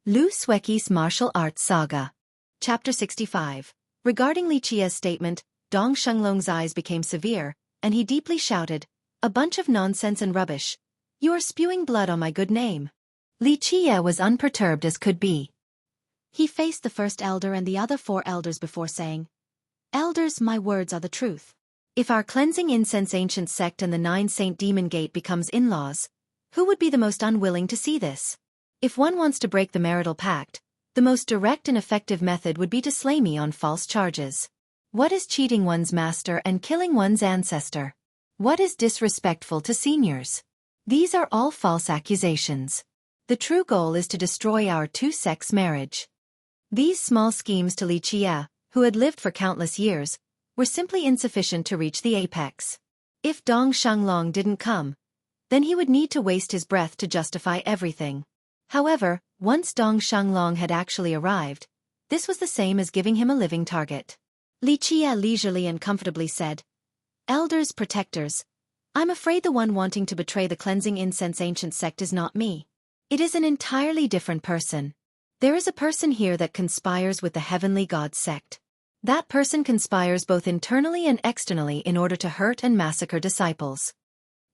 Xueqi's Martial Arts Saga. Chapter 65. Regarding Li Qia's statement, Dong Shenglong's eyes became severe, and he deeply shouted, "A bunch of nonsense and rubbish. You are spewing blood on my good name." Li Qia was unperturbed as could be. He faced the first elder and the other 4 elders before saying, "Elders, my words are the truth. If our cleansing incense ancient sect and the 9 Saint Demon Gate becomes in-laws, who would be the most unwilling to see this? If one wants to break the marital pact, the most direct and effective method would be to slay me on false charges. What is cheating one's master and killing one's ancestor? What is disrespectful to seniors? These are all false accusations. The true goal is to destroy our 2 sects' marriage." These small schemes to Li Qia, who had lived for countless years, were simply insufficient to reach the apex. If Dong Shenglong didn't come, then he would need to waste his breath to justify everything. However, once Dong Shenglong had actually arrived, this was the same as giving him a living target. Li Qia leisurely and comfortably said, "Elders, protectors, I'm afraid the one wanting to betray the cleansing incense ancient sect is not me. It is an entirely different person. There is a person here that conspires with the heavenly god sect. That person conspires both internally and externally in order to hurt and massacre disciples."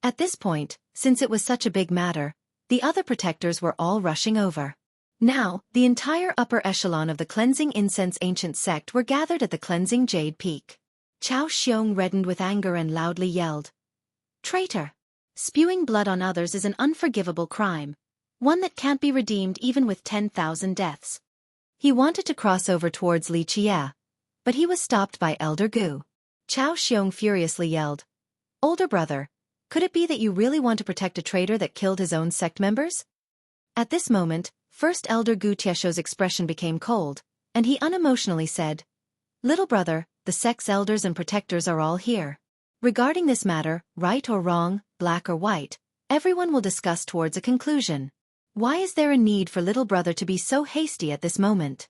At this point, since it was such a big matter, the other protectors were all rushing over. Now, the entire upper echelon of the cleansing incense ancient sect were gathered at the cleansing jade peak. Cao Xiong reddened with anger and loudly yelled, "Traitor! Spewing blood on others is an unforgivable crime, one that can't be redeemed even with 10,000 deaths." He wanted to cross over towards Li Qia, but he was stopped by Elder Gu. Cao Xiong furiously yelled, "Older brother, could it be that you really want to protect a traitor that killed his own sect members?" At this moment, First Elder Gu Tiesho's expression became cold, and he unemotionally said, "Little brother, the sect's elders and protectors are all here. Regarding this matter, right or wrong, black or white, everyone will discuss towards a conclusion. Why is there a need for little brother to be so hasty at this moment?"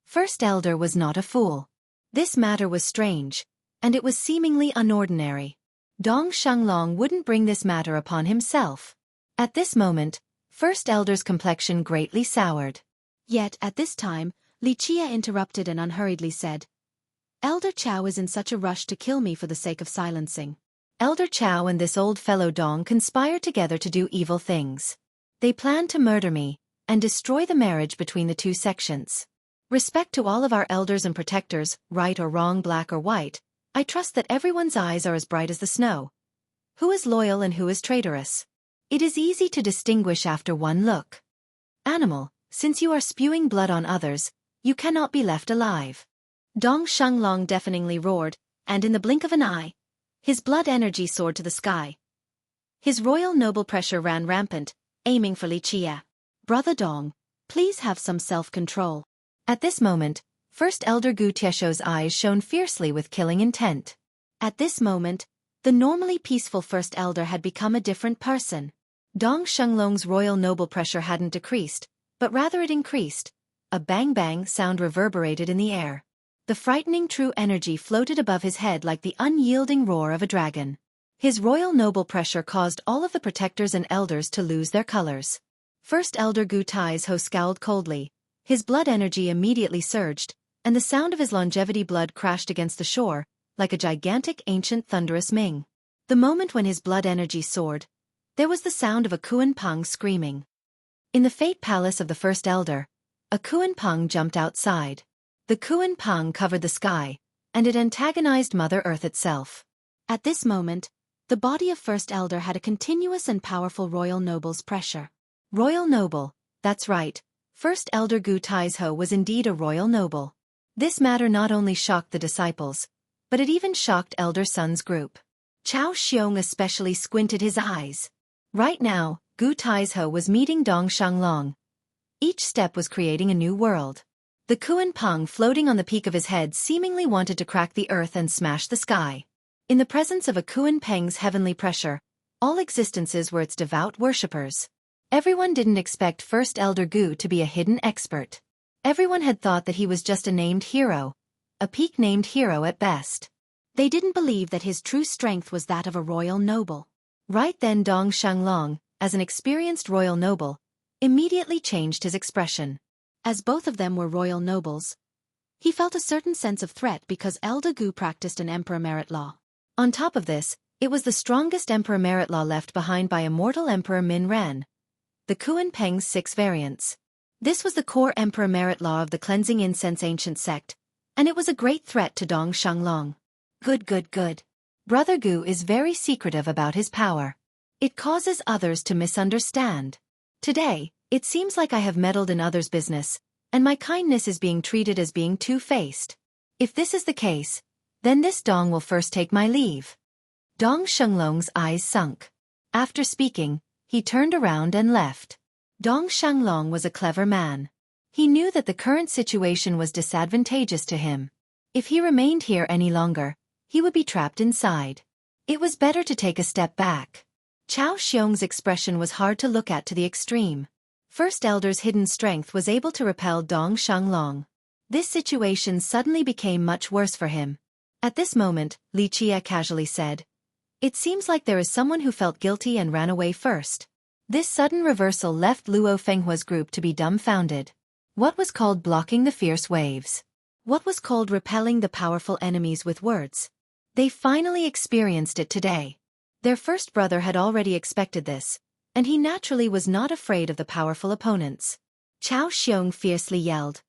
First Elder was not a fool. This matter was strange, and it was seemingly unordinary. Dong Shenglong wouldn't bring this matter upon himself. At this moment, First Elder's complexion greatly soured. Yet at this time, Li Qia interrupted and unhurriedly said, "Elder Chao is in such a rush to kill me for the sake of silencing. Elder Chao and this old fellow Dong conspire together to do evil things. They plan to murder me and destroy the marriage between the 2 sections. Respect to all of our elders and protectors, right or wrong, black or white. I trust that everyone's eyes are as bright as the snow. Who is loyal and who is traitorous? It is easy to distinguish after one look. Animal, since you are spewing blood on others, you cannot be left alive." Dong Shenglong deafeningly roared, and in the blink of an eye, his blood energy soared to the sky. His royal noble pressure ran rampant, aiming for Li Qia. "Brother Dong, please have some self-control." At this moment, First Elder Gu Tiesho's eyes shone fiercely with killing intent. At this moment, the normally peaceful First Elder had become a different person. Dong Shenglong's royal noble pressure hadn't decreased, but rather it increased. A bang-bang sound reverberated in the air. The frightening true energy floated above his head like the unyielding roar of a dragon. His royal noble pressure caused all of the protectors and elders to lose their colors. First Elder Gu Tiesho scowled coldly. His blood energy immediately surged, and the sound of his longevity blood crashed against the shore, like a gigantic ancient thunderous ming. The moment when his blood energy soared, there was the sound of a Kuan Pang screaming. In the Fate Palace of the First Elder, a Kuan Pang jumped outside. The Kuan Pang covered the sky, and it antagonized Mother Earth itself. At this moment, the body of First Elder had a continuous and powerful royal noble's pressure. Royal noble, that's right, First Elder Gu Tiesho was indeed a royal noble. This matter not only shocked the disciples, but it even shocked Elder Sun's group. Cao Xiong especially squinted his eyes. Right now, Gu Tiesho was meeting Dong Shenglong. Each step was creating a new world. The Kuan Pang floating on the peak of his head seemingly wanted to crack the earth and smash the sky. In the presence of a Kuan Pang's heavenly pressure, all existences were its devout worshippers. Everyone didn't expect First Elder Gu to be a hidden expert. Everyone had thought that he was just a named hero, a peak-named hero at best. They didn't believe that his true strength was that of a royal noble. Right then Dong Shenglong, as an experienced royal noble, immediately changed his expression. As both of them were royal nobles, he felt a certain sense of threat because Elder Gu practiced an emperor merit law. On top of this, it was the strongest emperor merit law left behind by immortal Emperor Min Ran, the Kuan Peng's 6 variants. This was the core emperor merit law of the cleansing incense ancient sect, and it was a great threat to Dong Shanglong. Good. Brother Gu is very secretive about his power. It causes others to misunderstand. Today, it seems like I have meddled in others' business, and my kindness is being treated as being two-faced. If this is the case, then this Dong will first take my leave. Dong Shanglong's eyes sunk. After speaking, he turned around and left. Dong Shanglong was a clever man. He knew that the current situation was disadvantageous to him. If he remained here any longer, he would be trapped inside. It was better to take a step back. Chao Xiong's expression was hard to look at to the extreme. First Elder's hidden strength was able to repel Dong Shanglong. This situation suddenly became much worse for him. At this moment, Li Qie casually said, "It seems like there is someone who felt guilty and ran away first." This sudden reversal left Luo Fenghua's group to be dumbfounded. What was called blocking the fierce waves? What was called repelling the powerful enemies with words? They finally experienced it today. Their first brother had already expected this, and he naturally was not afraid of the powerful opponents. Chao Xiong fiercely yelled,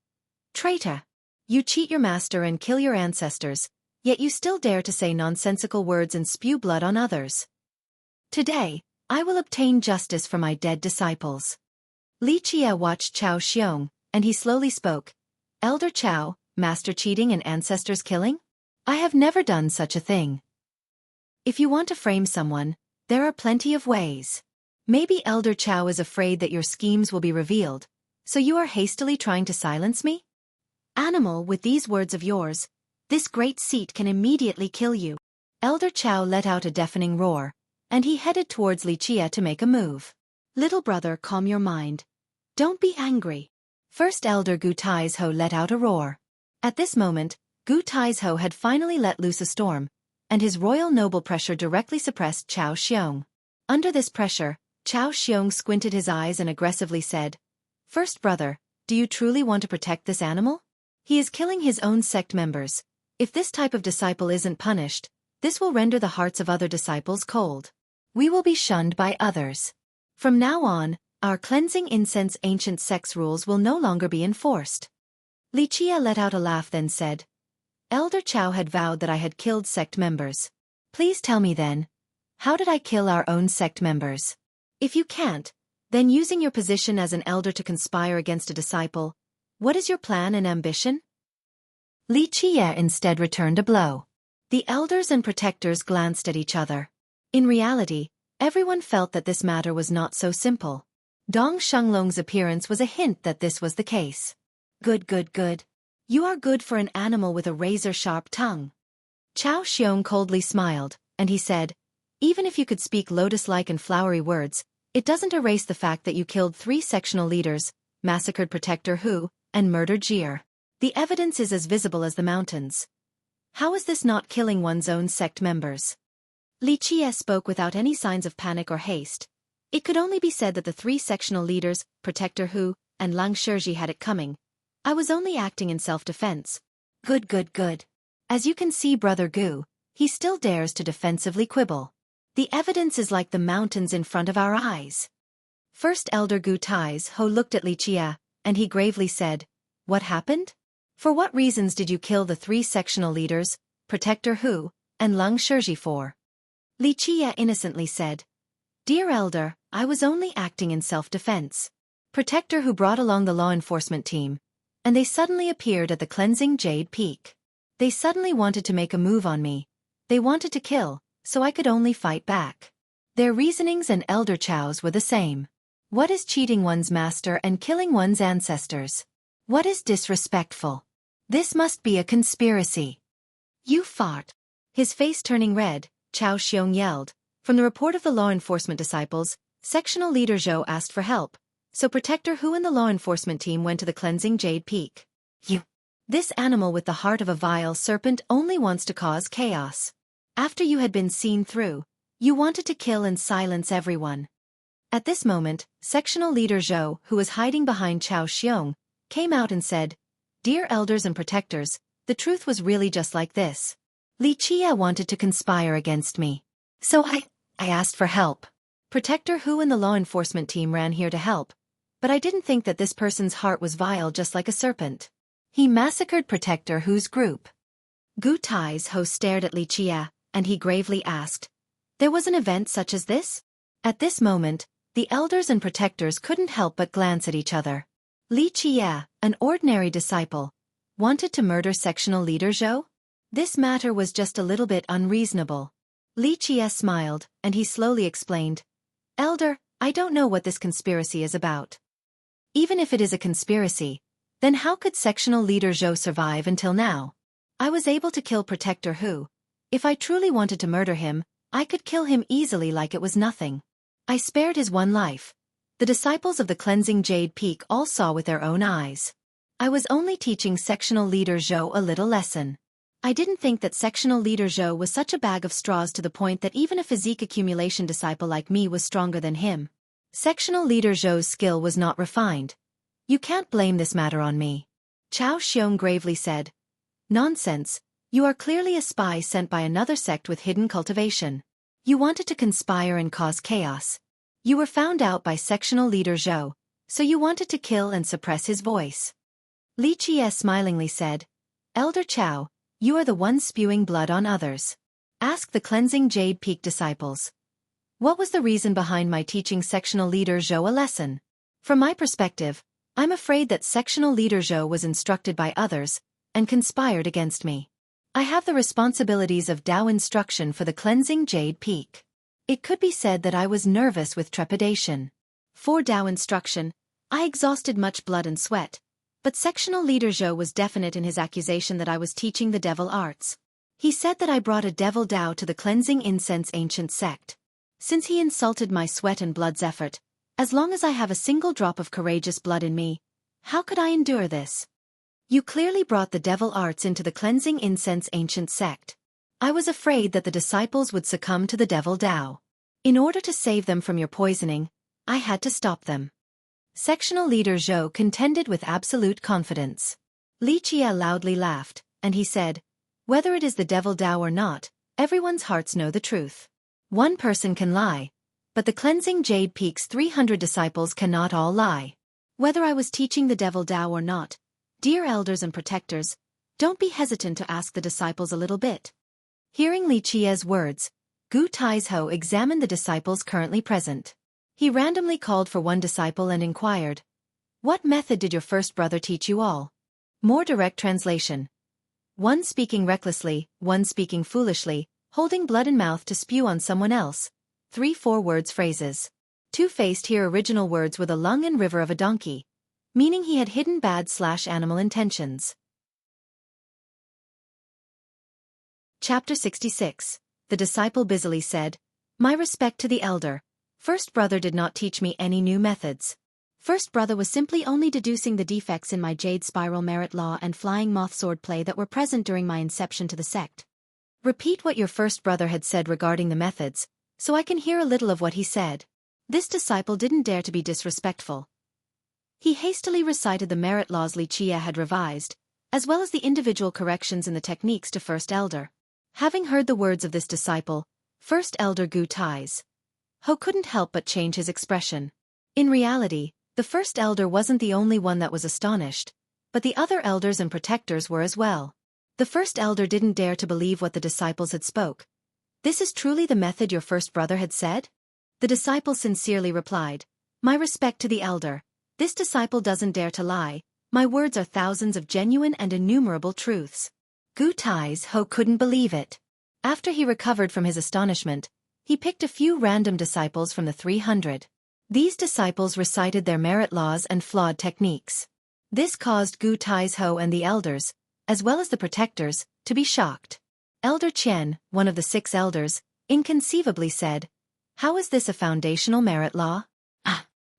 "Traitor! You cheat your master and kill your ancestors, yet you still dare to say nonsensical words and spew blood on others. Today, I will obtain justice for my dead disciples." Li Qie watched Chao Xiong, and he slowly spoke, "Elder Chao, master cheating and ancestors killing? I have never done such a thing. If you want to frame someone, there are plenty of ways. Maybe Elder Chao is afraid that your schemes will be revealed, so you are hastily trying to silence me? Animal, with these words of yours, this great seat can immediately kill you." Elder Chao let out a deafening roar, and he headed towards Li Qie to make a move. "Little brother, calm your mind. Don't be angry." First Elder Gu Taizhou let out a roar. At this moment, Gu Taizhou had finally let loose a storm, and his royal noble pressure directly suppressed Chao Xiong. Under this pressure, Chao Xiong squinted his eyes and aggressively said, "First brother, do you truly want to protect this animal? He is killing his own sect members. If this type of disciple isn't punished, this will render the hearts of other disciples cold. We will be shunned by others. From now on, our cleansing incense ancient sects rules will no longer be enforced." Li Qie let out a laugh then said, "Elder Chao had vowed that I had killed sect members. Please tell me then, how did I kill our own sect members? If you can't, then using your position as an elder to conspire against a disciple, what is your plan and ambition?" Li Qie instead returned a blow. The elders and protectors glanced at each other. In reality, everyone felt that this matter was not so simple. Dong Shanglong's appearance was a hint that this was the case. Good. You are good for an animal with a razor-sharp tongue." Chao Xiong coldly smiled, and he said, "Even if you could speak lotus-like and flowery words, it doesn't erase the fact that you killed 3 sectional leaders, massacred Protector Hu, and murdered Jir. The evidence is as visible as the mountains. How is this not killing one's own sect members?" Li Qie spoke without any signs of panic or haste. It could only be said that the 3 sectional leaders, Protector Hu, and Lang Shizhi had it coming. I was only acting in self-defense. Good. As you can see, Brother Gu, he still dares to defensively quibble. The evidence is like the mountains in front of our eyes. First Elder Gu Taizhou looked at Li Qie, and he gravely said, "What happened? For what reasons did you kill the 3 sectional leaders, Protector Hu, and Lang Shizhi for?" Li Qie innocently said, "Dear Elder, I was only acting in self-defense. Protector Hu brought along the law enforcement team, and they suddenly appeared at the cleansing Jade Peak. They suddenly wanted to make a move on me. They wanted to kill, so I could only fight back. Their reasonings and Elder Chao's were the same. What is cheating one's master and killing one's ancestors? What is disrespectful? This must be a conspiracy." "You fart." His face turning red, Chao Xiong yelled. From the report of the law enforcement disciples, sectional leader Zhou asked for help, so Protector Hu and the law enforcement team went to the cleansing Jade Peak. "You. This animal with the heart of a vile serpent only wants to cause chaos. After you had been seen through, you wanted to kill and silence everyone. At this moment, sectional leader Zhou, who was hiding behind Chao Xiong, came out and said, "Dear elders and protectors, the truth was really just like this. Li Qie wanted to conspire against me. So I asked for help. Protector Hu and the law enforcement team ran here to help, but I didn't think that this person's heart was vile just like a serpent. He massacred Protector Hu's group." Gu Tai's host stared at Li Qie, and he gravely asked, "There was an event such as this?" At this moment, the elders and protectors couldn't help but glance at each other. Li Qie, an ordinary disciple, wanted to murder sectional leader Zhou? This matter was just a little bit unreasonable. Li Qie smiled, and he slowly explained, "Elder, I don't know what this conspiracy is about. Even if it is a conspiracy, then how could sectional leader Zhou survive until now? I was able to kill Protector Hu. If I truly wanted to murder him, I could kill him easily like it was nothing. I spared his one life. The disciples of the cleansing Jade Peak all saw with their own eyes. I was only teaching sectional leader Zhou a little lesson. I didn't think that sectional leader Zhou was such a bag of straws to the point that even a physique accumulation disciple like me was stronger than him. Sectional leader Zhou's skill was not refined. You can't blame this matter on me." Chao Xiong gravely said, "Nonsense, you are clearly a spy sent by another sect with hidden cultivation. You wanted to conspire and cause chaos. You were found out by sectional leader Zhou, so you wanted to kill and suppress his voice." Li Qie smilingly said, "Elder Chao, you are the one spewing blood on others. Ask the cleansing Jade Peak disciples. What was the reason behind my teaching sectional leader Zhou a lesson? From my perspective, I'm afraid that sectional leader Zhou was instructed by others and conspired against me. I have the responsibilities of Dao instruction for the cleansing Jade Peak. It could be said that I was nervous with trepidation. For Dao instruction, I exhausted much blood and sweat, but sectional leader Zhou was definite in his accusation that I was teaching the devil arts. He said that I brought a devil Dao to the cleansing incense ancient sect. Since he insulted my sweat and blood's effort, as long as I have a single drop of courageous blood in me, how could I endure this? You clearly brought the devil arts into the cleansing incense ancient sect. I was afraid that the disciples would succumb to the devil Dao. In order to save them from your poisoning, I had to stop them." Sectional leader Zhou contended with absolute confidence. Li Qie loudly laughed, and he said, "Whether it is the devil Dao or not, everyone's hearts know the truth. One person can lie, but the cleansing Jade Peak's 300 disciples cannot all lie. Whether I was teaching the devil Dao or not, dear elders and protectors, don't be hesitant to ask the disciples a little bit." Hearing Li Qie's words, Gu Taizhou examined the disciples currently present. He randomly called for one disciple and inquired, "What method did your first brother teach you all?" More direct translation. One speaking recklessly, one speaking foolishly, holding blood in mouth to spew on someone else. 3-4 words phrases. Two-faced here original words were the lung and river of a donkey, meaning he had hidden bad/animal intentions. Chapter 66. The disciple busily said, "My respect to the elder. First brother did not teach me any new methods. First brother was simply only deducing the defects in my jade spiral merit law and flying moth sword play that were present during my inception to the sect. Repeat what your first brother had said regarding the methods, so I can hear a little of what he said." This disciple didn't dare to be disrespectful. He hastily recited the merit laws Li Qie had revised, as well as the individual corrections in the techniques to First Elder. Having heard the words of this disciple, First Elder Gu Taizhou couldn't help but change his expression. In reality, the First Elder wasn't the only one that was astonished, but the other elders and protectors were as well. The First Elder didn't dare to believe what the disciples had spoke. "This is truly the method your first brother had said?" The disciple sincerely replied, "My respect to the elder. This disciple doesn't dare to lie. My words are thousands of genuine and innumerable truths." Gu Taizhou couldn't believe it. After he recovered from his astonishment, he picked a few random disciples from the 300. These disciples recited their merit laws and flawed techniques. This caused Gu Taizhou and the elders, as well as the protectors, to be shocked. Elder Qian, one of the 6 elders, inconceivably said, "How is this a foundational merit law?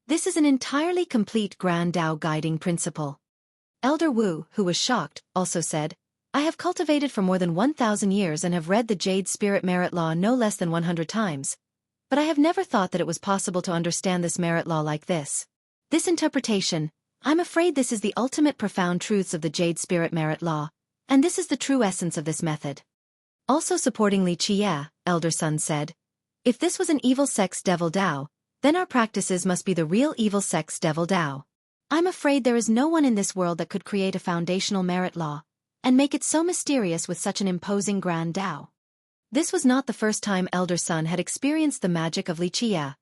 This is an entirely complete Grand Dao guiding principle." Elder Wu, who was shocked, also said, "I have cultivated for more than 1,000 years and have read the Jade Spirit Merit Law no less than 100 times. but I have never thought that it was possible to understand this merit law like this. This interpretation, I'm afraid this is the ultimate profound truths of the Jade Spirit merit law, and this is the true essence of this method. Also supporting Li Qie, Elder Sun said, if this was an evil sex devil Dao, then our practices must be the real evil sex devil Dao. I'm afraid there is no one in this world that could create a foundational merit law, and make it so mysterious with such an imposing grand Dao. This was not the first time Elder Sun had experienced the magic of Li Qie.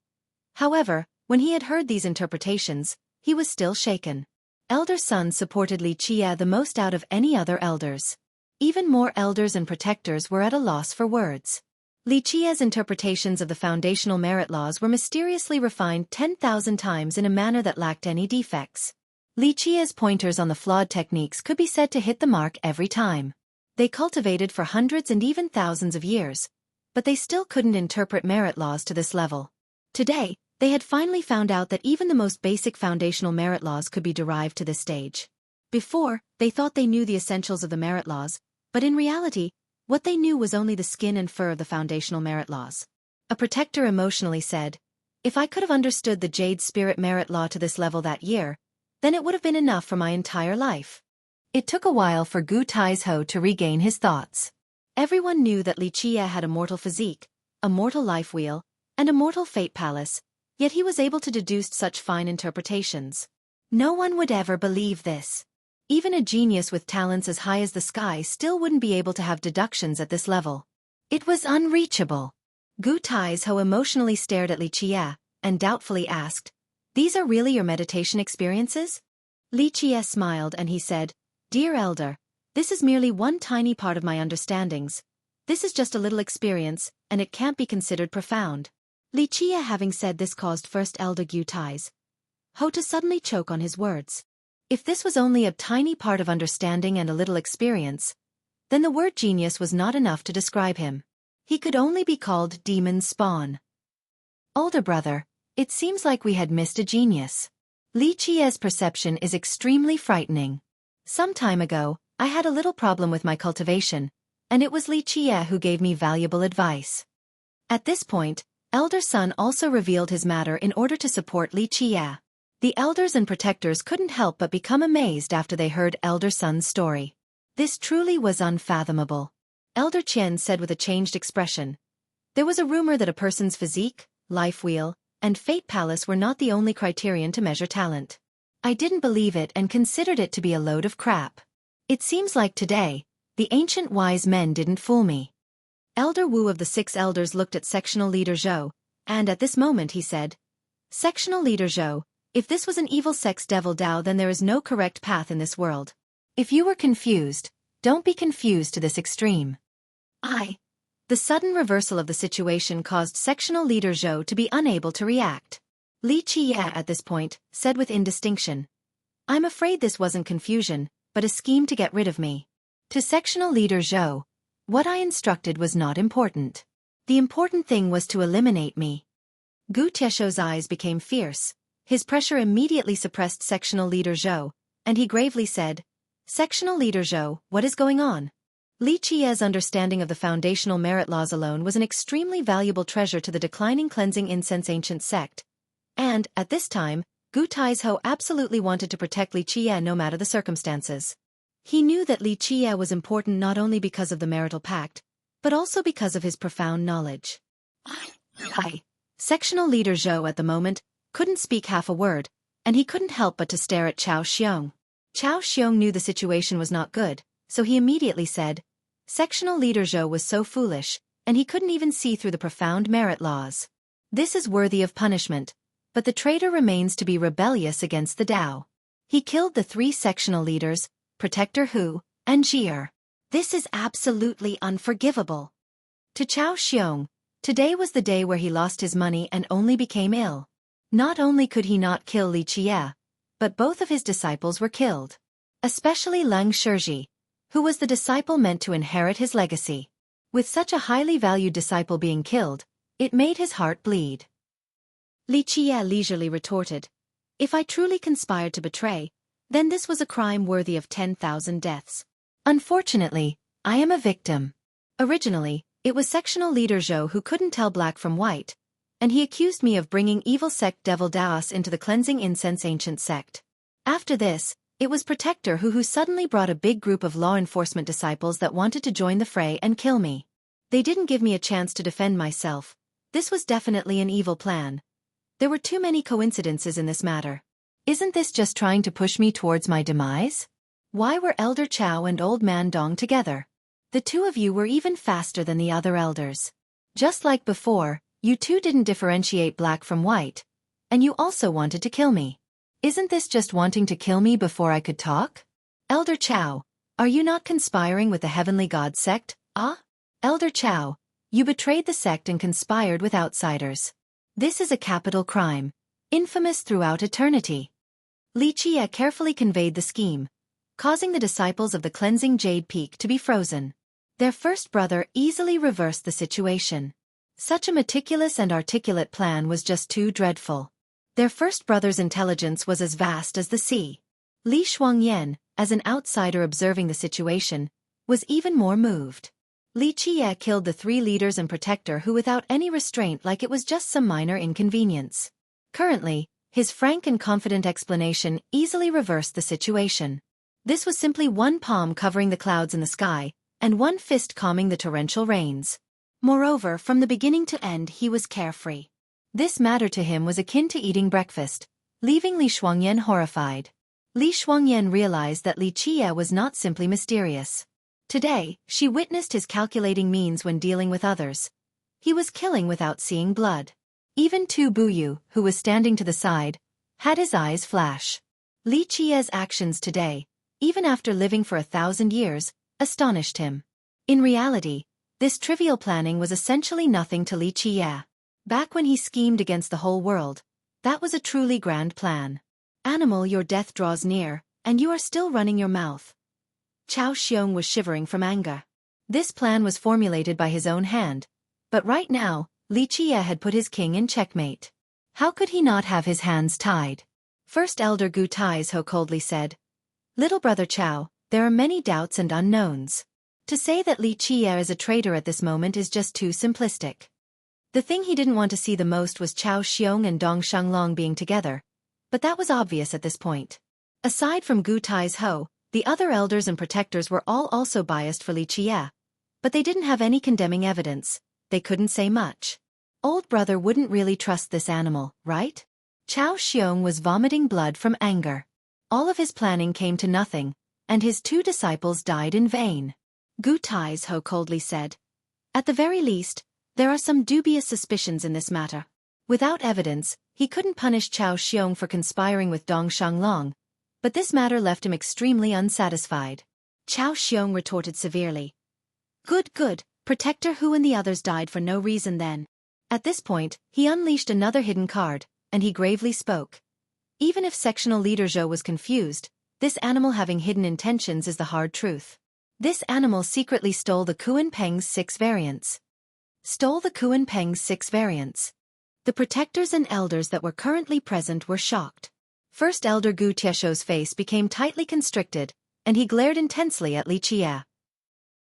However, when he had heard these interpretations, he was still shaken. Elder Sun supported Li Qie the most out of any other elders. Even more elders and protectors were at a loss for words. Li Qie's interpretations of the foundational merit laws were mysteriously refined 10,000 times in a manner that lacked any defects. Li Qie's pointers on the flawed techniques could be said to hit the mark every time. They cultivated for hundreds and even thousands of years, but they still couldn't interpret merit laws to this level. Today, they had finally found out that even the most basic foundational merit laws could be derived to this stage. Before, they thought they knew the essentials of the merit laws, but in reality, what they knew was only the skin and fur of the foundational merit laws. A protector emotionally said, if I could have understood the Jade Spirit merit law to this level that year, then it would have been enough for my entire life. It took a while for Gu Taizhou to regain his thoughts. Everyone knew that Li Qie had a mortal physique, a mortal life wheel, and a mortal fate palace, yet he was able to deduce such fine interpretations. No one would ever believe this. Even a genius with talents as high as the sky still wouldn't be able to have deductions at this level. It was unreachable. Gu Taizhou emotionally stared at Li Qie, and doubtfully asked, these are really your meditation experiences? Li Qie smiled and he said, dear elder, this is merely one tiny part of my understandings. This is just a little experience, and it can't be considered profound. Li Qie having said this caused First Elder Gu Taizhou to suddenly choke on his words. If this was only a tiny part of understanding and a little experience, then the word genius was not enough to describe him. He could only be called demon's spawn. Older brother, it seems like we had missed a genius. Li Qie's perception is extremely frightening. Some time ago, I had a little problem with my cultivation, and it was Li Qie who gave me valuable advice. At this point, Elder Sun also revealed his matter in order to support Li Qie. The elders and protectors couldn't help but become amazed after they heard Elder Sun's story. This truly was unfathomable. Elder Qian said with a changed expression, there was a rumor that a person's physique, life wheel, and fate palace were not the only criterion to measure talent. I didn't believe it and considered it to be a load of crap. It seems like today, the ancient wise men didn't fool me. Elder Wu of the 6 elders looked at sectional leader Zhou, and at this moment he said, sectional leader Zhou, if this was an evil sex devil Dao, then there is no correct path in this world. If you were confused, don't be confused to this extreme. The sudden reversal of the situation caused sectional leader Zhou to be unable to react. Li Qie at this point said with indistinction, I'm afraid this wasn't confusion, but a scheme to get rid of me. To sectional leader Zhou, what I instructed was not important. The important thing was to eliminate me. Gu Tieshou's eyes became fierce. His pressure immediately suppressed sectional leader Zhou, and he gravely said, sectional leader Zhou, what is going on? Li Qie's understanding of the foundational merit laws alone was an extremely valuable treasure to the declining cleansing incense ancient sect. And, at this time, Gu Taizhou absolutely wanted to protect Li Qie no matter the circumstances. He knew that Li Qie was important not only because of the marital pact, but also because of his profound knowledge. Sectional leader Zhou at the moment couldn't speak half a word, and he couldn't help but to stare at Chao Xiong. Chao Xiong knew the situation was not good, so he immediately said, sectional leader Zhou was so foolish, and he couldn't even see through the profound merit laws. This is worthy of punishment, but the traitor remains to be rebellious against the Dao. He killed the 3 sectional leaders, Protector Hu, and Jier. This is absolutely unforgivable. To Chao Xiong, today was the day where he lost his money and only became ill. Not only could he not kill Li Qie, but both of his disciples were killed. Especially Leng Shizhi, who was the disciple meant to inherit his legacy. With such a highly valued disciple being killed, it made his heart bleed. Li Qie leisurely retorted, if I truly conspired to betray, then this was a crime worthy of 10,000 deaths. Unfortunately, I am a victim. Originally, it was sectional leader Zhou who couldn't tell black from white, and he accused me of bringing evil sect Devil Daos into the cleansing incense ancient sect. After this, it was Protector who suddenly brought a big group of law enforcement disciples that wanted to join the fray and kill me. They didn't give me a chance to defend myself. This was definitely an evil plan. There were too many coincidences in this matter. Isn't this just trying to push me towards my demise? Why were Elder Chow and Old Man Dong together? The two of you were even faster than the other elders. Just like before, you two didn't differentiate black from white, and you also wanted to kill me. Isn't this just wanting to kill me before I could talk? Elder Chow, are you not conspiring with the Heavenly God sect, ah? Elder Chow, you betrayed the sect and conspired with outsiders. This is a capital crime, infamous throughout eternity. Li Qie carefully conveyed the scheme, causing the disciples of the cleansing Jade Peak to be frozen. Their first brother easily reversed the situation. Such a meticulous and articulate plan was just too dreadful. Their first brother's intelligence was as vast as the sea. Li Shuangyan, as an outsider observing the situation, was even more moved. Li Qie killed the three leaders and Protector who without any restraint like it was just some minor inconvenience. Currently, his frank and confident explanation easily reversed the situation. This was simply one palm covering the clouds in the sky, and one fist calming the torrential rains. Moreover, from the beginning to end he was carefree. This matter to him was akin to eating breakfast, leaving Li Shuangyan horrified. Li Shuangyan realized that Li Qie was not simply mysterious. Today, she witnessed his calculating means when dealing with others. He was killing without seeing blood. Even Tu Buyu, who was standing to the side, had his eyes flash. Li Qie's actions today, even after living for 1,000 years, astonished him. In reality, this trivial planning was essentially nothing to Li Qie. Back when he schemed against the whole world, that was a truly grand plan. Animal, your death draws near, and you are still running your mouth. Chao Xiong was shivering from anger. This plan was formulated by his own hand, but right now, Li Qie had put his king in checkmate. How could he not have his hands tied? First Elder Gu Taizhou coldly said, "Little brother Chao, there are many doubts and unknowns. To say that Li Qie is a traitor at this moment is just too simplistic." The thing he didn't want to see the most was Chao Xiong and Dong Shanglong being together, but that was obvious at this point. Aside from Gu Taizhou, the other elders and protectors were all also biased for Li Qie, but they didn't have any condemning evidence. They couldn't say much. Old brother wouldn't really trust this animal, right? Chao Xiong was vomiting blood from anger. All of his planning came to nothing, and his two disciples died in vain. Gu Taizhou coldly said, "At the very least, there are some dubious suspicions in this matter." Without evidence, he couldn't punish Chao Xiong for conspiring with Dong Shanglong, but this matter left him extremely unsatisfied. Chao Xiong retorted severely, Good, Protector Hu and the others died for no reason then." At this point, he unleashed another hidden card, and he gravely spoke. Even if sectional leader Zhou was confused, this animal having hidden intentions is the hard truth. This animal secretly stole the Kuan Peng's 6 variants. Stole the Kuan Peng's 6 variants. The protectors and elders that were currently present were shocked. First Elder Gu Tieshou's face became tightly constricted, and he glared intensely at Li Qie.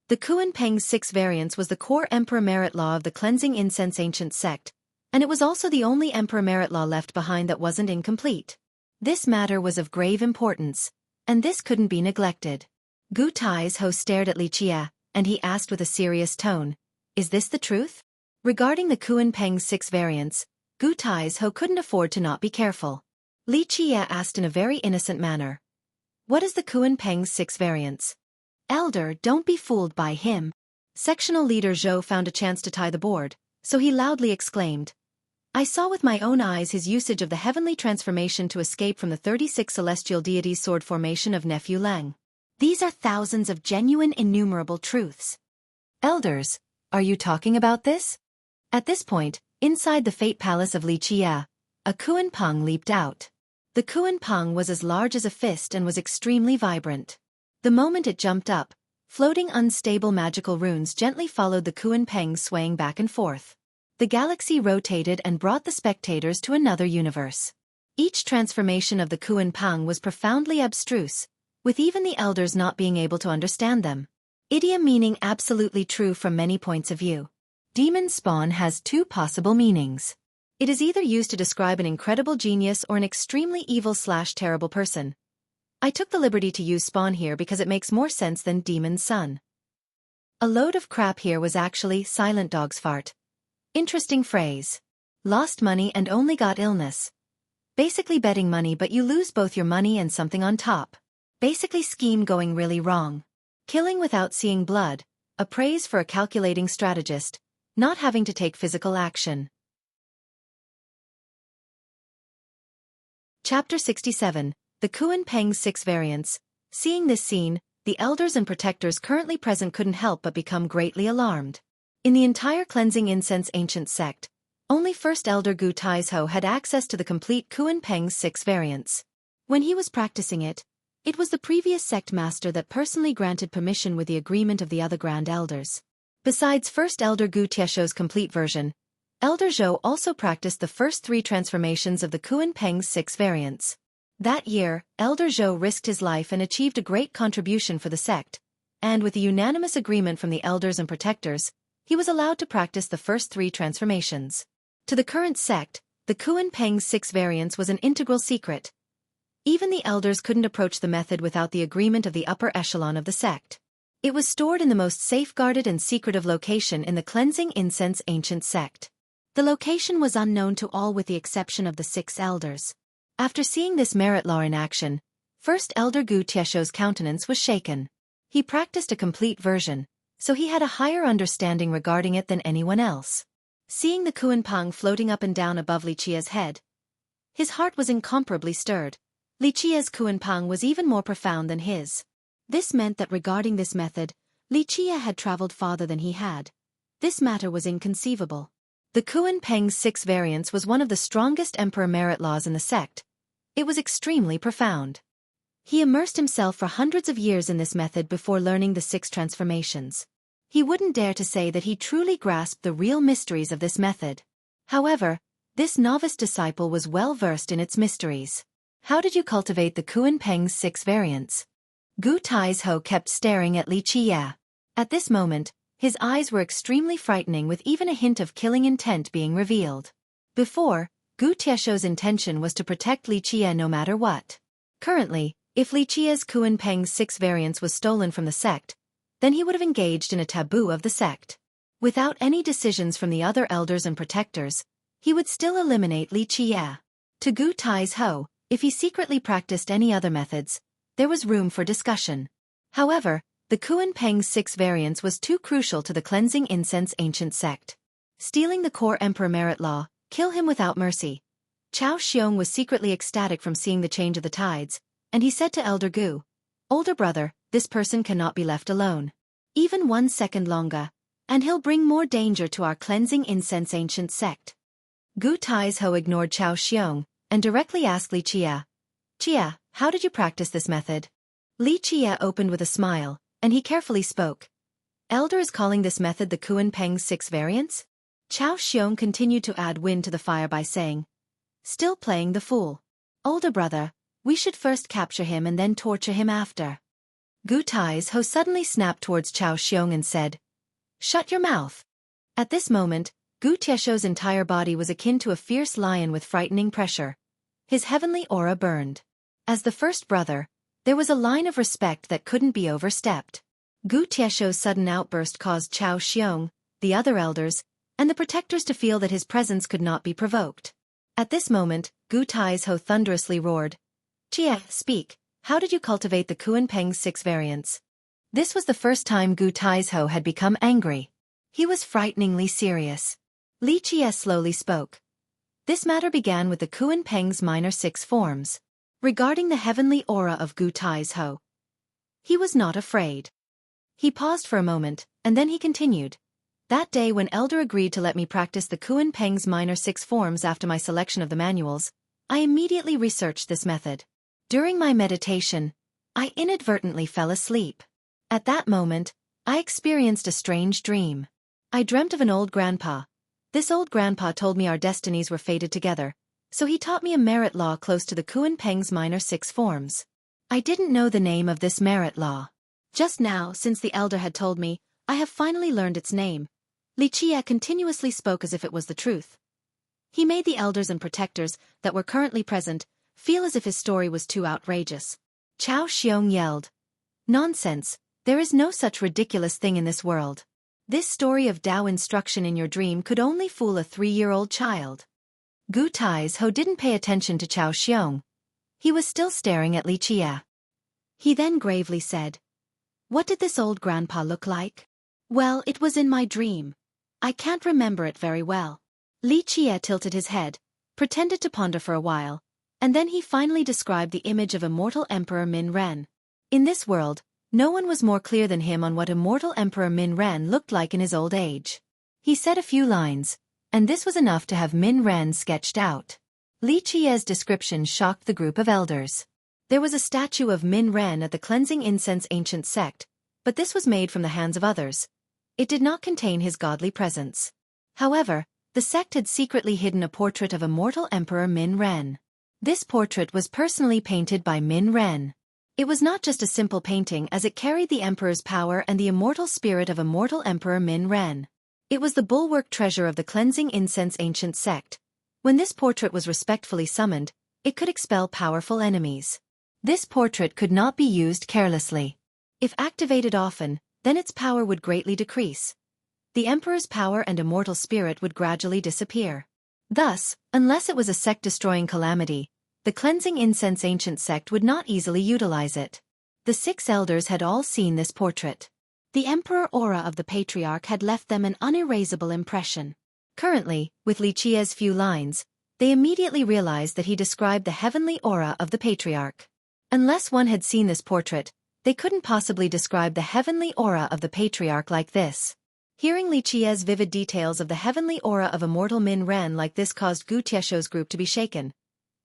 The Kuan Peng's 6 variants was the core Emperor Merit Law of the Cleansing Incense Ancient Sect, and it was also the only Emperor Merit Law left behind that wasn't incomplete. This matter was of grave importance, and this couldn't be neglected. Gu Taizhou stared at Li Qie, and he asked with a serious tone, "Is this the truth?" Regarding the Kuan Peng's 6 variants, Gu Taizhou couldn't afford to not be careful. Li Qie asked in a very innocent manner, "What is the Kuan Peng's 6 variants?" "Elder, don't be fooled by him." Sectional leader Zhou found a chance to tie the board, so he loudly exclaimed, "I saw with my own eyes his usage of the heavenly transformation to escape from the 36 celestial deities' sword formation of Nephew Lang. These are thousands of genuine innumerable truths." "Elders, are you talking about this?" At this point, inside the Fate Palace of Li Qie, a Kuan Peng leaped out. The Kuan Peng was as large as a fist and was extremely vibrant. The moment it jumped up, floating unstable magical runes gently followed the Kuan Peng swaying back and forth. The galaxy rotated and brought the spectators to another universe. Each transformation of the Kuan Peng was profoundly abstruse, with even the elders not being able to understand them. Idiom meaning absolutely true from many points of view. Demon spawn has 2 possible meanings. It is either used to describe an incredible genius or an extremely evil/terrible person. I took the liberty to use spawn here because it makes more sense than demon's son. A load of crap here was actually silent dog's fart. Interesting phrase. Lost money and only got illness. Basically betting money but you lose both your money and something on top. Basically scheme going really wrong. Killing without seeing blood, a praise for a calculating strategist, not having to take physical action. Chapter 67, The Kuan Peng's 6 Variants. Seeing this scene, the elders and protectors currently present couldn't help but become greatly alarmed. In the entire cleansing incense ancient sect, only First Elder Gu Taizhou had access to the complete Kuan Peng's 6 variants. When he was practicing it, it was the previous sect master that personally granted permission with the agreement of the other Grand Elders. Besides First Elder Gu Tieshou's complete version, Elder Zhou also practiced the first 3 transformations of the Kuan Peng's 6 variants. That year, Elder Zhou risked his life and achieved a great contribution for the sect, and with a unanimous agreement from the elders and protectors, he was allowed to practice the first 3 transformations. To the current sect, the Kuan Peng's 6 variants was an integral secret. Even the elders couldn't approach the method without the agreement of the upper echelon of the sect. It was stored in the most safeguarded and secretive location in the cleansing incense ancient sect. The location was unknown to all with the exception of the 6 elders. After seeing this merit law in action, First Elder Gu Tieshou's countenance was shaken. He practiced a complete version, so he had a higher understanding regarding it than anyone else. Seeing the Kuan Peng floating up and down above Li Qia's head, his heart was incomparably stirred. Li Qia's Kuan Peng was even more profound than his. This meant that regarding this method, Li Qia had traveled farther than he had. This matter was inconceivable. The Kuan Peng's 6 variants was one of the strongest emperor merit laws in the sect. It was extremely profound. He immersed himself for hundreds of years in this method before learning the 6 transformations. He wouldn't dare to say that he truly grasped the real mysteries of this method. However, this novice disciple was well versed in its mysteries. How did you cultivate the Kuan Peng's 6 variants? Gu Taizhou kept staring at Li Qia. At this moment, his eyes were extremely frightening with even a hint of killing intent being revealed. Before, Gu Tieshou's intention was to protect Li Qia no matter what. Currently, if Li Qia's Kuan Peng's 6 variants was stolen from the sect, then he would have engaged in a taboo of the sect. Without any decisions from the other elders and protectors, he would still eliminate Li Qia. To Gu Taizhou, if he secretly practiced any other methods, there was room for discussion. However, the Kuan Peng's 6 variants was too crucial to the cleansing incense ancient sect. Stealing the core emperor merit law, kill him without mercy. Chao Xiong was secretly ecstatic from seeing the change of the tides, and he said to Elder Gu, "Older brother, this person cannot be left alone. Even 1 second longer, and he'll bring more danger to our cleansing incense ancient sect." Gu Taizhou ignored Chao Xiong, and directly asked Li Qia, "Qia, how did you practice this method?" Li Qia opened with a smile, and he carefully spoke. "Elder is calling this method the Kuan Peng's 6 variants?" Chao Xiong continued to add wind to the fire by saying, "Still playing the fool. Older brother, we should first capture him and then torture him after." Gu Taizhou suddenly snapped towards Chao Xiong and said, "Shut your mouth." At this moment, Gu Tieshou's entire body was akin to a fierce lion with frightening pressure. His heavenly aura burned. As the first brother, there was a line of respect that couldn't be overstepped. Gu Tieshou's sudden outburst caused Chao Xiong, the other elders, and the protectors to feel that his presence could not be provoked. At this moment, Gu Taizhou thunderously roared, "Qia, speak, how did you cultivate the Kuan Peng's 6 variants?" This was the first time Gu Taizhou had become angry. He was frighteningly serious. Li Qia slowly spoke. This matter began with the Kuan Peng's minor 6 forms. Regarding the heavenly aura of Gu Taizhou, he was not afraid. He paused for a moment, and then he continued. "That day when Elder agreed to let me practice the Kuan Peng's minor 6 forms after my selection of the manuals, I immediately researched this method. During my meditation, I inadvertently fell asleep. At that moment, I experienced a strange dream. I dreamt of an old grandpa. This old grandpa told me our destinies were fated together, so he taught me a merit law close to the Kuan Peng's minor 6 forms. I didn't know the name of this merit law. Just now, since the elder had told me, I have finally learned its name." Li Qia continuously spoke as if it was the truth. He made the elders and protectors that were currently present feel as if his story was too outrageous. Chao Xiong yelled, "Nonsense, there is no such ridiculous thing in this world. This story of Tao instruction in your dream could only fool a 3-year-old child." Gu Tai's didn't pay attention to Chao Xiong. He was still staring at Li Qie. He then gravely said, "What did this old grandpa look like?" "Well, it was in my dream. I can't remember it very well." Li Qie tilted his head, pretended to ponder for a while, and then he finally described the image of immortal Emperor Min Ren. In this world, no one was more clear than him on what immortal Emperor Min Ren looked like in his old age. He said a few lines, and this was enough to have Min Ren sketched out. Li Qie's description shocked the group of elders. There was a statue of Min Ren at the Cleansing Incense Ancient Sect, but this was made from the hands of others. It did not contain his godly presence. However, the sect had secretly hidden a portrait of immortal Emperor Min Ren. This portrait was personally painted by Min Ren. It was not just a simple painting as it carried the emperor's power and the immortal spirit of immortal Emperor Min Ren. It was the bulwark treasure of the Cleansing Incense Ancient Sect. When this portrait was respectfully summoned, it could expel powerful enemies. This portrait could not be used carelessly. If activated often, then its power would greatly decrease. The emperor's power and immortal spirit would gradually disappear. Thus, unless it was a sect-destroying calamity, the Cleansing Incense Ancient Sect would not easily utilize it. The 6 elders had all seen this portrait. The emperor aura of the patriarch had left them an unerasable impression. Currently, with Li Qie's few lines, they immediately realized that he described the heavenly aura of the patriarch. Unless one had seen this portrait, they couldn't possibly describe the heavenly aura of the patriarch like this. Hearing Li Qie's vivid details of the heavenly aura of immortal Min Ren like this caused Gu Tieshou's group to be shaken.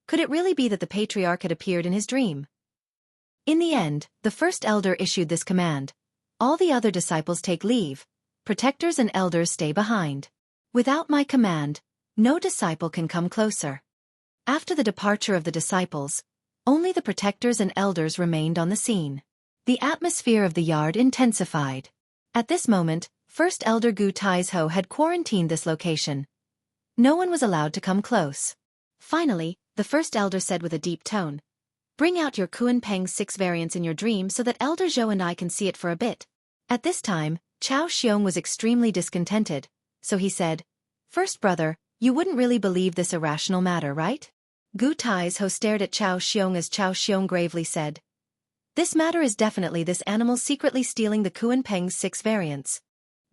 Could it really be that the patriarch had appeared in his dream? In the end, the first elder issued this command. All the other disciples take leave. Protectors and elders stay behind. Without my command, no disciple can come closer. After the departure of the disciples, only the protectors and elders remained on the scene. The atmosphere of the yard intensified. At this moment, First Elder Gu Taizhou had quarantined this location. No one was allowed to come close. Finally, the first elder said with a deep tone, "Bring out your Kunpeng 6 variants in your dream so that Elder Zhou and I can see it for a bit." At this time, Chao Xiong was extremely discontented, so he said, "First brother, you wouldn't really believe this irrational matter, right?" Gu Taizhou stared at Chao Xiong as Chao Xiong gravely said, "This matter is definitely this animal secretly stealing the Kunpeng's 6 variants."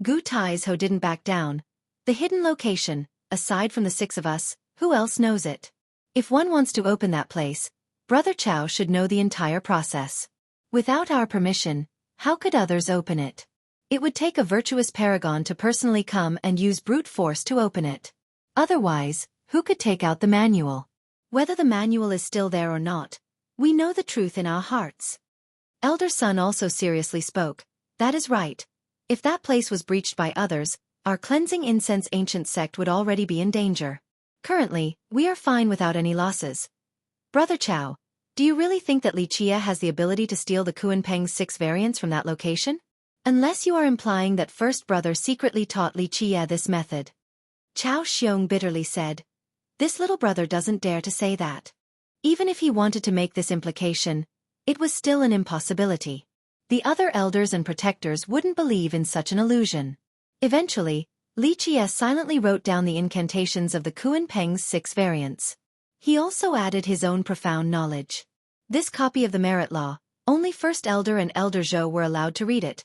Gu Taizhou didn't back down. "The hidden location, aside from the 6 of us, who else knows it? If one wants to open that place, Brother Chao should know the entire process. Without our permission, how could others open it? It would take a virtuous paragon to personally come and use brute force to open it. Otherwise, who could take out the manual? Whether the manual is still there or not, we know the truth in our hearts." Elder Sun also seriously spoke. "That is right. If that place was breached by others, our Cleansing Incense Ancient Sect would already be in danger. Currently, we are fine without any losses. Brother Chao, do you really think that Li Qie has the ability to steal the Kunpeng's 6 variants from that location? Unless you are implying that first brother secretly taught Li Qie this method." Chao Xiong bitterly said, "This little brother doesn't dare to say that. Even if he wanted to make this implication, it was still an impossibility. The other elders and protectors wouldn't believe in such an illusion." Eventually, Li Qie silently wrote down the incantations of the Kunpeng's 6 variants. He also added his own profound knowledge. This copy of the merit law, only First Elder and Elder Zhou were allowed to read it,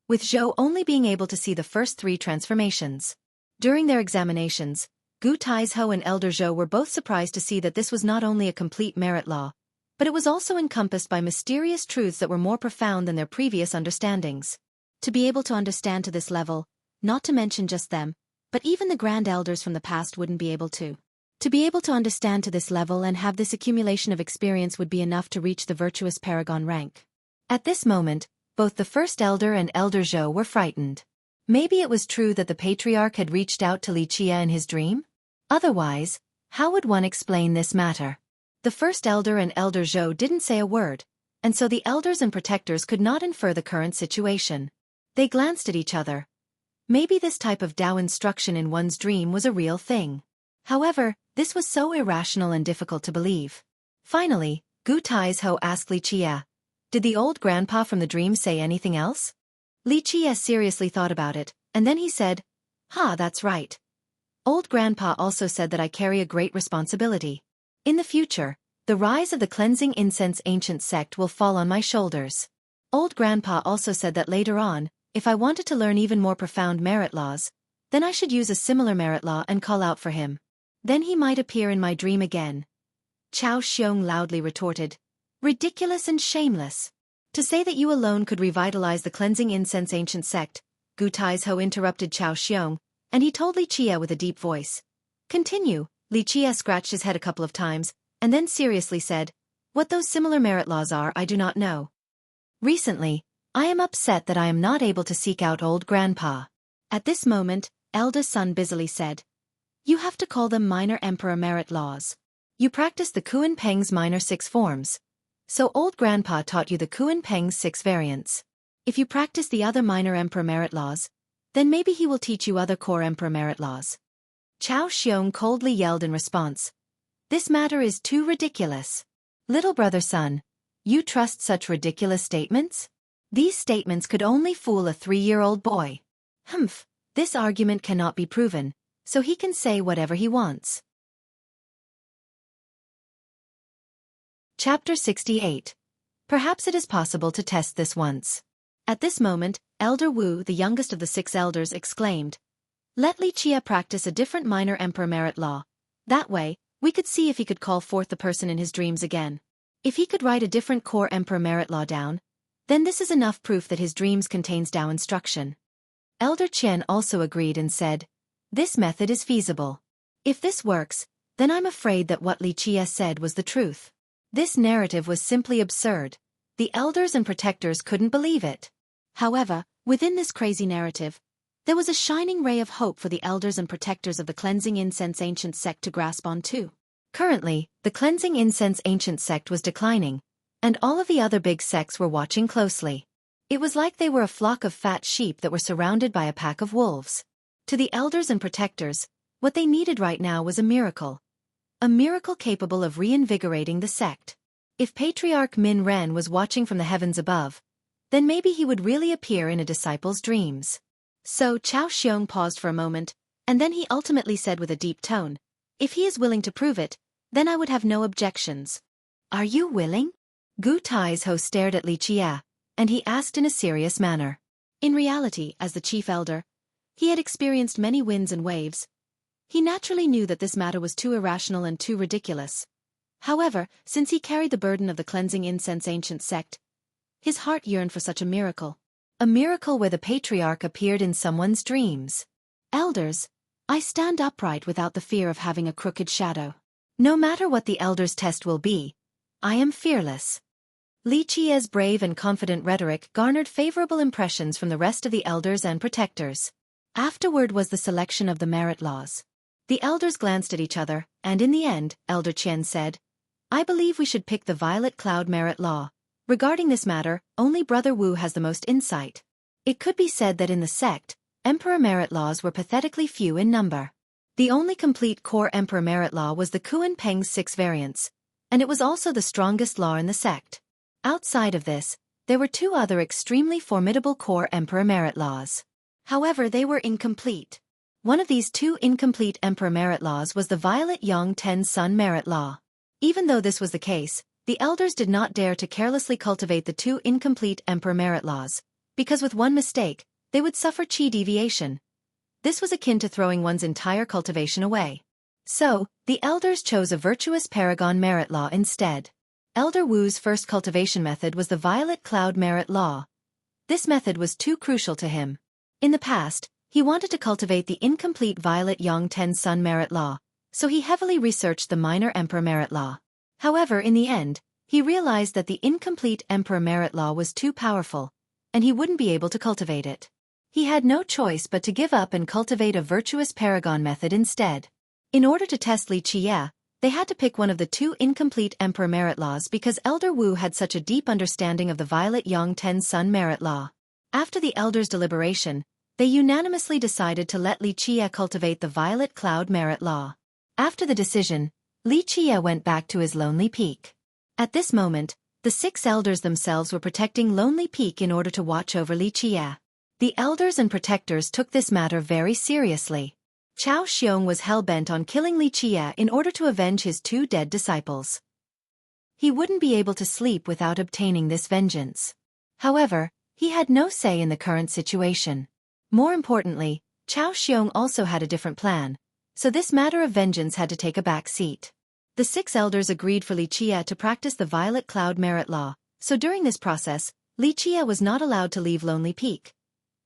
with Zhou only being able to see the first 3 transformations. During their examinations, Gu Taizhou and Elder Zhou were both surprised to see that this was not only a complete merit law, but it was also encompassed by mysterious truths that were more profound than their previous understandings. To be able to understand to this level, not to mention just them, but even the grand elders from the past wouldn't be able to. To be able to understand to this level and have this accumulation of experience would be enough to reach the virtuous paragon rank. At this moment, both the first elder and Elder Zhou were frightened. Maybe it was true that the patriarch had reached out to Li Qie in his dream? Otherwise, how would one explain this matter? The first elder and Elder Zhou didn't say a word, and so the elders and protectors could not infer the current situation. They glanced at each other. Maybe this type of Tao instruction in one's dream was a real thing. However, this was so irrational and difficult to believe. Finally, Gu Taizhou asked Li Qie, "Did the old grandpa from the dream say anything else?" Li Qie seriously thought about it, and then he said, That's right. Old grandpa also said that I carry a great responsibility. In the future, the rise of the cleansing incense ancient sect will fall on my shoulders. Old grandpa also said that later on, if I wanted to learn even more profound merit laws, then I should use a similar merit law and call out for him. Then he might appear in my dream again. Chao Xiong loudly retorted, "Ridiculous and shameless. To say that you alone could revitalize the cleansing incense ancient sect," Gu Taizhou interrupted Chao Xiong, and he told Li Qie with a deep voice. "Continue." Li Qie scratched his head a couple of times, and then seriously said, "What those similar merit laws are I do not know. Recently, I am upset that I am not able to seek out old grandpa." At this moment, elder son busily said, "You have to call them minor emperor merit laws. You practice the Kuan Peng's minor 6 forms. So old grandpa taught you the Kuan Peng's 6 variants. If you practice the other minor emperor merit laws, then maybe he will teach you other core emperor merit laws." Chao Xiong coldly yelled in response, "This matter is too ridiculous. Little brother son, you trust such ridiculous statements? These statements could only fool a 3-year-old boy. Humph, this argument cannot be proven, so he can say whatever he wants." Chapter 68. Perhaps it is possible to test this once. At this moment, Elder Wu, the youngest of the 6 elders, exclaimed, "Let Li Qie practice a different minor emperor merit law. That way, we could see if he could call forth the person in his dreams again. If he could write a different core emperor merit law down, then this is enough proof that his dreams contains Tao instruction." Elder Qian also agreed and said, "This method is feasible. If this works, then I'm afraid that what Li Qie said was the truth." This narrative was simply absurd. The elders and protectors couldn't believe it. However, within this crazy narrative, there was a shining ray of hope for the elders and protectors of the cleansing incense ancient sect to grasp onto. Currently, the cleansing incense ancient sect was declining, and all of the other big sects were watching closely. It was like they were a flock of fat sheep that were surrounded by a pack of wolves. To the elders and protectors, what they needed right now was a miracle. A miracle capable of reinvigorating the sect. If Patriarch Min Ren was watching from the heavens above, then maybe he would really appear in a disciple's dreams. So Chao Xiong paused for a moment, and then he ultimately said with a deep tone, "If he is willing to prove it, then I would have no objections." "Are you willing?" Gu Taizhou stared at Li Qie, and he asked in a serious manner. In reality, as the chief elder, he had experienced many winds and waves. He naturally knew that this matter was too irrational and too ridiculous. However, since he carried the burden of the cleansing incense ancient sect, his heart yearned for such a miracle. A miracle where the patriarch appeared in someone's dreams. "Elders, I stand upright without the fear of having a crooked shadow. No matter what the elders' test will be, I am fearless." Li Qie's brave and confident rhetoric garnered favorable impressions from the rest of the elders and protectors. Afterward was the selection of the merit laws. The elders glanced at each other, and in the end, Elder Qian said, "I believe we should pick the Violet Cloud merit law. Regarding this matter, only Brother Wu has the most insight. It could be said that in the sect, Emperor merit laws were pathetically few in number. The only complete core Emperor merit law was the Kuan Peng's 6 variants, and it was also the strongest law in the sect. Outside of this, there were 2 other extremely formidable core Emperor merit laws. However, they were incomplete. One of these 2 incomplete Emperor merit laws was the Violet Yang Ten Sun merit law. Even though this was the case, the elders did not dare to carelessly cultivate the 2 incomplete Emperor merit laws, because with one mistake, they would suffer chi deviation. This was akin to throwing one's entire cultivation away. So, the elders chose a virtuous paragon merit law instead. Elder Wu's first cultivation method was the Violet Cloud merit law. This method was too crucial to him. In the past, he wanted to cultivate the incomplete Violet Yang Ten Sun merit law, so he heavily researched the minor Emperor merit law. However, in the end, he realized that the incomplete Emperor merit law was too powerful, and he wouldn't be able to cultivate it. He had no choice but to give up and cultivate a virtuous paragon method instead. In order to test Li Qie, they had to pick one of the 2 incomplete Emperor merit laws because Elder Wu had such a deep understanding of the Violet Yang Ten Sun merit law. After the elders' deliberation, they unanimously decided to let Li Qie cultivate the Violet Cloud merit law. After the decision, Li Qie went back to his lonely peak. At this moment, the 6 elders themselves were protecting Lonely Peak in order to watch over Li Qie. The elders and protectors took this matter very seriously. Chao Xiong was hell-bent on killing Li Qie in order to avenge his 2 dead disciples. He wouldn't be able to sleep without obtaining this vengeance. However, he had no say in the current situation. More importantly, Chao Xiong also had a different plan, so this matter of vengeance had to take a back seat. The 6 elders agreed for Li Qie to practice the Violet Cloud Merit Law, so during this process, Li Qie was not allowed to leave Lonely Peak.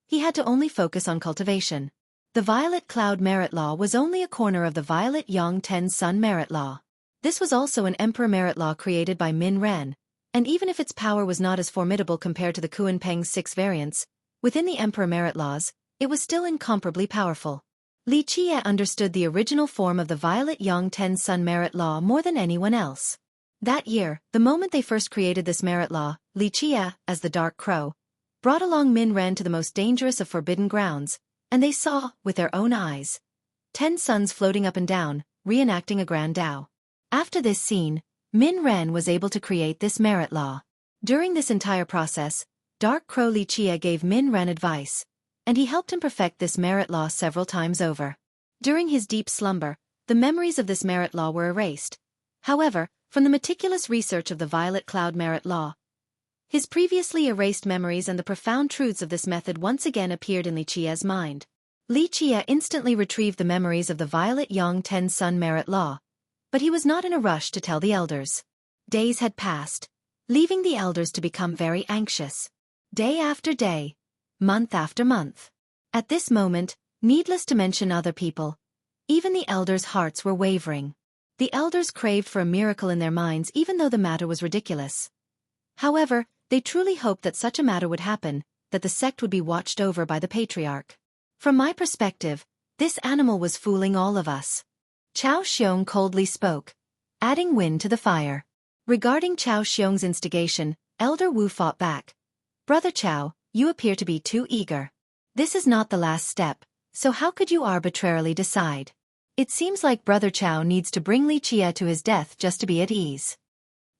He had to only focus on cultivation. The Violet Cloud Merit Law was only a corner of the Violet Yang Ten Sun Merit Law. This was also an Emperor Merit Law created by Min Ren, and even if its power was not as formidable compared to the Kuan Peng's 6 variants, within the Emperor Merit Laws, it was still incomparably powerful. Li Qie understood the original form of the Violet Yang Ten Sun Merit Law more than anyone else. That year, the moment they first created this merit law, Li Qie, as the Dark Crow, brought along Min Ren to the most dangerous of forbidden grounds, and they saw, with their own eyes, 10 suns floating up and down, reenacting a grand Tao. After this scene, Min Ren was able to create this merit law. During this entire process, Dark Crow Li Qie gave Min Ren advice, and he helped him perfect this merit law several times over. During his deep slumber, the memories of this merit law were erased. However, from the meticulous research of the Violet Cloud Merit Law, his previously erased memories and the profound truths of this method once again appeared in Li Qie's mind. Li Qie instantly retrieved the memories of the Violet Yang Ten Sun Merit Law, but he was not in a rush to tell the elders. Days had passed, leaving the elders to become very anxious. Day after day, month after month. At this moment, needless to mention other people, even the elders' hearts were wavering. The elders craved for a miracle in their minds even though the matter was ridiculous. However, they truly hoped that such a matter would happen, that the sect would be watched over by the patriarch. From my perspective, this animal was fooling all of us. Chao Xiong coldly spoke, adding wind to the fire. Regarding Chao Xiong's instigation, Elder Wu fought back. Brother Chao, you appear to be too eager. This is not the last step, so how could you arbitrarily decide? It seems like Brother Chao needs to bring Li Qie to his death just to be at ease.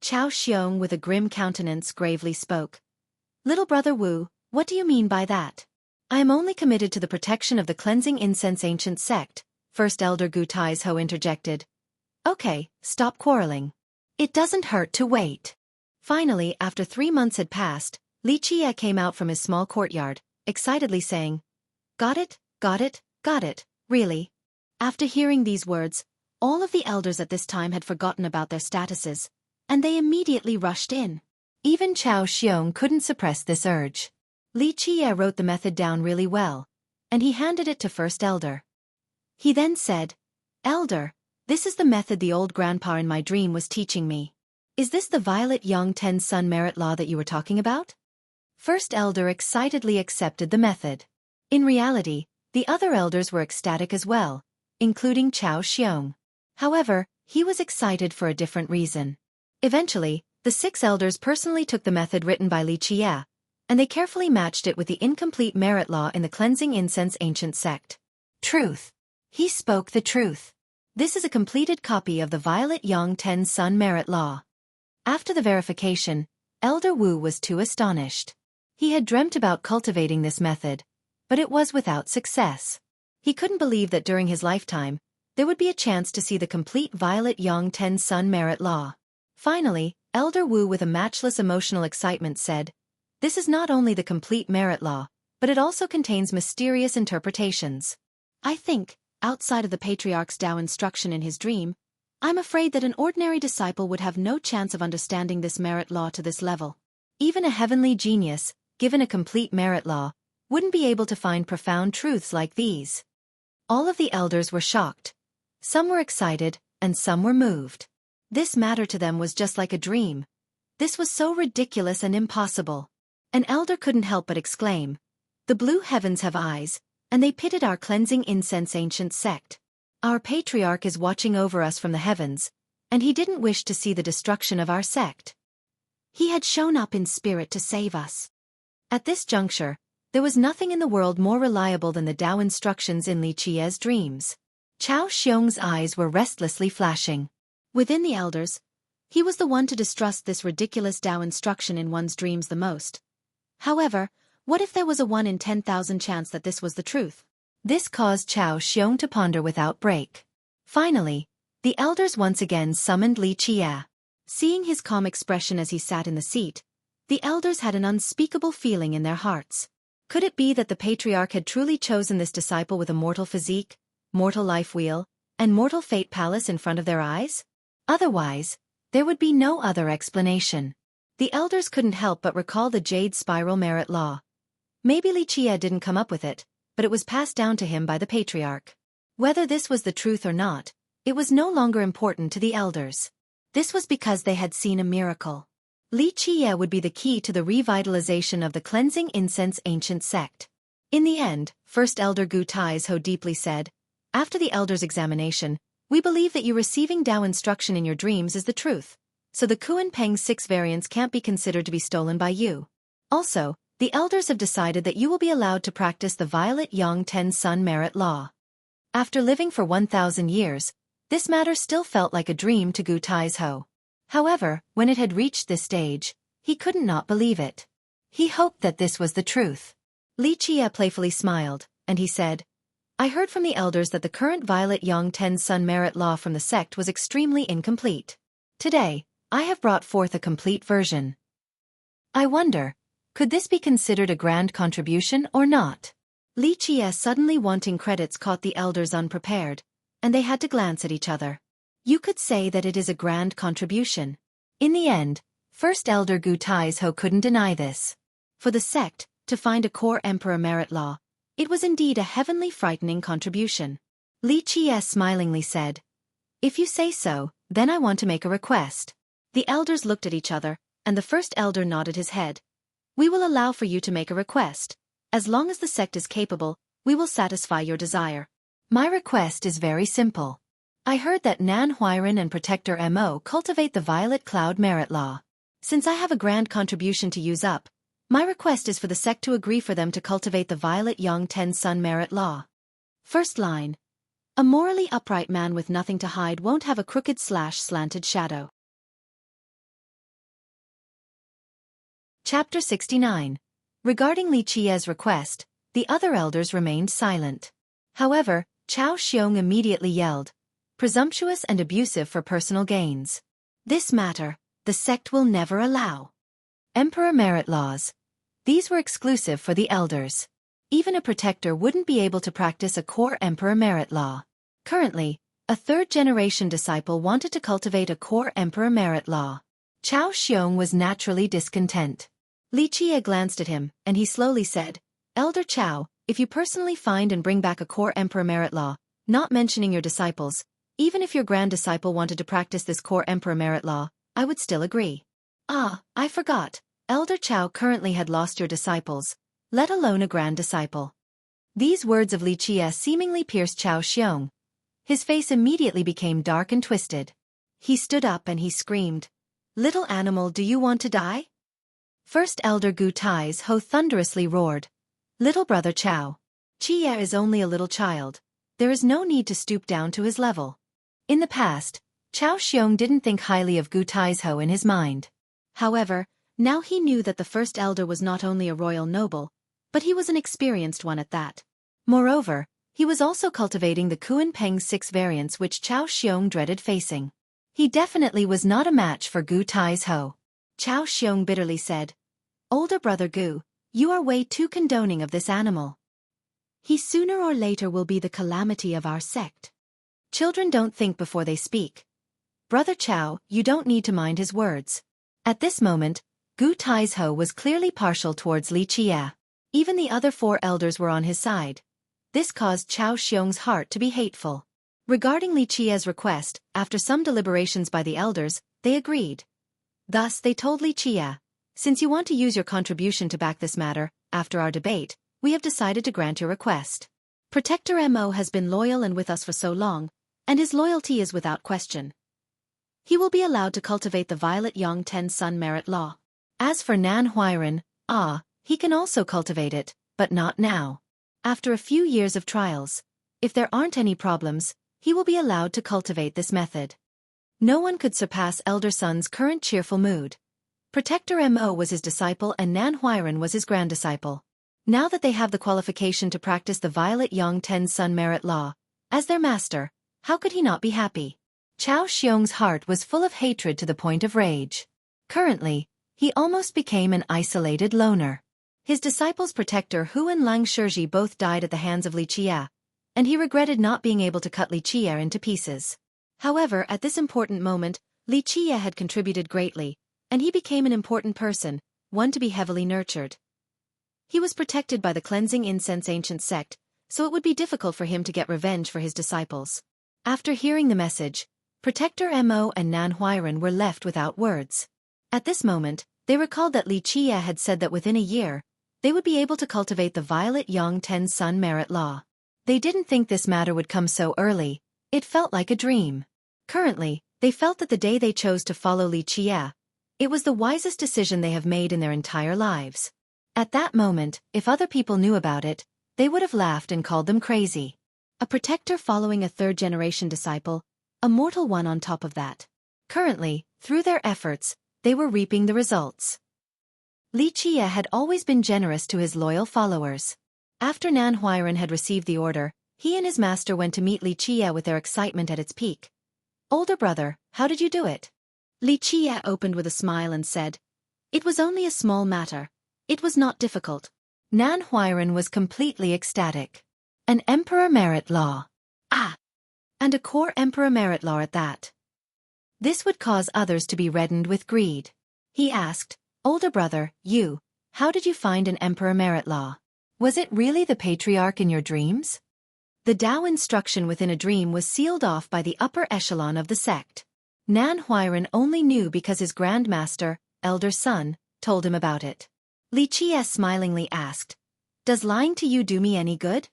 Chao Xiong with a grim countenance gravely spoke. Little Brother Wu, what do you mean by that? I am only committed to the protection of the cleansing incense ancient sect, First Elder Gu Tai's Ho interjected. Okay, stop quarreling. It doesn't hurt to wait. Finally, after 3 months had passed, Li Qie came out from his small courtyard, excitedly saying, Got it, got it, got it, really? After hearing these words, all of the elders at this time had forgotten about their statuses, and they immediately rushed in. Even Chao Xiong couldn't suppress this urge. Li Qie wrote the method down really well, and he handed it to First Elder. He then said, Elder, this is the method the old grandpa in my dream was teaching me. Is this the Violet Yang Ten Sun Merit Law that you were talking about? First Elder excitedly accepted the method. In reality, the other elders were ecstatic as well, including Chao Xiong. However, he was excited for a different reason. Eventually, the 6 elders personally took the method written by Li Qie, and they carefully matched it with the incomplete merit law in the cleansing incense ancient sect. Truth. He spoke the truth. This is a completed copy of the Violet Yang Ten Sun Merit Law. After the verification, Elder Wu was too astonished. He had dreamt about cultivating this method, but it was without success. He couldn't believe that during his lifetime, there would be a chance to see the complete Violet Yang Ten Sun Merit Law. Finally, Elder Wu with a matchless emotional excitement said, This is not only the complete merit law, but it also contains mysterious interpretations. I think, outside of the Patriarch's Tao instruction in his dream, I'm afraid that an ordinary disciple would have no chance of understanding this merit law to this level. Even a heavenly genius, given a complete merit law, wouldn't be able to find profound truths like these. All of the elders were shocked. Some were excited, and some were moved. This matter to them was just like a dream. This was so ridiculous and impossible. An elder couldn't help but exclaim, The blue heavens have eyes, and they pitted our cleansing incense ancient sect. Our patriarch is watching over us from the heavens, and he didn't wish to see the destruction of our sect. He had shown up in spirit to save us. At this juncture, there was nothing in the world more reliable than the Tao instructions in Li Qie's dreams. Chao Xiong's eyes were restlessly flashing. Within the elders, he was the one to distrust this ridiculous Tao instruction in one's dreams the most. However, what if there was a 1 in 10,000 chance that this was the truth? This caused Chao Xiong to ponder without break. Finally, the elders once again summoned Li Qie. Seeing his calm expression as he sat in the seat, the elders had an unspeakable feeling in their hearts. Could it be that the patriarch had truly chosen this disciple with a mortal physique, mortal life wheel, and mortal fate palace in front of their eyes? Otherwise, there would be no other explanation. The elders couldn't help but recall the Jade Spiral Merit Law. Maybe Li Qie didn't come up with it, but it was passed down to him by the patriarch. Whether this was the truth or not, it was no longer important to the elders. This was because they had seen a miracle. Li Qie would be the key to the revitalization of the cleansing incense ancient sect. In the end, First Elder Gu Taizhou deeply said, "After the elders' examination, we believe that you receiving Tao instruction in your dreams is the truth, so the Kuan Peng 6 variants can't be considered to be stolen by you. Also, the elders have decided that you will be allowed to practice the Violet Yang 10 Sun Merit Law." After living for 1,000 years, this matter still felt like a dream to Gu Taizhou. However, when it had reached this stage, he couldn't not believe it. He hoped that this was the truth. Li Qie playfully smiled, and he said, "I heard from the elders that the current Violet Yang 10 Sun Merit Law from the sect was extremely incomplete. Today, I have brought forth a complete version. I wonder, could this be considered a grand contribution or not?" Li Qie suddenly wanting credits caught the elders unprepared, and they had to glance at each other. You could say that it is a grand contribution. In the end, First Elder Gu Taizhou couldn't deny this. For the sect, to find a core Emperor Merit Law, it was indeed a heavenly frightening contribution. Li Qie smilingly said, "If you say so, then I want to make a request." The elders looked at each other, and the first elder nodded his head. "We will allow for you to make a request. As long as the sect is capable, we will satisfy your desire. My request is very simple. I heard that Nan Huiran and Protector Mo cultivate the Violet Cloud Merit Law. Since I have a grand contribution to use up, my request is for the sect to agree for them to cultivate the Violet Yang 10 Sun Merit Law." First line. A morally upright man with nothing to hide won't have a crooked/slanted shadow. Chapter 69. Regarding Li Qie's request, the other elders remained silent. However, Chao Xiong immediately yelled, "Presumptuous and abusive for personal gains. This matter, the sect will never allow. Emperor Merit Laws. These were exclusive for the elders. Even a protector wouldn't be able to practice a core Emperor Merit Law. Currently, a third-generation disciple wanted to cultivate a core Emperor Merit Law." Chao Xiong was naturally discontent. Li Qie glanced at him, and he slowly said, "Elder Chao, if you personally find and bring back a core Emperor Merit Law, not mentioning your disciples, even if your grand disciple wanted to practice this core Emperor Merit Law, I would still agree." "Ah, I forgot. Elder Chao currently had lost your disciples, let alone a grand disciple." These words of Li Qie seemingly pierced Chao Xiong. His face immediately became dark and twisted. He stood up and he screamed, "Little animal, do you want to die?" First Elder Gu Taizhou thunderously roared, "Little brother Chao. Qie is only a little child. There is no need to stoop down to his level." In the past, Chao Xiong didn't think highly of Gu Taizhou in his mind. However, now he knew that the first elder was not only a royal noble, but he was an experienced one at that. Moreover, he was also cultivating the Kuan Peng 6 variants which Chao Xiong dreaded facing. He definitely was not a match for Gu Taizhou. Chao Xiong bitterly said, "Older brother Gu, you are way too condoning of this animal. He sooner or later will be the calamity of our sect. Children don't think before they speak. Brother Chao, you don't need to mind his words." At this moment, Gu Taizhou was clearly partial towards Li Qie. Even the other 4 elders were on his side. This caused Chao Xiong's heart to be hateful. Regarding Li Qie's request, after some deliberations by the elders, they agreed. Thus they told Li Qie, "Since you want to use your contribution to back this matter, after our debate, we have decided to grant your request. Protector Mo has been loyal and with us for so long, and his loyalty is without question. He will be allowed to cultivate the Violet Yang 10 Sun Merit Law. As for Nan Huiran, he can also cultivate it, but not now. After a few years of trials, if there aren't any problems, he will be allowed to cultivate this method. No one could surpass Elder Sun's current cheerful mood. Protector Mo was his disciple and Nan Huiran was his grand-disciple. Now that they have the qualification to practice the Violet Yang Ten's Sun Merit Law, as their master, how could he not be happy? Chao Xiong's heart was full of hatred to the point of rage. Currently, he almost became an isolated loner. His disciple's protector Hu and Lang Shizhi both died at the hands of Li Qia, and he regretted not being able to cut Li Qia into pieces. However, at this important moment, Li Qia had contributed greatly, and he became an important person, one to be heavily nurtured. He was protected by the cleansing incense ancient sect, so it would be difficult for him to get revenge for his disciples. After hearing the message, Protector Mo and Nan Huiran were left without words. At this moment, they recalled that Li Qia had said that within a year, they would be able to cultivate the Violet Yang Ten's Sun Merit Law. They didn't think this matter would come so early. It felt like a dream. Currently, they felt that the day they chose to follow Li Qia, it was the wisest decision they have made in their entire lives. At that moment, if other people knew about it, they would have laughed and called them crazy. A protector following a third-generation disciple, a mortal one on top of that. Currently, through their efforts, they were reaping the results. Li Qia had always been generous to his loyal followers. After Nan Huiran had received the order, he and his master went to meet Li Qia with their excitement at its peak. "Older brother, how did you do it?" Li Qia opened with a smile and said, "It was only a small matter. It was not difficult." Nan Huiran was completely ecstatic. An Emperor Merit Law. Ah! And a core Emperor Merit Law at that. This would cause others to be reddened with greed. He asked, "Older brother, how did you find an Emperor Merit Law? Was it really the Patriarch in your dreams?" The Tao instruction within a dream was sealed off by the upper echelon of the sect. Nan Huiran only knew because his Grand Master, Elder Sun, told him about it. Li Qia smilingly asked, "Does lying to you do me any good?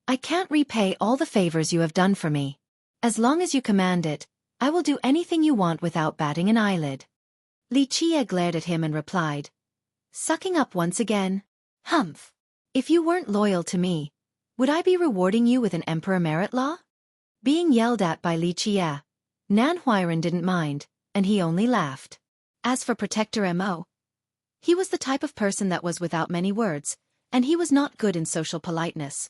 I can't repay all the favors you have done for me. As long as you command it, I will do anything you want without batting an eyelid." Li Qia glared at him and replied, "Sucking up once again? Humph! If you weren't loyal to me, would I be rewarding you with an Emperor Merit Law?" Being yelled at by Li Qia, Nan Huiran didn't mind, and he only laughed. As for Protector Mo, he was the type of person that was without many words, and he was not good in social politeness.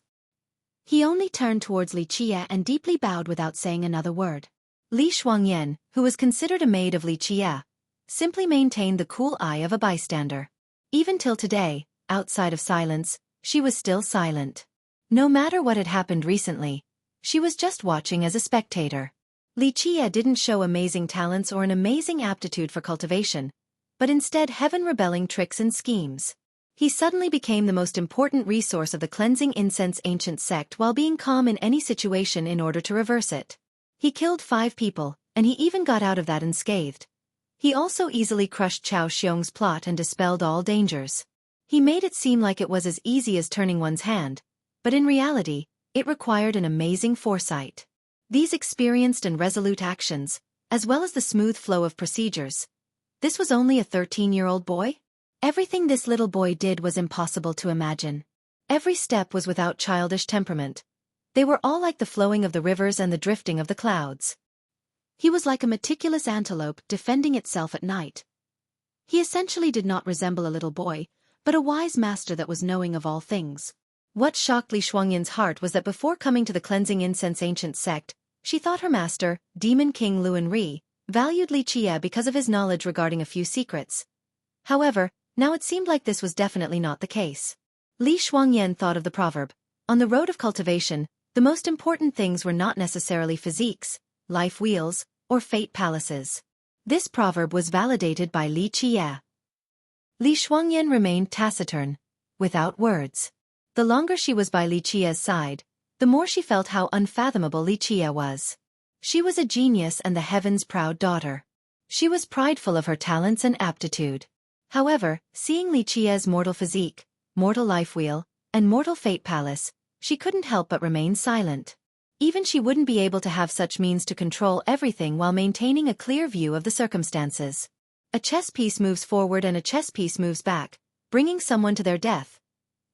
He only turned towards Li Qia and deeply bowed without saying another word. Li Shuangyan, who was considered a maid of Li Qia, simply maintained the cool eye of a bystander. Even till today, outside of silence, she was still silent. No matter what had happened recently, she was just watching as a spectator. Li Qia didn't show amazing talents or an amazing aptitude for cultivation, but instead heaven-rebelling tricks and schemes. He suddenly became the most important resource of the cleansing incense ancient sect while being calm in any situation in order to reverse it. He killed 5 people, and he even got out of that unscathed. He also easily crushed Chao Xiong's plot and dispelled all dangers. He made it seem like it was as easy as turning one's hand, but in reality, it required an amazing foresight. These experienced and resolute actions, as well as the smooth flow of procedures. This was only a 13-year-old boy? Everything this little boy did was impossible to imagine. Every step was without childish temperament. They were all like the flowing of the rivers and the drifting of the clouds. He was like a meticulous antelope defending itself at night. He essentially did not resemble a little boy, but a wise master that was knowing of all things. What shocked Li Shuangyan's heart was that before coming to the cleansing incense ancient sect, she thought her master, Demon King Luan Ri, valued Li Qia because of his knowledge regarding a few secrets. However, now it seemed like this was definitely not the case. Li Shuangyan thought of the proverb, "On the road of cultivation, the most important things were not necessarily physiques, life wheels, or fate palaces." This proverb was validated by Li Qia. Li Shuangyan remained taciturn, without words. The longer she was by Li Qia's side, the more she felt how unfathomable Li Qia was. She was a genius and the heaven's proud daughter. She was prideful of her talents and aptitude. However, seeing Li Qia's mortal physique, mortal life wheel, and mortal fate palace, she couldn't help but remain silent. Even she wouldn't be able to have such means to control everything while maintaining a clear view of the circumstances. A chess piece moves forward and a chess piece moves back, bringing someone to their death.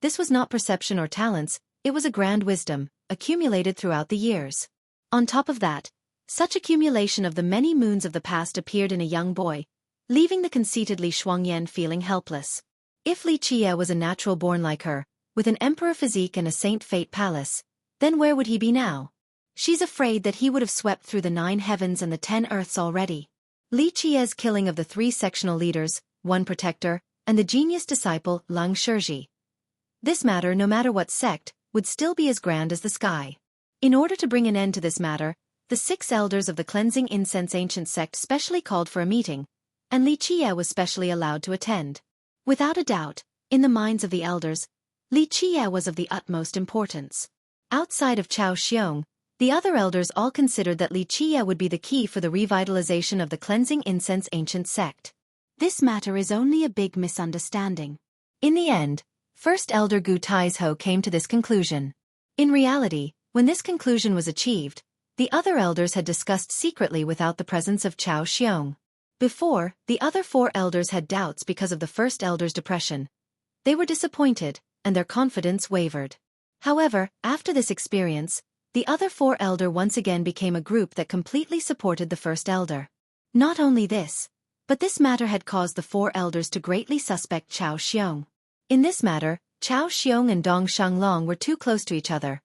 This was not perception or talents, it was a grand wisdom, accumulated throughout the years. On top of that, such accumulation of the many moons of the past appeared in a young boy, leaving the conceited Li Shuangyan feeling helpless. If Li Qie was a natural born like her, with an emperor physique and a saint fate palace, then where would he be now? She's afraid that he would have swept through the 9 heavens and the 10 earths already. Li Qie's killing of the 3 sectional leaders, 1 protector, and the genius disciple Leng Shizhi. This matter, no matter what sect, would still be as grand as the sky. In order to bring an end to this matter, the 6 elders of the cleansing incense ancient sect specially called for a meeting, and Li Qie was specially allowed to attend. Without a doubt, in the minds of the elders, Li Qie was of the utmost importance. Outside of Chao Xiong, the other elders all considered that Li Qie would be the key for the revitalization of the cleansing incense ancient sect. This matter is only a big misunderstanding. In the end, First Elder Gu Taizhou came to this conclusion. In reality, when this conclusion was achieved, the other elders had discussed secretly without the presence of Chao Xiong. Before, the other 4 elders had doubts because of the first elder's depression. They were disappointed, and their confidence wavered. However, after this experience, the other 4 elders once again became a group that completely supported the first elder. Not only this, but this matter had caused the 4 elders to greatly suspect Chao Xiong. In this matter, Chao Xiong and Dong Shanglong were too close to each other.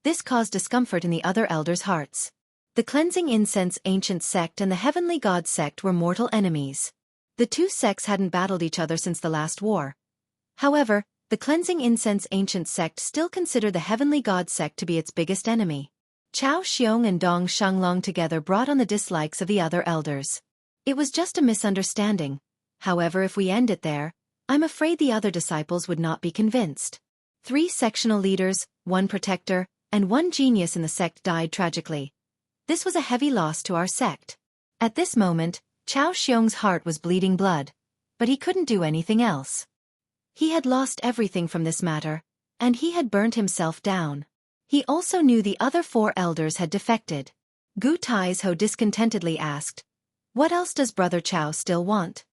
This caused discomfort in the other elders' hearts. The cleansing incense ancient sect and the heavenly god sect were mortal enemies. The 2 sects hadn't battled each other since the last war. However, the cleansing incense ancient sect still considered the heavenly god sect to be its biggest enemy. Chao Xiong and Dong Shanglong together brought on the dislikes of the other elders. It was just a misunderstanding. However, if we end it there, I'm afraid the other disciples would not be convinced. 3 sectional leaders, 1 protector, and 1 genius in the sect died tragically. This was a heavy loss to our sect. At this moment, Chao Xiong's heart was bleeding blood, but he couldn't do anything else. He had lost everything from this matter, and he had burnt himself down. He also knew the other 4 elders had defected. Gu Taizhou discontentedly asked, "What else does Brother Chao still want?"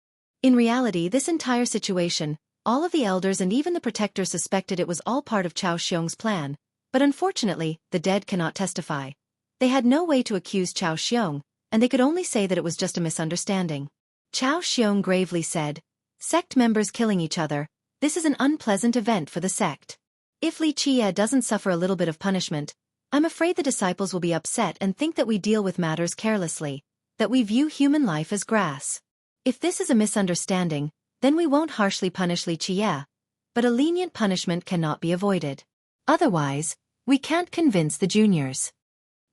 In reality, this entire situation, all of the elders and even the protector suspected it was all part of Chao Xiong's plan, but unfortunately, the dead cannot testify. They had no way to accuse Chao Xiong, and they could only say that it was just a misunderstanding. Chao Xiong gravely said, "Sect members killing each other, this is an unpleasant event for the sect. If Li Qie doesn't suffer a little bit of punishment, I'm afraid the disciples will be upset and think that we deal with matters carelessly, that we view human life as grass. If this is a misunderstanding, then we won't harshly punish Li Qie, but a lenient punishment cannot be avoided. Otherwise, we can't convince the juniors."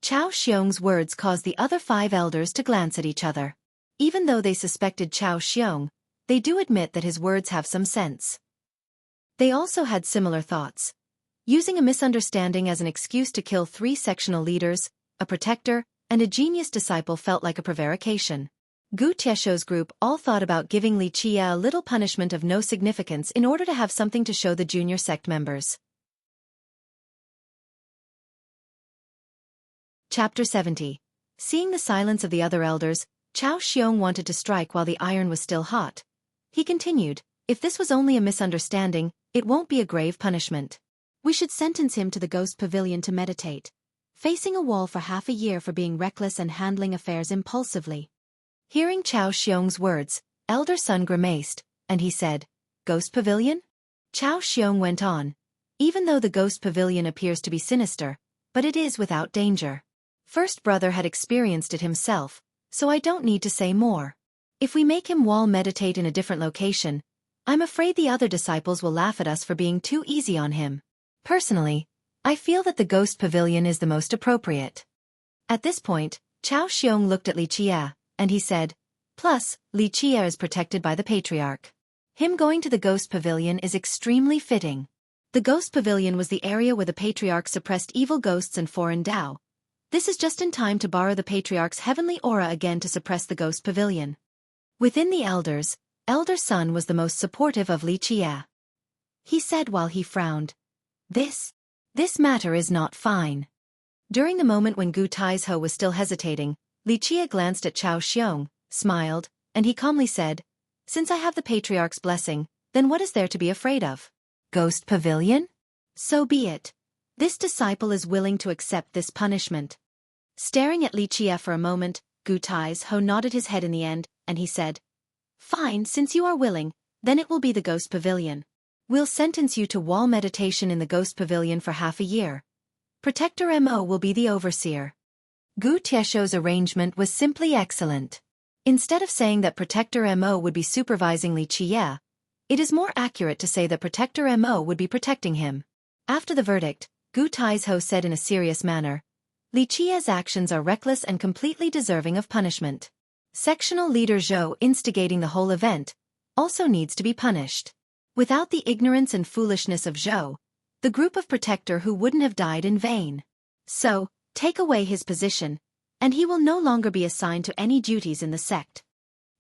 Chao Xiong's words caused the other 5 elders to glance at each other. Even though they suspected Chao Xiong, they do admit that his words have some sense. They also had similar thoughts. Using a misunderstanding as an excuse to kill 3 sectional leaders, a protector, and a genius disciple felt like a prevarication. Gu Tieshou's group all thought about giving Li Qie a little punishment of no significance in order to have something to show the junior sect members. Chapter 70. Seeing the silence of the other elders, Chao Xiong wanted to strike while the iron was still hot. He continued, "If this was only a misunderstanding, it won't be a grave punishment. We should sentence him to the ghost pavilion to meditate, facing a wall for half a year for being reckless and handling affairs impulsively." Hearing Chao Xiong's words, Elder Sun grimaced, and he said, "Ghost pavilion?" Chao Xiong went on, "Even though the ghost pavilion appears to be sinister, but it is without danger. First brother had experienced it himself, so I don't need to say more. If we make him wall meditate in a different location, I'm afraid the other disciples will laugh at us for being too easy on him. Personally, I feel that the ghost pavilion is the most appropriate." At this point, Chao Xiong looked at Li Qie, and he said, "Plus, Li Qie is protected by the patriarch. Him going to the ghost pavilion is extremely fitting." The ghost pavilion was the area where the patriarch suppressed evil ghosts and foreign Tao. This is just in time to borrow the patriarch's heavenly aura again to suppress the ghost pavilion. Within the elders, Elder Sun was the most supportive of Li Qie. He said while he frowned, This matter is not fine." During the moment when Gu Taizhou was still hesitating, Li Qie glanced at Chao Xiong, smiled, and he calmly said, "Since I have the patriarch's blessing, then what is there to be afraid of? Ghost pavilion? So be it. This disciple is willing to accept this punishment." Staring at Li Qie for a moment, Gu Tai's-ho nodded his head in the end, and he said, "Fine, since you are willing, then it will be the Ghost Pavilion. We'll sentence you to wall meditation in the Ghost Pavilion for half a year. Protector Mo will be the overseer." Gu Tiesho's arrangement was simply excellent. Instead of saying that Protector Mo would be supervising Li Qie, it is more accurate to say that Protector Mo would be protecting him. After the verdict, Gu Tai's-ho said in a serious manner, "Li Qie's actions are reckless and completely deserving of punishment. Sectional leader Zhou instigating the whole event also needs to be punished. Without the ignorance and foolishness of Zhou, the group of Protector who wouldn't have died in vain. So, take away his position, and he will no longer be assigned to any duties in the sect."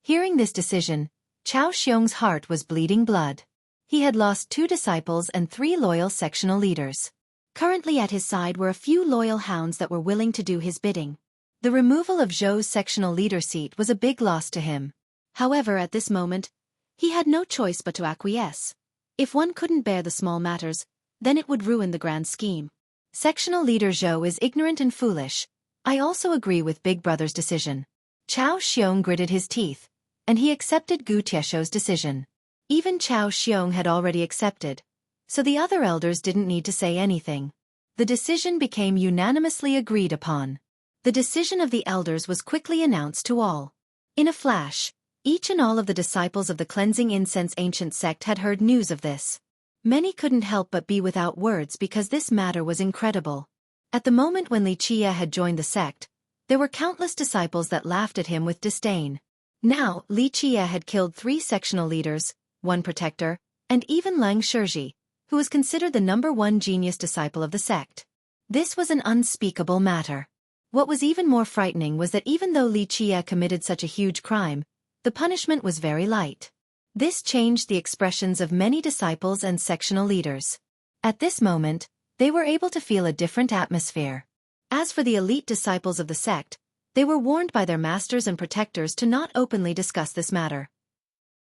Hearing this decision, Chao Xiong's heart was bleeding blood. He had lost 2 disciples and 3 loyal sectional leaders. Currently at his side were a few loyal hounds that were willing to do his bidding. The removal of Zhou's sectional leader seat was a big loss to him. However, at this moment, he had no choice but to acquiesce. If one couldn't bear the small matters, then it would ruin the grand scheme. Sectional leader Zhou is ignorant and foolish. I also agree with Big Brother's decision. Chao Xiong gritted his teeth, and he accepted Gu Tiesho's decision. Even Chao Xiong had already accepted, so the other elders didn't need to say anything. The decision became unanimously agreed upon. The decision of the elders was quickly announced to all. In a flash, each and all of the disciples of the Cleansing Incense Ancient Sect had heard news of this. Many couldn't help but be without words because this matter was incredible. At the moment when Li Qie had joined the sect, there were countless disciples that laughed at him with disdain. Now, Li Qie had killed 3 sectional leaders, 1 protector, and even Lang Shizhi, who was considered the #1 genius disciple of the sect. This was an unspeakable matter. What was even more frightening was that even though Li Qie committed such a huge crime, the punishment was very light. This changed the expressions of many disciples and sectional leaders. At this moment, they were able to feel a different atmosphere. As for the elite disciples of the sect, they were warned by their masters and protectors to not openly discuss this matter.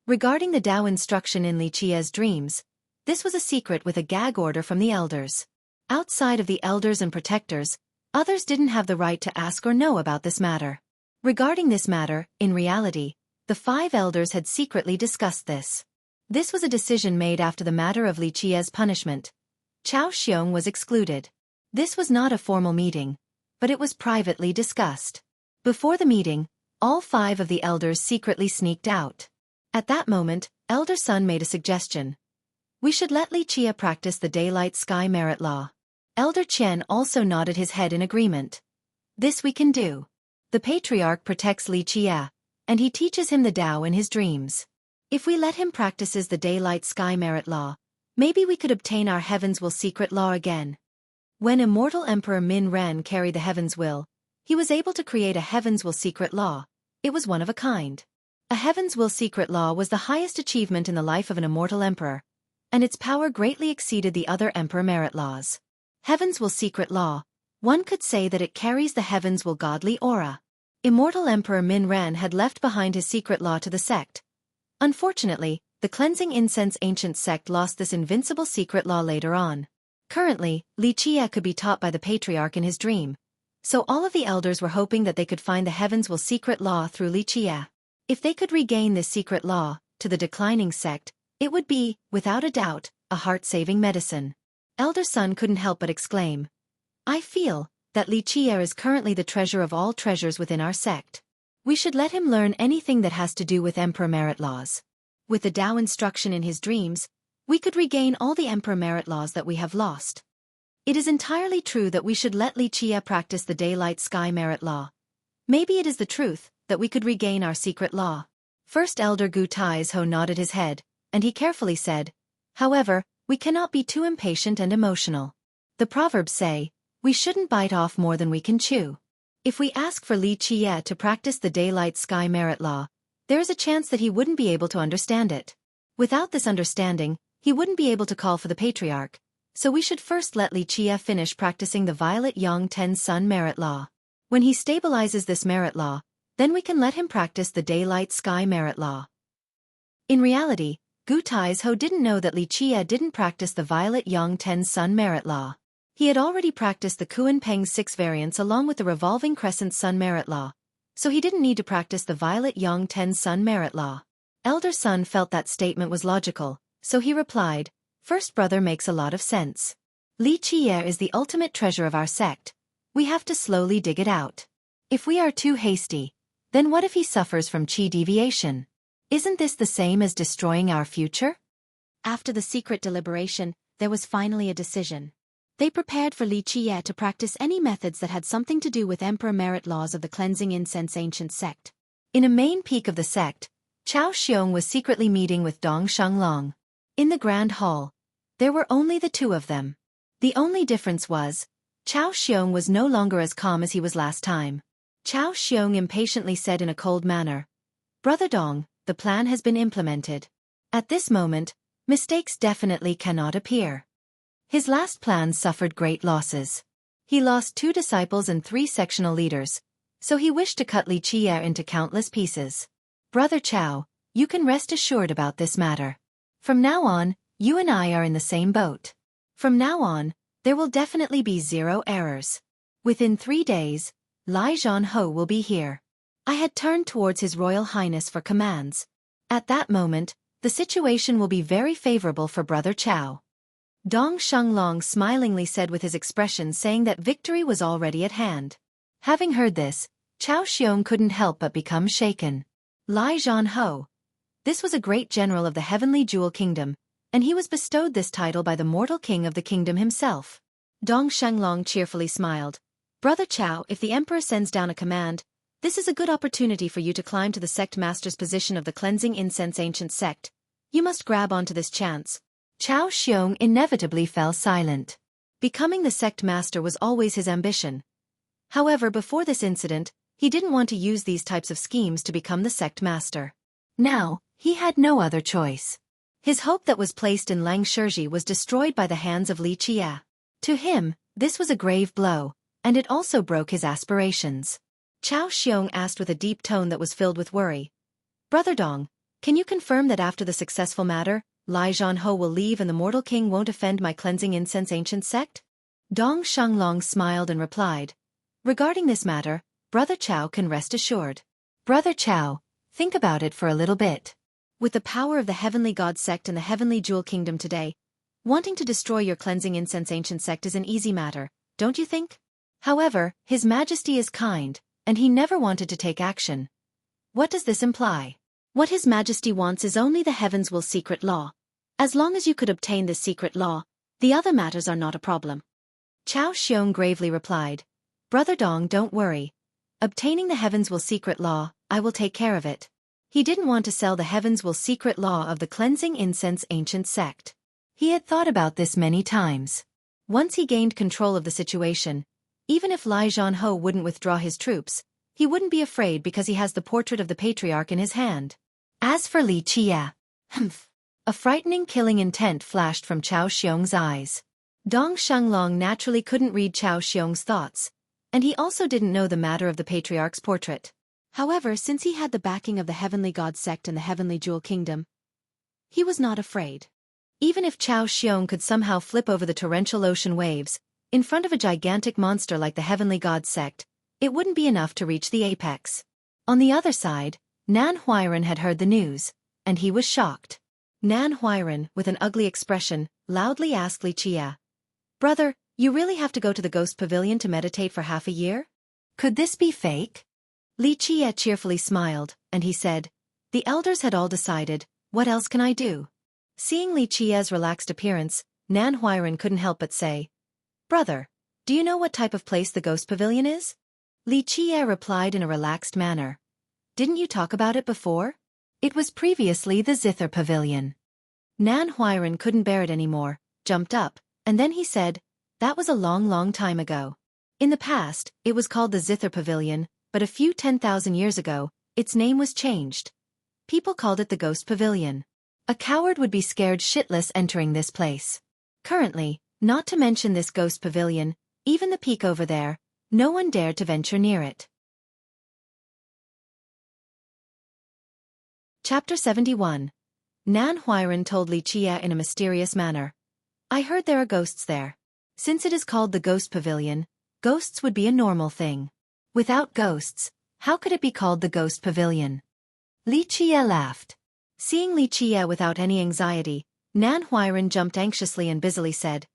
Regarding the Tao instruction in Li Qie's dreams, this was a secret with a gag order from the elders. Outside of the elders and protectors, others didn't have the right to ask or know about this matter. Regarding this matter, in reality, the 5 elders had secretly discussed this. This was a decision made after the matter of Li Qie's punishment. Chao Xiong was excluded. This was not a formal meeting, but it was privately discussed. Before the meeting, all 5 of the elders secretly sneaked out. At that moment, Elder Sun made a suggestion. "We should let Li Qie practice the daylight sky merit law." Elder Qian also nodded his head in agreement. "This we can do. The patriarch protects Li Qie, and he teaches him the Tao in his dreams. If we let him practices the daylight sky merit law, maybe we could obtain our Heaven's Will secret law again." When immortal Emperor Min Ran carried the Heaven's Will, he was able to create a Heaven's Will secret law. It was one of a kind. A Heaven's Will secret law was the highest achievement in the life of an immortal emperor, and its power greatly exceeded the other emperor merit laws. Heaven's Will secret law, one could say that it carries the Heaven's Will godly aura. Immortal Emperor Min Ran had left behind his secret law to the sect. Unfortunately, the Cleansing Incense Ancient Sect lost this invincible secret law later on. Currently, Li Qie could be taught by the patriarch in his dream, so all of the elders were hoping that they could find the Heaven's Will secret law through Li Qie. If they could regain this secret law, to the declining sect, it would be, without a doubt, a heart-saving medicine. Elder Sun couldn't help but exclaim, "I feel that Li Qie is currently the treasure of all treasures within our sect. We should let him learn anything that has to do with emperor merit laws. With the Tao instruction in his dreams, we could regain all the emperor merit laws that we have lost. It is entirely true that we should let Li Qie practice the daylight sky merit law. Maybe it is the truth that we could regain our secret law." First Elder Gu Tai's-ho nodded his head, and he carefully said, "However, we cannot be too impatient and emotional. The proverbs say, we shouldn't bite off more than we can chew. If we ask for Li Qie to practice the daylight sky merit law, there is a chance that he wouldn't be able to understand it. Without this understanding, he wouldn't be able to call for the patriarch, so we should first let Li Qie finish practicing the Violet Yang Ten Sun merit law. When he stabilizes this merit law, then we can let him practice the daylight sky merit law." In reality, Gu Tai's-ho didn't know that Li Qie didn't practice the Violet Yang Ten Sun merit law. He had already practiced the Kuan-Peng's 6 variants along with the revolving crescent sun merit law, so he didn't need to practice the violet yang 10 sun merit law. Elder son felt that statement was logical, so he replied, "First brother makes a lot of sense. Li Qiye is the ultimate treasure of our sect. We have to slowly dig it out. If we are too hasty, then what if he suffers from qi deviation? Isn't this the same as destroying our future?" After the secret deliberation, there was finally a decision. They prepared for Li Qiye to practice any methods that had something to do with emperor merit laws of the cleansing incense ancient sect. In a main peak of the sect, Chao Xiong was secretly meeting with Dong Shenglong. In the grand hall, there were only the two of them. The only difference was, Chao Xiong was no longer as calm as he was last time. Chao Xiong impatiently said in a cold manner, "Brother Dong, the plan has been implemented. At this moment, mistakes definitely cannot appear." His last plan suffered great losses. He lost 2 disciples and 3 sectional leaders, so he wished to cut Li Qiye into countless pieces. "Brother Chao, you can rest assured about this matter. From now on, you and I are in the same boat. From now on, there will definitely be 0 errors. Within 3 days, Lai Zhanho will be here." I had turned towards His Royal Highness for commands. At that moment, the situation will be very favorable for Brother Chao. Dong Shenglong smilingly said with his expression saying that victory was already at hand. Having heard this, Chao Xiong couldn't help but become shaken. Lai Zhanho. This was a great general of the Heavenly Jewel Kingdom, and he was bestowed this title by the mortal king of the kingdom himself. Dong Shenglong cheerfully smiled. "Brother Chao, if the emperor sends down a command, this is a good opportunity for you to climb to the sect master's position of the cleansing incense ancient sect. You must grab onto this chance." Chao Xiong inevitably fell silent. Becoming the sect master was always his ambition. However, before this incident, he didn't want to use these types of schemes to become the sect master. Now, he had no other choice. His hope that was placed in Lang Shizhi was destroyed by the hands of Li Qiye. To him, this was a grave blow, and it also broke his aspirations. Chao Xiong asked with a deep tone that was filled with worry, "Brother Dong, can you confirm that after the successful matter, Lai Zhanho will leave and the mortal king won't offend my cleansing incense ancient sect?" Dong Shenglong smiled and replied, "Regarding this matter, Brother Chao can rest assured. Brother Chao, think about it for a little bit. With the power of the Heavenly God sect and the Heavenly Jewel Kingdom today, wanting to destroy your cleansing incense ancient sect is an easy matter, don't you think? However, His Majesty is kind, and he never wanted to take action. What does this imply? What His Majesty wants is only the Heavens Will secret law. As long as you could obtain this secret law, the other matters are not a problem." Chao Xiong gravely replied, "Brother Dong, don't worry. Obtaining the Heavens Will secret law, I will take care of it." He didn't want to sell the Heavens Will secret law of the cleansing incense ancient sect. He had thought about this many times. Once he gained control of the situation, even if Lai Zhanho wouldn't withdraw his troops, he wouldn't be afraid because he has the portrait of the patriarch in his hand. As for Li Qiye, a frightening killing intent flashed from Chao Xiong's eyes. Dong Shenglong naturally couldn't read Chao Xiong's thoughts, and he also didn't know the matter of the patriarch's portrait. However, since he had the backing of the Heavenly God sect and the Heavenly Jewel Kingdom, he was not afraid. Even if Chao Xiong could somehow flip over the torrential ocean waves, in front of a gigantic monster like the Heavenly God sect, it wouldn't be enough to reach the apex. On the other side, Nan Huiran had heard the news, and he was shocked. Nan Huiran, with an ugly expression, loudly asked Li Qiye, "Brother, you really have to go to the Ghost Pavilion to meditate for half a year? Could this be fake?" Li Qiye cheerfully smiled, and he said, "The elders had all decided, what else can I do?" Seeing Li Qiye's relaxed appearance, Nan Huiran couldn't help but say, "Brother, do you know what type of place the Ghost Pavilion is?" Li Qiye replied in a relaxed manner, "Didn't you talk about it before? It was previously the Zither Pavilion." Nan Huiran couldn't bear it anymore, jumped up, and then he said, "That was a long, long time ago. In the past, it was called the Zither Pavilion, but a few 10,000 years ago, its name was changed. People called it the Ghost Pavilion. A coward would be scared shitless entering this place. Currently, not to mention this Ghost Pavilion, even the peak over there, no one dared to venture near it." Chapter 71. Nan Huiran told Li Qiye in a mysterious manner, "I heard there are ghosts there." Since it is called the Ghost Pavilion, ghosts would be a normal thing. Without ghosts, how could it be called the Ghost Pavilion? Li Qie laughed. Seeing Li Qie without any anxiety, Nan Huairan jumped anxiously and busily said,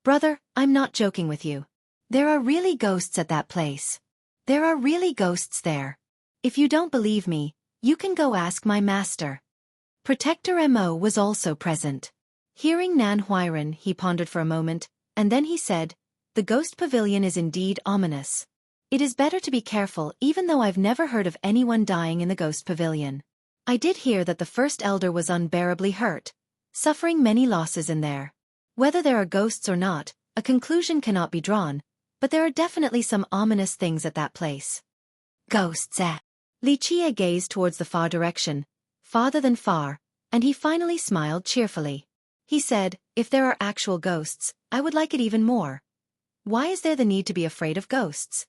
"Brother, I'm not joking with you. There are really ghosts at that place. There are really ghosts there. If you don't believe me, you can go ask my master." Protector Mo was also present. Hearing Nan Huairan, he pondered for a moment, and then he said, "The Ghost Pavilion is indeed ominous. It is better to be careful even though I've never heard of anyone dying in the Ghost Pavilion. I did hear that the first elder was unbearably hurt, suffering many losses in there. Whether there are ghosts or not, a conclusion cannot be drawn, but there are definitely some ominous things at that place." Ghosts, eh? Li Qie gazed towards the far direction, farther than far, and he finally smiled cheerfully. He said, "If there are actual ghosts, I would like it even more. Why is there the need to be afraid of ghosts?"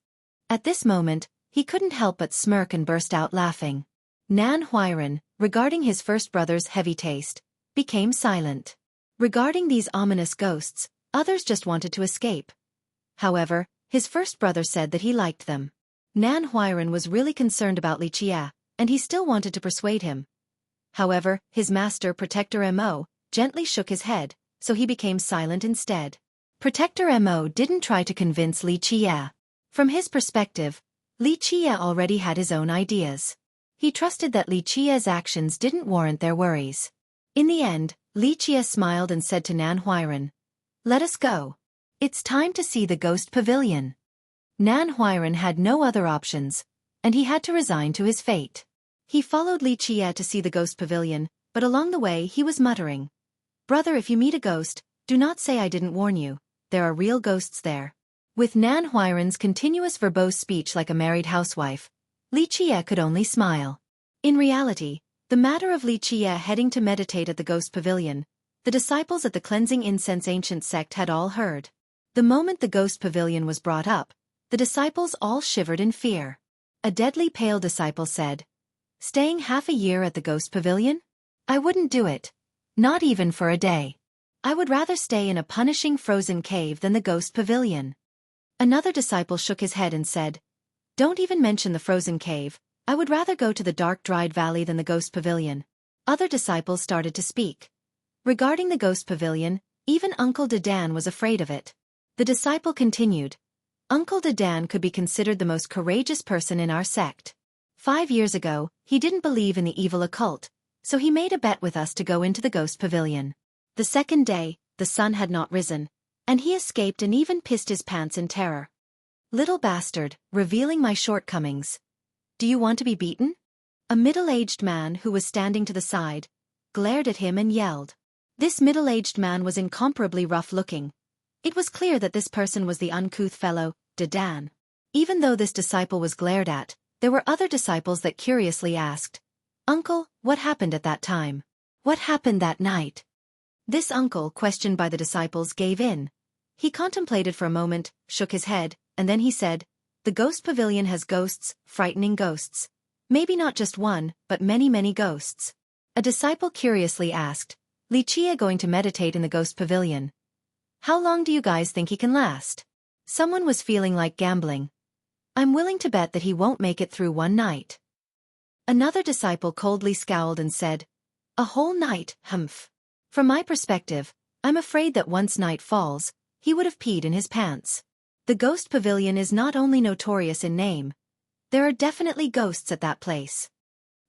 At this moment, he couldn't help but smirk and burst out laughing. Nan Huairan, regarding his first brother's heavy taste, became silent. Regarding these ominous ghosts, others just wanted to escape. However, his first brother said that he liked them. Nan Huairan was really concerned about Li Qie, and he still wanted to persuade him. However, his master Protector Mo gently shook his head, so he became silent instead. Protector Mo didn't try to convince Li Qie. From his perspective, Li Qie already had his own ideas. He trusted that Li Qie's actions didn't warrant their worries. In the end, Li Qie smiled and said to Nan Huairan, "Let us go. It's time to see the Ghost Pavilion." Nan Huairan had no other options, and he had to resign to his fate. He followed Li Qie to see the Ghost Pavilion, but along the way he was muttering, "Brother, if you meet a ghost, do not say I didn't warn you. There are real ghosts there." With Nan Huairan's continuous verbose speech like a married housewife, Li Qie could only smile. In reality, the matter of Li Qie heading to meditate at the Ghost Pavilion, the disciples at the Cleansing Incense Ancient sect had all heard. The moment the Ghost Pavilion was brought up, the disciples all shivered in fear. A deadly pale disciple said, "Staying half a year at the Ghost Pavilion? I wouldn't do it. Not even for a day. I would rather stay in a punishing frozen cave than the Ghost Pavilion." Another disciple shook his head and said, "Don't even mention the frozen cave. I would rather go to the dark dried valley than the Ghost Pavilion." Other disciples started to speak. Regarding the Ghost Pavilion, even Uncle Dedan was afraid of it. The disciple continued, "Uncle Dedan could be considered the most courageous person in our sect. 5 years ago, he didn't believe in the evil occult, so he made a bet with us to go into the Ghost Pavilion. The second day, the sun had not risen, and he escaped and even pissed his pants in terror. Little bastard, revealing my shortcomings. Do you want to be beaten?" A middle-aged man who was standing to the side glared at him and yelled. This middle-aged man was incomparably rough-looking. It was clear that this person was the uncouth fellow, Dedan. Even though this disciple was glared at, there were other disciples that curiously asked, "Uncle, what happened at that time? What happened that night?" This uncle, questioned by the disciples, gave in. He contemplated for a moment, shook his head, and then he said, "The Ghost Pavilion has ghosts, frightening ghosts. Maybe not just one, but many, many ghosts." A disciple curiously asked, "Li Qie going to meditate in the Ghost Pavilion? How long do you guys think he can last?" Someone was feeling like gambling. "I'm willing to bet that he won't make it through one night." Another disciple coldly scowled and said, "A whole night, humph. From my perspective, I'm afraid that once night falls, he would have peed in his pants." The Ghost Pavilion is not only notorious in name. There are definitely ghosts at that place.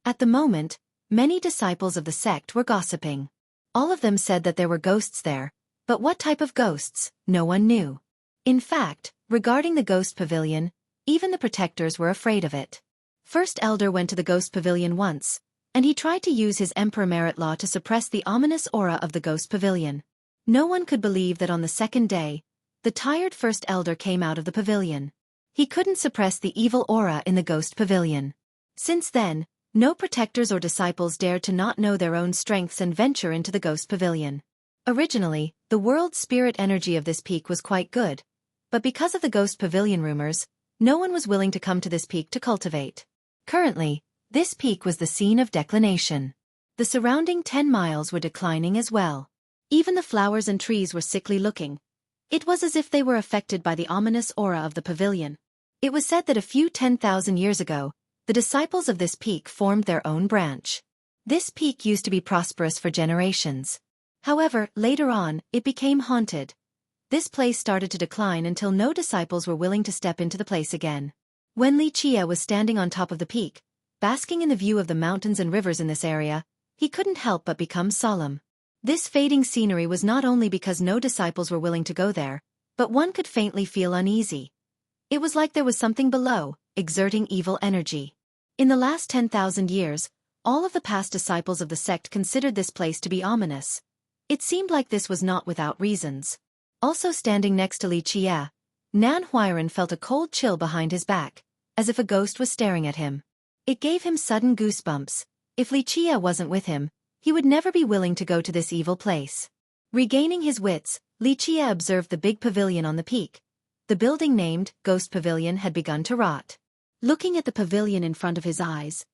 At the moment, many disciples of the sect were gossiping. All of them said that there were ghosts there, but what type of ghosts, no one knew. In fact, regarding the Ghost Pavilion, even the protectors were afraid of it. First Elder went to the Ghost Pavilion once, and he tried to use his Emperor Merit Law to suppress the ominous aura of the Ghost Pavilion. No one could believe that on the second day, the tired First Elder came out of the pavilion. He couldn't suppress the evil aura in the Ghost Pavilion. Since then, no protectors or disciples dared to not know their own strengths and venture into the Ghost Pavilion. Originally, the world spirit energy of this peak was quite good, but because of the Ghost Pavilion rumors, no one was willing to come to this peak to cultivate. Currently, this peak was the scene of declination. The surrounding 10 miles were declining as well. Even the flowers and trees were sickly looking. It was as if they were affected by the ominous aura of the pavilion. It was said that a few 10,000 years ago, the disciples of this peak formed their own branch. This peak used to be prosperous for generations. However, later on, it became haunted. This place started to decline until no disciples were willing to step into the place again. When Xueqi was standing on top of the peak, basking in the view of the mountains and rivers in this area, he couldn't help but become solemn. This fading scenery was not only because no disciples were willing to go there, but one could faintly feel uneasy. It was like there was something below, exerting evil energy. In the last 10,000 years, all of the past disciples of the sect considered this place to be ominous. It seemed like this was not without reasons. Also standing next to Xueqi, Nan Huiran felt a cold chill behind his back, as if a ghost was staring at him. It gave him sudden goosebumps. If Xueqi wasn't with him, he would never be willing to go to this evil place. Regaining his wits, Xueqi observed the big pavilion on the peak. The building named Ghost Pavilion had begun to rot. Looking at the pavilion in front of his eyes,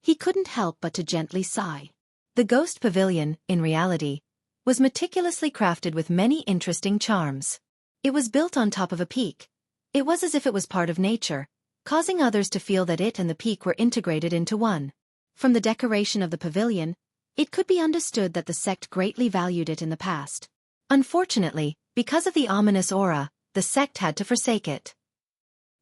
he couldn't help but to gently sigh. The Ghost Pavilion, in reality, was meticulously crafted with many interesting charms. It was built on top of a peak. It was as if it was part of nature, causing others to feel that it and the peak were integrated into one. From the decoration of the pavilion, it could be understood that the sect greatly valued it in the past. Unfortunately, because of the ominous aura, the sect had to forsake it.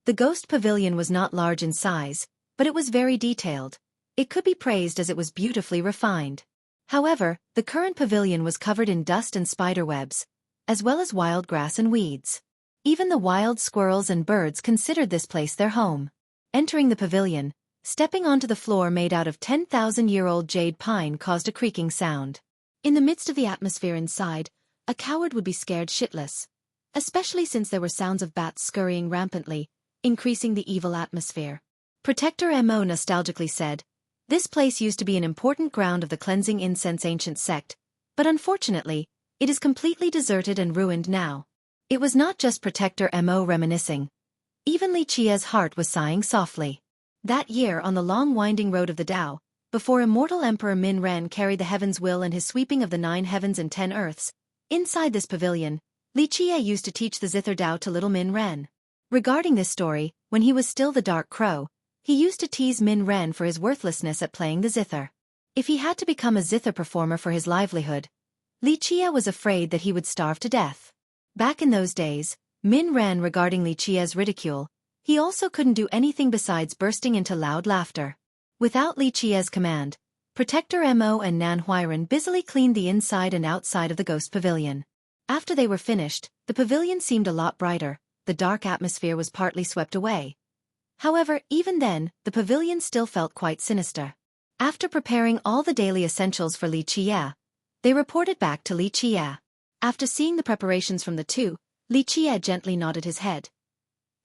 The Ghost Pavilion was not large in size, but it was very detailed. It could be praised as it was beautifully refined. However, the current pavilion was covered in dust and spiderwebs, as well as wild grass and weeds. Even the wild squirrels and birds considered this place their home. Entering the pavilion, stepping onto the floor made out of 10,000-year-old jade pine caused a creaking sound. In the midst of the atmosphere inside, a coward would be scared shitless, especially since there were sounds of bats scurrying rampantly, increasing the evil atmosphere. Protector Mo nostalgically said, "This place used to be an important ground of the cleansing incense ancient sect, but unfortunately, it is completely deserted and ruined now." It was not just Protector Mo reminiscing. Even Xueqi's heart was sighing softly. That year on the long winding road of the Tao, before immortal Emperor Min Ren carried the heaven's will and his sweeping of the 9 heavens and 10 earths, inside this pavilion, Xueqi used to teach the Zither Tao to little Min Ren. Regarding this story, when he was still the Dark Crow, he used to tease Min Ren for his worthlessness at playing the zither. If he had to become a zither performer for his livelihood, Xueqi was afraid that he would starve to death. Back in those days, Min Ren regarding Xueqi's ridicule, he also couldn't do anything besides bursting into loud laughter. Without Xueqi's command, Protector Mo and Nan Huiran busily cleaned the inside and outside of the Ghost Pavilion. After they were finished, the pavilion seemed a lot brighter. The dark atmosphere was partly swept away. However, even then, the pavilion still felt quite sinister. After preparing all the daily essentials for Xueqi, they reported back to Xueqi. After seeing the preparations from the two, Xueqi gently nodded his head.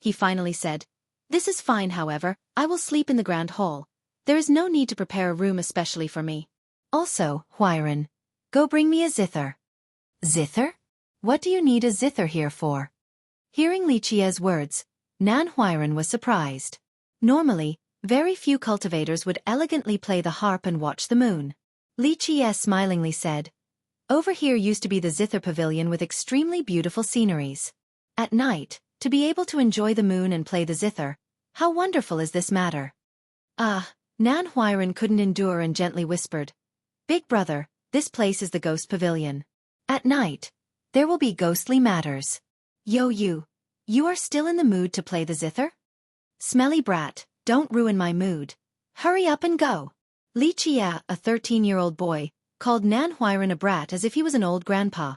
He finally said, "This is fine, however, I will sleep in the grand hall. There is no need to prepare a room especially for me. Also, Huiran, go bring me a zither." "Zither? What do you need a zither here for?" Hearing Xueqi's words, Nan Huiran was surprised. Normally, very few cultivators would elegantly play the harp and watch the moon. Xueqi smilingly said, "Over here used to be the zither pavilion with extremely beautiful sceneries. At night, to be able to enjoy the moon and play the zither, how wonderful is this matter?" Nan Huiran couldn't endure and gently whispered, "Big brother, this place is the Ghost Pavilion. At night, there will be ghostly matters. Yo you are still in the mood to play the zither? Smelly brat, don't ruin my mood. Hurry up and go." Xueqi, a 13-year-old boy, called Nan Huiran a brat as if he was an old grandpa.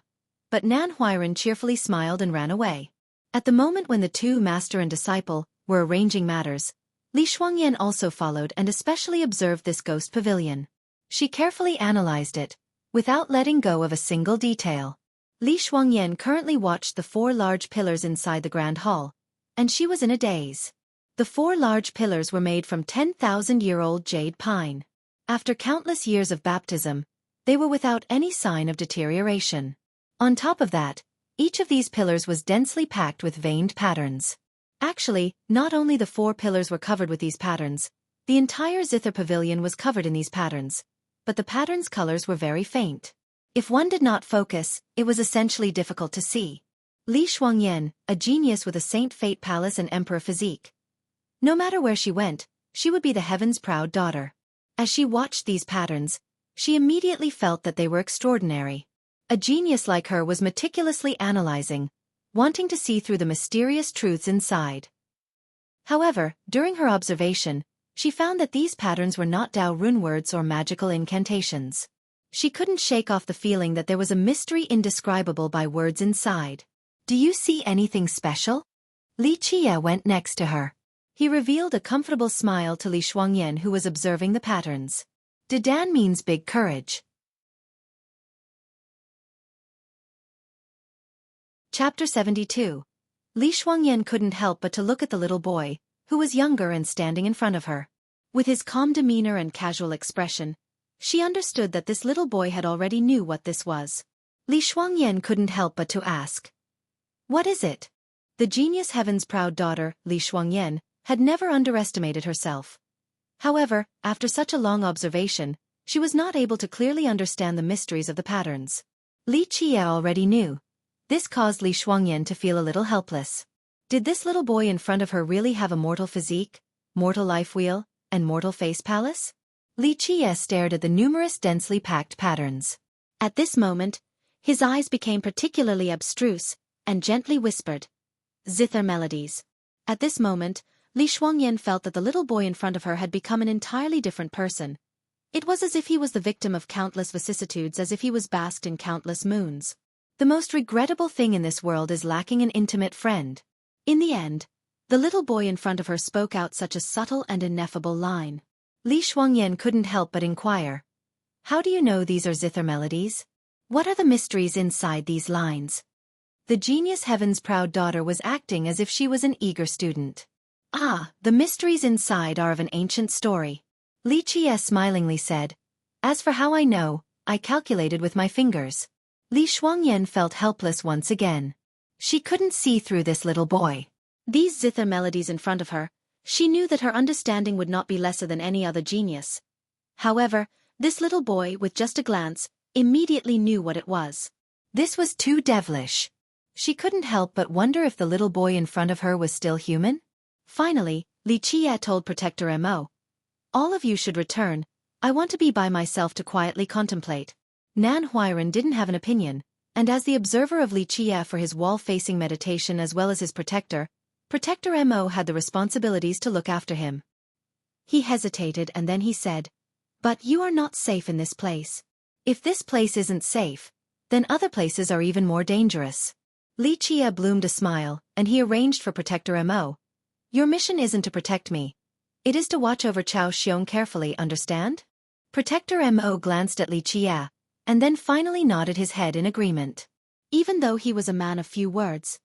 But Nan Huiran cheerfully smiled and ran away. At the moment when the two master and disciple were arranging matters, Xueqi also followed and especially observed this Ghost Pavilion. She carefully analyzed it, without letting go of a single detail. Xueqi currently watched the 4 large pillars inside the Grand Hall, and she was in a daze. The 4 large pillars were made from 10,000-year-old jade pine. After countless years of baptism, they were without any sign of deterioration. On top of that, each of these pillars was densely packed with veined patterns. Actually, not only the 4 pillars were covered with these patterns, the entire zither pavilion was covered in these patterns, but the patterns' colors were very faint. If one did not focus, it was essentially difficult to see. Li Shuangyan, a genius with a Saint Fate palace and emperor physique. No matter where she went, she would be the heaven's proud daughter. As she watched these patterns, she immediately felt that they were extraordinary. A genius like her was meticulously analyzing, wanting to see through the mysterious truths inside. However, during her observation, she found that these patterns were not Dao rune words or magical incantations. She couldn't shake off the feeling that there was a mystery indescribable by words inside. Do you see anything special? Li Qie went next to her. He revealed a comfortable smile to Li Shuangyan, who was observing the patterns. Dedan means big courage. Chapter 72. Li Shuangyan couldn't help but to look at the little boy, who was younger and standing in front of her. With his calm demeanor and casual expression, she understood that this little boy had already knew what this was. Li Shuangyan couldn't help but to ask, "What is it?" The genius heaven's proud daughter, Li Shuangyan, had never underestimated herself. However, after such a long observation, she was not able to clearly understand the mysteries of the patterns. Li Qie already knew. This caused Li Shuangyan to feel a little helpless. Did this little boy in front of her really have a mortal physique, mortal life wheel, and mortal face palace? Li Qie stared at the numerous densely packed patterns. At this moment, his eyes became particularly abstruse, and gently whispered, "Zither melodies." At this moment, Li Shuangyan felt that the little boy in front of her had become an entirely different person. It was as if he was the victim of countless vicissitudes, as if he was basked in countless moons. The most regrettable thing in this world is lacking an intimate friend. In the end, the little boy in front of her spoke out such a subtle and ineffable line. Li Shuangyan couldn't help but inquire, "How do you know these are zither melodies? What are the mysteries inside these lines?" The genius heaven's proud daughter was acting as if she was an eager student. "Ah, the mysteries inside are of an ancient story," Li Qie smilingly said. "As for how I know, I calculated with my fingers." Li Shuangyan felt helpless once again. She couldn't see through this little boy. These zither melodies in front of her, she knew that her understanding would not be lesser than any other genius. However, this little boy, with just a glance, immediately knew what it was. This was too devilish. She couldn't help but wonder if the little boy in front of her was still human. Finally, Li Qie told Protector Mo, "All of you should return. I want to be by myself to quietly contemplate." Nan Huiran didn't have an opinion, and as the observer of Li Qie for his wall-facing meditation as well as his protector, Protector Mo had the responsibilities to look after him. He hesitated and then he said, "But you are not safe in this place. If this place isn't safe, then other places are even more dangerous." Li Qie bloomed a smile, and he arranged for Protector Mo, "Your mission isn't to protect me. It is to watch over Chao Xiong carefully, understand?" Protector Mo glanced at Li Qie, and then finally nodded his head in agreement. Even though he was a man of few words,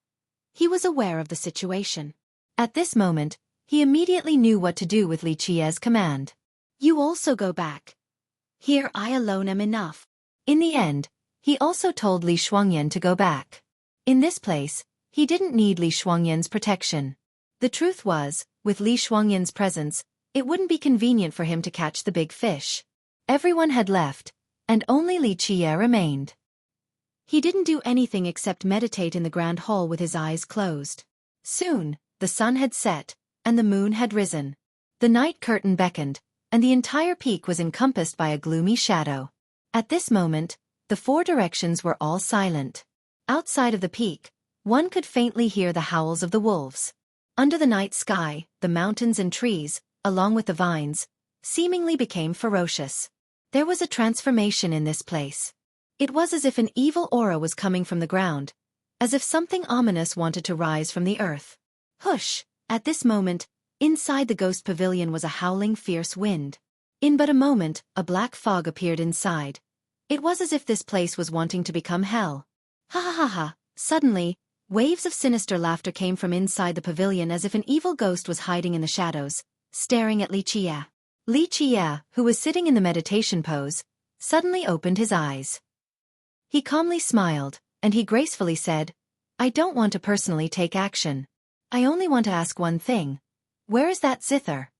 he was aware of the situation. At this moment, he immediately knew what to do with Li Qie's command. "You also go back. Here I alone am enough." In the end, he also told Li Shuangyan to go back. In this place, he didn't need Li Shuangyan's protection. The truth was, with Li Shuangyan's presence, it wouldn't be convenient for him to catch the big fish. Everyone had left, and only Li Qie remained. He didn't do anything except meditate in the grand hall with his eyes closed. Soon, the sun had set, and the moon had risen. The night curtain beckoned, and the entire peak was encompassed by a gloomy shadow. At this moment, the four directions were all silent. Outside of the peak, one could faintly hear the howls of the wolves. Under the night sky, the mountains and trees, along with the vines, seemingly became ferocious. There was a transformation in this place. It was as if an evil aura was coming from the ground, as if something ominous wanted to rise from the earth. Hush! At this moment, inside the ghost pavilion was a howling fierce wind. In but a moment, a black fog appeared inside. It was as if this place was wanting to become hell. Ha ha ha ha! Suddenly, waves of sinister laughter came from inside the pavilion as if an evil ghost was hiding in the shadows, staring at Li Qie. Li Qie, who was sitting in the meditation pose, suddenly opened his eyes. He calmly smiled, and he gracefully said, "I don't want to personally take action. I only want to ask one thing. Where is that zither?"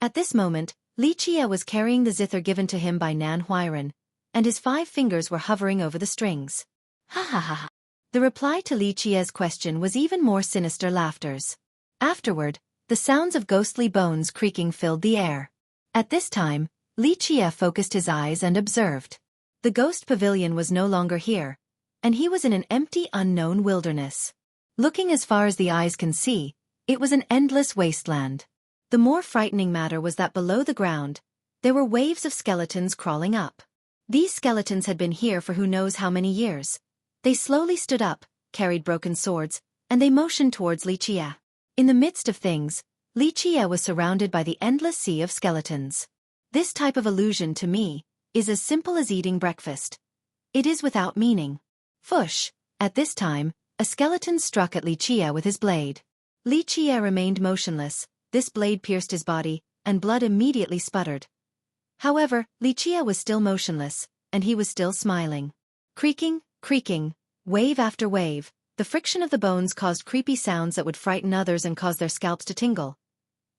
At this moment, Li Qie was carrying the zither given to him by Nan Huiran, and his 5 fingers were hovering over the strings. Ha ha ha ha! The reply to Li Qia's question was even more sinister laughters. Afterward, the sounds of ghostly bones creaking filled the air. At this time, Li Qia focused his eyes and observed. The ghost pavilion was no longer here, and he was in an empty, unknown wilderness. Looking as far as the eyes can see, it was an endless wasteland. The more frightening matter was that below the ground, there were waves of skeletons crawling up. These skeletons had been here for who knows how many years. They slowly stood up, carried broken swords, and they motioned towards Li Qia. In the midst of things, Li Qia was surrounded by the endless sea of skeletons. This type of illusion, to me, is as simple as eating breakfast. It is without meaning. Fush! At this time, a skeleton struck at Li Qia with his blade. Li Qia remained motionless, this blade pierced his body, and blood immediately sputtered. However, Li Qia was still motionless, and he was still smiling. Creaking, creaking, wave after wave, the friction of the bones caused creepy sounds that would frighten others and cause their scalps to tingle.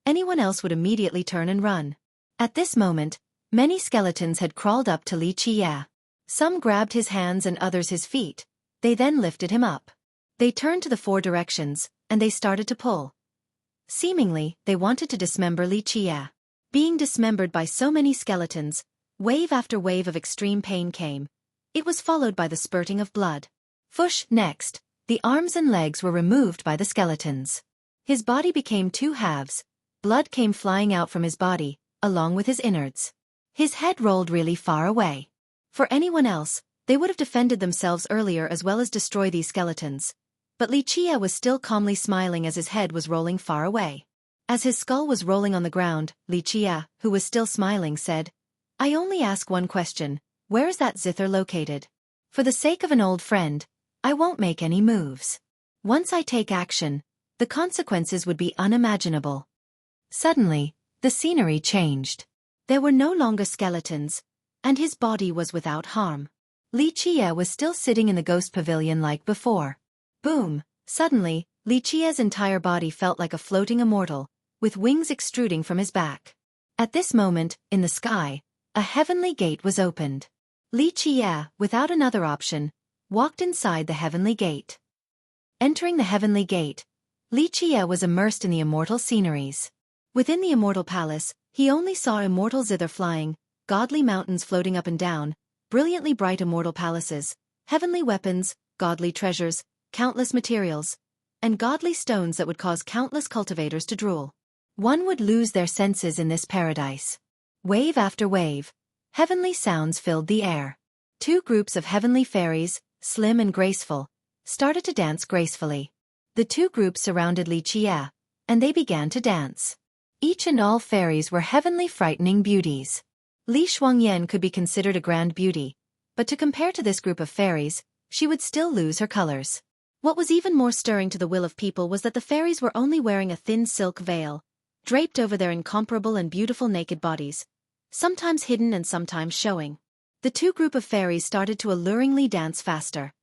Anyone else would immediately turn and run. At this moment, many skeletons had crawled up to Li Qia. Some grabbed his hands and others his feet. They then lifted him up. They turned to the four directions, and they started to pull. Seemingly, they wanted to dismember Li Qia. Being dismembered by so many skeletons, wave after wave of extreme pain came. It was followed by the spurting of blood. Fush! Next, the arms and legs were removed by the skeletons. His body became two halves. Blood came flying out from his body, along with his innards. His head rolled really far away. For anyone else, they would have defended themselves earlier as well as destroy these skeletons. But Li Qia was still calmly smiling as his head was rolling far away. As his skull was rolling on the ground, Li Qia, who was still smiling, said, "I only ask one question, where is that zither located? For the sake of an old friend, I won't make any moves. Once I take action, the consequences would be unimaginable." Suddenly, the scenery changed. There were no longer skeletons, and his body was without harm. Li Qia was still sitting in the ghost pavilion like before. Boom! Suddenly, Li Qia's entire body felt like a floating immortal, with wings extruding from his back. At this moment, in the sky, a heavenly gate was opened. Li Qia, without another option, walked inside the heavenly gate. Entering the heavenly gate, Li Qia was immersed in the immortal sceneries. Within the immortal palace, he only saw immortal zither flying, godly mountains floating up and down, brilliantly bright immortal palaces, heavenly weapons, godly treasures, countless materials, and godly stones that would cause countless cultivators to drool. One would lose their senses in this paradise. Wave after wave, heavenly sounds filled the air. Two groups of heavenly fairies, slim and graceful, started to dance gracefully. The two groups surrounded Li Qia, and they began to dance. Each and all fairies were heavenly frightening beauties. Li Xuanyan could be considered a grand beauty, but to compare to this group of fairies, she would still lose her colors. What was even more stirring to the will of people was that the fairies were only wearing a thin silk veil, draped over their incomparable and beautiful naked bodies, sometimes hidden and sometimes showing. The two group of fairies started to alluringly dance faster.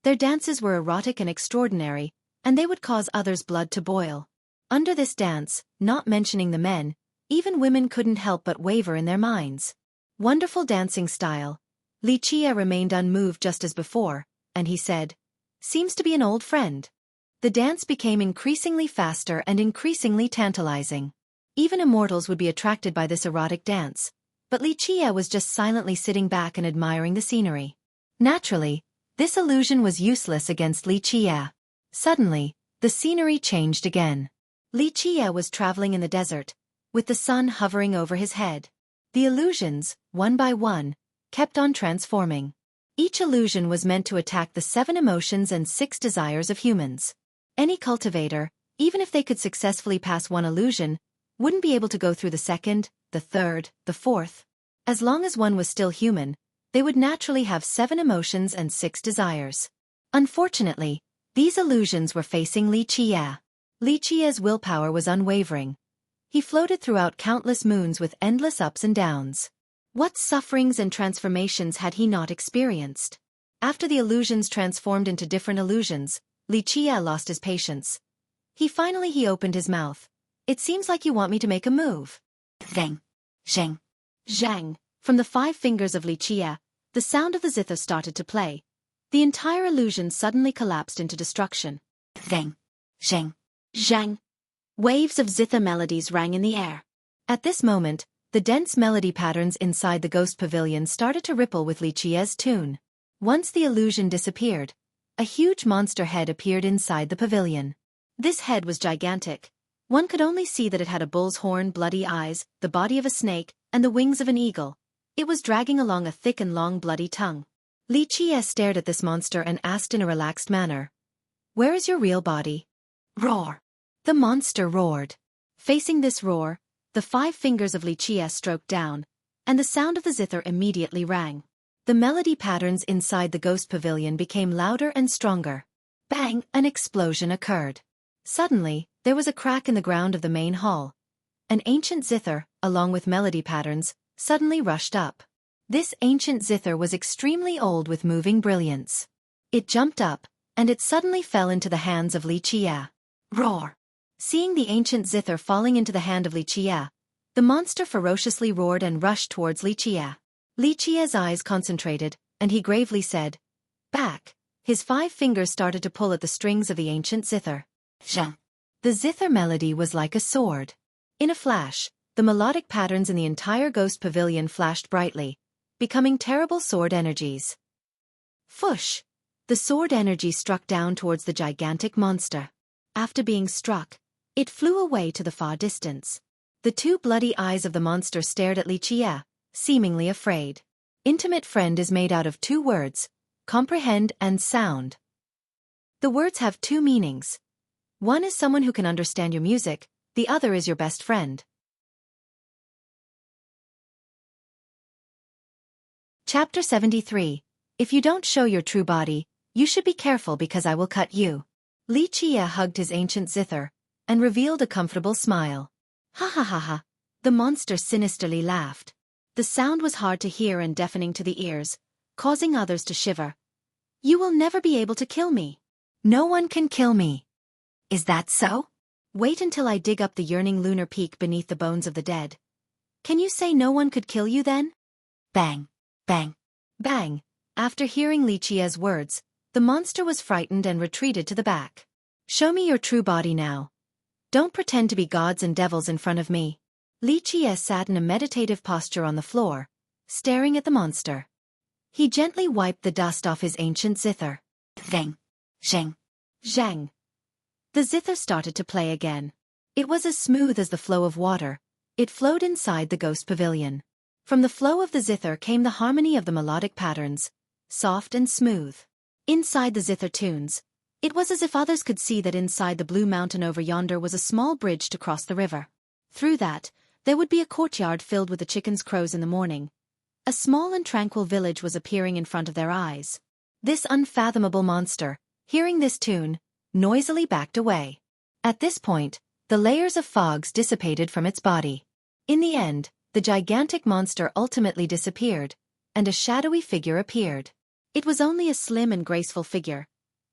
Their dances were erotic and extraordinary, and they would cause others' blood to boil. Under this dance, not mentioning the men, even women couldn't help but waver in their minds. Wonderful dancing style. Li Qia remained unmoved just as before, and he said, "Seems to be an old friend." The dance became increasingly faster and increasingly tantalizing. Even immortals would be attracted by this erotic dance, but Li Qia was just silently sitting back and admiring the scenery. Naturally, this illusion was useless against Li Qia. Suddenly, the scenery changed again. Li Qia was traveling in the desert, with the sun hovering over his head. The illusions, one by one, kept on transforming. Each illusion was meant to attack the 7 emotions and 6 desires of humans. Any cultivator, even if they could successfully pass one illusion, wouldn't be able to go through the second, the third, the fourth. As long as one was still human, they would naturally have 7 emotions and 6 desires. Unfortunately, these illusions were facing Li Qia. Li Qia's willpower was unwavering. He floated throughout countless moons with endless ups and downs. What sufferings and transformations had he not experienced? After the illusions transformed into different illusions, Li Qia lost his patience. He opened his mouth. "It seems like you want me to make a move." Zhang. Zhang. Zhang. From the 5 fingers of Li Qia, the sound of the zither started to play. The entire illusion suddenly collapsed into destruction. Zheng. Zheng. Zhang. Waves of zither melodies rang in the air. At this moment, the dense melody patterns inside the ghost pavilion started to ripple with Li Qie's tune. Once the illusion disappeared, a huge monster head appeared inside the pavilion. This head was gigantic. One could only see that it had a bull's horn, bloody eyes, the body of a snake, and the wings of an eagle. It was dragging along a thick and long bloody tongue. Li Qie stared at this monster and asked in a relaxed manner, "Where is your real body?" Roar. The monster roared. Facing this roar, the 5 fingers of Li Qie stroked down, and the sound of the zither immediately rang. The melody patterns inside the ghost pavilion became louder and stronger. Bang! An explosion occurred. Suddenly, there was a crack in the ground of the main hall. An ancient zither, along with melody patterns, suddenly rushed up. This ancient zither was extremely old with moving brilliance. It jumped up, and it suddenly fell into the hands of Li Qie. Roar. Seeing the ancient zither falling into the hand of Li Qie, the monster ferociously roared and rushed towards Li Qie. Li Qie's eyes concentrated, and he gravely said, "Back." His 5 fingers started to pull at the strings of the ancient zither. Zheng. The zither melody was like a sword. In a flash, the melodic patterns in the entire ghost pavilion flashed brightly, becoming terrible sword energies. Fush! The sword energy struck down towards the gigantic monster. After being struck, it flew away to the far distance. The 2 bloody eyes of the monster stared at Li Qie, seemingly afraid. Intimate friend is made out of 2 words, comprehend and sound. The words have 2 meanings. One is someone who can understand your music, the other is your best friend. Chapter 73. If you don't show your true body, you should be careful because I will cut you. Li Qie hugged his ancient zither, and revealed a comfortable smile. Ha ha ha ha. The monster sinisterly laughed. The sound was hard to hear and deafening to the ears, causing others to shiver. You will never be able to kill me. No one can kill me. Is that so? Wait until I dig up the yearning lunar peak beneath the bones of the dead. Can you say no one could kill you then? Bang. Bang. Bang. After hearing Li Qie's words, the monster was frightened and retreated to the back. Show me your true body now. Don't pretend to be gods and devils in front of me. Li Qie sat in a meditative posture on the floor, staring at the monster. He gently wiped the dust off his ancient zither. Zheng. Zheng. Zhang. The zither started to play again. It was as smooth as the flow of water. It flowed inside the ghost pavilion. From the flow of the zither came the harmony of the melodic patterns, soft and smooth. Inside the zither tunes, it was as if others could see that inside the blue mountain over yonder was a small bridge to cross the river. Through that, there would be a courtyard filled with the chickens' crows in the morning. A small and tranquil village was appearing in front of their eyes. This unfathomable monster, hearing this tune, noisily backed away. At this point, the layers of fogs dissipated from its body. In the end, the gigantic monster ultimately disappeared, and a shadowy figure appeared. It was only a slim and graceful figure.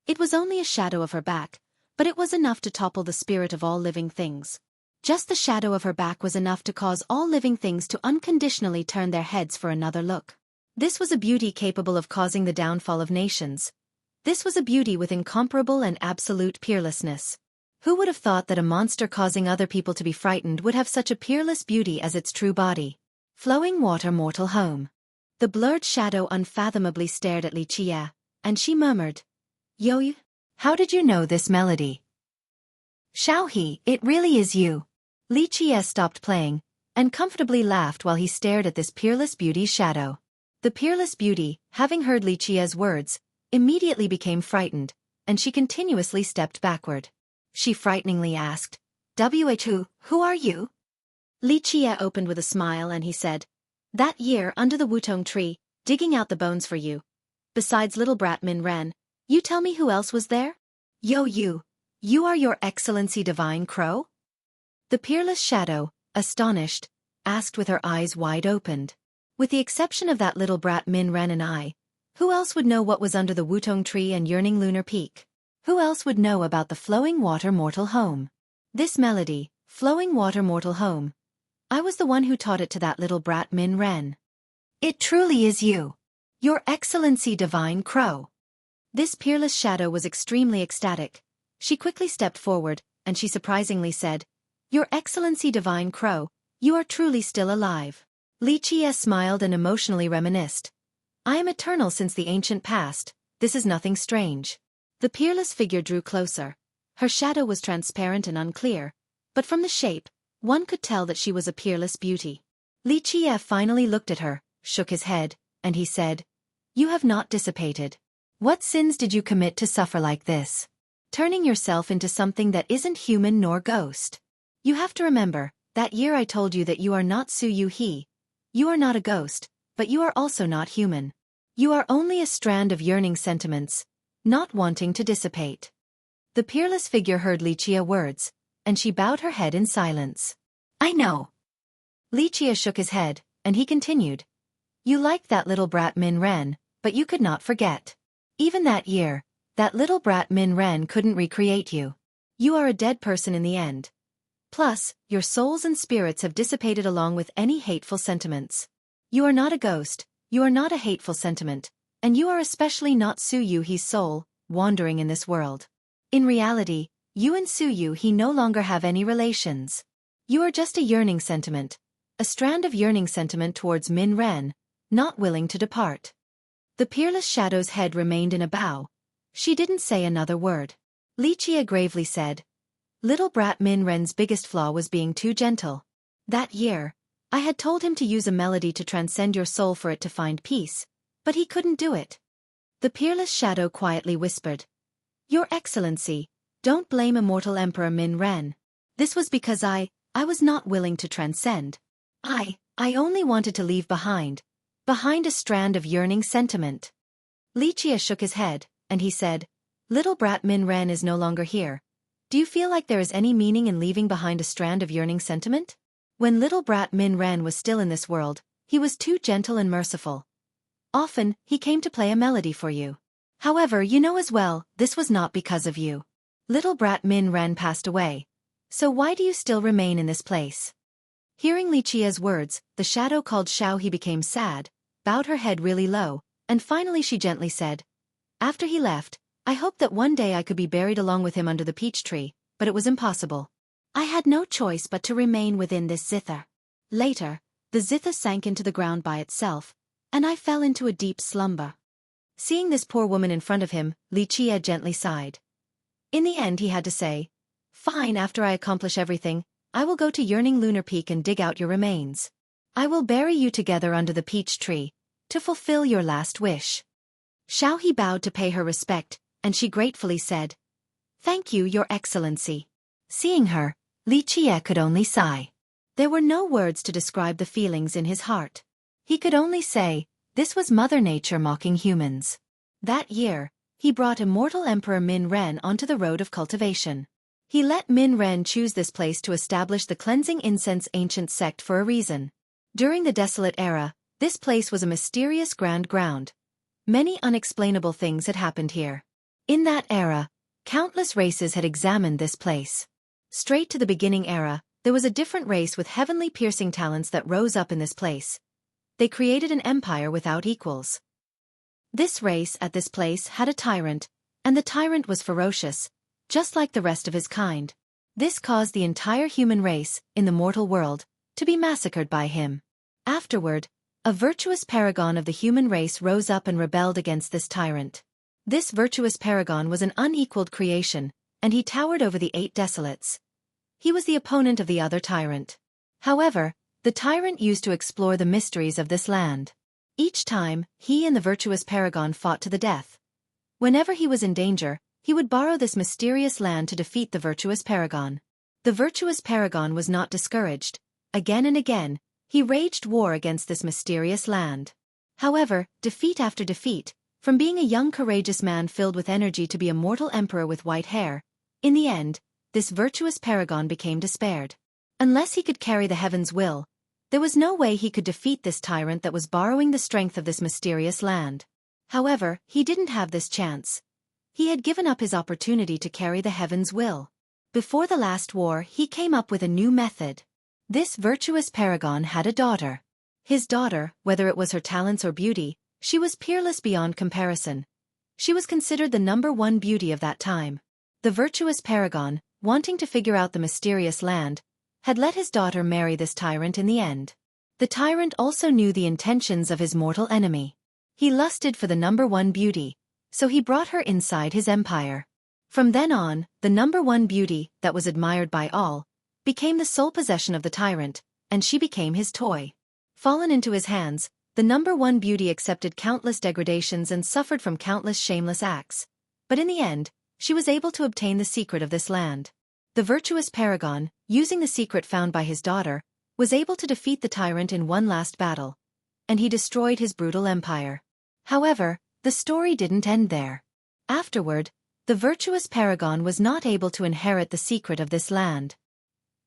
It was only a shadow of her back, but it was enough to topple the spirit of all living things. Just the shadow of her back was enough to cause all living things to unconditionally turn their heads for another look. This was a beauty capable of causing the downfall of nations. This was a beauty with incomparable and absolute peerlessness. Who would have thought that a monster causing other people to be frightened would have such a peerless beauty as its true body? Flowing water mortal home. The blurred shadow unfathomably stared at Li Qie, and she murmured, "Yo, how did you know this melody?" "Xueqi, it really is you." Li Qie stopped playing, and comfortably laughed while he stared at this peerless beauty's shadow. The peerless beauty, having heard Li Qie's words, immediately became frightened, and she continuously stepped backward. She frighteningly asked, Who are you?" Li Qie opened with a smile and he said, "That year under the wutong tree, digging out the bones for you. Besides little brat Min Ren, you tell me who else was there?" "Yo, you are your excellency divine crow?" The peerless shadow, astonished, asked with her eyes wide opened. With the exception of that little brat Min Ren and I, who else would know what was under the wutong tree and yearning lunar peak? Who else would know about the flowing water mortal home? This melody, flowing water mortal home. I was the one who taught it to that little brat Min Ren. "It truly is you. Your excellency divine crow." This peerless shadow was extremely ecstatic. She quickly stepped forward, and she surprisingly said, "Your Excellency Divine Crow, you are truly still alive." Li Qie smiled and emotionally reminisced. "I am eternal since the ancient past, this is nothing strange." The peerless figure drew closer. Her shadow was transparent and unclear, but from the shape, one could tell that she was a peerless beauty. Li Qie finally looked at her, shook his head, and he said, "You have not dissipated. What sins did you commit to suffer like this? Turning yourself into something that isn't human nor ghost. You have to remember, that year I told you that you are not Xueqi. You are not a ghost, but you are also not human. You are only a strand of yearning sentiments, not wanting to dissipate." The peerless figure heard Li Qie words, and she bowed her head in silence. I know. Li Qie shook his head, and he continued. "You liked that little brat Min Ren, but you could not forget. Even that year, that little brat Min Ren couldn't recreate you. You are a dead person in the end. Plus, your souls and spirits have dissipated along with any hateful sentiments. You are not a ghost, you are not a hateful sentiment, and you are especially not Xueqi's soul, wandering in this world. In reality, you and Xueqi no longer have any relations. You are just a yearning sentiment, a strand of yearning sentiment towards Min Ren, not willing to depart." The peerless shadow's head remained in a bow. She didn't say another word. Li Qie gravely said, "Little brat Min Ren's biggest flaw was being too gentle. That year, I had told him to use a melody to transcend your soul for it to find peace, but he couldn't do it." The peerless shadow quietly whispered, "Your Excellency, don't blame immortal Emperor Min Ren. This was because I was not willing to transcend. I only wanted to leave behind a strand of yearning sentiment." Li Qie shook his head, and he said, "Little brat Min Ren is no longer here. Do you feel like there is any meaning in leaving behind a strand of yearning sentiment? When little brat Min Ren was still in this world, he was too gentle and merciful. Often, he came to play a melody for you. However, you know as well, this was not because of you. Little brat Min Ren passed away. So why do you still remain in this place?" Hearing Li Qie's words, the shadow called Xueqi became sad, bowed her head really low, and finally she gently said, "After he left, I hoped that one day I could be buried along with him under the peach tree, but it was impossible. I had no choice but to remain within this zither. Later, the zither sank into the ground by itself, and I fell into a deep slumber." Seeing this poor woman in front of him, Li Qie gently sighed. In the end he had to say, "Fine, after I accomplish everything, I will go to Yearning Lunar Peak and dig out your remains. I will bury you together under the peach tree, to fulfill your last wish." Xueqi bowed to pay her respect, and she gratefully said, "Thank you, Your Excellency." Seeing her, Li Qie could only sigh. There were no words to describe the feelings in his heart. He could only say, this was Mother Nature mocking humans. That year, he brought immortal Emperor Min Ren onto the road of cultivation. He let Min Ren choose this place to establish the cleansing incense ancient sect for a reason. During the desolate era, this place was a mysterious grand ground. Many unexplainable things had happened here. In that era, countless races had examined this place. Straight to the beginning era, there was a different race with heavenly piercing talents that rose up in this place. They created an empire without equals. This race at this place had a tyrant, and the tyrant was ferocious, just like the rest of his kind. This caused the entire human race, in the mortal world, to be massacred by him. Afterward, a virtuous paragon of the human race rose up and rebelled against this tyrant. This virtuous paragon was an unequaled creation, and he towered over the 8 desolates. He was the opponent of the other tyrant. However, the tyrant used to explore the mysteries of this land. Each time, he and the virtuous paragon fought to the death. Whenever he was in danger, he would borrow this mysterious land to defeat the virtuous paragon. The virtuous paragon was not discouraged. Again and again, he waged war against this mysterious land. However, defeat after defeat, from being a young courageous man filled with energy to be a mortal emperor with white hair, in the end, this virtuous paragon became despaired. Unless he could carry the heaven's will, there was no way he could defeat this tyrant that was borrowing the strength of this mysterious land. However, he didn't have this chance. He had given up his opportunity to carry the heaven's will. Before the last war, he came up with a new method. This virtuous paragon had a daughter. His daughter, whether it was her talents or beauty, she was peerless beyond comparison. She was considered the #1 beauty of that time. The virtuous paragon, wanting to figure out the mysterious land, had let his daughter marry this tyrant in the end. The tyrant also knew the intentions of his mortal enemy. He lusted for the #1 beauty, so he brought her inside his empire. From then on, the #1 beauty, that was admired by all, became the sole possession of the tyrant, and she became his toy. Fallen into his hands, the #1 beauty accepted countless degradations and suffered from countless shameless acts. But in the end, she was able to obtain the secret of this land. The virtuous paragon, using the secret found by his daughter, was able to defeat the tyrant in one last battle, and he destroyed his brutal empire. However, the story didn't end there. Afterward, the virtuous paragon was not able to inherit the secret of this land.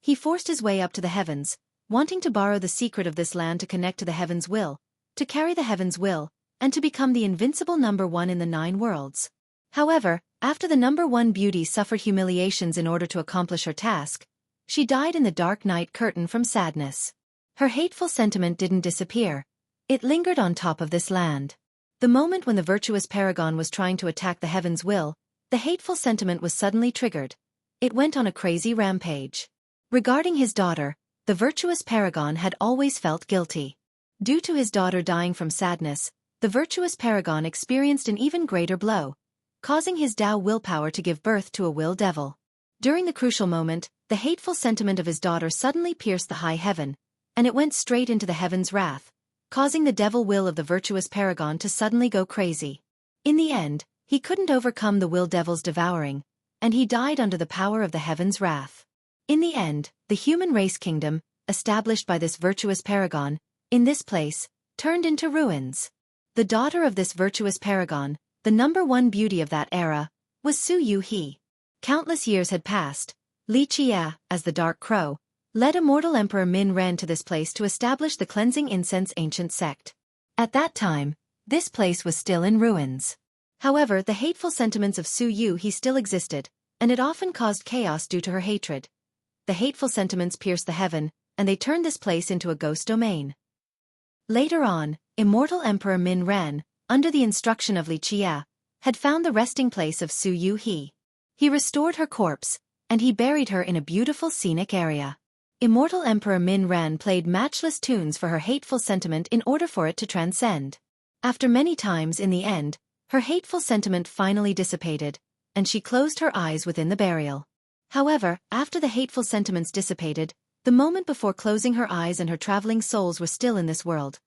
He forced his way up to the heavens, wanting to borrow the secret of this land to connect to the heaven's will, to carry the heaven's will, and to become the invincible #1 in the 9 worlds. However, after the #1 beauty suffered humiliations in order to accomplish her task, she died in the dark night curtain from sadness. Her hateful sentiment didn't disappear. It lingered on top of this land. The moment when the virtuous paragon was trying to attack the heaven's will, the hateful sentiment was suddenly triggered. It went on a crazy rampage. Regarding his daughter, the virtuous paragon had always felt guilty. Due to his daughter dying from sadness, the virtuous paragon experienced an even greater blow, causing his Tao willpower to give birth to a will devil. During the crucial moment, the hateful sentiment of his daughter suddenly pierced the high heaven, and it went straight into the heaven's wrath, causing the devil will of the virtuous paragon to suddenly go crazy. In the end, he couldn't overcome the will devil's devouring, and he died under the power of the heaven's wrath. In the end, the human race kingdom, established by this virtuous paragon, in this place, turned into ruins. The daughter of this virtuous paragon, the #1 beauty of that era, was Xueqi. Countless years had passed. Li Qie, as the Dark Crow, led immortal Emperor Min Ren to this place to establish the cleansing incense ancient sect. At that time, this place was still in ruins. However, the hateful sentiments of Xueqi still existed, and it often caused chaos due to her hatred. The hateful sentiments pierced the heaven, and they turned this place into a ghost domain. Later on, immortal Emperor Min Ren, under the instruction of Li Qie, had found the resting place of Xueqi. He restored her corpse, and he buried her in a beautiful scenic area. Immortal Emperor Min Ren played matchless tunes for her hateful sentiment in order for it to transcend. After many times in the end, her hateful sentiment finally dissipated, and she closed her eyes within the burial. However, after the hateful sentiments dissipated, the moment before closing her eyes and her traveling souls were still in this world,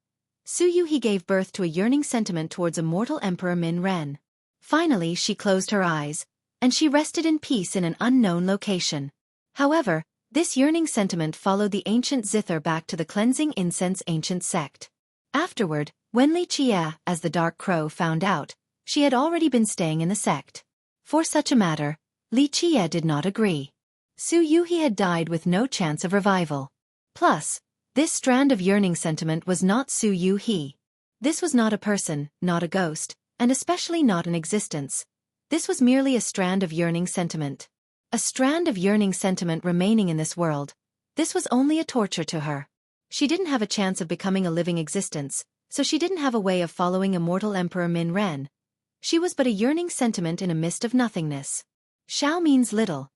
Xueqi gave birth to a yearning sentiment towards immortal Emperor Min Ren. Finally she closed her eyes, and she rested in peace in an unknown location. However, this yearning sentiment followed the ancient zither back to the cleansing incense ancient sect. Afterward, when Li Qie, as the Dark Crow, found out, she had already been staying in the sect. For such a matter, Li Qie did not agree. Xueqi had died with no chance of revival. Plus, this strand of yearning sentiment was not Xueqi. This was not a person, not a ghost, and especially not an existence. This was merely a strand of yearning sentiment. A strand of yearning sentiment remaining in this world. This was only a torture to her. She didn't have a chance of becoming a living existence, so she didn't have a way of following immortal Emperor Min Ren. She was but a yearning sentiment in a mist of nothingness. Shao means little.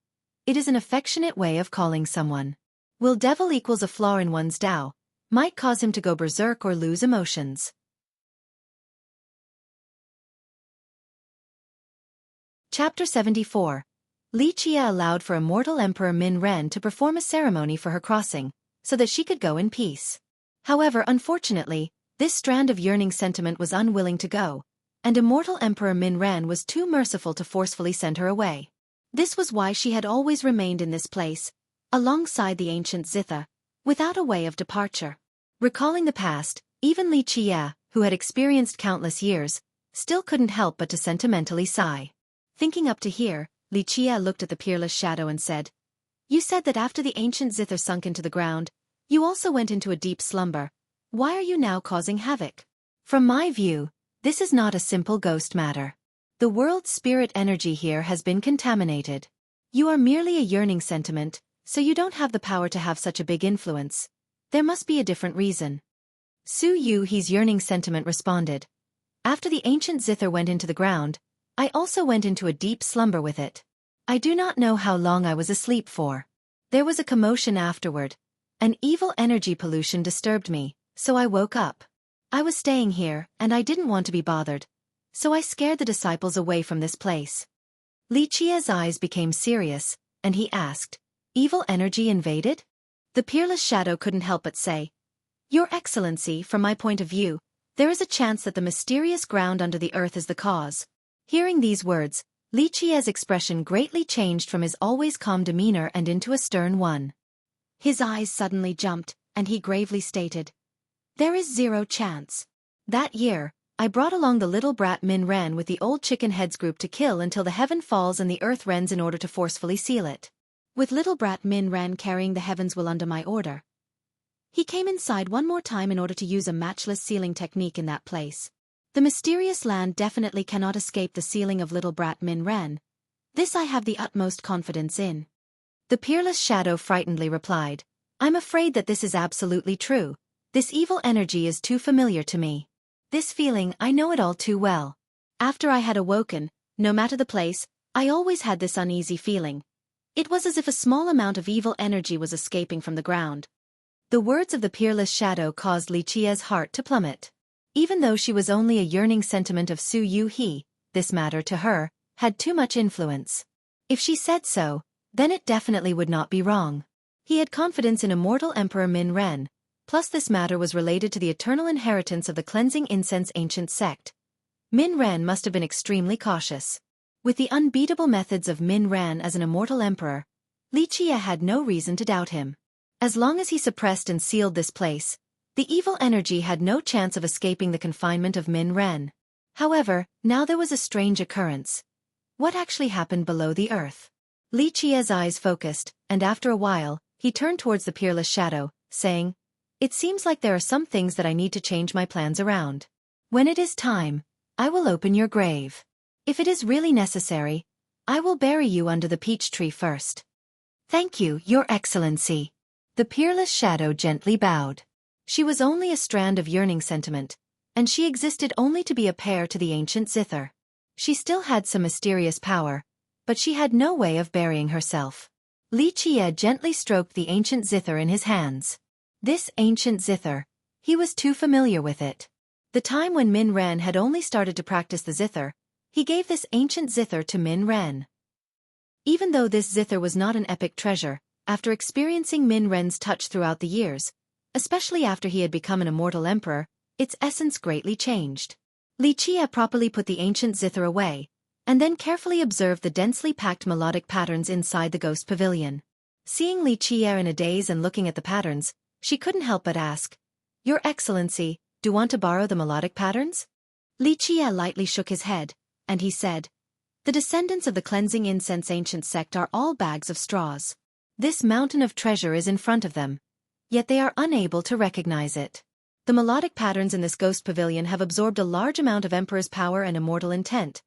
It is an affectionate way of calling someone. Will devil equals a flaw in one's Tao, might cause him to go berserk or lose emotions. Chapter 74. Li Qie allowed for immortal Emperor Min Ren to perform a ceremony for her crossing, so that she could go in peace. However, unfortunately, this strand of yearning sentiment was unwilling to go, and immortal Emperor Min Ren was too merciful to forcefully send her away. This was why she had always remained in this place, alongside the ancient zither, without a way of departure. Recalling the past, even Li Qie, who had experienced countless years, still couldn't help but to sentimentally sigh. Thinking up to here, Li Qie looked at the peerless shadow and said, "You said that after the ancient zither sunk into the ground, you also went into a deep slumber. Why are you now causing havoc? From my view, this is not a simple ghost matter. The world's spirit energy here has been contaminated. You are merely a yearning sentiment, so you don't have the power to have such a big influence. There must be a different reason." Xueqi's yearning sentiment responded. After the ancient zither went into the ground, I also went into a deep slumber with it. I do not know how long I was asleep for. There was a commotion afterward. An evil energy pollution disturbed me, so I woke up. I was staying here, and I didn't want to be bothered, so I scared the disciples away from this place. Li Qia's eyes became serious, and he asked, "Evil energy invaded?" The peerless shadow couldn't help but say, "Your Excellency, from my point of view, there is a chance that the mysterious ground under the earth is the cause." Hearing these words, Li Qia's expression greatly changed from his always calm demeanor and into a stern one. His eyes suddenly jumped, and he gravely stated, "There is zero chance. That year, I brought along the little brat Min Ren with the old chicken heads group to kill until the heaven falls and the earth rends in order to forcefully seal it. With little brat Min Ren carrying the heavens will under my order. He came inside one more time in order to use a matchless sealing technique in that place. The mysterious land definitely cannot escape the sealing of little brat Min Ren. This I have the utmost confidence in." The peerless shadow frightenedly replied, "I'm afraid that this is absolutely true. This evil energy is too familiar to me. This feeling, I know it all too well. After I had awoken, no matter the place, I always had this uneasy feeling. It was as if a small amount of evil energy was escaping from the ground." The words of the peerless shadow caused Li Qia's heart to plummet. Even though she was only a yearning sentiment of Su Yu He, this matter, to her, had too much influence. If she said so, then it definitely would not be wrong. He had confidence in immortal Emperor Min Ren, plus this matter was related to the eternal inheritance of the cleansing incense ancient sect. Min Ren must have been extremely cautious. With the unbeatable methods of Min Ren as an immortal emperor, Li Qia had no reason to doubt him. As long as he suppressed and sealed this place, the evil energy had no chance of escaping the confinement of Min Ren. However, now there was a strange occurrence. What actually happened below the earth? Li Qia's eyes focused, and after a while, he turned towards the peerless shadow, saying, "It seems like there are some things that I need to change my plans around. When it is time, I will open your grave. If it is really necessary, I will bury you under the peach tree first." "Thank you, Your Excellency." The peerless shadow gently bowed. She was only a strand of yearning sentiment, and she existed only to be a pair to the ancient zither. She still had some mysterious power, but she had no way of burying herself. Li Qia gently stroked the ancient zither in his hands. This ancient zither, he was too familiar with it. The time when Min Ren had only started to practice the zither, he gave this ancient zither to Min Ren. Even though this zither was not an epic treasure, after experiencing Min Ren's touch throughout the years, especially after he had become an immortal emperor, its essence greatly changed. Li Qia properly put the ancient zither away, and then carefully observed the densely packed melodic patterns inside the ghost pavilion. Seeing Li Qia in a daze and looking at the patterns, she couldn't help but ask, "Your Excellency, do you want to borrow the melodic patterns?" Li Qia lightly shook his head, and he said, "The descendants of the cleansing incense ancient sect are all bags of straws. This mountain of treasure is in front of them, yet they are unable to recognize it. The melodic patterns in this ghost pavilion have absorbed a large amount of Emperor's power and immortal intent.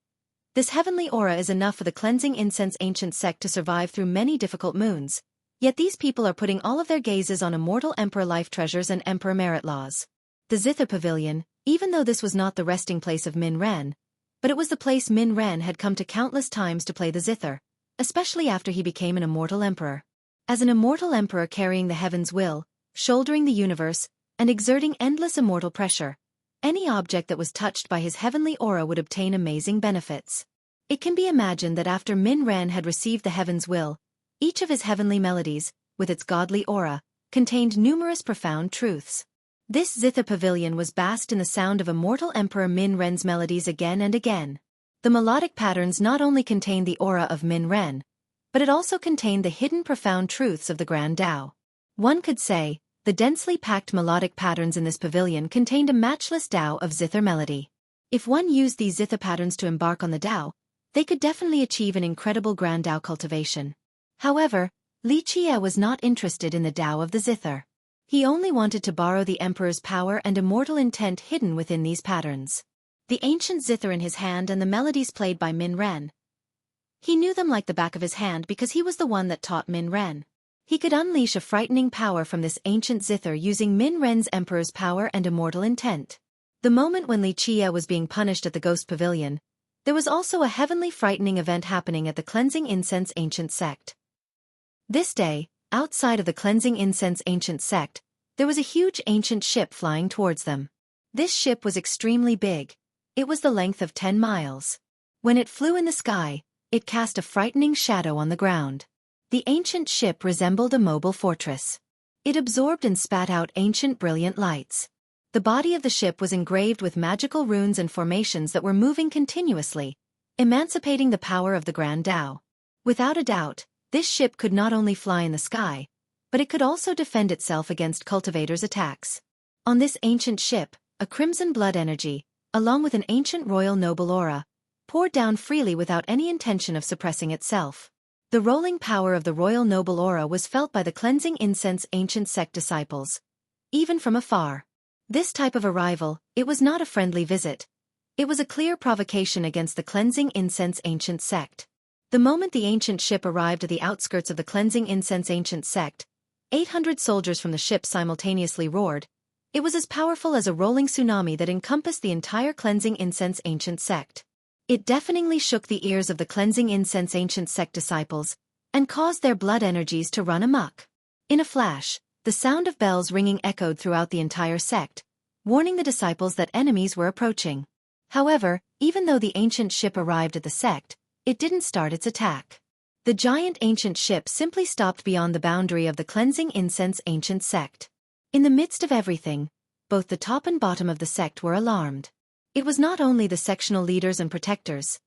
This heavenly aura is enough for the cleansing incense ancient sect to survive through many difficult moons, yet these people are putting all of their gazes on immortal Emperor life treasures and Emperor merit laws. The Zither Pavilion, even though this was not the resting place of Min Ren, but it was the place Min Ren had come to countless times to play the zither, especially after he became an immortal emperor. As an immortal emperor carrying the heaven's will, shouldering the universe, and exerting endless immortal pressure, any object that was touched by his heavenly aura would obtain amazing benefits. It can be imagined that after Min Ren had received the heaven's will, each of his heavenly melodies, with its godly aura, contained numerous profound truths. This Zither Pavilion was basked in the sound of immortal Emperor Min Ren's melodies again and again. The melodic patterns not only contained the aura of Min Ren, but it also contained the hidden profound truths of the Grand Tao. One could say, the densely packed melodic patterns in this pavilion contained a matchless Tao of zither melody. If one used these zither patterns to embark on the Tao, they could definitely achieve an incredible Grand Tao cultivation. However, Li Qia was not interested in the Tao of the zither. He only wanted to borrow the Emperor's power and immortal intent hidden within these patterns. The ancient zither in his hand and the melodies played by Min Ren. He knew them like the back of his hand because he was the one that taught Min Ren. He could unleash a frightening power from this ancient zither using Min Ren's Emperor's power and immortal intent. The moment when Li Qia was being punished at the Ghost Pavilion, There was also a heavenly frightening event happening at the Cleansing Incense Ancient Sect. This day, outside of the Cleansing Incense Ancient Sect, there was a huge ancient ship flying towards them. This ship was extremely big. It was the length of 10 miles. When it flew in the sky, it cast a frightening shadow on the ground. The ancient ship resembled a mobile fortress. It absorbed and spat out ancient brilliant lights. The body of the ship was engraved with magical runes and formations that were moving continuously, emancipating the power of the Grand Tao. Without a doubt, this ship could not only fly in the sky, but it could also defend itself against cultivators' attacks. On this ancient ship, a crimson blood energy, along with an ancient royal noble aura, poured down freely without any intention of suppressing itself. The rolling power of the royal noble aura was felt by the Cleansing Incense Ancient Sect disciples, even from afar. This type of arrival, it was not a friendly visit. It was a clear provocation against the Cleansing Incense Ancient Sect. The moment the ancient ship arrived at the outskirts of the Cleansing Incense Ancient Sect, 800 soldiers from the ship simultaneously roared. It was as powerful as a rolling tsunami that encompassed the entire Cleansing Incense Ancient Sect. It deafeningly shook the ears of the Cleansing Incense Ancient Sect disciples, and caused their blood energies to run amok. In a flash, the sound of bells ringing echoed throughout the entire sect, warning the disciples that enemies were approaching. However, even though the ancient ship arrived at the sect, it didn't start its attack. The giant ancient ship simply stopped beyond the boundary of the Cleansing Incense Ancient Sect. In the midst of everything, both the top and bottom of the sect were alarmed. It was not only the sectional leaders and protectors.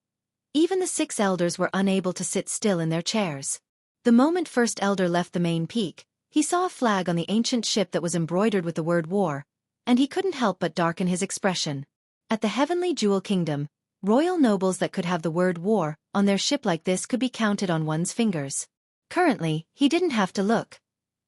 Even the 6 elders were unable to sit still in their chairs. The moment First Elder left the main peak, he saw a flag on the ancient ship that was embroidered with the word war, and he couldn't help but darken his expression. At the Heavenly Jewel Kingdom, royal nobles that could have the word war on their ship like this could be counted on one's fingers. Currently, he didn't have to look.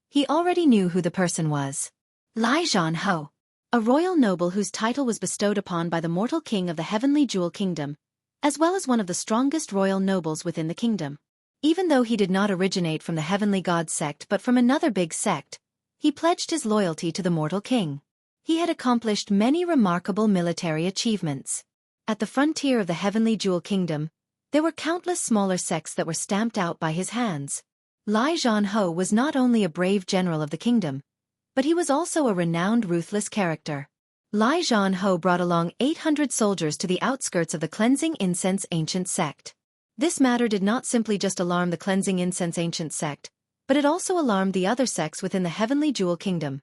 He already knew who the person was. Lai Zhanho, a royal noble whose title was bestowed upon by the mortal king of the Heavenly Jewel Kingdom, as well as one of the strongest royal nobles within the kingdom. Even though he did not originate from the Heavenly God sect but from another big sect, he pledged his loyalty to the mortal king. He had accomplished many remarkable military achievements. At the frontier of the Heavenly Jewel Kingdom, there were countless smaller sects that were stamped out by his hands. Lai Zhanho was not only a brave general of the kingdom, but he was also a renowned ruthless character. Lai Zhanho brought along 800 soldiers to the outskirts of the Cleansing Incense Ancient Sect. This matter did not simply just alarm the Cleansing Incense Ancient Sect, but it also alarmed the other sects within the Heavenly Jewel Kingdom,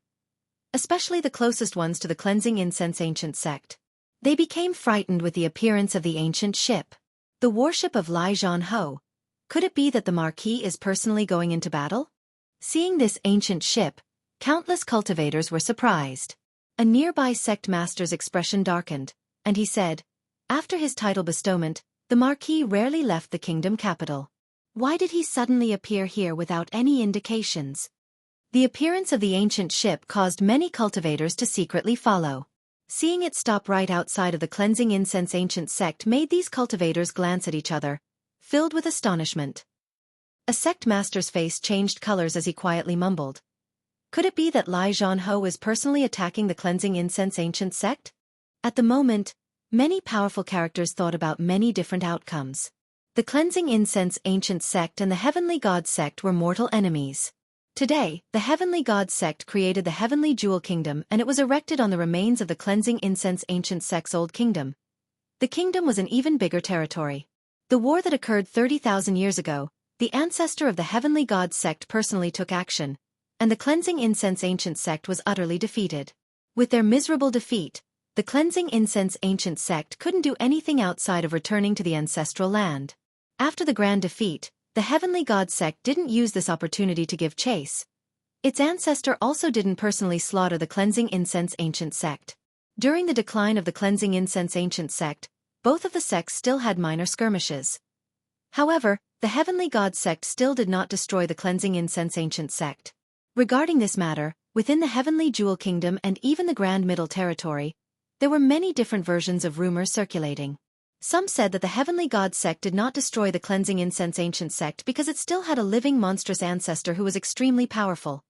especially the closest ones to the Cleansing Incense Ancient Sect. They became frightened with the appearance of the ancient ship. The warship of Lai Zhanho. Could it be that the Marquis is personally going into battle? Seeing this ancient ship, countless cultivators were surprised. A nearby sect master's expression darkened, and he said, after his title bestowment, the Marquis rarely left the kingdom capital. Why did he suddenly appear here without any indications? The appearance of the ancient ship caused many cultivators to secretly follow. Seeing it stop right outside of the Cleansing Incense Ancient Sect made these cultivators glance at each other, filled with astonishment. A sect master's face changed colors as he quietly mumbled. Could it be that Lai Zhanho is personally attacking the Cleansing Incense Ancient Sect? At the moment, many powerful characters thought about many different outcomes. The Cleansing Incense Ancient Sect and the Heavenly God Sect were mortal enemies. Today, the Heavenly God Sect created the Heavenly Jewel Kingdom, and it was erected on the remains of the Cleansing Incense Ancient Sect's old kingdom. The kingdom was an even bigger territory. The war that occurred 30,000 years ago, the ancestor of the Heavenly God Sect personally took action, and the Cleansing Incense Ancient Sect was utterly defeated. With their miserable defeat, the Cleansing Incense Ancient Sect couldn't do anything outside of returning to the ancestral land. After the grand defeat, the Heavenly God Sect didn't use this opportunity to give chase. Its ancestor also didn't personally slaughter the Cleansing Incense Ancient Sect. During the decline of the Cleansing Incense Ancient Sect, both of the sects still had minor skirmishes. However, the Heavenly God Sect still did not destroy the Cleansing Incense Ancient Sect. Regarding this matter, within the Heavenly Jewel Kingdom and even the Grand Middle Territory, there were many different versions of rumors circulating. Some said that the Heavenly God Sect did not destroy the Cleansing Incense Ancient Sect because it still had a living monstrous ancestor who was extremely powerful.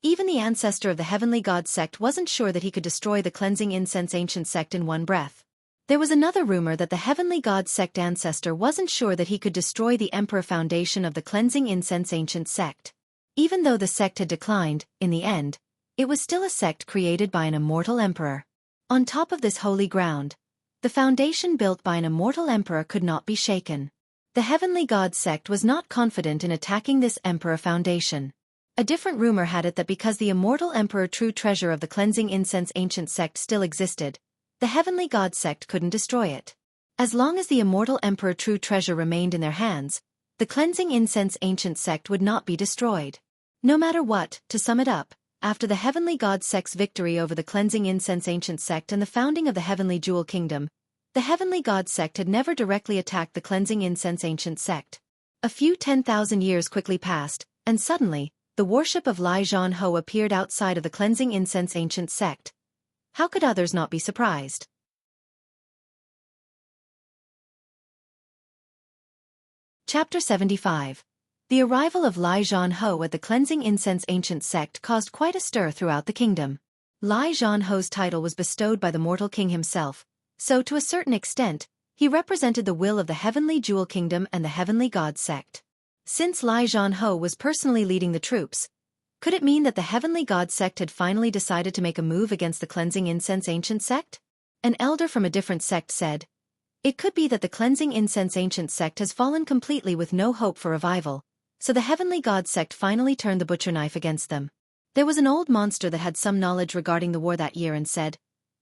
Even the ancestor of the Heavenly God Sect wasn't sure that he could destroy the Cleansing Incense Ancient Sect in one breath. There was another rumor that the Heavenly God sect ancestor wasn't sure that he could destroy the Emperor foundation of the Cleansing Incense ancient sect. Even though the sect had declined, in the end, it was still a sect created by an immortal emperor. On top of this holy ground, the foundation built by an immortal emperor could not be shaken. The Heavenly God sect was not confident in attacking this emperor foundation. A different rumor had it that because the immortal emperor true treasure of the Cleansing Incense ancient sect still existed, the Heavenly God sect couldn't destroy it. As long as the immortal emperor true treasure remained in their hands, the Cleansing Incense ancient sect would not be destroyed. No matter what, to sum it up, after the Heavenly God sect's victory over the Cleansing Incense ancient sect and the founding of the Heavenly Jewel Kingdom, the Heavenly God sect had never directly attacked the Cleansing Incense ancient sect. A few 10,000 years quickly passed, and suddenly, the worship of Lai Zhan Ho appeared outside of the Cleansing Incense ancient sect. How could others not be surprised? Chapter 75. The arrival of Lai Zhan Ho at the Cleansing Incense ancient sect caused quite a stir throughout the kingdom. Lai Zhan Ho's title was bestowed by the mortal king himself, so to a certain extent, he represented the will of the Heavenly Jewel Kingdom and the Heavenly God sect. Since Lai Zhan Ho was personally leading the troops, could it mean that the Heavenly God sect had finally decided to make a move against the Cleansing Incense ancient sect? An elder from a different sect said, "It could be that the Cleansing Incense ancient sect has fallen completely with no hope for revival, so the Heavenly God sect finally turned the butcher knife against them." There was an old monster that had some knowledge regarding the war that year and said,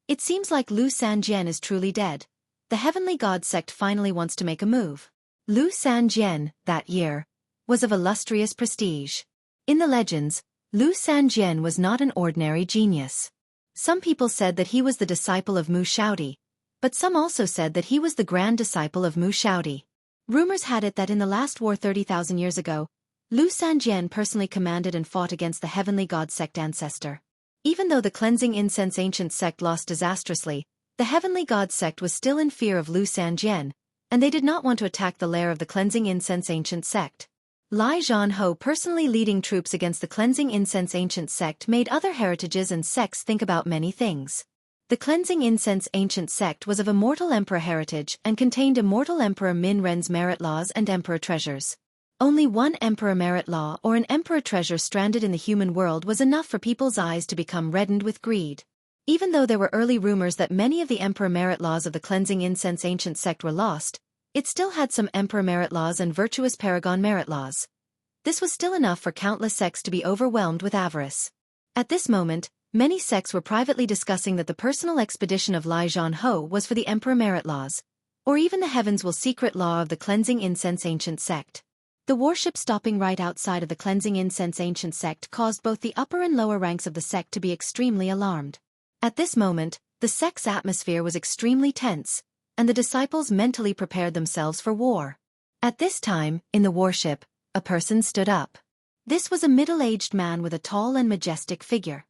"It seems like Lu Sanjian is truly dead. The Heavenly God sect finally wants to make a move." Lu Sanjian, that year, was of illustrious prestige. In the legends, Lu Sanjian was not an ordinary genius. Some people said that he was the disciple of Mu Shaodi, but some also said that he was the grand disciple of Mu Shaodi. Rumors had it that in the last war 30,000 years ago, Lu Sanjian personally commanded and fought against the Heavenly God sect ancestor. Even though the Cleansing Incense ancient sect lost disastrously, the Heavenly God sect was still in fear of Lu Sanjian, and they did not want to attack the lair of the Cleansing Incense ancient sect. Lai Zhan Ho personally leading troops against the Cleansing Incense ancient sect made other heritages and sects think about many things. The Cleansing Incense ancient sect was of immortal emperor heritage and contained immortal Emperor Min Ren's merit laws and emperor treasures. Only one emperor merit law or an emperor treasure stranded in the human world was enough for people's eyes to become reddened with greed. Even though there were early rumors that many of the emperor merit laws of the Cleansing Incense ancient sect were lost, it still had some emperor merit laws and virtuous paragon merit laws. This was still enough for countless sects to be overwhelmed with avarice. At this moment, many sects were privately discussing that the personal expedition of Lai Zhan Ho was for the emperor merit laws, or even the heavens will secret law of the Cleansing Incense ancient sect. The worship stopping right outside of the Cleansing Incense ancient sect caused both the upper and lower ranks of the sect to be extremely alarmed. At this moment, the sect's atmosphere was extremely tense, and the disciples mentally prepared themselves for war. At this time, in the worship, a person stood up. This was a middle-aged man with a tall and majestic figure.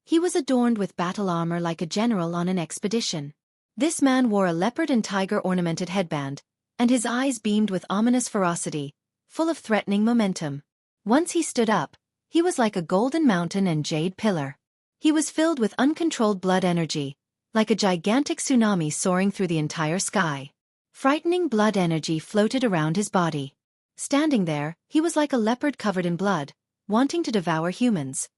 He was adorned with battle armor like a general on an expedition. This man wore a leopard and tiger-ornamented headband, and his eyes beamed with ominous ferocity, full of threatening momentum. Once he stood up, he was like a golden mountain and jade pillar. He was filled with uncontrolled blood energy, like a gigantic tsunami soaring through the entire sky. Frightening blood energy floated around his body. Standing there, he was like a leopard covered in blood, wanting to devour humans.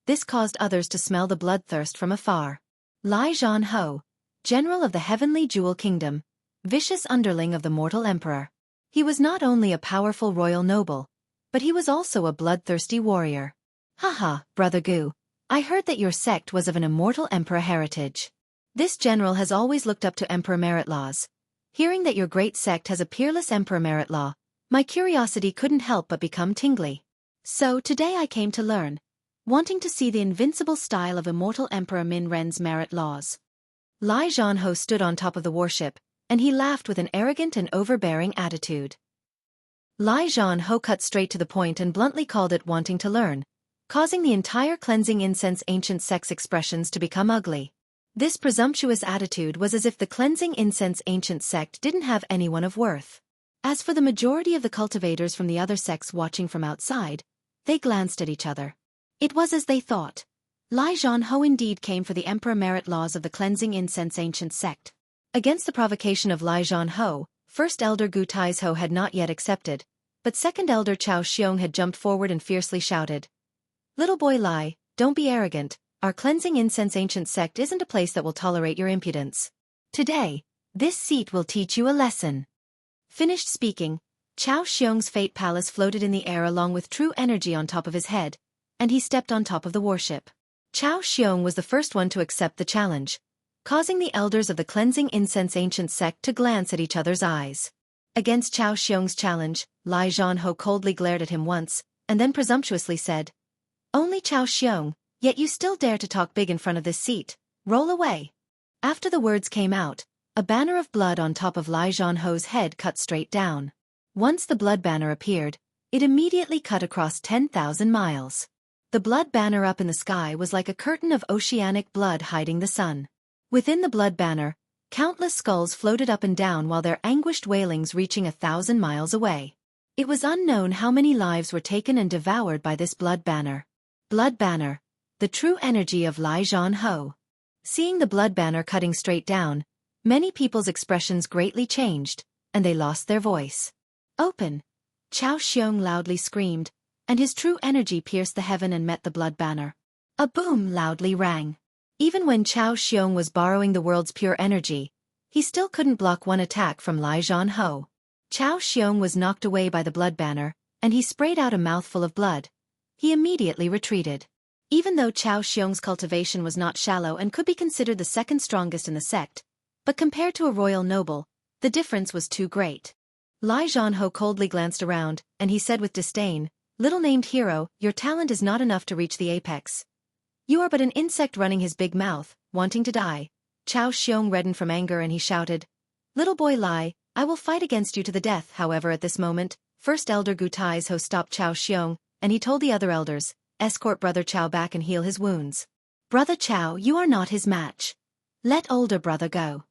This caused others to smell the bloodthirst from afar. Lai Zhan Ho, general of the Heavenly Jewel Kingdom, vicious underling of the mortal emperor. He was not only a powerful royal noble, but he was also a bloodthirsty warrior. Haha, Brother Gu, I heard that your sect was of an immortal emperor heritage. This general has always looked up to emperor merit laws. Hearing that your great sect has a peerless emperor merit law, my curiosity couldn't help but become tingly. So today I came to learn, wanting to see the invincible style of immortal Emperor Min Ren's merit laws. Lai Zhan Ho stood on top of the worship, and he laughed with an arrogant and overbearing attitude. Lai Zhan Ho cut straight to the point and bluntly called it wanting to learn, causing the entire Cleansing Incense ancient sect's expressions to become ugly. This presumptuous attitude was as if the Cleansing Incense ancient sect didn't have anyone of worth. As for the majority of the cultivators from the other sects watching from outside, they glanced at each other. It was as they thought. Lai Zhan Ho indeed came for the emperor merit laws of the Cleansing Incense ancient sect. Against the provocation of Lai Zhanho, First Elder Gu Taizhou had not yet accepted, but Second Elder Chao Xiong had jumped forward and fiercely shouted. Little boy Lai, don't be arrogant, our cleansing incense ancient sect isn't a place that will tolerate your impudence. Today, this seat will teach you a lesson. Finished speaking, Chao Xiong's fate palace floated in the air along with true energy on top of his head, and he stepped on top of the warship. Chao Xiong was the first one to accept the challenge, causing the elders of the cleansing incense ancient sect to glance at each other's eyes. Against Chao Xiong's challenge, Lai Zhanho coldly glared at him once, and then presumptuously said, Only Chao Xiong, yet you still dare to talk big in front of this seat, roll away. After the words came out, a banner of blood on top of Lai Zhanho's head cut straight down. Once the blood banner appeared, it immediately cut across 10,000 miles. The blood banner up in the sky was like a curtain of oceanic blood hiding the sun. Within the blood banner, countless skulls floated up and down while their anguished wailings reaching 1,000 miles away. It was unknown how many lives were taken and devoured by this blood banner. Blood banner, the true energy of Lai Zhanho. Seeing the blood banner cutting straight down, many people's expressions greatly changed, and they lost their voice. Open! Chao Xiong loudly screamed, and his true energy pierced the heaven and met the blood banner. A boom loudly rang. Even when Chao Xiong was borrowing the world's pure energy, he still couldn't block one attack from Lai Zhanho. Chao Xiong was knocked away by the blood banner, and he sprayed out a mouthful of blood. He immediately retreated. Even though Chao Xiong's cultivation was not shallow and could be considered the second strongest in the sect, but compared to a royal noble, the difference was too great. Lai Zhanho coldly glanced around, and he said with disdain, Little-named hero, your talent is not enough to reach the apex. You are but an insect running his big mouth, wanting to die. Chao Xiong reddened from anger and he shouted, Little boy Lai, I will fight against you to the death. However, at this moment, First Elder Gu Taizhou stopped Chao Xiong, and he told the other elders, escort Brother Chao back and heal his wounds. Brother Chao, you are not his match. Let older brother go.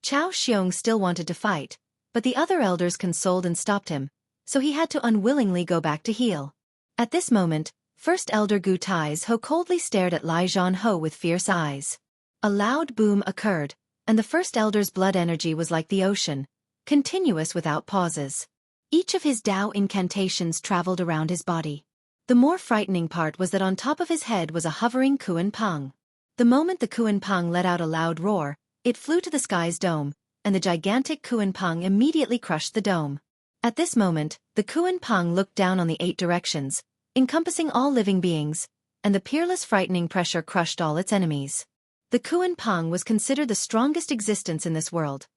Chao Xiong still wanted to fight, but the other elders consoled and stopped him, so he had to unwillingly go back to heal. At this moment, First Elder Gu Taizhou coldly stared at Lai Zhanho with fierce eyes. A loud boom occurred, and the First Elder's blood energy was like the ocean, continuous without pauses. Each of his Tao incantations traveled around his body. The more frightening part was that on top of his head was a hovering Kuan Pang. The moment the Kuan Pang let out a loud roar, it flew to the sky's dome, and the gigantic Kuan Pang immediately crushed the dome. At this moment, the Kuan Pang looked down on the 8 directions, encompassing all living beings, and the peerless frightening pressure crushed all its enemies. The Kuan Pang was considered the strongest existence in this world.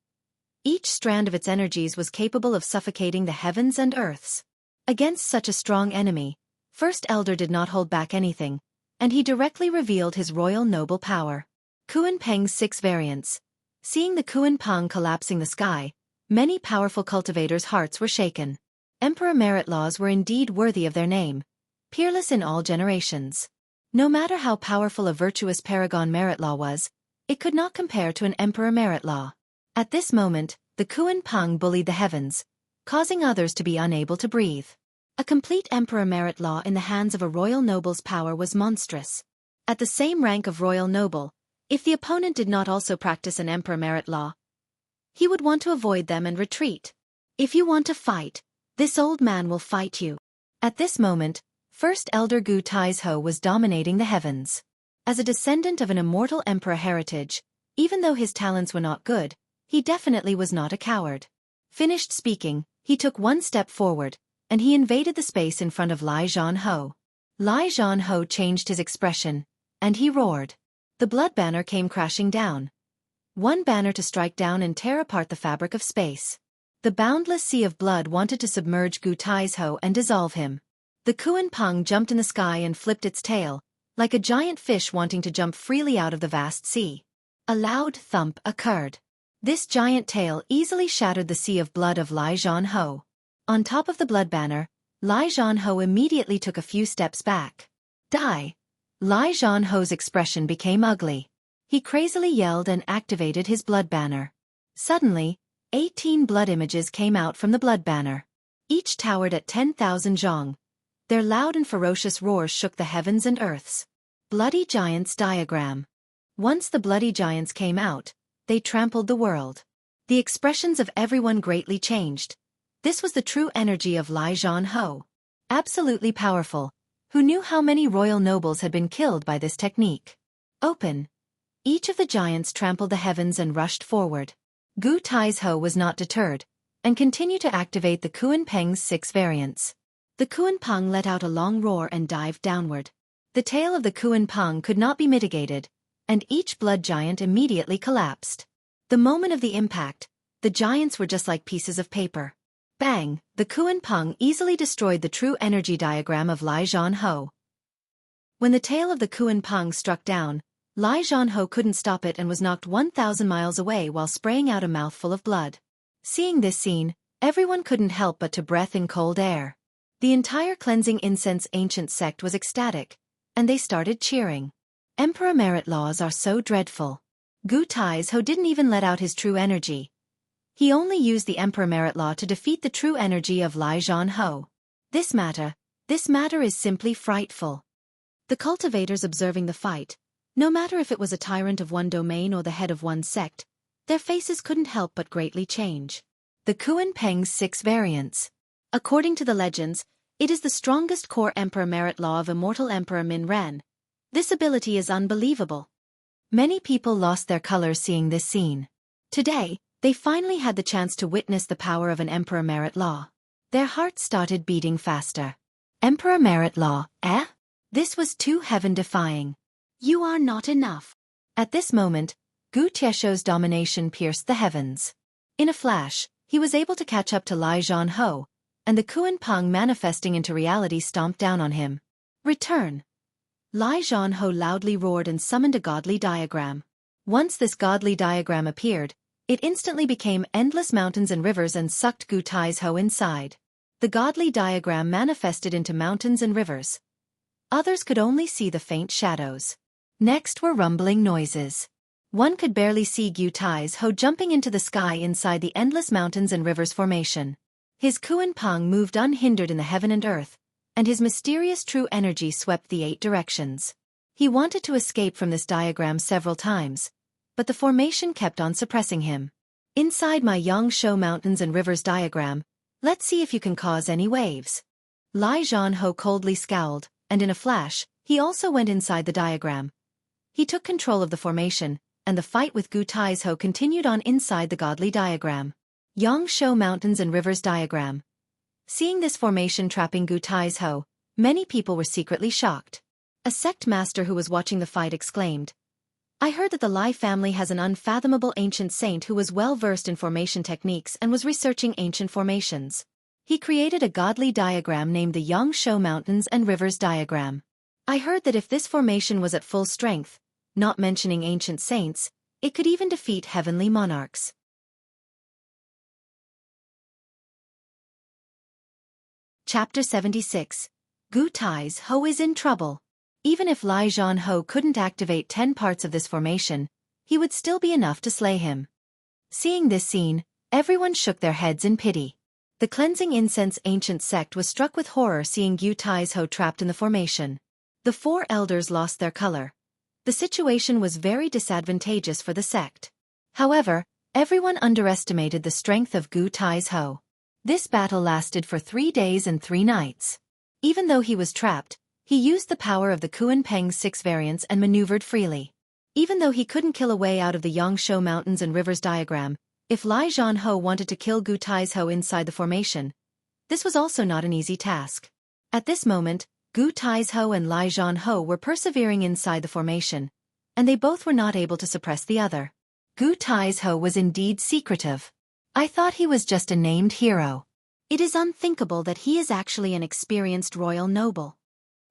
Each strand of its energies was capable of suffocating the heavens and earths. Against such a strong enemy, First Elder did not hold back anything, and he directly revealed his royal noble power. Kuan Pang's 6 variants. Seeing the Kuan Pang collapsing the sky, many powerful cultivators' hearts were shaken. Emperor Merit laws were indeed worthy of their name, peerless in all generations. No matter how powerful a virtuous paragon Merit law was, it could not compare to an Emperor Merit law. At this moment, the Kuan Pang bullied the heavens, causing others to be unable to breathe. A complete Emperor Merit law in the hands of a royal noble's power was monstrous. At the same rank of royal noble, if the opponent did not also practice an Emperor Merit law, he would want to avoid them and retreat. If you want to fight, this old man will fight you. At this moment, First Elder Gu Taizhou was dominating the heavens. As a descendant of an immortal emperor heritage, even though his talents were not good, he definitely was not a coward. Finished speaking, he took one step forward, and he invaded the space in front of Lai Zhanho. Lai Zhanho changed his expression, and he roared. The blood banner came crashing down. One banner to strike down and tear apart the fabric of space. The boundless sea of blood wanted to submerge Gu Taizhou and dissolve him. The Kuan Pang jumped in the sky and flipped its tail, like a giant fish wanting to jump freely out of the vast sea. A loud thump occurred. This giant tail easily shattered the sea of blood of Lai Zhanho. On top of the blood banner, Lai Zhanho immediately took a few steps back. Die! Lai Zhanho's expression became ugly. He crazily yelled and activated his blood banner. Suddenly, 18 blood images came out from the blood banner. Each towered at 10,000 zhong. Their loud and ferocious roars shook the heavens and earths. Bloody Giants diagram. Once the bloody giants came out, they trampled the world. The expressions of everyone greatly changed. This was the true energy of Lai Zhanhou. Absolutely powerful. Who knew how many royal nobles had been killed by this technique? Open. Each of the giants trampled the heavens and rushed forward. Gu Taizhou was not deterred, and continued to activate the Kuan Peng's 6 variants. The Kuan Peng let out a long roar and dived downward. The tail of the Kuan Peng could not be mitigated, and each blood giant immediately collapsed. The moment of the impact, the giants were just like pieces of paper. Bang! The Kuan Peng easily destroyed the true energy diagram of Lai Zhanhou. When the tail of the Kuan Peng struck down, Lai Zhanhou couldn't stop it and was knocked 1,000 miles away while spraying out a mouthful of blood. Seeing this scene, everyone couldn't help but to breathe in cold air. The entire cleansing incense ancient sect was ecstatic, and they started cheering. Emperor merit laws are so dreadful. Gu Taizhou didn't even let out his true energy. He only used the Emperor merit law to defeat the true energy of Lai Zhanhou. This matter is simply frightful. The cultivators observing the fight, no matter if it was a tyrant of one domain or the head of one sect, their faces couldn't help but greatly change. The Kuan Peng's 6 variants. According to the legends, it is the strongest core Emperor merit law of immortal Emperor Min Ren. This ability is unbelievable. Many people lost their color seeing this scene. Today, they finally had the chance to witness the power of an Emperor merit law. Their hearts started beating faster. Emperor merit law, eh? This was too heaven-defying. You are not enough. At this moment, Gu Tieshou's domination pierced the heavens. In a flash, he was able to catch up to Lai Zhanhou, and the Kuan Peng manifesting into reality stomped down on him. Return! Lai Zhanhou loudly roared and summoned a godly diagram. Once this godly diagram appeared, it instantly became endless mountains and rivers and sucked Gu Taizhou inside. The godly diagram manifested into mountains and rivers. Others could only see the faint shadows. Next were rumbling noises. One could barely see Gu Taizhou jumping into the sky inside the endless mountains and rivers formation. His Kuan Peng moved unhindered in the heaven and earth, and his mysterious true energy swept the 8 directions. He wanted to escape from this diagram several times, but the formation kept on suppressing him. Inside my Yangshuo Mountains and Rivers diagram, let's see if you can cause any waves. Lai Zhanhou coldly scowled, and in a flash, he also went inside the diagram. He took control of the formation, and the fight with Gu Taizhou continued on inside the godly diagram. Yangshuo Mountains and Rivers diagram. Seeing this formation trapping Gu Taizhou, many people were secretly shocked. A sect master who was watching the fight exclaimed, "I heard that the Lai family has an unfathomable ancient saint who was well versed in formation techniques and was researching ancient formations. He created a godly diagram named the Yangshuo Mountains and Rivers diagram. I heard that if this formation was at full strength, not mentioning ancient saints, it could even defeat heavenly monarchs." Chapter 76. Gu Taizhou is in trouble. Even if Lai Zhanhou couldn't activate 10 parts of this formation, he would still be enough to slay him. Seeing this scene, everyone shook their heads in pity. The cleansing incense ancient sect was struck with horror seeing Gu Taizhou trapped in the formation. The 4 elders lost their color. The situation was very disadvantageous for the sect. However, everyone underestimated the strength of Gu Taizhou. This battle lasted for 3 days and 3 nights. Even though he was trapped, he used the power of the Kuan Peng's 6 variants and maneuvered freely. Even though he couldn't kill a way out of the Yangshuo Mountains and Rivers diagram, if Lai Zhanhou wanted to kill Gu Taizhou inside the formation, this was also not an easy task. At this moment, Gu Taizhou and Lai Zhanhou were persevering inside the formation, and they both were not able to suppress the other. Gu Taizhou was indeed secretive. I thought he was just a named hero. It is unthinkable that he is actually an experienced royal noble.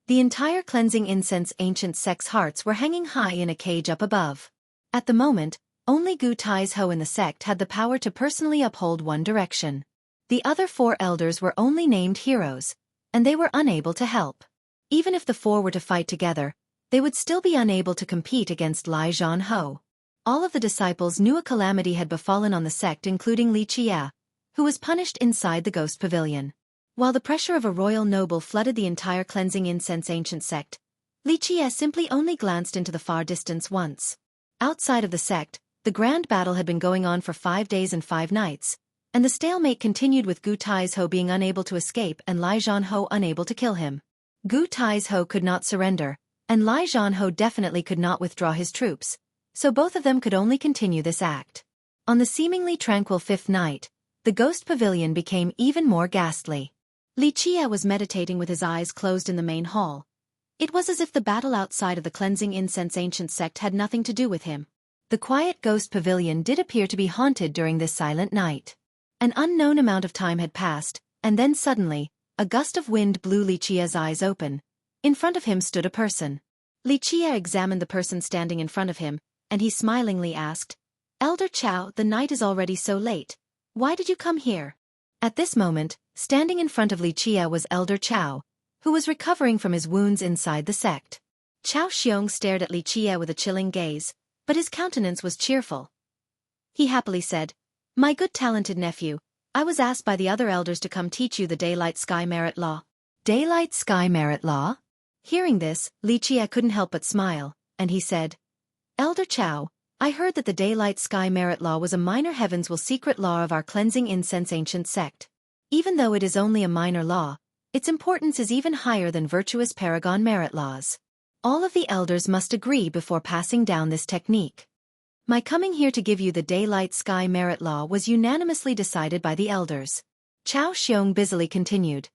The entire cleansing incense ancient sect's hearts were hanging high in a cage up above. At the moment, only Gu Taizhou in the sect had the power to personally uphold one direction. The other 4 elders were only named heroes, and they were unable to help. Even if the 4 were to fight together, they would still be unable to compete against Lai Zhanhou. All of the disciples knew a calamity had befallen on the sect including Li Qia, who was punished inside the ghost pavilion. While the pressure of a royal noble flooded the entire cleansing incense ancient sect, Li Qia simply only glanced into the far distance once. Outside of the sect, The grand battle had been going on for 5 days and 5 nights, and the stalemate continued with Gu Taizhou being unable to escape and Lai Zhanhou unable to kill him. Gu Taizhou could not surrender, and Lai Zhanhou definitely could not withdraw his troops, so both of them could only continue this act. On the seemingly tranquil 5th night, the ghost pavilion became even more ghastly. Li Qie was meditating with his eyes closed in the main hall. It was as if the battle outside of the cleansing incense ancient sect had nothing to do with him. The quiet ghost pavilion did appear to be haunted during this silent night. An unknown amount of time had passed, and then suddenly, a gust of wind blew Li Qie's eyes open. In front of him stood a person. Li Qie examined the person standing in front of him, and he smilingly asked, "Elder Chao, the night is already so late. Why did you come here?" At this moment, standing in front of Li Qie was Elder Chao, who was recovering from his wounds inside the sect. Chao Xiong stared at Li Qie with a chilling gaze, but his countenance was cheerful. He happily said, "My good talented nephew, I was asked by the other elders to come teach you the Daylight Sky Merit Law." Daylight Sky Merit Law? Hearing this, Li Qie couldn't help but smile, and he said, "Elder Chao, I heard that the Daylight Sky Merit Law was a minor heavens will secret law of our cleansing incense ancient sect. Even though it is only a minor law, its importance is even higher than virtuous paragon merit laws. All of the elders must agree before passing down this technique. My coming here to give you the Daylight Sky Merit Law was unanimously decided by the elders." Chao Xiong busily continued.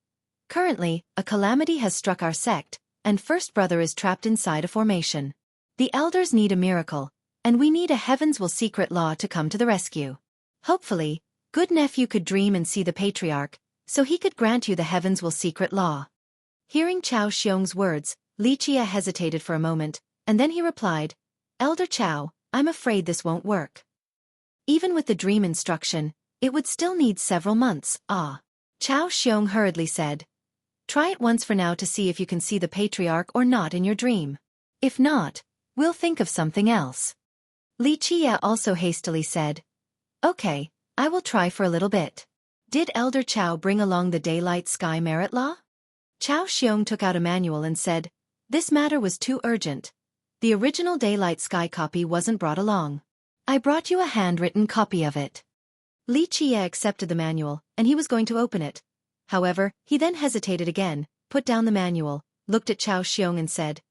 "Currently, a calamity has struck our sect, and First Brother is trapped inside a formation. The elders need a miracle, and we need a heavens will secret law to come to the rescue. Hopefully, good nephew could dream and see the patriarch, so he could grant you the heavens will secret law." Hearing Chao Xiong's words, Li Qie hesitated for a moment, and then he replied, "Elder Chao, I'm afraid this won't work. Even with the dream instruction, it would still need several months." Chao Xiong hurriedly said, "Try it once for now to see if you can see the patriarch or not in your dream. If not, we'll think of something else." Li Qie also hastily said, "Okay, I will try for a little bit." Did Elder Chao bring along the Daylight Sky Merit Law? Chao Xiong took out a manual and said, "This matter was too urgent. The original Daylight Sky copy wasn't brought along. I brought you a handwritten copy of it." Li Qie accepted the manual, and he was going to open it. However, he then hesitated again, put down the manual, looked at Chao Xiong and said,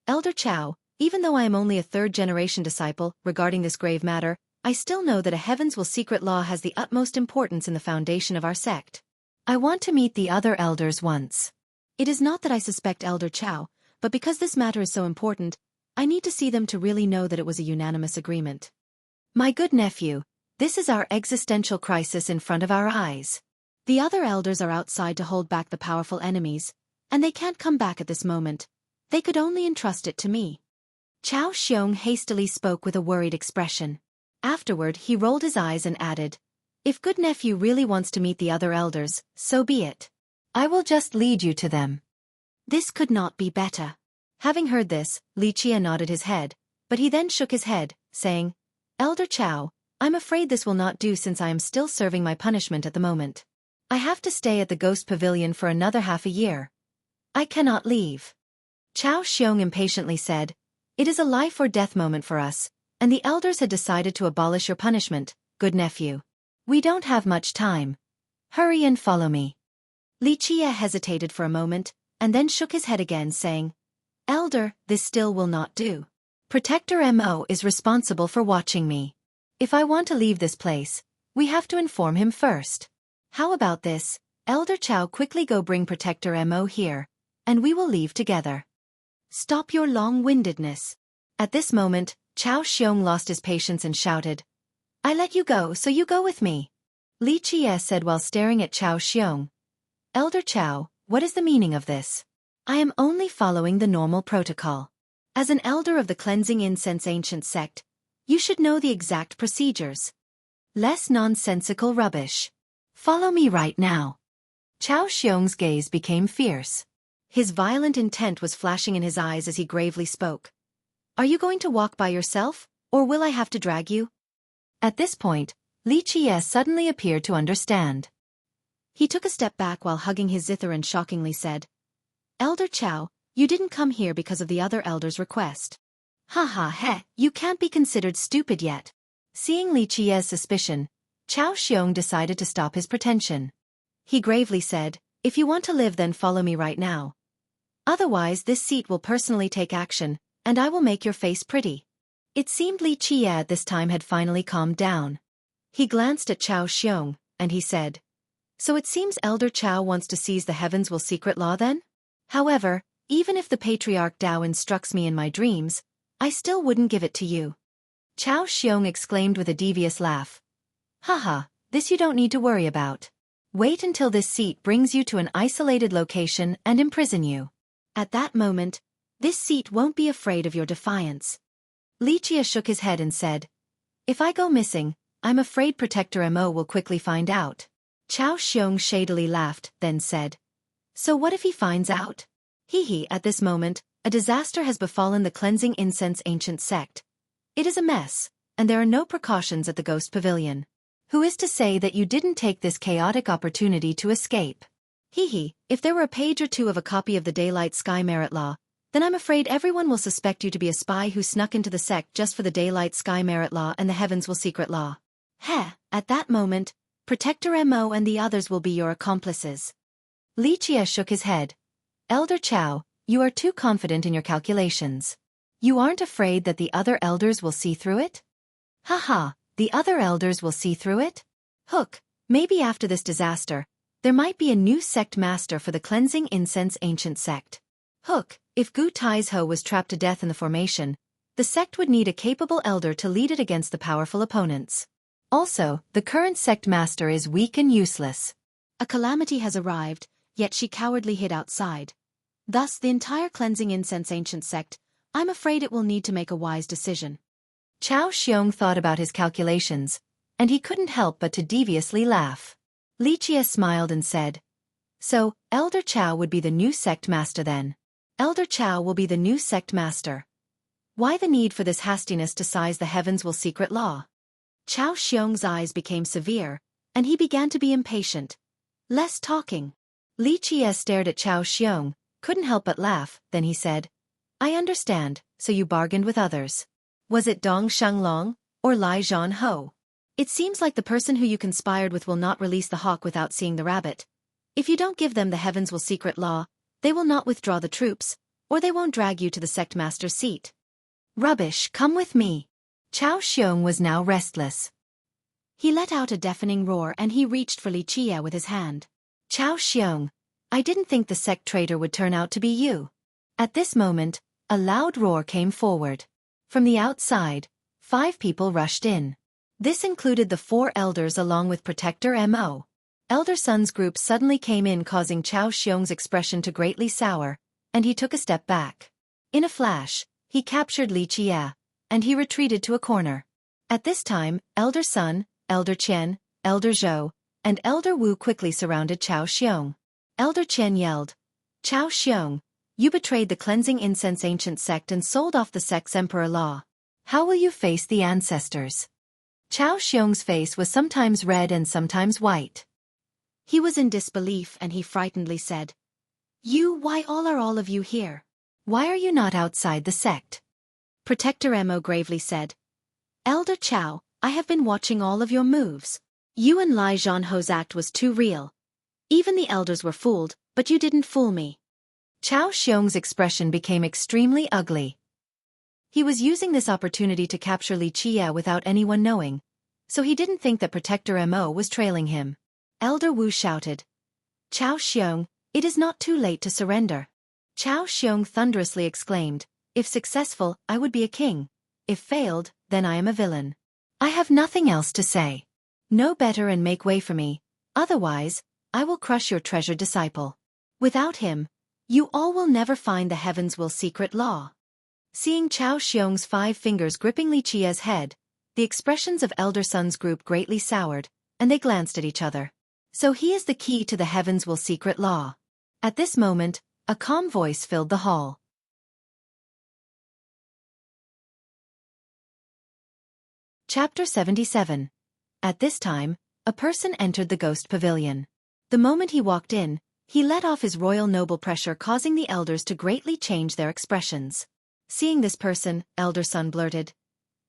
"Elder Chao, even though I am only a 3rd-generation disciple regarding this grave matter, I still know that a heavens will secret law has the utmost importance in the foundation of our sect. I want to meet the other elders once. It is not that I suspect Elder Chao, but because this matter is so important, I need to see them to really know that it was a unanimous agreement. My good nephew, this is our existential crisis in front of our eyes. The other elders are outside to hold back the powerful enemies, and they can't come back at this moment. They could only entrust it to me." Chao Xiong hastily spoke with a worried expression. Afterward, he rolled his eyes and added, "If good nephew really wants to meet the other elders, so be it. I will just lead you to them." This could not be better. Having heard this, Li Qie nodded his head, but he then shook his head, saying, "Elder Chao, I'm afraid this will not do since I am still serving my punishment at the moment. I have to stay at the Ghost Pavilion for another half a year. I cannot leave." Chao Xiong impatiently said, "It is a life or death moment for us, and the elders had decided to abolish your punishment, good nephew. We don't have much time. Hurry and follow me." Li Qie hesitated for a moment, and then shook his head again, saying, "Elder, this still will not do. Protector Mo is responsible for watching me. If I want to leave this place, we have to inform him first. How about this, Elder Chao, quickly go bring Protector Mo here, and we will leave together. Stop your long-windedness." At this moment, Chao Xiong lost his patience and shouted, "I let you go, so you go with me." Li Qie said while staring at Chao Xiong, "Elder Chao, what is the meaning of this? I am only following the normal protocol. As an elder of the Cleansing Incense Ancient Sect, you should know the exact procedures. Less nonsensical rubbish. Follow me right now." Chao Xiong's gaze became fierce. His violent intent was flashing in his eyes as he gravely spoke. "Are you going to walk by yourself, or will I have to drag you?" At this point, Li Qie suddenly appeared to understand. He took a step back while hugging his zither and shockingly said, "Elder Chao, you didn't come here because of the other elders' request. Ha ha he, you can't be considered stupid yet. Seeing Li Qia's suspicion, Chao Xiong decided to stop his pretension. He gravely said, "If you want to live, then follow me right now. Otherwise this seat will personally take action, and I will make your face pretty." It seemed Li Qia at this time had finally calmed down. He glanced at Chao Xiong, and he said, "So it seems Elder Chao wants to seize the heavens will secret law then? However, even if the Patriarch Dao instructs me in my dreams, I still wouldn't give it to you." Chao Xiong exclaimed with a devious laugh. "Haha, this you don't need to worry about. Wait until this seat brings you to an isolated location and imprison you. At that moment, this seat won't be afraid of your defiance." Li Qia shook his head and said, "If I go missing, I'm afraid Protector Mo will quickly find out." Chao Xiong shadily laughed, then said, "So what if he finds out?" Hee. At this moment, a disaster has befallen the cleansing incense ancient sect. It is a mess, and there are no precautions at the Ghost Pavilion. Who is to say that you didn't take this chaotic opportunity to escape? Hee. If there were a page or two of a copy of the Daylight Sky Merit Law, then I'm afraid everyone will suspect you to be a spy who snuck into the sect just for the Daylight Sky Merit Law and the Heavens Will Secret Law. At that moment, Protector Mo and the others will be your accomplices. Li Qia shook his head. "Elder Chao, you are too confident in your calculations. You aren't afraid that the other elders will see through it?" "Haha, the other elders will see through it? Maybe after this disaster, there might be a new sect master for the cleansing incense ancient sect. If Gu Taizhou was trapped to death in the formation, the sect would need a capable elder to lead it against the powerful opponents. Also, the current sect master is weak and useless. A calamity has arrived, yet she cowardly hid outside. Thus the entire cleansing incense ancient sect, I'm afraid it will need to make a wise decision." Chao Xiong thought about his calculations, and he couldn't help but to deviously laugh. Li Qia smiled and said, "So, Elder Chao would be the new sect master then. Elder Chao will be the new sect master. Why the need for this hastiness to seize the Heavens Will Secret Law?" Chao Xiong's eyes became severe, and he began to be impatient. "Less talking." Li Qia stared at Chao Xiong, couldn't help but laugh, then he said, "I understand, so you bargained with others. Was it Dong Shenglong, or Lai Zhanhou? It seems like the person who you conspired with will not release the hawk without seeing the rabbit. If you don't give them the Heavens Will Secret Law, they will not withdraw the troops, or they won't drag you to the sect master's seat." "Rubbish, come with me." Chao Xiong was now restless. He let out a deafening roar and he reached for Li Qia with his hand. "Chao Xiong, I didn't think the sect traitor would turn out to be you." At this moment, a loud roar came forward. From the outside, 5 people rushed in. This included the 4 elders along with Protector Mo. Elder Sun's group suddenly came in, causing Chao Xiong's expression to greatly sour, and he took a step back. In a flash, he captured Li Qia, and he retreated to a corner. At this time, Elder Sun, Elder Qian, Elder Zhou, and Elder Wu quickly surrounded Chao Xiong. Elder Qian yelled, "Chao Xiong, you betrayed the cleansing incense ancient sect and sold off the sect's emperor law. How will you face the ancestors?" Chao Xiong's face was sometimes red and sometimes white. He was in disbelief and he frightenedly said, Why are all of you here? Why are you not outside the sect?" Protector Mo gravely said, "Elder Chao, I have been watching all of your moves. You and Lai Zhanhou's act was too real. Even the elders were fooled, but you didn't fool me." Chao Xiong's expression became extremely ugly. He was using this opportunity to capture Li Qia without anyone knowing, so he didn't think that Protector Mo was trailing him. Elder Wu shouted, "Chao Xiong, it is not too late to surrender." Chao Xiong thunderously exclaimed, "If successful, I would be a king. If failed, then I am a villain. I have nothing else to say. Know better and make way for me, otherwise, I will crush your treasured disciple. Without him, you all will never find the Heavens Will Secret Law." Seeing Chao Xiong's 5 fingers gripping Li Qia's head, the expressions of Elder Sun's group greatly soured, and they glanced at each other. "So he is the key to the Heavens Will Secret Law." At this moment, a calm voice filled the hall. Chapter 77. At this time, a person entered the Ghost Pavilion. The moment he walked in, he let off his royal noble pressure, causing the elders to greatly change their expressions. Seeing this person, Elder Sun blurted,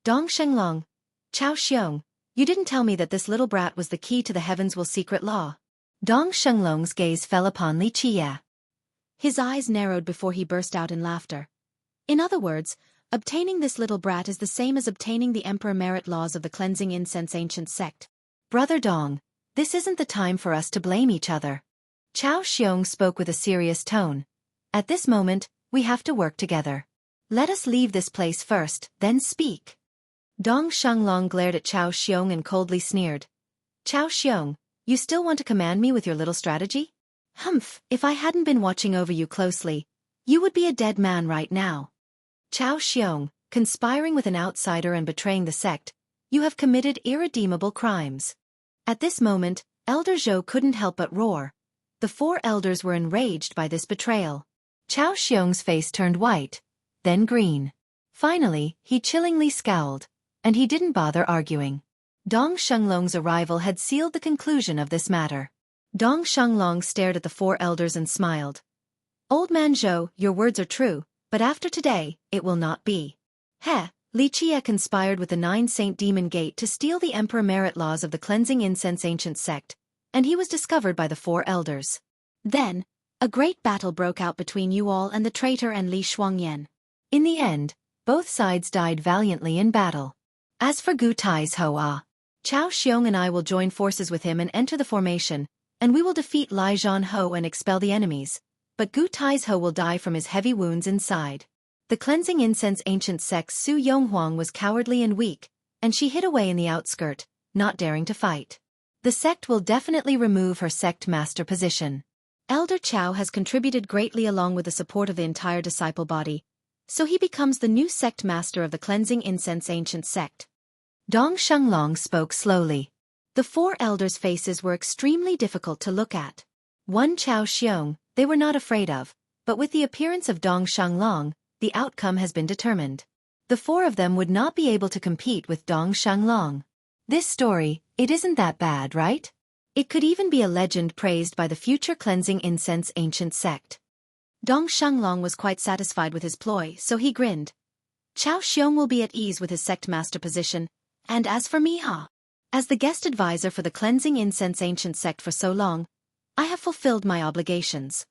"Dong Shenglong, Chao Xiong, you didn't tell me that this little brat was the key to the heavens will secret law. Dong Shenglong's gaze fell upon Li Qie. His eyes narrowed before he burst out in laughter. In other words, obtaining this little brat is the same as obtaining the emperor merit laws of the cleansing incense ancient sect. Brother Dong, this isn't the time for us to blame each other. Chao Xiong spoke with a serious tone. At this moment, we have to work together. Let us leave this place first, then speak. Dong Shenglong glared at Chao Xiong and coldly sneered. Chao Xiong, you still want to command me with your little strategy? Humph, if I hadn't been watching over you closely, you would be a dead man right now. Chao Xiong, conspiring with an outsider and betraying the sect, you have committed irredeemable crimes. At this moment, Elder Zhou couldn't help but roar. The four elders were enraged by this betrayal. Chao Xiong's face turned white, then green. Finally, he chillingly scowled, and he didn't bother arguing. Dong Shenglong's arrival had sealed the conclusion of this matter. Dong Shenglong stared at the four elders and smiled. Old man Zhou, your words are true, but after today, it will not be. Heh, Li Qie conspired with the 9 Saint Demon Gate to steal the emperor merit laws of the cleansing incense ancient sect, and he was discovered by the four elders. Then, a great battle broke out between you all and the traitor and Li Shuangyan. In the end, both sides died valiantly in battle. As for Gu Tai's Hoa, Chao Xiong and I will join forces with him and enter the formation, and we will defeat Lai Zhan Ho and expel the enemies, but Gu Tai's Ho will die from his heavy wounds inside. The cleansing incense ancient sect's Su Yonghuang was cowardly and weak, and she hid away in the outskirt, not daring to fight. The sect will definitely remove her sect master position. Elder Chao has contributed greatly along with the support of the entire disciple body, so he becomes the new sect master of the cleansing incense ancient sect. Dong Shenglong spoke slowly. The four elders' faces were extremely difficult to look at. One Chao Xiong, they were not afraid of, but with the appearance of Dong Shenglong, the outcome has been determined. The four of them would not be able to compete with Dong Shenglong. This story, it isn't that bad, right? It could even be a legend praised by the future cleansing incense ancient sect. Dong Shenglong was quite satisfied with his ploy, so he grinned. Chao Xiong will be at ease with his sect master position, and as for me, as the guest advisor for the cleansing incense ancient sect for so long, I have fulfilled my obligations.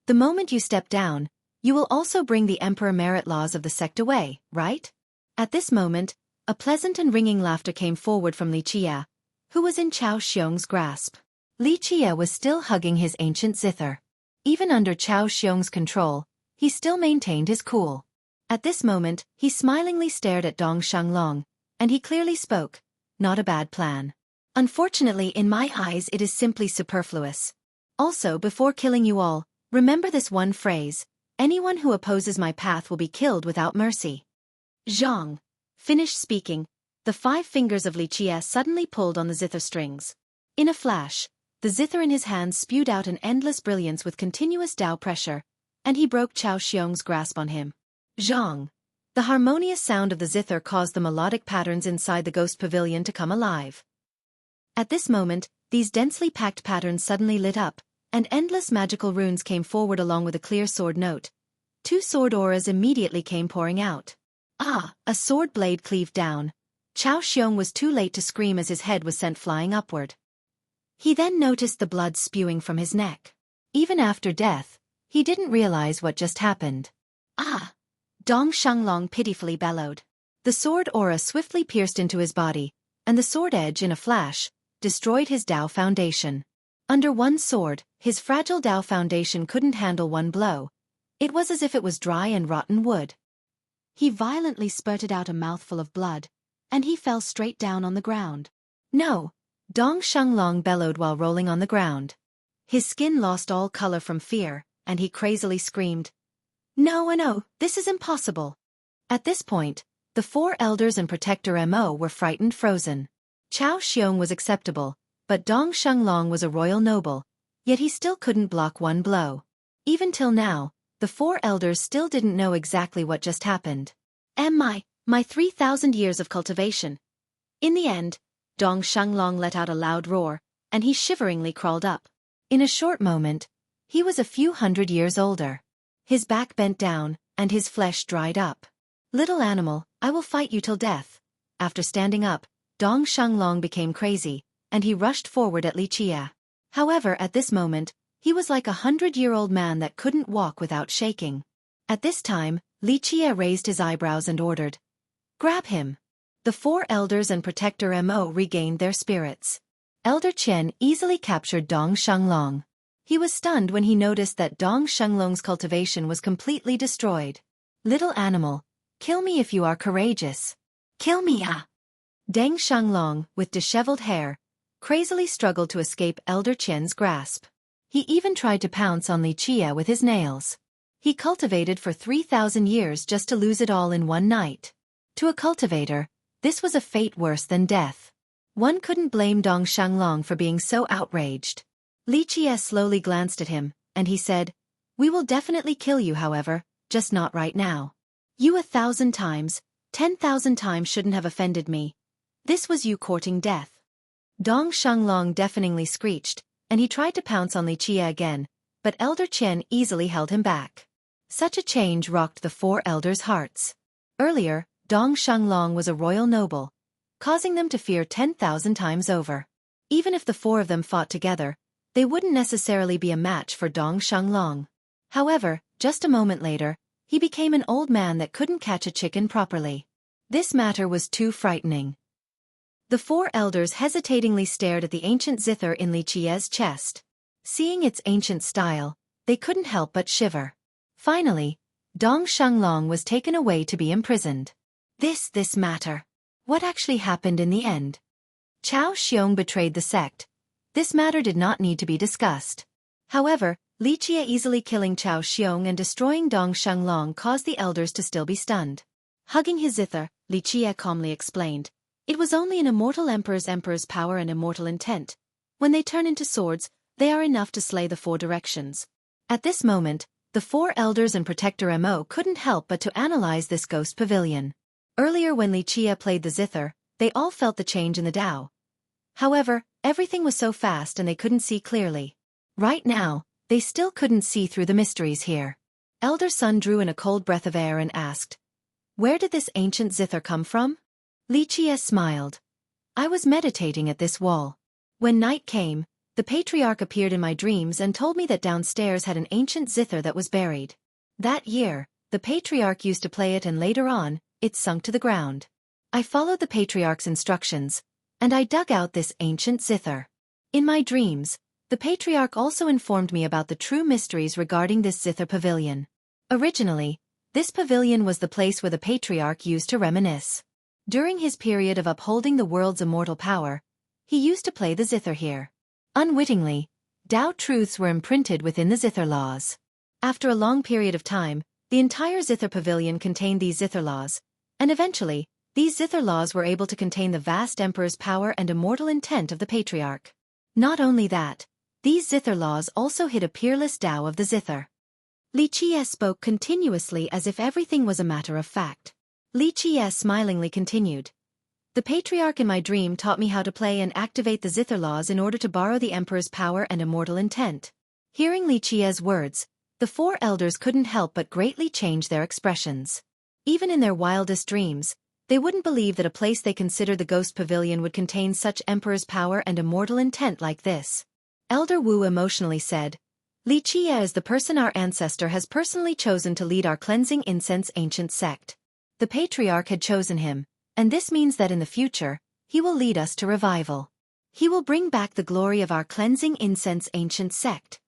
The moment you step down, you will also bring the emperor merit laws of the sect away, right? At this moment, a pleasant and ringing laughter came forward from Li Qie, who was in Chao Xiong's grasp. Li Qie was still hugging his ancient zither. Even under Chao Xiong's control, he still maintained his cool. At this moment, he smilingly stared at Dong Shenglong, and he clearly spoke, not a bad plan. Unfortunately, in my eyes it is simply superfluous. Also, before killing you all, remember this one phrase: anyone who opposes my path will be killed without mercy. Zhang finished speaking. The 5 fingers of Li Qie suddenly pulled on the zither strings. In a flash, the zither in his hands spewed out an endless brilliance with continuous Dao pressure, and he broke Chao Xiong's grasp on him. Zhang. The harmonious sound of the zither caused the melodic patterns inside the ghost pavilion to come alive. At this moment, these densely packed patterns suddenly lit up, and endless magical runes came forward along with a clear sword note. 2 sword auras immediately came pouring out. A sword blade cleaved down. Chao Xiong was too late to scream as his head was sent flying upward. He then noticed the blood spewing from his neck. Even after death, he didn't realize what just happened. Dong Shenglong pitifully bellowed. The sword aura swiftly pierced into his body, and the sword edge in a flash destroyed his Dao foundation. Under one sword, his fragile Dao foundation couldn't handle one blow. It was as if it was dry and rotten wood. He violently spurted out a mouthful of blood, and he fell straight down on the ground. No! Dong Shenglong bellowed while rolling on the ground. His skin lost all color from fear, and he crazily screamed, No, this is impossible. At this point, the 4 elders and Protector Mo were frightened frozen. Chao Xiong was acceptable, but Dong Shenglong was a royal noble, yet he still couldn't block one blow. Even till now, the 4 elders still didn't know exactly what just happened. My 3,000 years of cultivation. In the end, Dong Shenglong let out a loud roar, and he shiveringly crawled up. In a short moment, he was a few hundred years older. His back bent down, and his flesh dried up. Little animal, I will fight you till death. After standing up, Dong Shenglong became crazy, and he rushed forward at Li Qie. However, at this moment, he was like a 100-year-old man that couldn't walk without shaking. At this time, Li Qie raised his eyebrows and ordered, "Grab him." The four elders and Protector Mo regained their spirits. Elder Qian easily captured Dong Shenglong. He was stunned when he noticed that Dong Shenglong's cultivation was completely destroyed. "Little animal, kill me if you are courageous." Kill me, ah! Deng Shenglong, with disheveled hair, crazily struggled to escape Elder Qian's grasp. He even tried to pounce on Li Qie with his nails. He cultivated for 3,000 years just to lose it all in one night. To a cultivator, this was a fate worse than death. One couldn't blame Dong Shenglong for being so outraged. Li Qie slowly glanced at him, and he said, "We will definitely kill you, however, just not right now. You 1,000 times, 10,000 times shouldn't have offended me. This was you courting death." Dong Shenglong deafeningly screeched, and he tried to pounce on Li Qie again, but Elder Qian easily held him back. Such a change rocked the four elders' hearts. Earlier, Dong Shenglong was a royal noble, causing them to fear 10,000 times over. Even if the four of them fought together, they wouldn't necessarily be a match for Dong Shenglong. However, just a moment later, he became an old man that couldn't catch a chicken properly. This matter was too frightening. The four elders hesitatingly stared at the ancient zither in Li Qie's chest. Seeing its ancient style, they couldn't help but shiver. Finally, Dong Shenglong was taken away to be imprisoned. This matter. What actually happened in the end? Chao Xiong betrayed the sect. This matter did not need to be discussed. However, Li Qie easily killing Chao Xiong and destroying Dong Shenglong caused the elders to still be stunned. Hugging his zither, Li Qie calmly explained, "It was only an immortal emperor's power and immortal intent. When they turn into swords, they are enough to slay the four directions." At this moment, the four elders and Protector Mo couldn't help but to analyze this ghost pavilion. Earlier when Li Qie played the zither, they all felt the change in the Tao. However, everything was so fast and they couldn't see clearly. Right now, they still couldn't see through the mysteries here. Elder Sun drew in a cold breath of air and asked, "Where did this ancient zither come from?" Li Qie smiled. "I was meditating at this wall. When night came, the patriarch appeared in my dreams and told me that downstairs had an ancient zither that was buried. That year, the patriarch used to play it and later on, it sunk to the ground. I followed the patriarch's instructions, and I dug out this ancient zither. In my dreams, the patriarch also informed me about the true mysteries regarding this zither pavilion. Originally, this pavilion was the place where the patriarch used to reminisce. During his period of upholding the world's immortal power, he used to play the zither here. Unwittingly, Tao truths were imprinted within the zither laws. After a long period of time, the entire zither pavilion contained these zither laws, and eventually, these zither laws were able to contain the vast emperor's power and immortal intent of the patriarch. Not only that, these zither laws also hid a peerless Tao of the zither." Li Qie spoke continuously as if everything was a matter of fact. Li Qie smilingly continued, "The patriarch in my dream taught me how to play and activate the zither laws in order to borrow the emperor's power and immortal intent." Hearing Li Qie's words, the four elders couldn't help but greatly change their expressions. Even in their wildest dreams, they wouldn't believe that a place they considered the ghost pavilion would contain such emperor's power and immortal intent like this. Elder Wu emotionally said, "Li Qie is the person our ancestor has personally chosen to lead our cleansing incense ancient sect. The patriarch had chosen him, and this means that in the future, he will lead us to revival. He will bring back the glory of our cleansing incense ancient sect."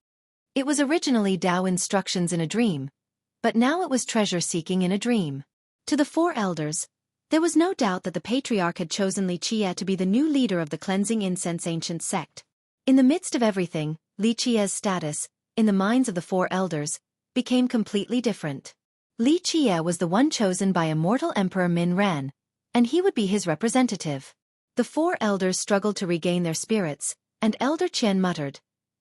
It was originally Tao instructions in a dream, but now it was treasure-seeking in a dream. To the four elders, there was no doubt that the patriarch had chosen Li Qie to be the new leader of the cleansing incense ancient sect. In the midst of everything, Li Qie's status, in the minds of the four elders, became completely different. Li Qie was the one chosen by immortal Emperor Min Ran, and he would be his representative. The four elders struggled to regain their spirits, and Elder Qian muttered,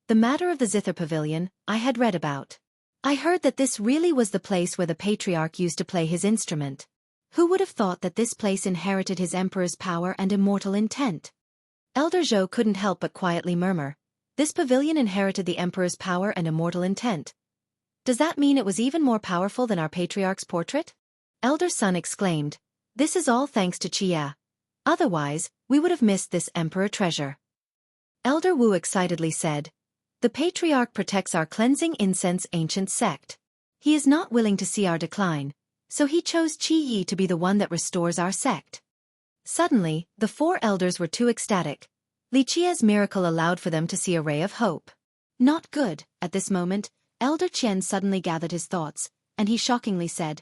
"The matter of the zither pavilion, I had read about. I heard that this really was the place where the patriarch used to play his instrument. Who would have thought that this place inherited his emperor's power and immortal intent?" Elder Zhou couldn't help but quietly murmur, "This pavilion inherited the emperor's power and immortal intent. Does that mean it was even more powerful than our patriarch's portrait?" Elder Sun exclaimed, "This is all thanks to Qie. Otherwise, we would have missed this emperor treasure. Elder Wu excitedly said. The patriarch protects our cleansing incense ancient sect. He is not willing to see our decline, so he chose Xueqi to be the one that restores our sect. Suddenly, the four elders were too ecstatic. Li Qia's miracle allowed for them to see a ray of hope. Not good. At this moment, Elder Qian suddenly gathered his thoughts, and he shockingly said,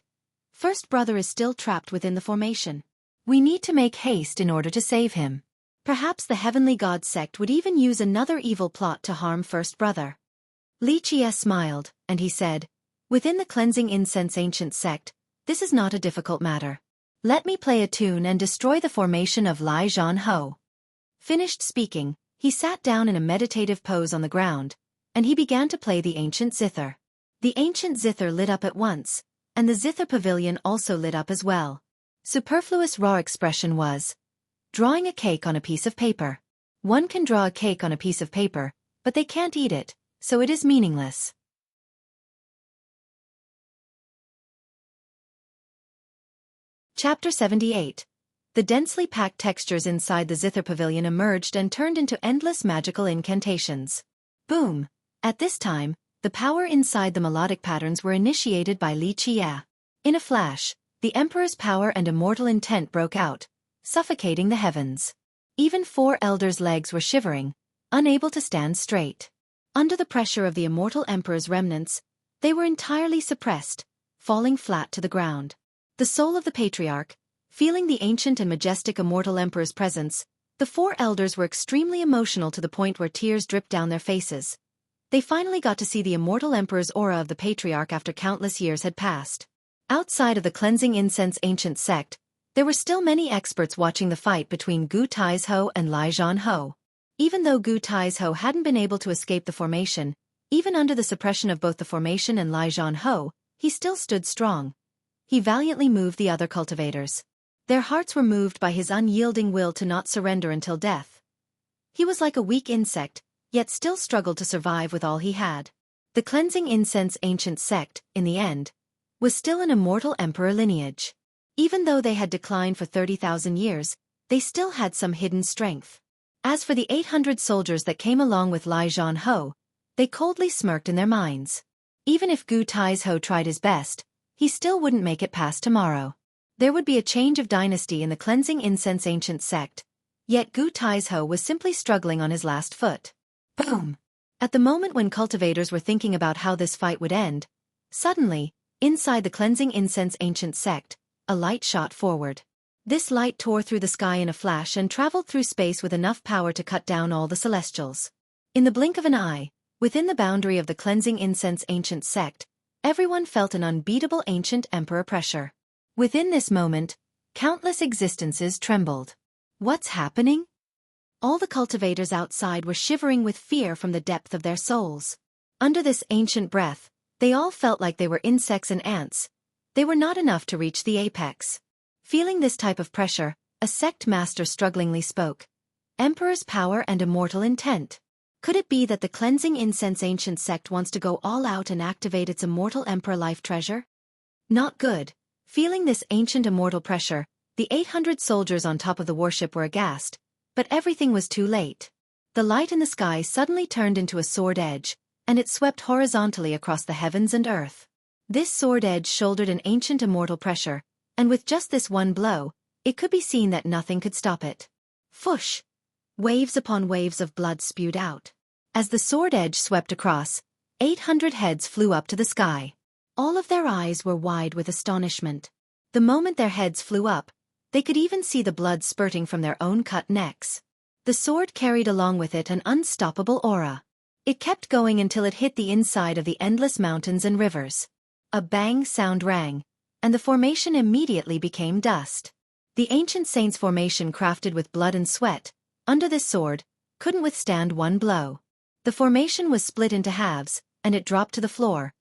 First brother is still trapped within the formation. We need to make haste in order to save him. Perhaps the heavenly god sect would even use another evil plot to harm first brother. Li Qia smiled, and he said, Within the cleansing incense ancient sect, this is not a difficult matter. Let me play a tune and destroy the formation of Lai Zhanhou. Finished speaking, he sat down in a meditative pose on the ground, and he began to play the ancient zither. The ancient zither lit up at once, and the zither pavilion also lit up as well. Superfluous raw expression was drawing a cake on a piece of paper. One can draw a cake on a piece of paper, but they can't eat it, so it is meaningless. Chapter 78. The densely packed textures inside the zither pavilion emerged and turned into endless magical incantations. Boom! At this time, the power inside the melodic patterns were initiated by Li Qia. In a flash, the emperor's power and immortal intent broke out, suffocating the heavens. Even four elders' legs were shivering, unable to stand straight. Under the pressure of the immortal emperor's remnants, they were entirely suppressed, falling flat to the ground. The soul of the patriarch, feeling the ancient and majestic immortal emperor's presence, the four elders were extremely emotional to the point where tears dripped down their faces. They finally got to see the immortal emperor's aura of the patriarch after countless years had passed. Outside of the cleansing incense ancient sect, there were still many experts watching the fight between Gu Taizhou and Lai Zhanhou. Even though Gu Taizhou hadn't been able to escape the formation, even under the suppression of both the formation and Lai Zhanhou, he still stood strong. He valiantly moved the other cultivators. Their hearts were moved by his unyielding will to not surrender until death. He was like a weak insect, yet still struggled to survive with all he had. The cleansing incense ancient sect, in the end, was still an immortal emperor lineage. Even though they had declined for 30,000 years, they still had some hidden strength. As for the 800 soldiers that came along with Lai Zhanhou, they coldly smirked in their minds. Even if Gu Taizhou tried his best, he still wouldn't make it past tomorrow. There would be a change of dynasty in the cleansing incense ancient sect, yet Gu Taizhou was simply struggling on his last foot. Boom! At the moment when cultivators were thinking about how this fight would end, suddenly, inside the cleansing incense ancient sect, a light shot forward. This light tore through the sky in a flash and traveled through space with enough power to cut down all the celestials. In the blink of an eye, within the boundary of the cleansing incense ancient sect, everyone felt an unbeatable ancient emperor pressure. Within this moment, countless existences trembled. What's happening? All the cultivators outside were shivering with fear from the depth of their souls. Under this ancient breath, they all felt like they were insects and ants. They were not enough to reach the apex. Feeling this type of pressure, a sect master strugglingly spoke. Emperor's power and immortal intent. Could it be that the cleansing incense ancient sect wants to go all out and activate its immortal emperor life treasure? Not good. Feeling this ancient immortal pressure, the 800 soldiers on top of the warship were aghast, but everything was too late. The light in the sky suddenly turned into a sword edge, and it swept horizontally across the heavens and earth. This sword edge shouldered an ancient immortal pressure, and with just this one blow, it could be seen that nothing could stop it. Fush! Waves upon waves of blood spewed out. As the sword edge swept across, 800 heads flew up to the sky. All of their eyes were wide with astonishment. The moment their heads flew up, they could even see the blood spurting from their own cut necks. The sword carried along with it an unstoppable aura. It kept going until it hit the inside of the endless mountains and rivers. A bang sound rang, and the formation immediately became dust. The ancient saints' formation crafted with blood and sweat, under this sword, couldn't withstand one blow. The formation was split into halves, and it dropped to the floor.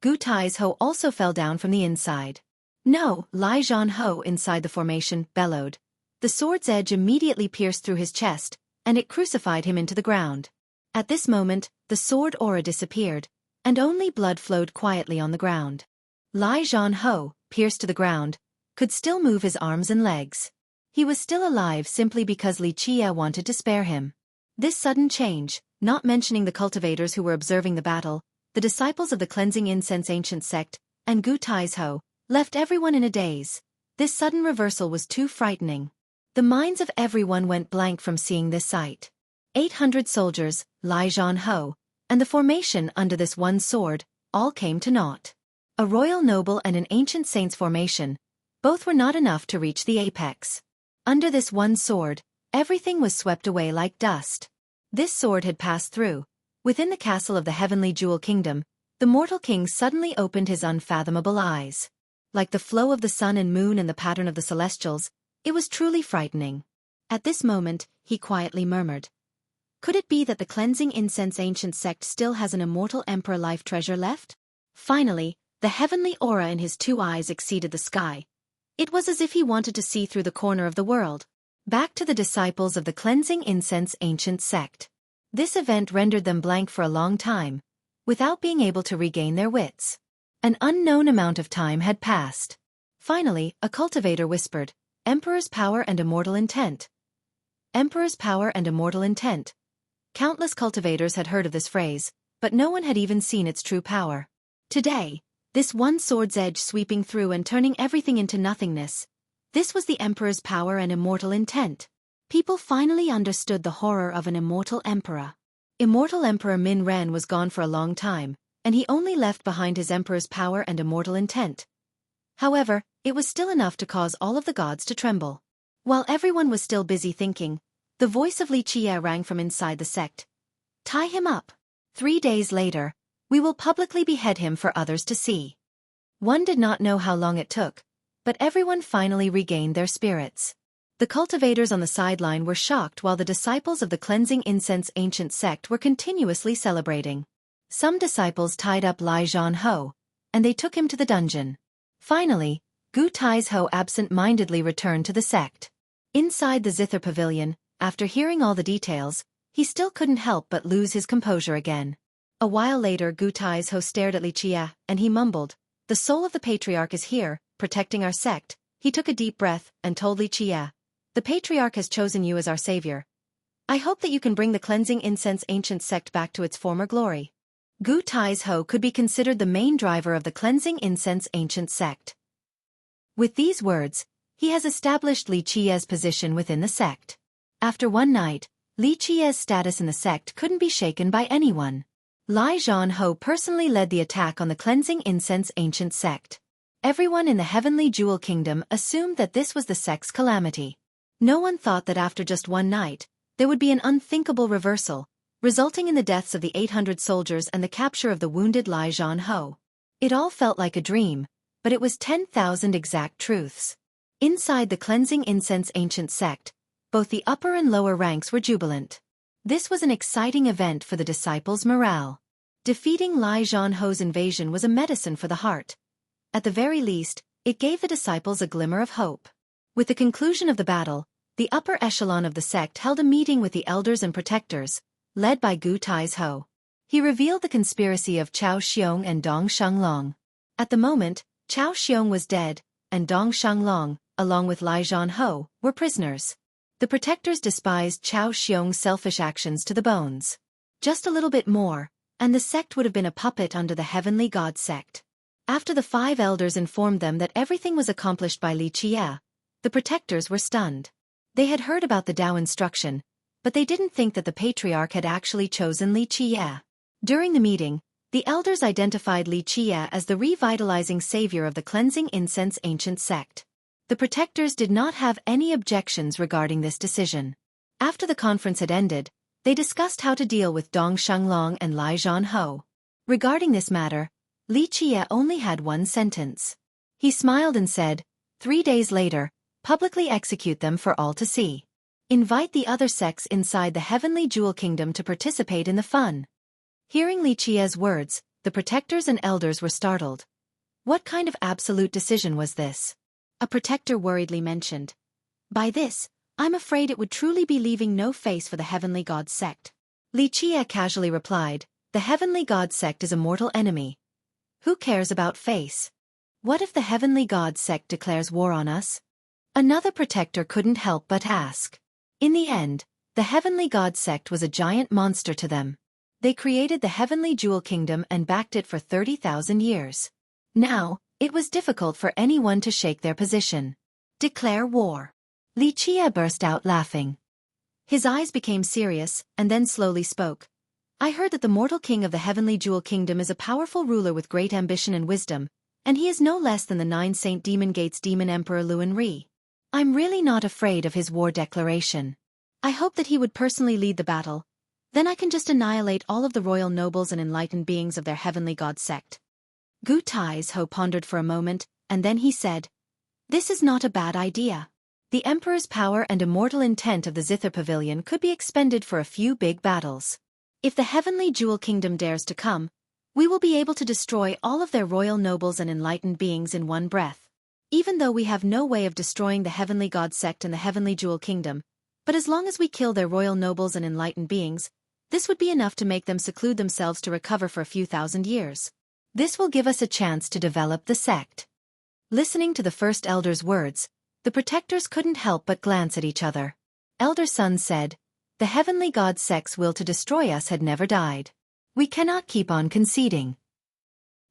Gu Taizhou also fell down from the inside. No, Lai Zhanhou inside the formation bellowed. The sword's edge immediately pierced through his chest, and it crucified him into the ground. At this moment, the sword aura disappeared, and only blood flowed quietly on the ground. Lai Zhanhou, pierced to the ground, could still move his arms and legs. He was still alive simply because Li Qie wanted to spare him. This sudden change, not mentioning the cultivators who were observing the battle, the disciples of the cleansing incense ancient sect, and Gu Taizhou, left everyone in a daze. This sudden reversal was too frightening. The minds of everyone went blank from seeing this sight. 800 soldiers, Lai Zhanhou, and the formation under this one sword, all came to naught. A royal noble and an ancient saint's formation, both were not enough to reach the apex. Under this one sword, everything was swept away like dust. This sword had passed through. Within the castle of the heavenly jewel kingdom, the mortal king suddenly opened his unfathomable eyes. Like the flow of the sun and moon and the pattern of the celestials, it was truly frightening. At this moment, he quietly murmured, "Could it be that the cleansing incense ancient sect still has an immortal emperor life treasure left?" Finally, the heavenly aura in his two eyes exceeded the sky. It was as if he wanted to see through the corner of the world. Back to the disciples of the cleansing incense ancient sect. This event rendered them blank for a long time, without being able to regain their wits. An unknown amount of time had passed. Finally, a cultivator whispered, "Emperor's power and immortal intent." Emperor's power and immortal intent. Countless cultivators had heard of this phrase, but no one had even seen its true power. Today, this one sword's edge sweeping through and turning everything into nothingness. This was the Emperor's power and immortal intent. People finally understood the horror of an immortal emperor. Immortal Emperor Min Ren was gone for a long time, and he only left behind his emperor's power and immortal intent. However, it was still enough to cause all of the gods to tremble. While everyone was still busy thinking, the voice of Li Qie rang from inside the sect. "Tie him up. 3 days later, we will publicly behead him for others to see." One did not know how long it took, but everyone finally regained their spirits. The cultivators on the sideline were shocked while the disciples of the cleansing incense ancient sect were continuously celebrating. Some disciples tied up Lai Zhanhou, and they took him to the dungeon. Finally, Gu Taizhou absent-mindedly returned to the sect. Inside the zither pavilion, after hearing all the details, he still couldn't help but lose his composure again. A while later Gu Taizhou stared at Li Qie, and he mumbled, "The soul of the patriarch is here, protecting our sect." He took a deep breath and told Li Qie, "The patriarch has chosen you as our savior. I hope that you can bring the cleansing incense ancient sect back to its former glory." Gu Taizhou could be considered the main driver of the cleansing incense ancient sect. With these words, he has established Li Qie's position within the sect. After one night, Li Qie's status in the sect couldn't be shaken by anyone. Lai Zhanhou personally led the attack on the cleansing incense ancient sect. Everyone in the heavenly jewel kingdom assumed that this was the sect's calamity. No one thought that after just one night, there would be an unthinkable reversal, resulting in the deaths of the 800 soldiers and the capture of the wounded Lai Zhanhou. It all felt like a dream, but it was 10,000 exact truths. Inside the cleansing incense ancient sect, both the upper and lower ranks were jubilant. This was an exciting event for the disciples' morale. Defeating Lai Zhanhou's invasion was a medicine for the heart. At the very least, it gave the disciples a glimmer of hope. With the conclusion of the battle, the upper echelon of the sect held a meeting with the elders and protectors, led by Gu Taizhou. He revealed the conspiracy of Chao Xiong and Dong Shanglong. At the moment, Chao Xiong was dead, and Dong Shanglong, along with Lai Zhanhou, were prisoners. The protectors despised Chao Xiong's selfish actions to the bones. Just a little bit more, and the sect would have been a puppet under the heavenly god sect. After the 5 elders informed them that everything was accomplished by Li Qie, the protectors were stunned. They had heard about the Tao instruction, but they didn't think that the patriarch had actually chosen Li Qie. During the meeting, the elders identified Li Qie as the revitalizing savior of the cleansing incense ancient sect. The protectors did not have any objections regarding this decision. After the conference had ended, they discussed how to deal with Dong Shanglong and Lai Zhanhou. Regarding this matter, Li Qie only had one sentence. He smiled and said, 3 days later, publicly execute them for all to see. Invite the other sects inside the heavenly jewel kingdom to participate in the fun. Hearing Li Qie's words, the protectors and elders were startled. What kind of absolute decision was this? A protector worriedly mentioned. By this, I'm afraid it would truly be leaving no face for the heavenly god sect. Li Qie casually replied, the heavenly god sect is a mortal enemy. Who cares about face? What if the heavenly god sect declares war on us? Another protector couldn't help but ask. In the end, the Heavenly God sect was a giant monster to them. They created the Heavenly Jewel Kingdom and backed it for 30,000 years. Now, it was difficult for anyone to shake their position. Declare war. Li Qie burst out laughing. His eyes became serious, and then slowly spoke. I heard that the mortal king of the Heavenly Jewel Kingdom is a powerful ruler with great ambition and wisdom, and he is no less than the 9 Saint Demon Gates Demon Emperor Luan Ri. I'm really not afraid of his war declaration. I hope that he would personally lead the battle. Then I can just annihilate all of the royal nobles and enlightened beings of their Heavenly God sect. Gu Tai's-ho pondered for a moment, and then he said, This is not a bad idea. The Emperor's power and immortal intent of the Zither Pavilion could be expended for a few big battles. If the Heavenly Jewel Kingdom dares to come, we will be able to destroy all of their royal nobles and enlightened beings in one breath. Even though we have no way of destroying the Heavenly God sect and the Heavenly Jewel Kingdom, but as long as we kill their royal nobles and enlightened beings, this would be enough to make them seclude themselves to recover for a few thousand years. This will give us a chance to develop the sect. Listening to the first elder's words, the protectors couldn't help but glance at each other. Elder Sun said, The Heavenly God sect's will to destroy us had never died. We cannot keep on conceding.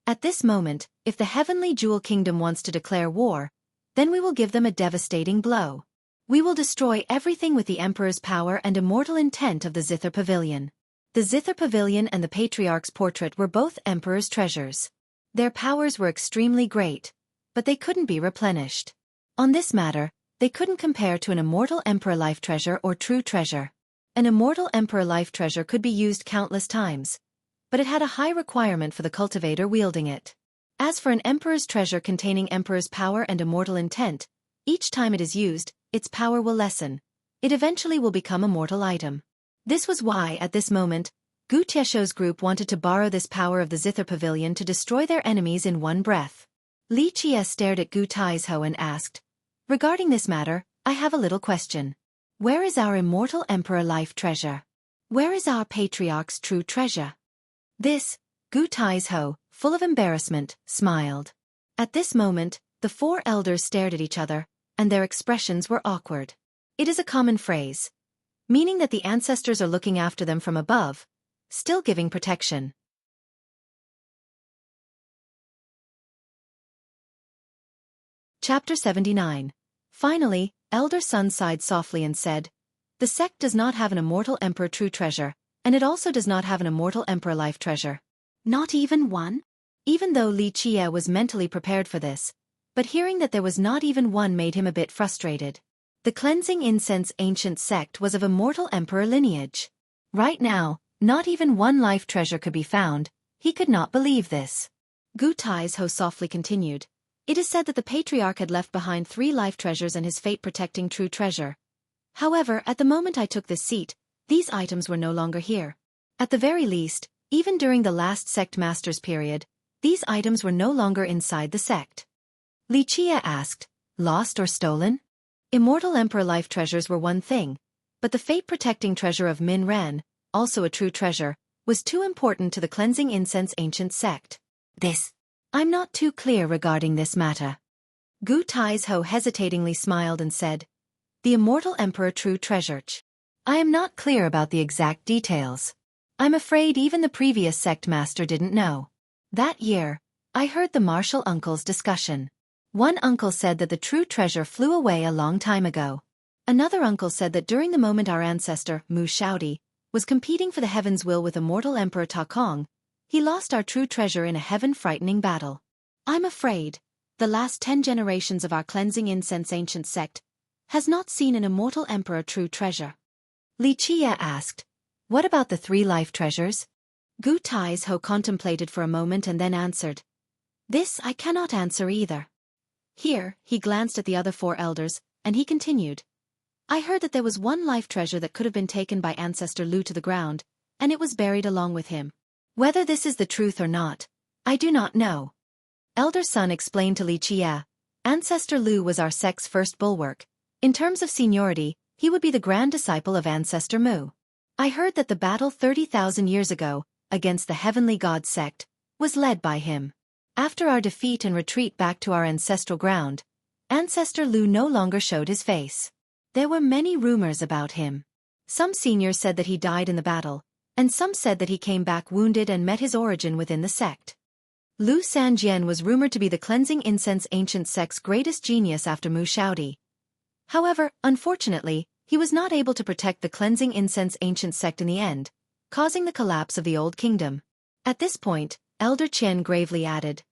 At this moment, if the Heavenly Jewel Kingdom wants to declare war, then we will give them a devastating blow. We will destroy everything with the Emperor's power and immortal intent of the Zither Pavilion. The Zither Pavilion and the Patriarch's portrait were both Emperor's treasures. Their powers were extremely great, but they couldn't be replenished. On this matter, they couldn't compare to an immortal Emperor life treasure or true treasure. An immortal Emperor life treasure could be used countless times, but it had a high requirement for the cultivator wielding it. As for an Emperor's treasure containing Emperor's power and immortal intent, each time it is used, its power will lessen. It eventually will become a mortal item. This was why, at this moment, Gu Tiesho's group wanted to borrow this power of the Zither Pavilion to destroy their enemies in one breath. Li Qie stared at Gu Tai's-ho and asked, Regarding this matter, I have a little question. Where is our immortal Emperor life treasure? Where is our Patriarch's true treasure? This, Gu Tai's-ho, full of embarrassment, smiled. At this moment, the 4 elders stared at each other, and their expressions were awkward. It is a common phrase, meaning that the ancestors are looking after them from above, still giving protection. Chapter 79. Finally, Elder Sun sighed softly and said, The sect does not have an immortal Emperor true treasure, and it also does not have an immortal Emperor life treasure. Not even one? Even though Li Qie was mentally prepared for this, but hearing that there was not even one made him a bit frustrated. The Cleansing Incense ancient sect was of immortal Emperor lineage. Right now, not even one life treasure could be found. He could not believe this. Gu Tai's-ho softly continued, It is said that the Patriarch had left behind 3 life treasures and his fate-protecting true treasure. However, at the moment I took this seat, these items were no longer here. At the very least, even during the last sect master's period, these items were no longer inside the sect. Li Qie asked, Lost or stolen? Immortal Emperor life treasures were one thing, but the fate-protecting treasure of Min Ren, also a true treasure, was too important to the Cleansing Incense ancient sect. I'm not too clear regarding this matter. Gu Tai's-ho hesitatingly smiled and said, The immortal Emperor true treasure. I am not clear about the exact details. I'm afraid even the previous sect master didn't know. That year, I heard the martial uncles' discussion. One uncle said that the true treasure flew away a long time ago. Another uncle said that during the moment our ancestor, Mu Shaodi, was competing for the heaven's will with immortal Emperor Ta Kong, he lost our true treasure in a heaven-frightening battle. I'm afraid, the last 10 generations of our Cleansing Incense ancient sect has not seen an immortal Emperor true treasure. Li Qie asked, What about the 3 life treasures? Gu Tai's-ho contemplated for a moment and then answered, This I cannot answer either. Here, he glanced at the other 4 elders, and he continued, I heard that there was one life treasure that could have been taken by Ancestor Lu to the ground, and it was buried along with him. Whether this is the truth or not, I do not know. Elder Sun explained to Li Qie, Ancestor Lu was our sect's first bulwark. In terms of seniority, he would be the grand disciple of Ancestor Mu. I heard that the battle 30,000 years ago, against the Heavenly God sect, was led by him. After our defeat and retreat back to our ancestral ground, Ancestor Lu no longer showed his face. There were many rumors about him. Some seniors said that he died in the battle, and some said that he came back wounded and met his origin within the sect. Lu Sanjian was rumored to be the cleansing incense ancient sect's greatest genius after Mu Shaodi. However, unfortunately, he was not able to protect the cleansing incense ancient sect in the end, causing the collapse of the old kingdom. At this point, Elder Qian gravely added,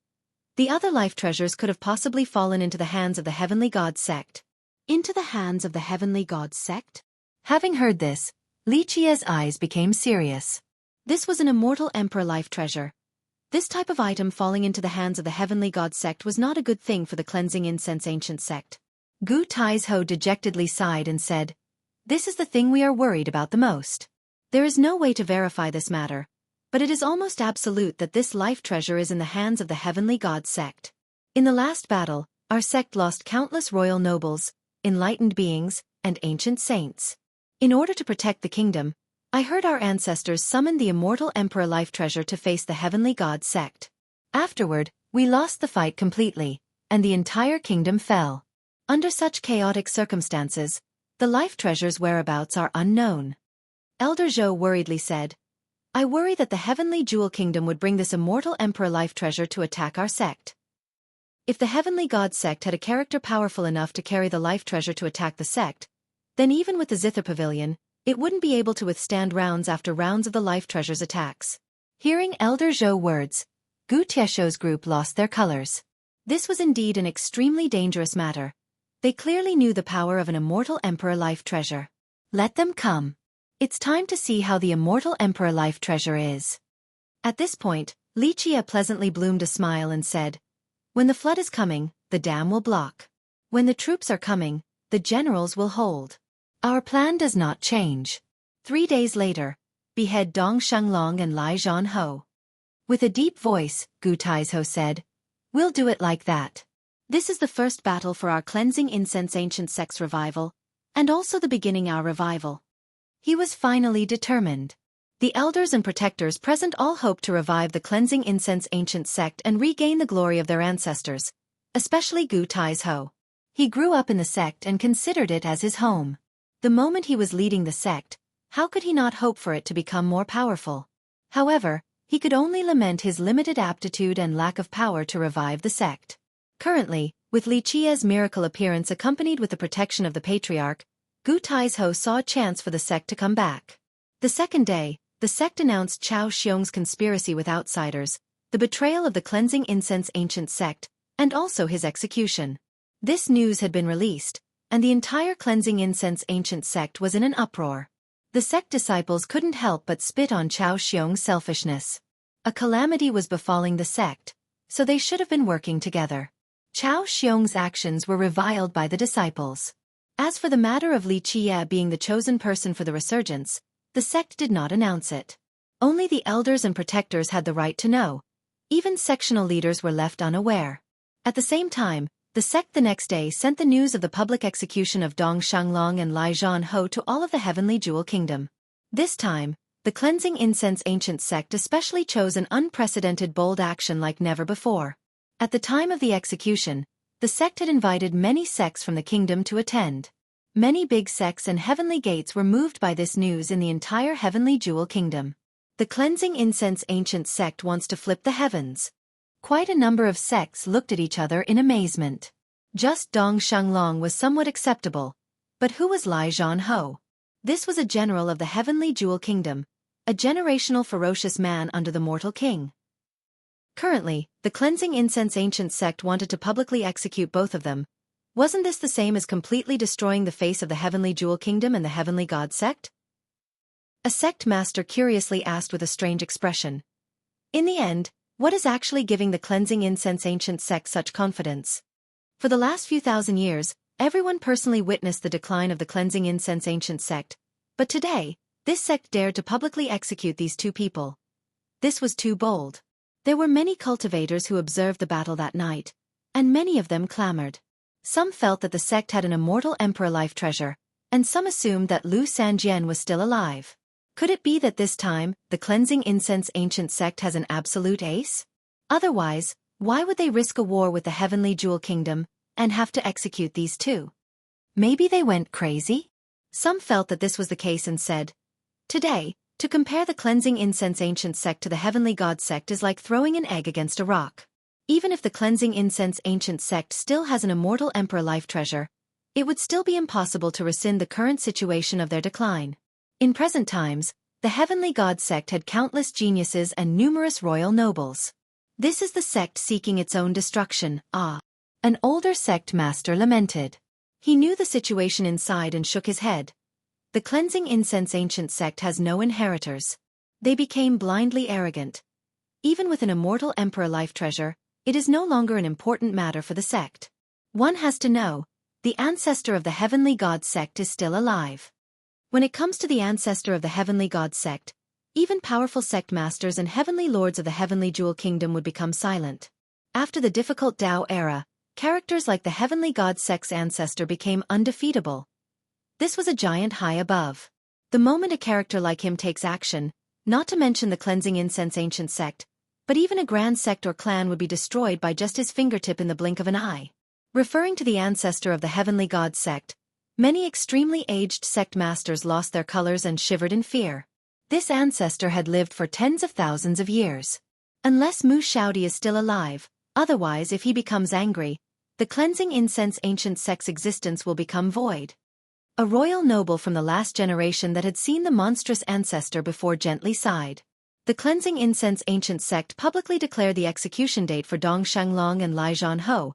"The other life treasures could have possibly fallen into the hands of the Heavenly God sect." Into the hands of the Heavenly God sect? Having heard this, Li Qia's eyes became serious. This was an immortal emperor life treasure. This type of item falling into the hands of the Heavenly God sect was not a good thing for the cleansing incense ancient sect. Gu Taizhou dejectedly sighed and said, "This is the thing we are worried about the most. There is no way to verify this matter, but it is almost absolute that this life treasure is in the hands of the Heavenly God sect. In the last battle, our sect lost countless royal nobles, enlightened beings, and ancient saints. In order to protect the kingdom, I heard our ancestors summon the immortal emperor life treasure to face the Heavenly God sect. Afterward, we lost the fight completely, and the entire kingdom fell. Under such chaotic circumstances, the life treasure's whereabouts are unknown." Elder Zhou worriedly said, "I worry that the Heavenly Jewel Kingdom would bring this immortal emperor life treasure to attack our sect. If the Heavenly God sect had a character powerful enough to carry the life treasure to attack the sect, then even with the Zither Pavilion, it wouldn't be able to withstand rounds after rounds of the life treasure's attacks." Hearing Elder Zhou's words, Gu Tieshou's group lost their colors. This was indeed an extremely dangerous matter. They clearly knew the power of an immortal emperor life treasure. Let them come. It's time to see how the immortal emperor life treasure is. At this point, Li Qia pleasantly bloomed a smile and said, "When the flood is coming, the dam will block. When the troops are coming, the generals will hold. Our plan does not change." 3 days later, behead Dong Shenglong and Lai Zhanhou. With a deep voice, Gu Taizhou said, "We'll do it like that. This is the first battle for our cleansing incense ancient sect's revival, and also the beginning our revival." He was finally determined. The elders and protectors present all hoped to revive the cleansing incense ancient sect and regain the glory of their ancestors, especially Gu Taizhou. He grew up in the sect and considered it as his home. The moment he was leading the sect, how could he not hope for it to become more powerful? However, he could only lament his limited aptitude and lack of power to revive the sect. Currently, with Li Qia's miracle appearance accompanied with the protection of the patriarch, Gu Taizhou saw a chance for the sect to come back. The second day, the sect announced Chao Xiong's conspiracy with outsiders, the betrayal of the cleansing incense ancient sect, and also his execution. This news had been released, and the entire cleansing incense ancient sect was in an uproar. The sect disciples couldn't help but spit on Chao Xiong's selfishness. A calamity was befalling the sect, so they should have been working together. Chao Xiong's actions were reviled by the disciples. As for the matter of Li Qia being the chosen person for the resurgence, the sect did not announce it. Only the elders and protectors had the right to know. Even sectional leaders were left unaware. At the same time, the sect the next day sent the news of the public execution of Dong Shenglong and Lai Zhanhou to all of the Heavenly Jewel Kingdom. This time, the cleansing incense ancient sect especially chose an unprecedented bold action like never before. At the time of the execution, the sect had invited many sects from the kingdom to attend. Many big sects and heavenly gates were moved by this news in the entire Heavenly Jewel Kingdom. The cleansing incense ancient sect wants to flip the heavens. Quite a number of sects looked at each other in amazement. Just Dong Shenglong was somewhat acceptable. But who was Lai Zhanhou? This was a general of the Heavenly Jewel Kingdom, a generational ferocious man under the mortal king. Currently, the cleansing incense ancient sect wanted to publicly execute both of them. Wasn't this the same as completely destroying the face of the Heavenly Jewel Kingdom and the Heavenly God sect? A sect master curiously asked with a strange expression. In the end, what is actually giving the cleansing incense ancient sect such confidence? For the last few thousand years, everyone personally witnessed the decline of the cleansing incense ancient sect, but today, this sect dared to publicly execute these two people. This was too bold. There were many cultivators who observed the battle that night, and many of them clamored. Some felt that the sect had an immortal emperor life treasure, and some assumed that Lu Sanjian was still alive. Could it be that this time, the cleansing incense ancient sect has an absolute ace? Otherwise, why would they risk a war with the Heavenly Jewel Kingdom, and have to execute these too. Maybe they went crazy? Some felt that this was the case and said, "Today, to compare the cleansing incense ancient sect to the heavenly god sect is like throwing an egg against a rock. Even if the cleansing incense ancient sect still has an immortal emperor life treasure, it would still be impossible to rescind the current situation of their decline. In present times, the heavenly god sect had countless geniuses and numerous royal nobles. This is the sect seeking its own destruction, ah." An older sect master lamented. He knew the situation inside and shook his head. The cleansing incense ancient sect has no inheritors. They became blindly arrogant. Even with an immortal emperor life treasure, it is no longer an important matter for the sect. One has to know, the ancestor of the heavenly god sect is still alive. When it comes to the ancestor of the heavenly god sect, even powerful sect masters and heavenly lords of the heavenly jewel kingdom would become silent. After the difficult Tao era, characters like the heavenly god sect's ancestor became undefeatable. This was a giant high above. The moment a character like him takes action, not to mention the cleansing incense ancient sect, but even a grand sect or clan would be destroyed by just his fingertip in the blink of an eye. Referring to the ancestor of the heavenly god sect, many extremely aged sect masters lost their colors and shivered in fear. This ancestor had lived for tens of thousands of years. Unless Mu Shaodi is still alive, otherwise if he becomes angry, the cleansing incense ancient sect's existence will become void. A royal noble from the last generation that had seen the monstrous ancestor before gently sighed. The cleansing incense ancient sect publicly declared the execution date for Dong Shanglong and Lai Zhanho.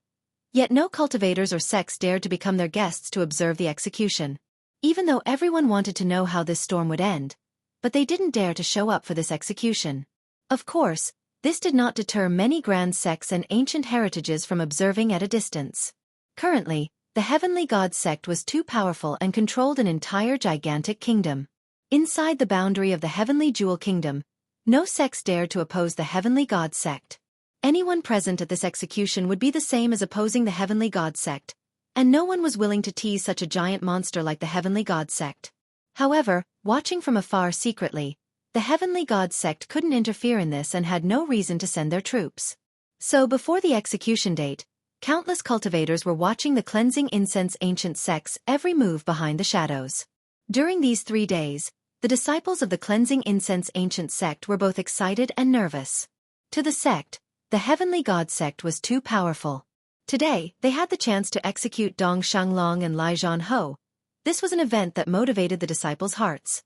Yet no cultivators or sects dared to become their guests to observe the execution. Even though everyone wanted to know how this storm would end, but they didn't dare to show up for this execution. Of course, this did not deter many grand sects and ancient heritages from observing at a distance. Currently, the heavenly god sect was too powerful and controlled an entire gigantic kingdom. Inside the boundary of the heavenly jewel kingdom, no sects dared to oppose the heavenly god sect. Anyone present at this execution would be the same as opposing the heavenly god sect, and no one was willing to tease such a giant monster like the heavenly god sect. However, watching from afar secretly, the heavenly god sect couldn't interfere in this and had no reason to send their troops. So before the execution date, countless cultivators were watching the cleansing incense ancient sect's every move behind the shadows. During these 3 days, the disciples of the cleansing incense ancient sect were both excited and nervous. To the sect, the heavenly god sect was too powerful. Today, they had the chance to execute Dong Shanglong and Lai Zhanho. This was an event that motivated the disciples' hearts.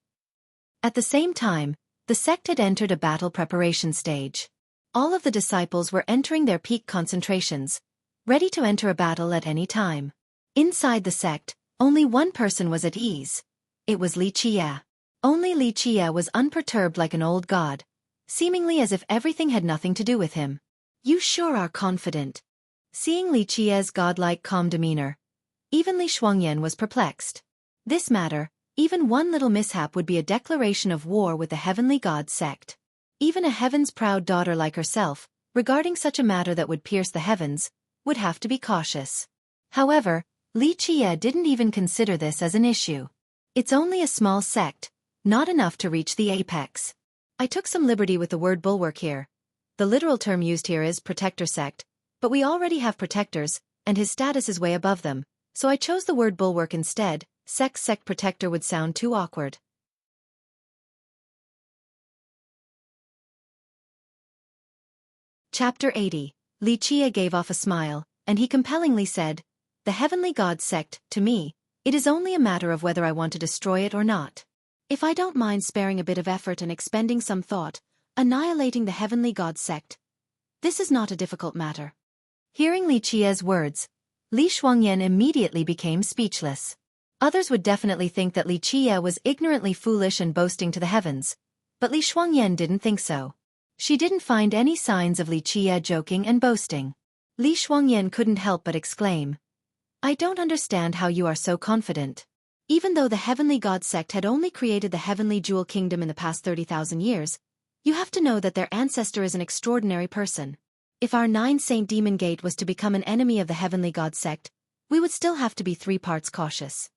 At the same time, the sect had entered a battle preparation stage. All of the disciples were entering their peak concentrations, ready to enter a battle at any time. Inside the sect, only one person was at ease. It was Li Qie. Only Li Qie was unperturbed like an old god, seemingly as if everything had nothing to do with him. "You sure are confident." Seeing Li Qie's godlike calm demeanor, even Li Shuangyan was perplexed. This matter, even one little mishap would be a declaration of war with the heavenly god sect. Even a heaven's proud daughter like herself, regarding such a matter that would pierce the heavens, would have to be cautious. However, Li Qie didn't even consider this as an issue. It's only a small sect, not enough to reach the apex. I took some liberty with the word bulwark here. The literal term used here is protector sect, but we already have protectors, and his status is way above them, so I chose the word bulwark instead. Sect protector would sound too awkward. Chapter 80. Li Qie gave off a smile, and he compellingly said, "The heavenly god sect, to me, it is only a matter of whether I want to destroy it or not. If I don't mind sparing a bit of effort and expending some thought, annihilating the heavenly god sect, this is not a difficult matter." Hearing Li Qie's words, Li Shuangyan immediately became speechless. Others would definitely think that Li Qie was ignorantly foolish and boasting to the heavens, but Li Shuangyan didn't think so. She didn't find any signs of Li Qie joking and boasting. Li Shuangyan couldn't help but exclaim, "I don't understand how you are so confident. Even though the heavenly god sect had only created the heavenly jewel kingdom in the past 30,000 years, you have to know that their ancestor is an extraordinary person. If our 9 Saint Demon Gate was to become an enemy of the heavenly god sect, we would still have to be 3 parts cautious."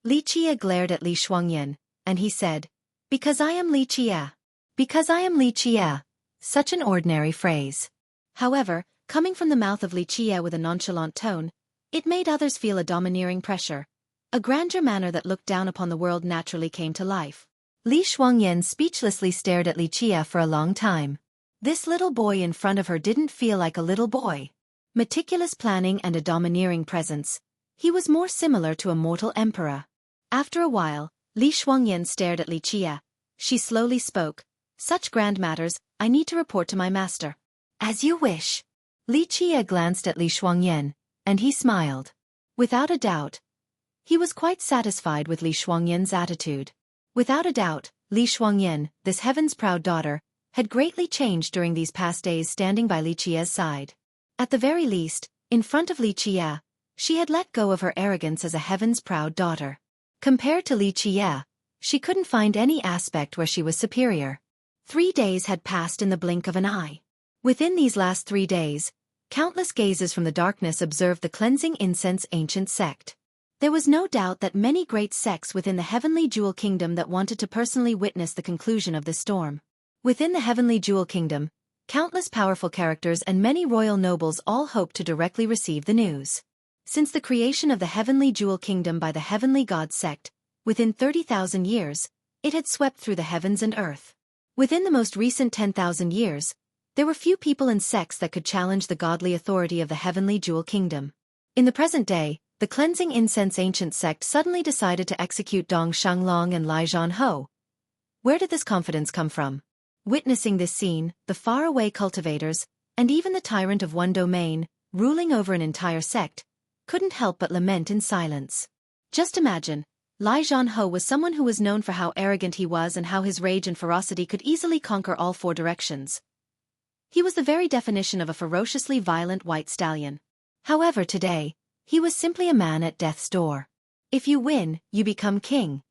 Li Qie glared at Li Shuangyan, and he said, "Because I am Li Qie. Because I am Li Qie." Such an ordinary phrase. However, coming from the mouth of Li Qie with a nonchalant tone, It made others feel a domineering pressure. A grandeur manner that looked down upon the world naturally came to life. Li Shuangyan speechlessly stared at Li Qia for a long time. This little boy in front of her didn't feel like a little boy. Meticulous planning and a domineering presence. He was more similar to a mortal emperor. After a while, Li Shuangyan stared at Li Qia. She slowly spoke. Such grand matters, I need to report to my master. As you wish. Li Qia glanced at Li Shuangyan, and he smiled. Without a doubt, he was quite satisfied with Li Shuangyan's attitude. Without a doubt, Li Shuangyan, this heaven's proud daughter, had greatly changed during these past days standing by Li Qia's side. At the very least, in front of Li Qia, she had let go of her arrogance as a heaven's proud daughter. Compared to Li Qia, she couldn't find any aspect where she was superior. 3 days had passed in the blink of an eye. Within these last 3 days, countless gazes from the darkness observed the cleansing incense ancient sect. There was no doubt that many great sects within the heavenly jewel kingdom that wanted to personally witness the conclusion of this storm. Within the heavenly jewel kingdom, countless powerful characters and many royal nobles all hoped to directly receive the news. Since the creation of the heavenly jewel kingdom by the heavenly god sect, within 30,000 years, it had swept through the heavens and earth. Within the most recent 10,000 years, there were few people and sects that could challenge the godly authority of the heavenly jewel kingdom. In the present day, the cleansing incense ancient sect suddenly decided to execute Dong Shanglong and Lai Zhanho. Where did this confidence come from? Witnessing this scene, the faraway cultivators, and even the tyrant of one domain, ruling over an entire sect, couldn't help but lament in silence. Just imagine, Lai Zhanho was someone who was known for how arrogant he was and how his rage and ferocity could easily conquer all 4 directions. He was the very definition of a ferociously violent white stallion. However, today, he was simply a man at death's door. If you win, you become king.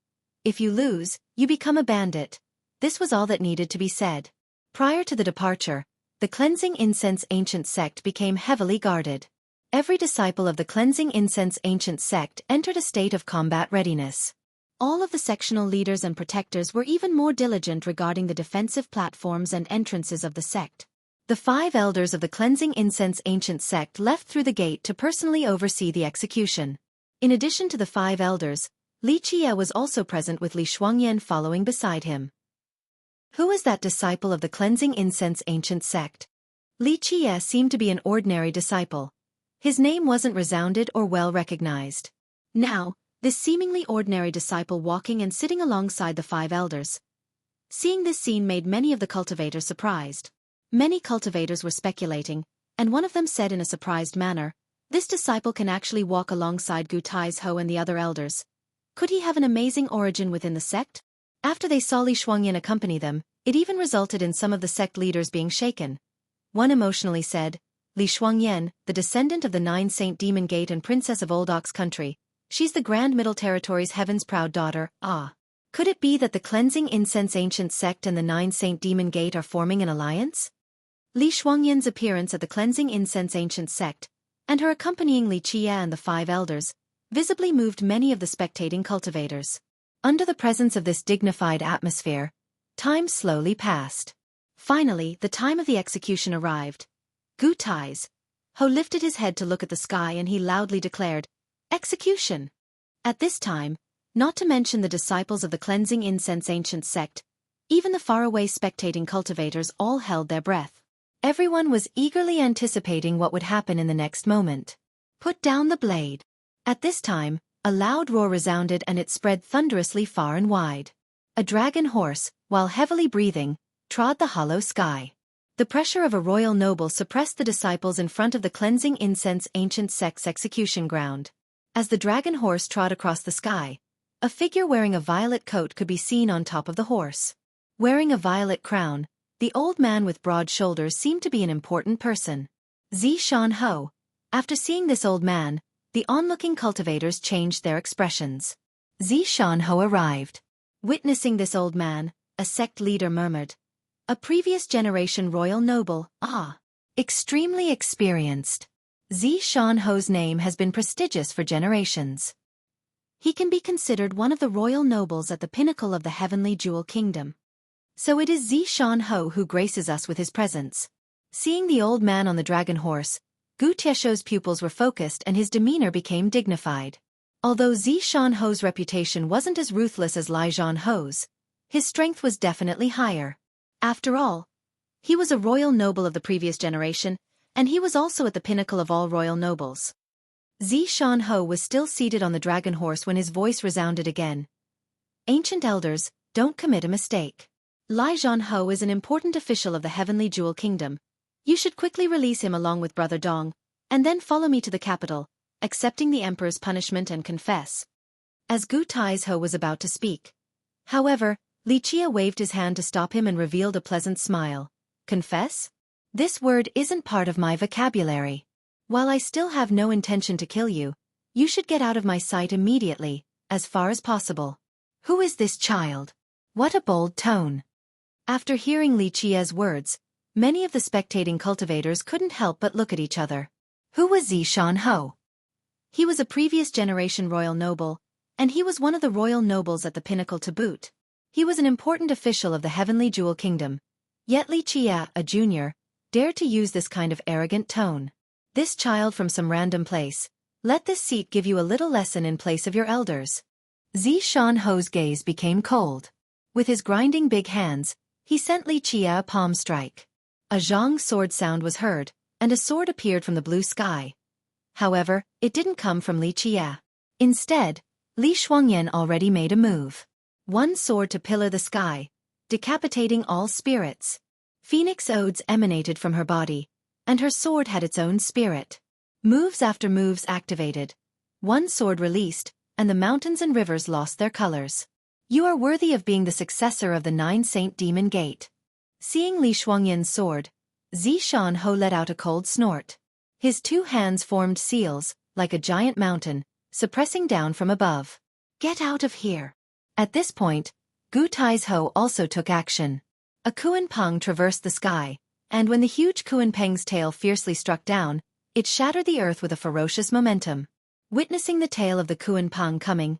If you lose, you become a bandit. This was all that needed to be said. Prior to the departure, the cleansing incense ancient sect became heavily guarded. Every disciple of the cleansing incense ancient sect entered a state of combat readiness. All of the sectional leaders and protectors were even more diligent regarding the defensive platforms and entrances of the sect. The 5 elders of the cleansing incense ancient sect left through the gate to personally oversee the execution. In addition to the 5 elders, Li Qia was also present with Li Shuangyan following beside him. Who is that disciple of the cleansing incense ancient sect? Li Qia seemed to be an ordinary disciple. His name wasn't resounded or well recognized. Now, this seemingly ordinary disciple walking and sitting alongside the 5 elders. Seeing this scene made many of the cultivators surprised. Many cultivators were speculating, and one of them said in a surprised manner, "This disciple can actually walk alongside Gu Taizhou and the other elders. Could he have an amazing origin within the sect?" After they saw Li Shuangyan accompany them, it even resulted in some of the sect leaders being shaken. One emotionally said, "Li Shuangyan, the descendant of the 9 Saint Demon Gate and princess of Old Ox Country, she's the Grand Middle Territory's heaven's proud daughter, ah. Could it be that the cleansing incense ancient sect and the 9 Saint Demon Gate are forming an alliance?" Li Shuangyan's appearance at the cleansing incense ancient sect, and her accompanying Li Qia and the 5 elders, visibly moved many of the spectating cultivators. Under the presence of this dignified atmosphere, time slowly passed. Finally, the time of the execution arrived. Gu Taizhou lifted his head to look at the sky and he loudly declared, "Execution!" At this time, not to mention the disciples of the cleansing incense ancient sect, even the faraway spectating cultivators all held their breath. Everyone was eagerly anticipating what would happen in the next moment. "Put down the blade." At this time, a loud roar resounded and it spread thunderously far and wide. A dragon horse, while heavily breathing, trod the hollow sky. The pressure of a royal noble suppressed the disciples in front of the cleansing incense ancient sect's execution ground. As the dragon horse trod across the sky, a figure wearing a violet coat could be seen on top of the horse. Wearing a violet crown, the old man with broad shoulders seemed to be an important person. Zi Shanho. After seeing this old man, the onlooking cultivators changed their expressions. Zi Shanho arrived. Witnessing this old man, a sect leader murmured, "A previous generation royal noble, ah. Extremely experienced. Zi Shanho's name has been prestigious for generations. He can be considered one of the royal nobles at the pinnacle of the heavenly jewel kingdom. So it is Zi Shanho who graces us with his presence." Seeing the old man on the dragon horse, Gu Tieshou's pupils were focused and his demeanor became dignified. Although Zi Shanho's reputation wasn't as ruthless as Lai Zhanho's, his strength was definitely higher. After all, he was a royal noble of the previous generation, and he was also at the pinnacle of all royal nobles. Zi Shanho was still seated on the dragon horse when his voice resounded again. Ancient elders, don't commit a mistake. Lai Zhanho is an important official of the Heavenly Jewel Kingdom. You should quickly release him along with Brother Dong, and then follow me to the capital, accepting the emperor's punishment and confess. As Gu Taizhou was about to speak. However, Li Qie waved his hand to stop him and revealed a pleasant smile. Confess? This word isn't part of my vocabulary. While I still have no intention to kill you, you should get out of my sight immediately, as far as possible. Who is this child? What a bold tone. After hearing Li Qie's words, many of the spectating cultivators couldn't help but look at each other. Who was Zi Shanho? He was a previous generation royal noble, and he was one of the royal nobles at the pinnacle to boot. He was an important official of the Heavenly Jewel Kingdom. Yet Li Qie, a junior, dared to use this kind of arrogant tone. This child from some random place. Let this seat give you a little lesson in place of your elders. Zi Shanho's gaze became cold. With his grinding big hands, he sent Li Qie a palm strike. A zhang sword sound was heard, and a sword appeared from the blue sky. However, it didn't come from Li Qie. Instead, Li Shuangyan already made a move. One sword to pillar the sky, decapitating all spirits. Phoenix odes emanated from her body, and her sword had its own spirit. Moves after moves activated. One sword released, and the mountains and rivers lost their colors. You are worthy of being the successor of the 9 Saint Demon Gate. Seeing Li Shuangyan's sword, Zi Shanho let out a cold snort. His 2 hands formed seals, like a giant mountain, suppressing down from above. Get out of here. At this point, Gu Taizhou also took action. A Kuan-peng traversed the sky, and when the huge Kuan-peng's tail fiercely struck down, it shattered the earth with a ferocious momentum. Witnessing the tail of the Kuan-peng coming,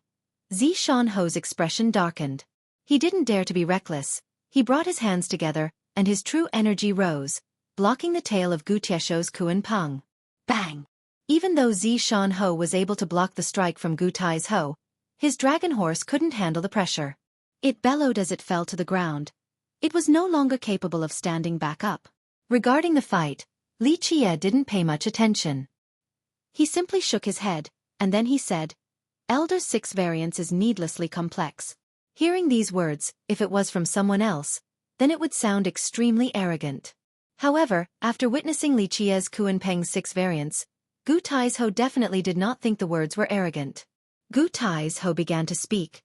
Zi Shanho's expression darkened. He didn't dare to be reckless. He brought his hands together, and his true energy rose, blocking the tail of Gu Tieshou's Kuan-peng. Bang! Even though Zi Shanho was able to block the strike from Gu Taizhou, his dragon horse couldn't handle the pressure. It bellowed as it fell to the ground. It was no longer capable of standing back up. Regarding the fight, Li Qie didn't pay much attention. He simply shook his head, and then he said, Elder 6 variance is needlessly complex. Hearing these words, if it was from someone else, then it would sound extremely arrogant. However, after witnessing Li Qie's Kuan-peng's 6 variants, Gu Taizhou definitely did not think the words were arrogant. Gu Taizhou began to speak.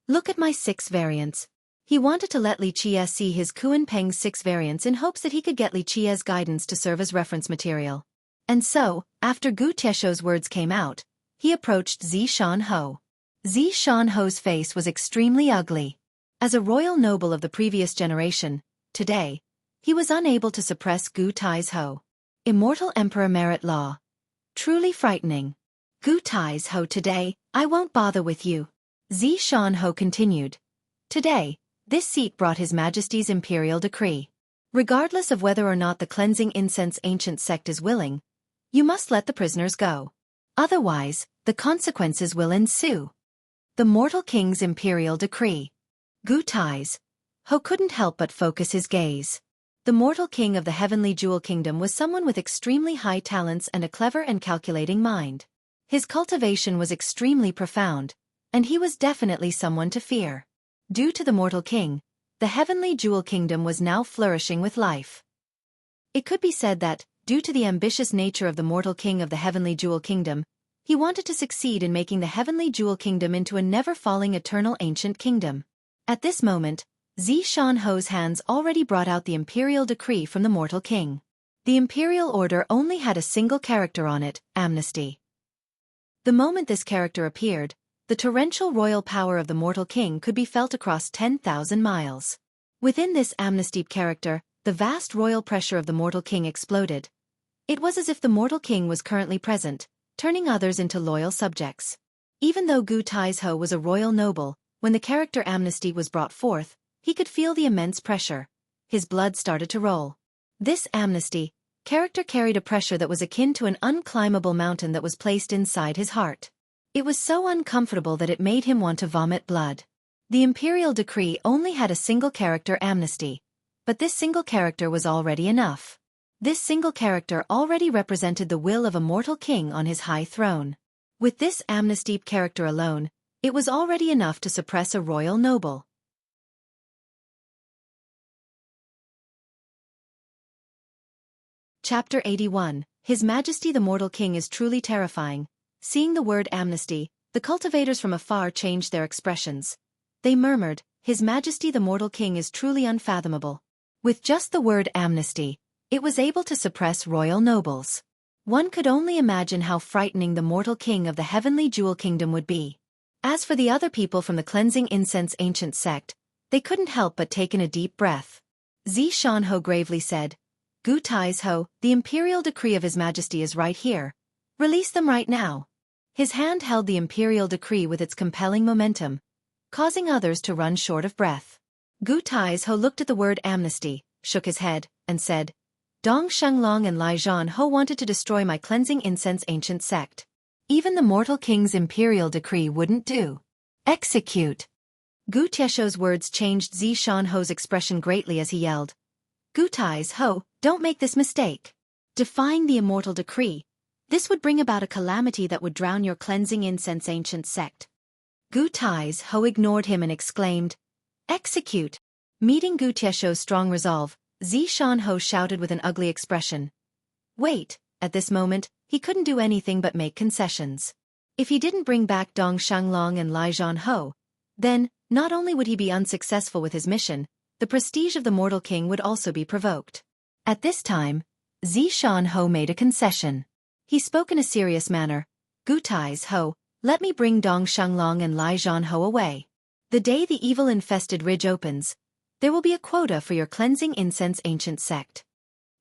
Look at my 6 variants. He wanted to let Li Qie see his Kuan-peng's 6 variants in hopes that he could get Li Qie's guidance to serve as reference material. And so, after Gu Tieshou's words came out, he approached Zi Shanho. Zi Shanho's face was extremely ugly. As a royal noble of the previous generation, today, he was unable to suppress Gu Taizhou. Immortal Emperor Merit Law. Truly frightening. Gu Taizhou, today, I won't bother with you. Zi Shanho continued. Today, this seat brought His Majesty's imperial decree. Regardless of whether or not the cleansing incense ancient sect is willing, you must let the prisoners go. Otherwise, the consequences will ensue. The Mortal King's imperial decree. Gu Taizhou couldn't help but focus his gaze. The Mortal King of the Heavenly Jewel Kingdom was someone with extremely high talents and a clever and calculating mind. His cultivation was extremely profound, and he was definitely someone to fear. Due to the Mortal King, the Heavenly Jewel Kingdom was now flourishing with life. It could be said that, due to the ambitious nature of the Mortal King of the Heavenly Jewel Kingdom, he wanted to succeed in making the Heavenly Jewel Kingdom into a never-falling eternal ancient kingdom. At this moment, Zi Shanho's hands already brought out the imperial decree from the Mortal King. The imperial order only had a single character on it, amnesty. The moment this character appeared, the torrential royal power of the Mortal King could be felt across 10,000 miles. Within this amnesty character, the vast royal pressure of the Mortal King exploded. It was as if the Mortal King was currently present, turning others into loyal subjects. Even though Gu Taizhou was a royal noble, when the character amnesty was brought forth, he could feel the immense pressure. His blood started to roll. This amnesty, character carried a pressure that was akin to an unclimbable mountain that was placed inside his heart. It was so uncomfortable that it made him want to vomit blood. The imperial decree only had a single character amnesty, but this single character was already enough. This single character already represented the will of a mortal king on his high throne. With this amnesty character alone, it was already enough to suppress a royal noble. Chapter 81. His Majesty the Mortal King is truly terrifying. Seeing the word amnesty, the cultivators from afar changed their expressions. They murmured, His Majesty the Mortal King is truly unfathomable. With just the word amnesty, it was able to suppress royal nobles. One could only imagine how frightening the mortal king of the heavenly jewel kingdom would be. As for the other people from the cleansing incense ancient sect, they couldn't help but take in a deep breath. Xueqi gravely said, Gu Taizhou, the imperial decree of His Majesty is right here. Release them right now. His hand held the imperial decree with its compelling momentum, causing others to run short of breath. Gu Taizhou looked at the word amnesty, shook his head, and said, Dong Shenglong and Lai Zhanhou wanted to destroy my cleansing incense ancient sect. Even the mortal king's imperial decree wouldn't do. Execute. Gu Tieshou's words changed Xueqi's expression greatly as he yelled, Gu Taizhou, don't make this mistake. Defying the immortal decree, this would bring about a calamity that would drown your cleansing incense ancient sect. Gu Taizhou ignored him and exclaimed, Execute. Meeting Gu Tieshou's strong resolve, Xueqi shouted with an ugly expression. Wait, at this moment, he couldn't do anything but make concessions. If he didn't bring back Dong Shenglong and Lai Zhanhou, then, not only would he be unsuccessful with his mission, the prestige of the mortal king would also be provoked. At this time, Xueqi made a concession. He spoke in a serious manner, Gu Taizhou, let me bring Dong Shenglong and Lai Zhanhou away. The day the evil-infested ridge opens, there will be a quota for your cleansing incense ancient sect.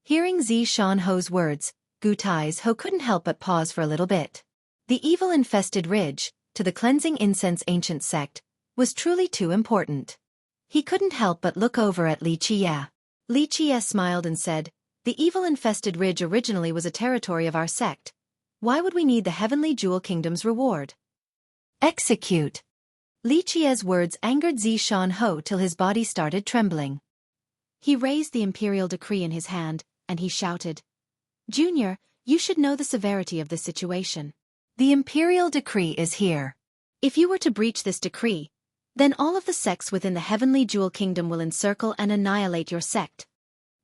Hearing Xueqi's words, Gu Taizhou couldn't help but pause for a little bit. The evil-infested ridge, to the cleansing incense ancient sect, was truly too important. He couldn't help but look over at Li Qiye. Li Qiye smiled and said, The evil-infested ridge originally was a territory of our sect. Why would we need the heavenly jewel kingdom's reward? Execute. Li Qiye's words angered Xueqi till his body started trembling. He raised the imperial decree in his hand, and he shouted, Junior, you should know the severity of this situation. The imperial decree is here. If you were to breach this decree, then all of the sects within the heavenly jewel kingdom will encircle and annihilate your sect.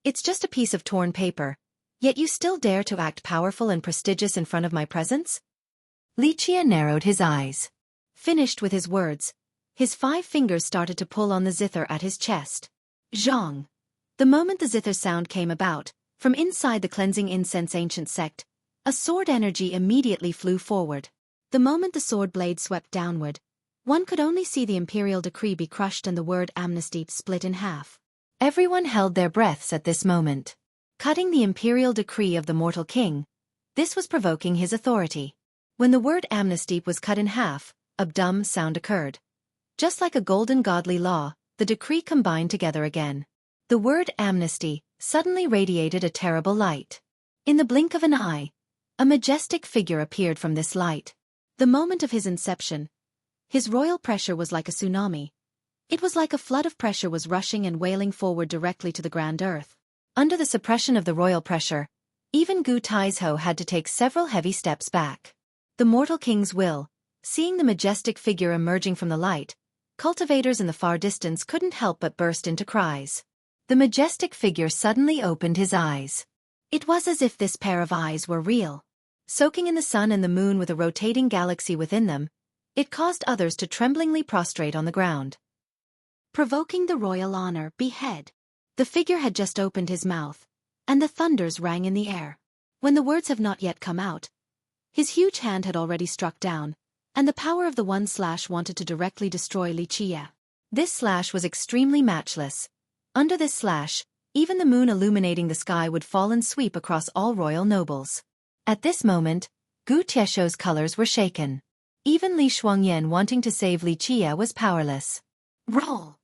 It's just a piece of torn paper, yet you still dare to act powerful and prestigious in front of my presence? Li Qiye narrowed his eyes. Finished with his words, his 5 fingers started to pull on the zither at his chest. Zhong. The moment the zither sound came about, from inside the cleansing incense ancient sect, a sword energy immediately flew forward. The moment the sword blade swept downward, one could only see the imperial decree be crushed and the word amnesty split in half. Everyone held their breaths at this moment. Cutting the imperial decree of the mortal king, this was provoking his authority. When the word amnesty was cut in half, a dumb sound occurred. Just like a golden godly law, the decree combined together again. The word amnesty suddenly radiated a terrible light. In the blink of an eye, a majestic figure appeared from this light. The moment of his inception, his royal pressure was like a tsunami. It was like a flood of pressure was rushing and wailing forward directly to the grand earth. Under the suppression of the royal pressure, even Gu Taizhou had to take several heavy steps back. The mortal king's will, seeing the majestic figure emerging from the light, cultivators in the far distance couldn't help but burst into cries. The majestic figure suddenly opened his eyes. It was as if this pair of eyes were real. Soaking in the sun and the moon with a rotating galaxy within them, it caused others to tremblingly prostrate on the ground. Provoking the royal honor, behead. The figure had just opened his mouth, and the thunders rang in the air. When the words have not yet come out, his huge hand had already struck down, and the power of the one slash wanted to directly destroy Li Qiye. This slash was extremely matchless. Under this slash, even the moon illuminating the sky would fall and sweep across all royal nobles. At this moment, Gu Tieshou's colors were shaken. Even Li Shuangyan wanting to save Li Qiye was powerless. Roll!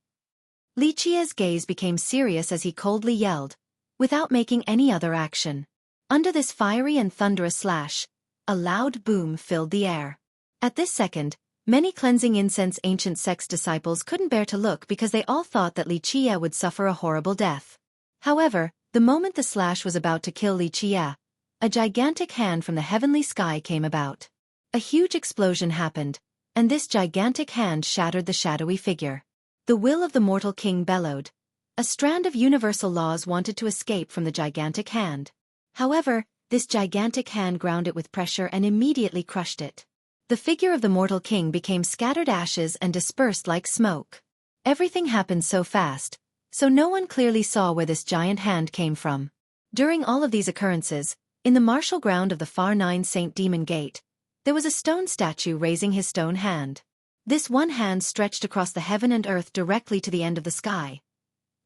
Li Qiye's gaze became serious as he coldly yelled, without making any other action. Under this fiery and thunderous slash, a loud boom filled the air. At this second, many cleansing incense ancient sect's disciples couldn't bear to look because they all thought that Li Qie would suffer a horrible death. However, the moment the slash was about to kill Li Qie, a gigantic hand from the heavenly sky came about. A huge explosion happened, and this gigantic hand shattered the shadowy figure. The will of the mortal king bellowed. A strand of universal laws wanted to escape from the gigantic hand. However, this gigantic hand ground it with pressure and immediately crushed it. The figure of the mortal king became scattered ashes and dispersed like smoke. Everything happened so fast, so no one clearly saw where this giant hand came from. During all of these occurrences, in the martial ground of the far Nine Saint Demon Gate, there was a stone statue raising his stone hand. This one hand stretched across the heaven and earth directly to the end of the sky.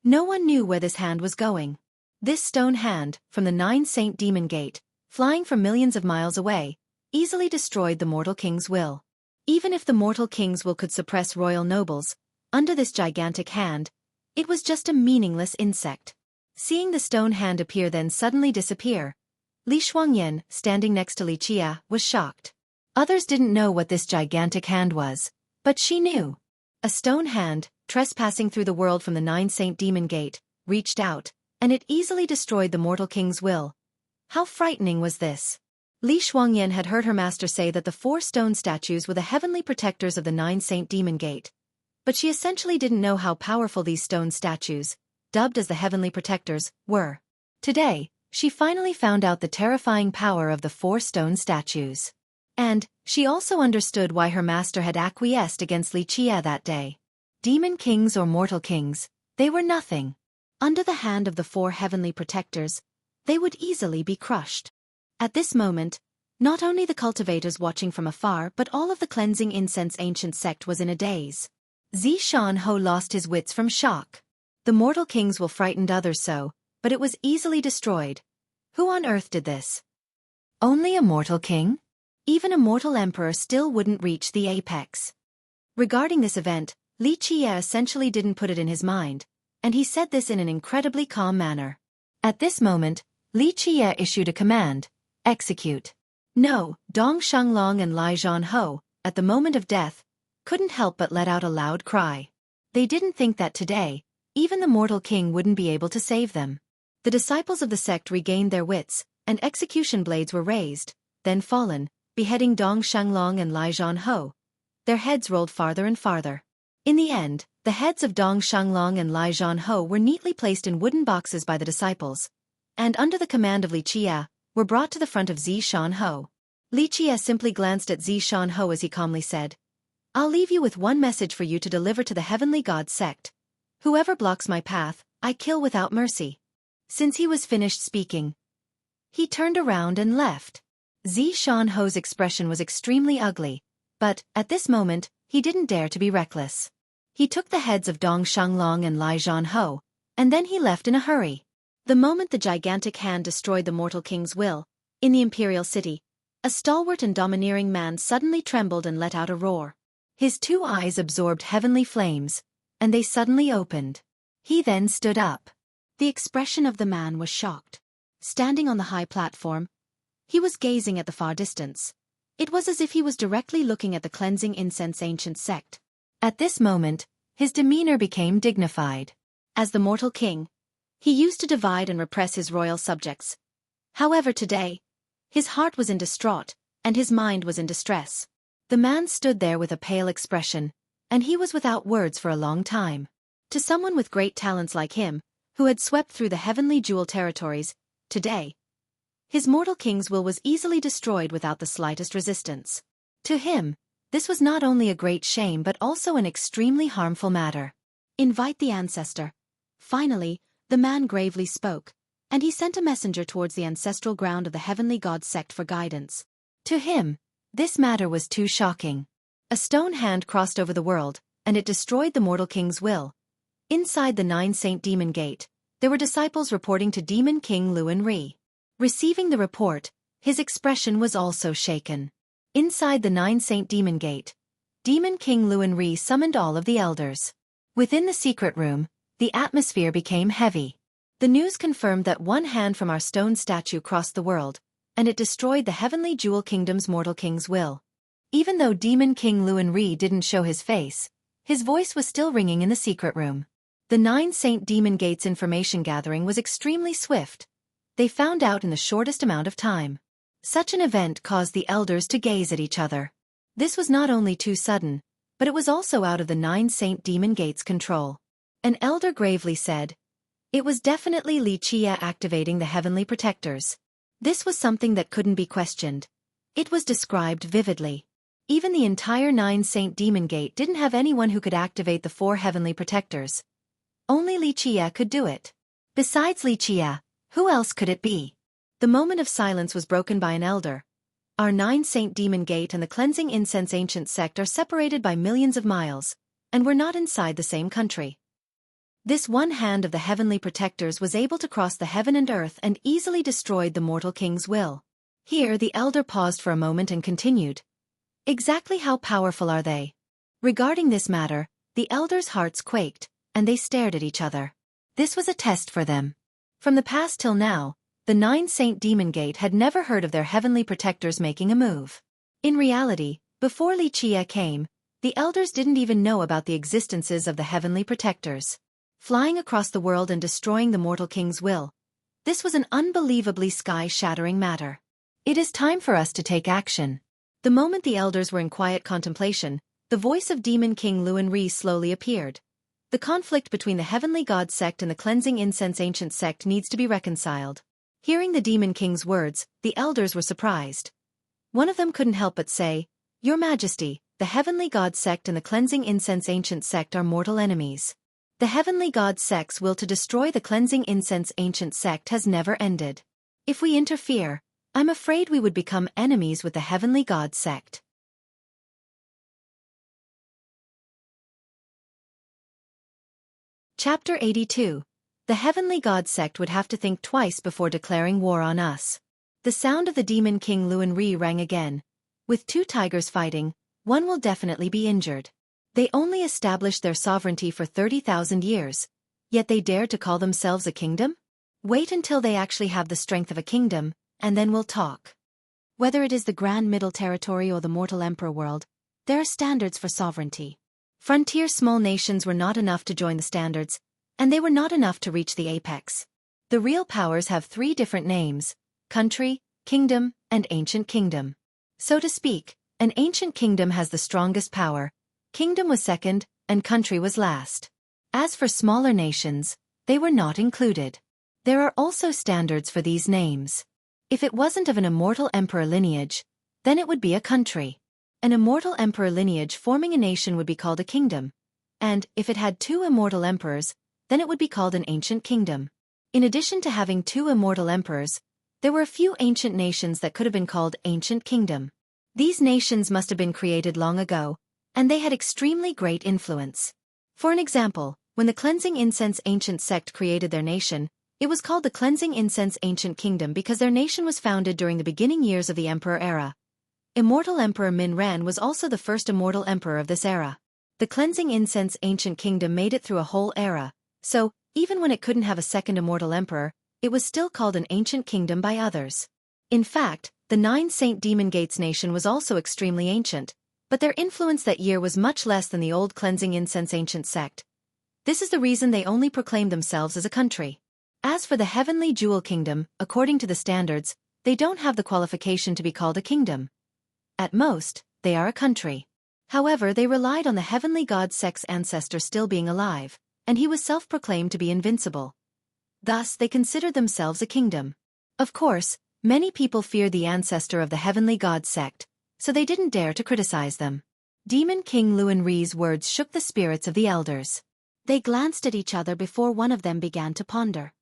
No one knew where this hand was going. This stone hand, from the Nine Saint Demon Gate, flying from millions of miles away, easily destroyed the mortal king's will. Even if the mortal king's will could suppress royal nobles, under this gigantic hand, it was just a meaningless insect. Seeing the stone hand appear then suddenly disappear, Li Xueqi, standing next to Li Qie, was shocked. Others didn't know what this gigantic hand was, but she knew. A stone hand, trespassing through the world from the Nine Saint Demon Gate, reached out, and it easily destroyed the mortal king's will. How frightening was this? Li Xueqi had heard her master say that the 4 stone statues were the heavenly protectors of the Nine Saint Demon Gate, but she essentially didn't know how powerful these stone statues, dubbed as the heavenly protectors, were. Today, she finally found out the terrifying power of the 4 stone statues. And she also understood why her master had acquiesced against Li Qie that day. Demon kings or mortal kings, they were nothing. Under the hand of the 4 heavenly protectors, they would easily be crushed. At this moment, not only the cultivators watching from afar but all of the cleansing incense ancient sect was in a daze. Xueqi lost his wits from shock. The mortal kings will frightened others so, but it was easily destroyed. Who on earth did this? Only a mortal king? Even a mortal emperor still wouldn't reach the apex. Regarding this event, Li Qie essentially didn't put it in his mind, and he said this in an incredibly calm manner. At this moment, Li Qie issued a command: execute. No, Dong Shenglong and Lai Zhanhou, at the moment of death, couldn't help but let out a loud cry. They didn't think that today, even the mortal king wouldn't be able to save them. The disciples of the sect regained their wits, and execution blades were raised, then fallen, beheading Dong Shenglong and Lai Zhanhou. Their heads rolled farther and farther. In the end, the heads of Dong Shenglong and Lai Zhanhou were neatly placed in wooden boxes by the disciples, and under the command of Li Qie, were brought to the front of Xueqi. Li Qie simply glanced at Xueqi as he calmly said, "I'll leave you with one message for you to deliver to the heavenly god sect. Whoever blocks my path, I kill without mercy." Since he was finished speaking, he turned around and left. Xueqi's expression was extremely ugly, but, at this moment, he didn't dare to be reckless. He took the heads of Dong Shenglong and Lai Zhanhou, and then he left in a hurry. The moment the gigantic hand destroyed the mortal king's will, in the imperial city, a stalwart and domineering man suddenly trembled and let out a roar. His 2 eyes absorbed heavenly flames, and they suddenly opened. He then stood up. The expression of the man was shocked. Standing on the high platform, he was gazing at the far distance. It was as if he was directly looking at the cleansing incense ancient sect. At this moment, his demeanor became dignified. As the mortal king, he used to divide and repress his royal subjects. However today, his heart was in distraught, and his mind was in distress. The man stood there with a pale expression, and he was without words for a long time. To someone with great talents like him, who had swept through the heavenly jewel territories, today, his mortal king's will was easily destroyed without the slightest resistance. To him, this was not only a great shame but also an extremely harmful matter. Invite the ancestor. Finally, the man gravely spoke, and he sent a messenger towards the ancestral ground of the heavenly god sect for guidance. To him, this matter was too shocking. A stone hand crossed over the world, and it destroyed the mortal king's will. Inside the Nine Saint Demon Gate, there were disciples reporting to Demon King Luanri. Receiving the report, his expression was also shaken. Inside the Nine Saint Demon Gate, Demon King Luanri summoned all of the elders. Within the secret room, the atmosphere became heavy. The news confirmed that one hand from our stone statue crossed the world, and it destroyed the heavenly jewel kingdom's mortal king's will. Even though Demon King Luan Ri didn't show his face, his voice was still ringing in the secret room. The 9 Saint Demon Gates information gathering was extremely swift. They found out in the shortest amount of time. Such an event caused the elders to gaze at each other. This was not only too sudden, but it was also out of the 9 Saint Demon Gates' control. An elder gravely said, "It was definitely Li Qia activating the heavenly protectors. This was something that couldn't be questioned. It was described vividly. Even the entire 9 Saint Demon Gate didn't have anyone who could activate the 4 heavenly protectors. Only Li Qia could do it. Besides Li Qia, who else could it be?" The moment of silence was broken by an elder. Our 9 Saint Demon Gate and the Cleansing Incense Ancient Sect are separated by millions of miles, and we're not inside the same country. This one hand of the heavenly protectors was able to cross the heaven and earth and easily destroyed the mortal king's will. Here the elder paused for a moment and continued. Exactly how powerful are they? Regarding this matter, the elders' hearts quaked, and they stared at each other. This was a test for them. From the past till now, the 9 Saint Demon Gate had never heard of their heavenly protectors making a move. In reality, before Li Qia came, the elders didn't even know about the existences of the heavenly protectors. Flying across the world and destroying the mortal king's will. This was an unbelievably sky-shattering matter. It is time for us to take action. The moment the elders were in quiet contemplation, the voice of Demon King Luan Ri slowly appeared. The conflict between the Heavenly God Sect and the Cleansing Incense Ancient Sect needs to be reconciled. Hearing the Demon King's words, the elders were surprised. One of them couldn't help but say, "Your Majesty, the Heavenly God Sect and the Cleansing Incense Ancient Sect are mortal enemies. The Heavenly God Sect's will to destroy the Cleansing Incense Ancient Sect has never ended. If we interfere, I'm afraid we would become enemies with the Heavenly God Sect." Chapter 82. The Heavenly God Sect would have to think twice before declaring war on us. The sound of the Demon King Luan Ri rang again. With 2 tigers fighting, one will definitely be injured. They only established their sovereignty for 30,000 years, yet they dare to call themselves a kingdom? Wait until they actually have the strength of a kingdom, and then we'll talk. Whether it is the Grand Middle Territory or the Mortal Emperor world, there are standards for sovereignty. Frontier small nations were not enough to join the standards, and they were not enough to reach the apex. The real powers have 3 different names: country, kingdom, and ancient kingdom. So to speak, an ancient kingdom has the strongest power, kingdom was second, and country was last. As for smaller nations, they were not included. There are also standards for these names. If it wasn't of an immortal emperor lineage, then it would be a country. An immortal emperor lineage forming a nation would be called a kingdom, and, if it had 2 immortal emperors, then it would be called an ancient kingdom. In addition to having 2 immortal emperors, there were a few ancient nations that could have been called ancient kingdom. These nations must have been created long ago, and they had extremely great influence. For an example, when the Cleansing Incense Ancient Sect created their nation, it was called the Cleansing Incense Ancient Kingdom because their nation was founded during the beginning years of the Emperor era. Immortal Emperor Min Ran was also the first immortal emperor of this era. The Cleansing Incense Ancient Kingdom made it through a whole era, so, even when it couldn't have a second immortal emperor, it was still called an ancient kingdom by others. In fact, the 9 Saint Demon Gates nation was also extremely ancient, but their influence that year was much less than the old Cleansing Incense Ancient Sect. This is the reason they only proclaimed themselves as a country. As for the Heavenly Jewel Kingdom, according to the standards, they don't have the qualification to be called a kingdom. At most, they are a country. However, they relied on the Heavenly God Sect's ancestor still being alive, and he was self-proclaimed to be invincible. Thus, they considered themselves a kingdom. Of course, many people feared the ancestor of the Heavenly God Sect, so they didn't dare to criticize them. Demon King Luan Ri's words shook the spirits of the elders. They glanced at each other before one of them began to ponder.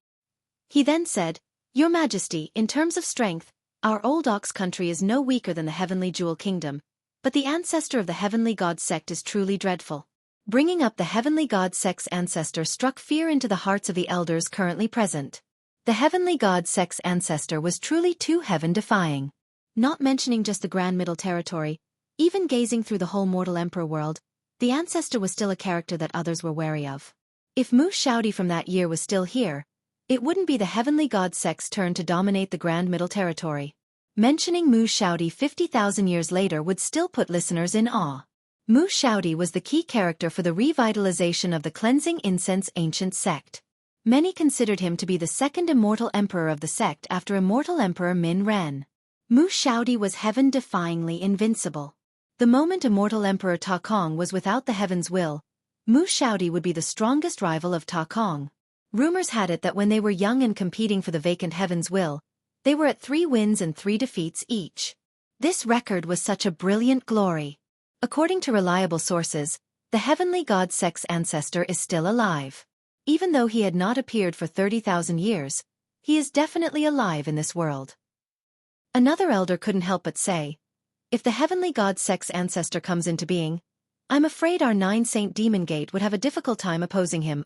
He then said, "Your Majesty, in terms of strength, our old ox country is no weaker than the Heavenly Jewel Kingdom, but the ancestor of the Heavenly God Sect is truly dreadful." Bringing up the Heavenly God Sect's ancestor struck fear into the hearts of the elders currently present. The Heavenly God Sect's ancestor was truly too heaven-defying. Not mentioning just the Grand Middle Territory, even gazing through the whole Mortal Emperor world, the ancestor was still a character that others were wary of. If Mu Shaodi from that year was still here, it wouldn't be the heavenly god sect's turn to dominate the Grand Middle Territory. Mentioning Mu Shaodi 50,000 years later would still put listeners in awe. Mu Shaodi was the key character for the revitalization of the cleansing incense ancient sect. Many considered him to be the second immortal emperor of the sect after immortal emperor Min Ren. Mu Shaodi was heaven-defyingly invincible. The moment immortal emperor Ta Kong was without the heaven's will, Mu Shaodi would be the strongest rival of Ta Kong. Rumors had it that when they were young and competing for the vacant heaven's will, they were at 3 wins and 3 defeats each. This record was such a brilliant glory. According to reliable sources, the heavenly god sect's ancestor is still alive. Even though he had not appeared for 30,000 years, he is definitely alive in this world. Another elder couldn't help but say, if the heavenly god sect's ancestor comes into being, I'm afraid our 9-saint demon gate would have a difficult time opposing him.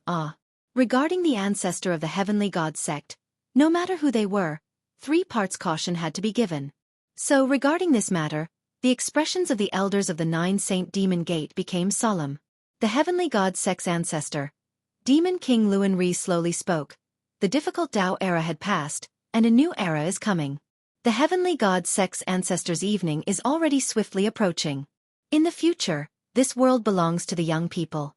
Regarding the ancestor of the heavenly god sect, no matter who they were, 3 parts caution had to be given. So regarding this matter, the expressions of the elders of the 9-saint demon gate became solemn. The heavenly god sect's ancestor, Demon King Luan Ri, slowly spoke. The difficult Tao era had passed, and a new era is coming. The heavenly god sect's ancestors' evening is already swiftly approaching. In the future, this world belongs to the young people.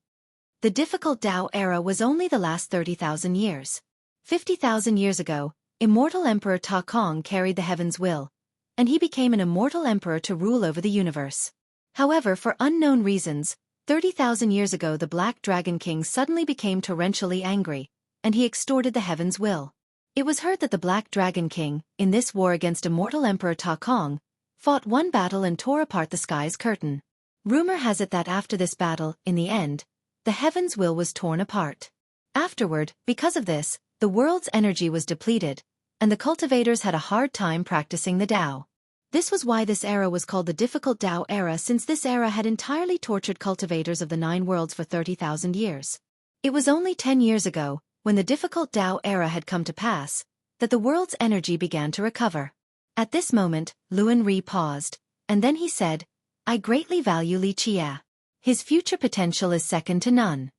The difficult Tao era was only the last 30,000 years. 50,000 years ago, immortal Emperor Ta Kong carried the heaven's will, and he became an immortal emperor to rule over the universe. However, for unknown reasons, 30,000 years ago the Black Dragon King suddenly became torrentially angry, and he extorted the heaven's will. It was heard that the Black Dragon King, in this war against immortal Emperor Ta Kong, fought one battle and tore apart the sky's curtain. Rumor has it that after this battle, in the end, the heaven's will was torn apart. Afterward, because of this, the world's energy was depleted, and the cultivators had a hard time practicing the Tao. This was why this era was called the difficult Tao era, since this era had entirely tortured cultivators of the 9 worlds for 30,000 years. It was only 10 years ago, when the difficult Tao era had come to pass, that the world's energy began to recover. At this moment, Luan Ri paused, and then he said, I greatly value Li Chia. His future potential is second to none.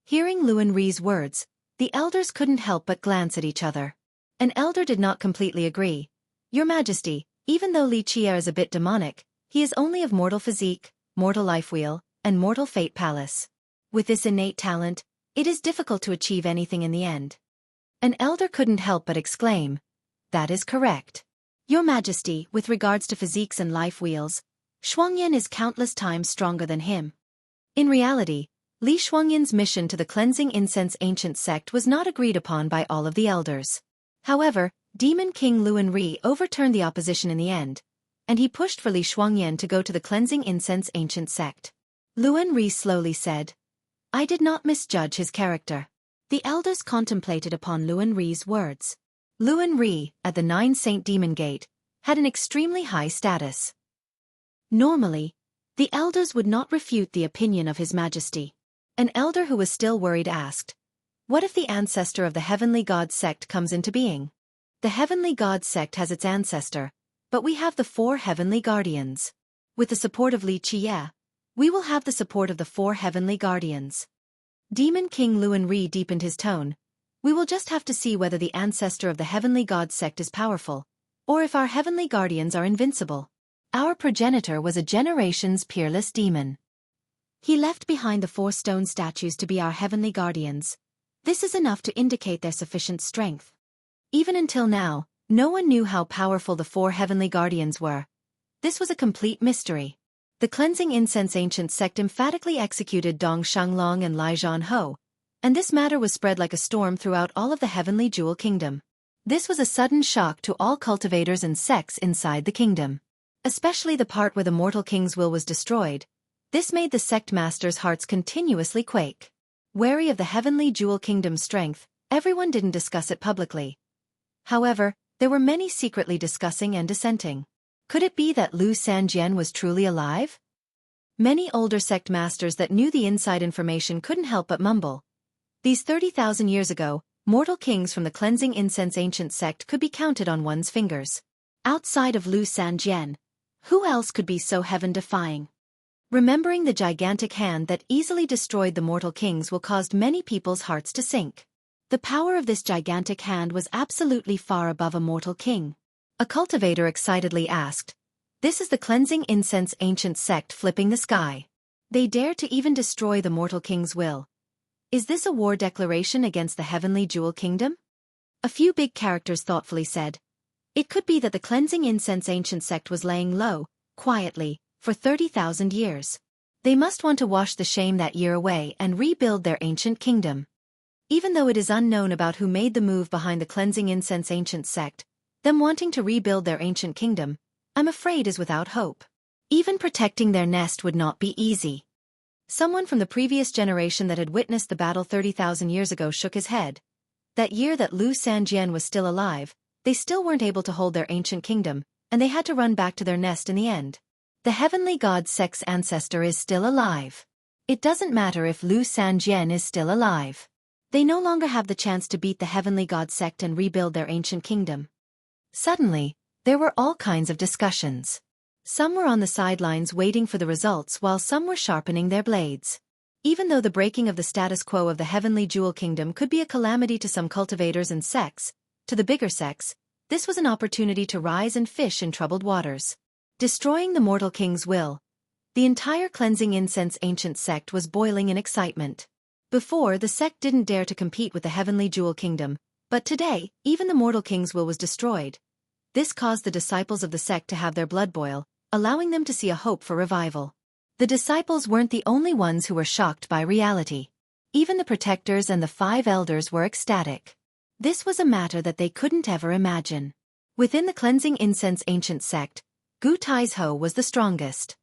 Hearing Luan Ri's words, the elders couldn't help but glance at each other. An elder did not completely agree. Your Majesty, even though Li Chia is a bit demonic, he is only of mortal physique, mortal life wheel, and mortal fate palace. With this innate talent, it is difficult to achieve anything in the end. An elder couldn't help but exclaim, that is correct. Your Majesty, with regards to physiques and life wheels, Xuanyan is countless times stronger than him. In reality, Li Xuanyan's mission to the cleansing incense ancient sect was not agreed upon by all of the elders. However, Demon King Luan Ri overturned the opposition in the end, and he pushed for Li Xuanyan to go to the cleansing incense ancient sect. Luan Ri slowly said, I did not misjudge his character. The elders contemplated upon Luan Ri's words. Luan Ri, at the 9-saint demon gate, had an extremely high status. Normally, the elders would not refute the opinion of His Majesty. An elder who was still worried asked, what if the ancestor of the heavenly god sect comes into being? The heavenly god sect has its ancestor, but we have the 4 heavenly guardians. With the support of Li Chia, we will have the support of the 4 heavenly guardians. Demon King Luan Ri deepened his tone. We will just have to see whether the ancestor of the heavenly god sect is powerful, or if our heavenly guardians are invincible. Our progenitor was a generation's peerless demon. He left behind the 4 stone statues to be our heavenly guardians. This is enough to indicate their sufficient strength. Even until now, no one knew how powerful the 4 heavenly guardians were. This was a complete mystery. The cleansing incense ancient sect emphatically executed Dong Shanglong and Lai Zhanho, and this matter was spread like a storm throughout all of the heavenly jewel kingdom. This was a sudden shock to all cultivators and sects inside the kingdom. Especially the part where the mortal king's will was destroyed. This made the sect masters' hearts continuously quake. Wary of the heavenly jewel kingdom's strength, everyone didn't discuss it publicly. However, there were many secretly discussing and dissenting. Could it be that Lu Sanjian was truly alive? Many older sect masters that knew the inside information couldn't help but mumble. These 30,000 years ago, mortal kings from the cleansing incense ancient sect could be counted on one's fingers. Outside of Lu Sanjian, who else could be so heaven-defying? Remembering the gigantic hand that easily destroyed the mortal kings will cause many people's hearts to sink. The power of this gigantic hand was absolutely far above a mortal king. A cultivator excitedly asked, "This is the cleansing incense ancient sect flipping the sky. They dare to even destroy the mortal king's will. Is this a war declaration against the heavenly jewel kingdom?" A few big characters thoughtfully said, "It could be that the cleansing incense ancient sect was laying low, quietly, for 30,000 years. They must want to wash the shame that year away and rebuild their ancient kingdom." Even though it is unknown about who made the move behind the cleansing incense ancient sect, them wanting to rebuild their ancient kingdom, I'm afraid is without hope. Even protecting their nest would not be easy. Someone from the previous generation that had witnessed the battle 30,000 years ago shook his head. That year that Lu Sanjian was still alive, they still weren't able to hold their ancient kingdom, and they had to run back to their nest in the end. The heavenly god sect's ancestor is still alive. It doesn't matter if Lu Sanjian is still alive. They no longer have the chance to beat the heavenly god sect and rebuild their ancient kingdom. Suddenly, there were all kinds of discussions. Some were on the sidelines waiting for the results while some were sharpening their blades. Even though the breaking of the status quo of the heavenly jewel kingdom could be a calamity to some cultivators and sects, to the bigger sects, this was an opportunity to rise and fish in troubled waters. Destroying the mortal king's will. The entire cleansing incense ancient sect was boiling in excitement. Before, the sect didn't dare to compete with the heavenly jewel kingdom, but today, even the mortal king's will was destroyed. This caused the disciples of the sect to have their blood boil, allowing them to see a hope for revival. The disciples weren't the only ones who were shocked by reality. Even the protectors and the 5 elders were ecstatic. This was a matter that they couldn't ever imagine. Within the cleansing incense ancient sect, Gu Taizhou was the strongest.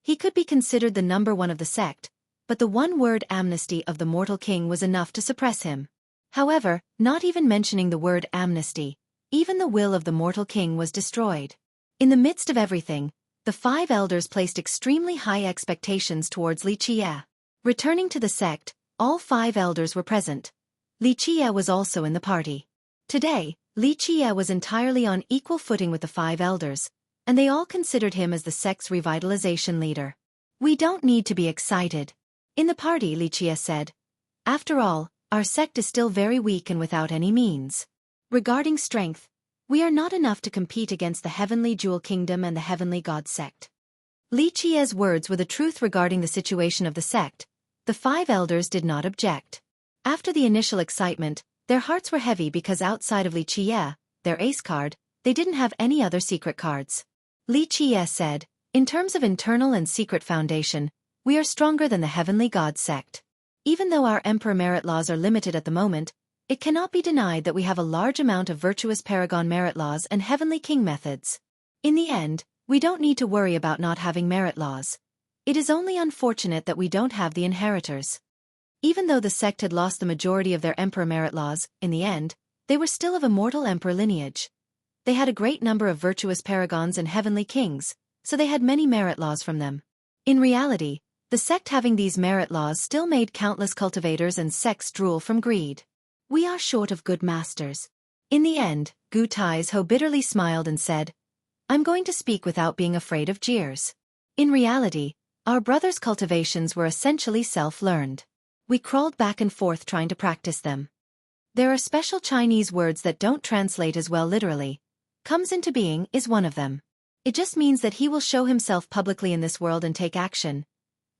He could be considered the number one of the sect, but the one-word amnesty of the mortal king was enough to suppress him. However, not even mentioning the word amnesty, even the will of the mortal king was destroyed. In the midst of everything, the 5 elders placed extremely high expectations towards Li Qie. Returning to the sect, all 5 elders were present. Li Qie was also in the party. Today, Li Qie was entirely on equal footing with the 5 elders, and they all considered him as the sect's revitalization leader. "We don't need to be excited." In the party, Li Qie said, "After all, our sect is still very weak and without any means. Regarding strength, we are not enough to compete against the heavenly jewel kingdom and the heavenly god sect." Li Qie's words were the truth regarding the situation of the sect. The 5 elders did not object. After the initial excitement, their hearts were heavy because outside of Li Qie, their ace card, they didn't have any other secret cards. Li Qie said, "In terms of internal and secret foundation, we are stronger than the heavenly god sect. Even though our emperor merit laws are limited at the moment, it cannot be denied that we have a large amount of virtuous paragon merit laws and heavenly king methods. In the end, we don't need to worry about not having merit laws. It is only unfortunate that we don't have the inheritors." Even though the sect had lost the majority of their emperor merit laws, in the end, they were still of immortal emperor lineage. They had a great number of virtuous paragons and heavenly kings, so they had many merit laws from them. In reality, the sect having these merit laws still made countless cultivators and sects drool from greed. "We are short of good masters." In the end, Gu Taizhou bitterly smiled and said, "I'm going to speak without being afraid of jeers. In reality, our brothers' cultivations were essentially self-learned. We crawled back and forth trying to practice them. There are special Chinese words that don't translate as well literally. Comes into being is one of them. It just means that he will show himself publicly in this world and take action.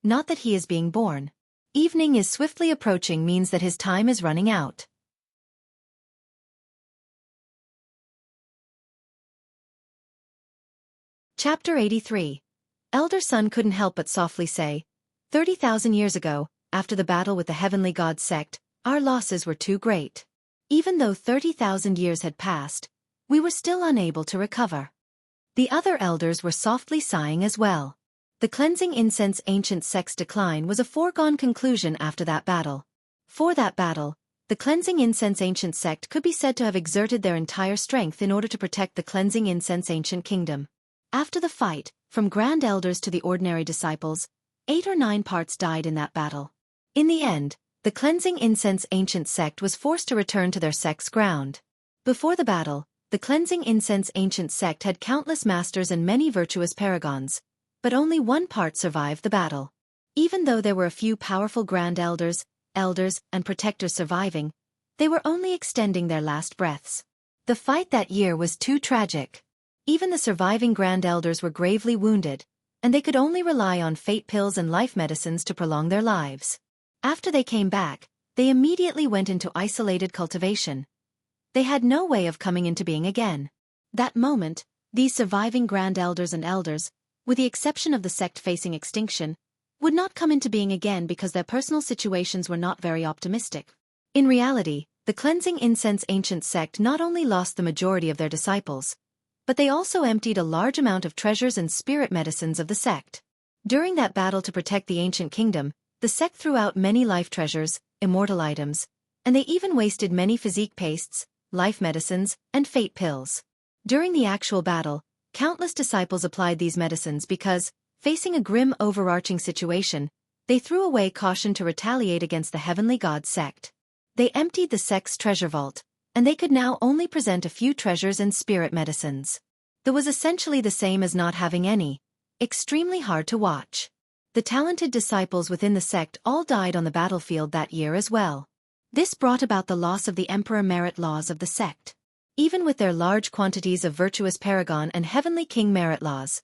Not that he is being born. Evening is swiftly approaching means that his time is running out." Chapter 83. Elder Sun couldn't help but softly say, 30,000 years ago, after the battle with the heavenly god sect, our losses were too great. Even though 30,000 years had passed, we were still unable to recover. The other elders were softly sighing as well. The cleansing incense ancient sect's decline was a foregone conclusion after that battle. For that battle, the cleansing incense ancient sect could be said to have exerted their entire strength in order to protect the cleansing incense ancient kingdom. After the fight, from grand elders to the ordinary disciples, 8 or 9 parts died in that battle. In the end, the cleansing incense ancient sect was forced to return to their sect's ground. Before the battle, the cleansing incense ancient sect had countless masters and many virtuous paragons, but only 1 part survived the battle. Even though there were a few powerful grand elders, and protectors surviving, They were only extending their last breaths. The fight that year was too tragic. Even the surviving Grand Elders were gravely wounded, and they could only rely on fate pills and life medicines to prolong their lives. After they came back, they immediately went into isolated cultivation. They had no way of coming into being again. That moment, these surviving Grand Elders and Elders, with the exception of the sect facing extinction, would not come into being again because their personal situations were not very optimistic. In reality, the Cleansing Incense Ancient sect not only lost the majority of their disciples, but they also emptied a large amount of treasures and spirit medicines of the sect. During that battle to protect the ancient kingdom, the sect threw out many life treasures, immortal items, and they even wasted many physique pastes, life medicines, and fate pills. During the actual battle, countless disciples applied these medicines because, facing a grim overarching situation, they threw away caution to retaliate against the Heavenly God sect. They emptied the sect's treasure vault, and they could now only present a few treasures and spirit medicines. That was essentially the same as not having any. Extremely hard to watch. The talented disciples within the sect all died on the battlefield that year as well. This brought about the loss of the Emperor Merit laws of the sect. Even with their large quantities of Virtuous Paragon and Heavenly King Merit laws,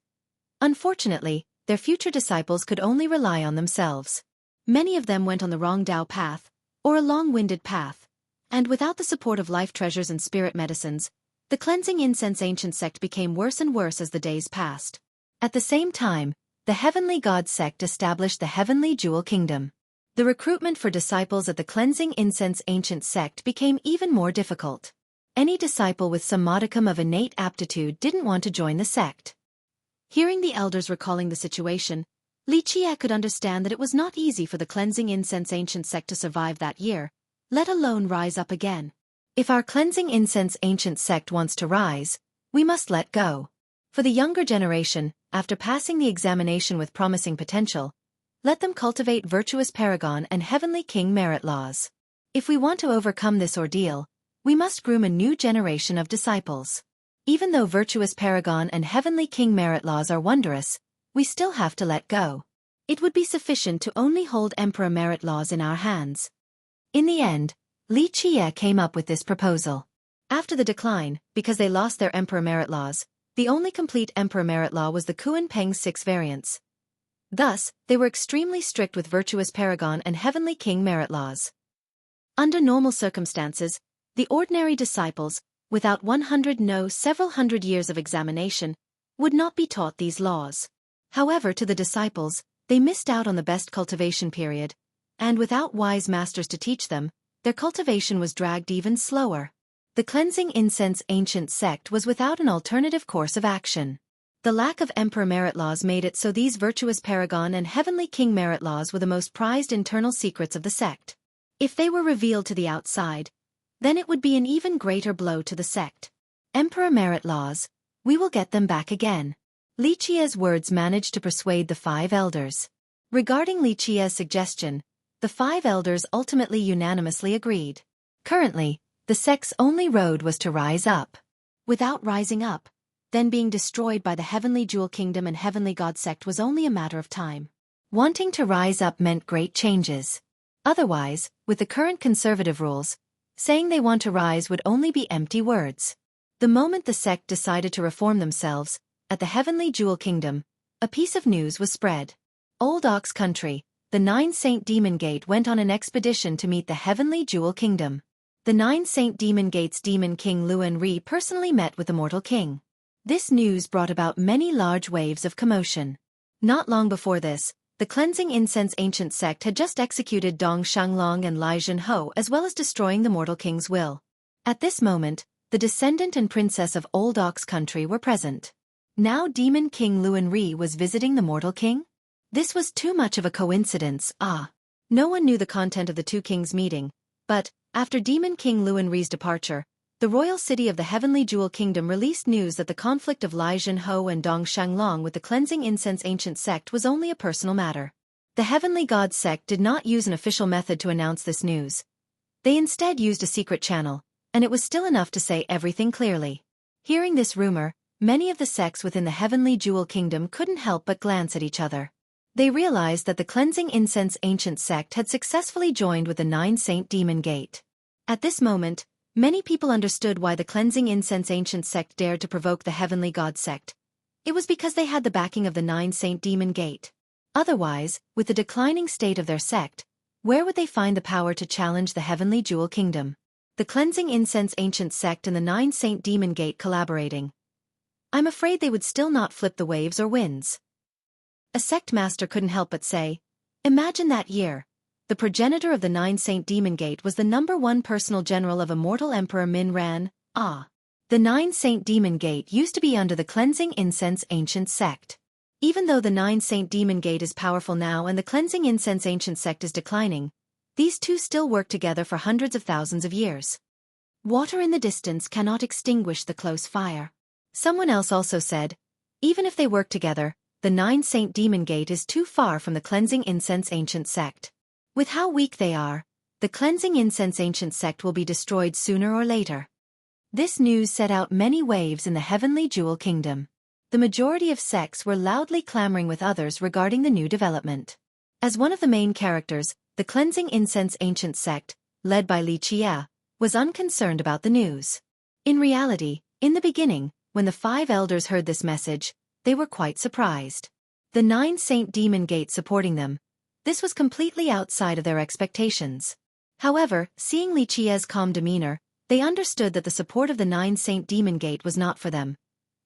unfortunately, their future disciples could only rely on themselves. Many of them went on the wrong Tao path, or a long-winded path, and without the support of life treasures and spirit medicines, the Cleansing Incense Ancient sect became worse and worse as the days passed. At the same time, the Heavenly God sect established the Heavenly Jewel Kingdom. The recruitment for disciples at the Cleansing Incense Ancient sect became even more difficult. Any disciple with some modicum of innate aptitude didn't want to join the sect. Hearing the elders recalling the situation, Xueqi could understand that it was not easy for the Cleansing Incense Ancient sect to survive that year, let alone rise up again. If our Cleansing Incense Ancient sect wants to rise, we must let go. For the younger generation, after passing the examination with promising potential, let them cultivate Virtuous Paragon and Heavenly King Merit laws. If we want to overcome this ordeal, we must groom a new generation of disciples. Even though Virtuous Paragon and Heavenly King Merit laws are wondrous, we still have to let go. It would be sufficient to only hold Emperor Merit laws in our hands. In the end, Xueqi came up with this proposal. After the decline, because they lost their Emperor Merit laws, the only complete Emperor Merit law was the Kuan Peng 6 variants. Thus, they were extremely strict with Virtuous Paragon and Heavenly King Merit laws. Under normal circumstances, the ordinary disciples, without several hundred years of examination, would not be taught these laws. However, to the disciples, they missed out on the best cultivation period, and without wise masters to teach them, their cultivation was dragged even slower. The Cleansing Incense Ancient sect was without an alternative course of action. The lack of Emperor Merit laws made it so these Virtuous Paragon and Heavenly King Merit laws were the most prized internal secrets of the sect. If they were revealed to the outside, then it would be an even greater blow to the sect. Emperor Merit laws, we will get them back again. Xueqi's words managed to persuade the 5 elders. Regarding Xueqi's suggestion, the 5 elders ultimately unanimously agreed. Currently, the sect's only road was to rise up. Without rising up, then being destroyed by the Heavenly Jewel Kingdom and Heavenly God sect was only a matter of time. Wanting to rise up meant great changes. Otherwise, with the current conservative rules, saying they want to rise would only be empty words. The moment the sect decided to reform themselves, at the Heavenly Jewel Kingdom, a piece of news was spread. Old Ox Country, the 9 Saint Demon Gate went on an expedition to meet the Heavenly Jewel Kingdom. The 9 Saint Demon Gate's Demon King Luan Ri personally met with the Mortal King. This news brought about many large waves of commotion. Not long before this, the Cleansing Incense Ancient sect had just executed Dong Shanglong and Lai Zhenhou as well as destroying the Mortal King's will. At this moment, the descendant and princess of Old Ox Country were present. Now Demon King Luan Ri was visiting the Mortal King? This was too much of a coincidence, No one knew the content of the two kings' meeting, but, after Demon King Luan Ri's departure, the royal city of the Heavenly Jewel Kingdom released news that the conflict of Lai Zhenhou and Dong Shanglong with the Cleansing Incense Ancient sect was only a personal matter. The Heavenly God sect did not use an official method to announce this news. They instead used a secret channel, and it was still enough to say everything clearly. Hearing this rumor, many of the sects within the Heavenly Jewel Kingdom couldn't help but glance at each other. They realized that the Cleansing Incense Ancient sect had successfully joined with the 9 Saint Demon Gate. At this moment, many people understood why the cleansing incense ancient sect dared to provoke the heavenly god sect. It was because they had the backing of the 9-saint demon gate. Otherwise, with the declining state of their sect, where would they find the power to challenge the heavenly jewel kingdom? The cleansing incense ancient sect and the 9-saint demon gate collaborating. I'm afraid they would still not flip the waves or winds. A sect master couldn't help but say, imagine that year. The progenitor of the 9-saint demon gate was the #1 personal general of immortal Emperor Min Ran. The 9-saint demon gate used to be under the cleansing incense ancient sect. Even though the 9-saint demon gate is powerful now and the cleansing incense ancient sect is declining, these two still work together for hundreds of thousands of years. Water in the distance cannot extinguish the close fire. Someone else also said, even if they work together, the 9-saint demon gate is too far from the cleansing incense ancient sect. With how weak they are, the cleansing incense ancient sect will be destroyed sooner or later. This news set out many waves in the heavenly jewel kingdom. The majority of sects were loudly clamoring with others regarding the new development. As one of the main characters, the cleansing incense ancient sect, led by Xueqi, was unconcerned about the news. In reality, in the beginning, when the 5 elders heard this message, they were quite surprised. The 9-saint demon gate supporting them, this was completely outside of their expectations. However, seeing Xueqi's calm demeanor, they understood that the support of the 9-saint demon gate was not for them.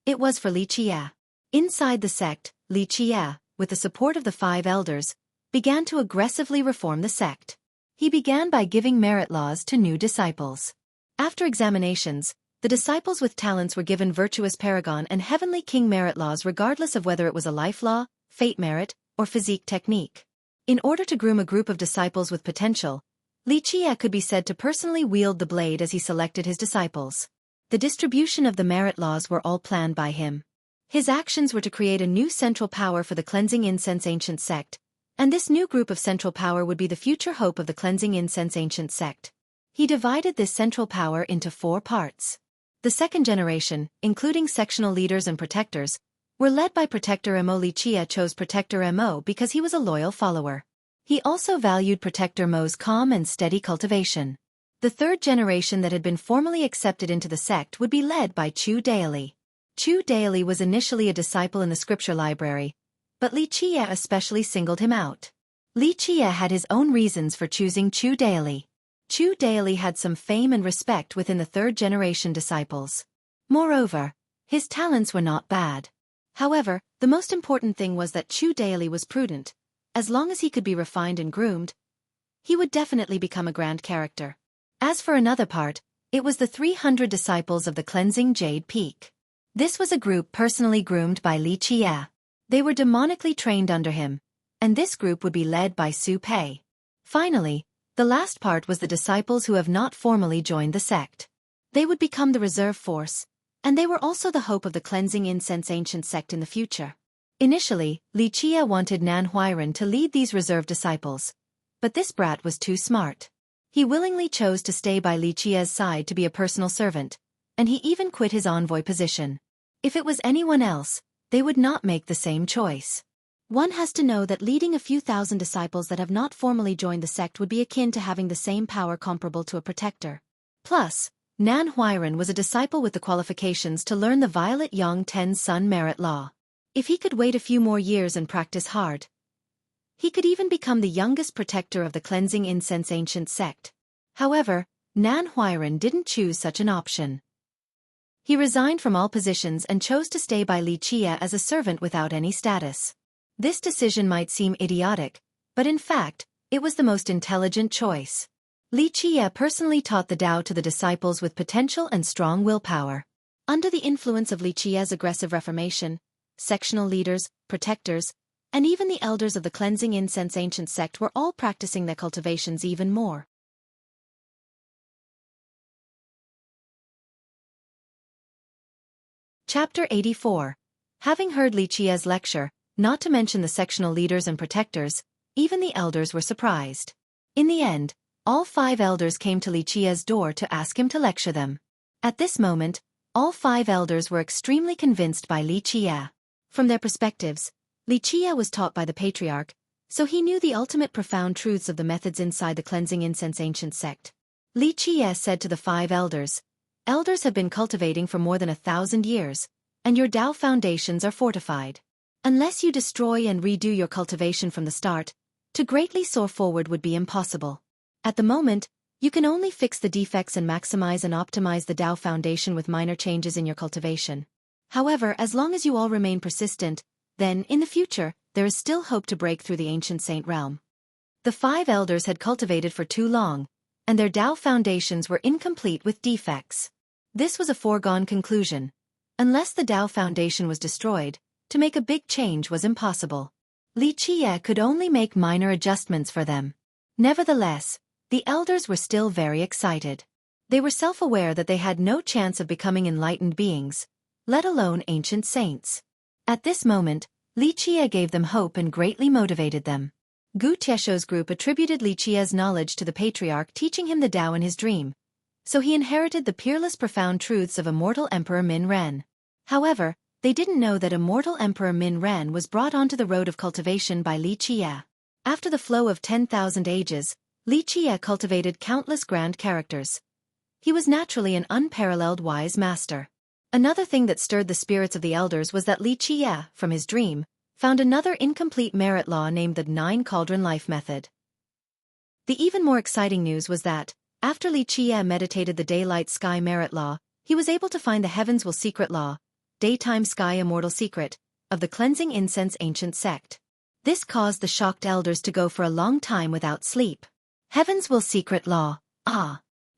It was for Xueqi. Inside the sect, Xueqi, with the support of the 5 elders, began to aggressively reform the sect. He began by giving merit laws to new disciples. After examinations, the disciples with talents were given virtuous paragon and heavenly king merit laws regardless of whether it was a life law, fate merit, or physique technique. In order to groom a group of disciples with potential, Xueqi could be said to personally wield the blade as he selected his disciples. The distribution of the merit laws were all planned by him. His actions were to create a new central power for the cleansing incense ancient sect, and this new group of central power would be the future hope of the cleansing incense ancient sect. He divided this central power into 4 parts. The second generation, including sectional leaders and protectors, were led by Protector Mo. Xueqi chose Protector Mo because he was a loyal follower. He also valued Protector Mo's calm and steady cultivation. The third generation that had been formally accepted into the sect would be led by Xueqi. Xueqi was initially a disciple in the scripture library, but Xueqi especially singled him out. Xueqi had his own reasons for choosing Xueqi. Xueqi had some fame and respect within the third-generation disciples. Moreover, his talents were not bad. However, the most important thing was that Xueqi was prudent. As long as he could be refined and groomed, he would definitely become a grand character. As for another part, it was the 300 disciples of the cleansing Jade Peak. This was a group personally groomed by Xueqi. They were demonically trained under him, and this group would be led by Xueqi. Finally, the last part was the disciples who have not formally joined the sect. They would become the reserve force, and they were also the hope of the cleansing incense ancient sect in the future. Initially, Xueqi wanted Nan Huiran to lead these reserve disciples, but this brat was too smart. He willingly chose to stay by Xueqi's side to be a personal servant, and he even quit his envoy position. If it was anyone else, they would not make the same choice. One has to know that leading a few thousand disciples that have not formally joined the sect would be akin to having the same power comparable to a protector. Plus, Nan Huiran was a disciple with the qualifications to learn the Violet Yang Ten's Sun merit law. If he could wait a few more years and practice hard, he could even become the youngest protector of the cleansing incense ancient sect. However, Nan Huiran didn't choose such an option. He resigned from all positions and chose to stay by Xueqi as a servant without any status. This decision might seem idiotic, but in fact, it was the most intelligent choice. Xueqi personally taught the Tao to the disciples with potential and strong willpower. Under the influence of Xueqi's aggressive reformation, sectional leaders, protectors, and even the elders of the cleansing incense ancient sect were all practicing their cultivations even more. Chapter 84. Having heard Xueqi's lecture, not to mention the sectional leaders and protectors, even the elders were surprised. In the end, all 5 elders came to Xueqi's door to ask him to lecture them. At this moment, all 5 elders were extremely convinced by Xueqi. From their perspectives, Xueqi was taught by the patriarch, so he knew the ultimate profound truths of the methods inside the cleansing incense ancient sect. Li Qiye said to the 5 elders. Elders have been cultivating for more than 1,000 years, and your Tao foundations are fortified. Unless you destroy and redo your cultivation from the start, to greatly soar forward would be impossible. At the moment, you can only fix the defects and maximize and optimize the Tao foundation with minor changes in your cultivation. However, as long as you all remain persistent, then, in the future, there is still hope to break through the ancient saint realm. The 5 elders had cultivated for too long, and their Tao foundations were incomplete with defects. This was a foregone conclusion. Unless the Tao foundation was destroyed, to make a big change was impossible. Li Qiye could only make minor adjustments for them. Nevertheless, the elders were still very excited. They were self-aware that they had no chance of becoming enlightened beings, let alone ancient saints. At this moment, Li Qiye gave them hope and greatly motivated them. Gu Tiesho's group attributed Li Qiye's knowledge to the patriarch teaching him the Tao in his dream, so he inherited the peerless profound truths of immortal Emperor Min Ren. However, they didn't know that immortal Emperor Min Ren was brought onto the road of cultivation by Li Qiye. After the flow of 10,000 ages, Li Qiye cultivated countless grand characters. He was naturally an unparalleled wise master. Another thing that stirred the spirits of the elders was that Li Qiye, from his dream, found another incomplete merit law named the 9 Cauldron Life Method. The even more exciting news was that, after Li Qiye meditated the Daylight Sky Merit Law, he was able to find the Heavens Will Secret Law, Daytime Sky Immortal Secret, of the Cleansing Incense Ancient Sect. This caused the shocked elders to go for a long time without sleep. Heavens Will Secret Law,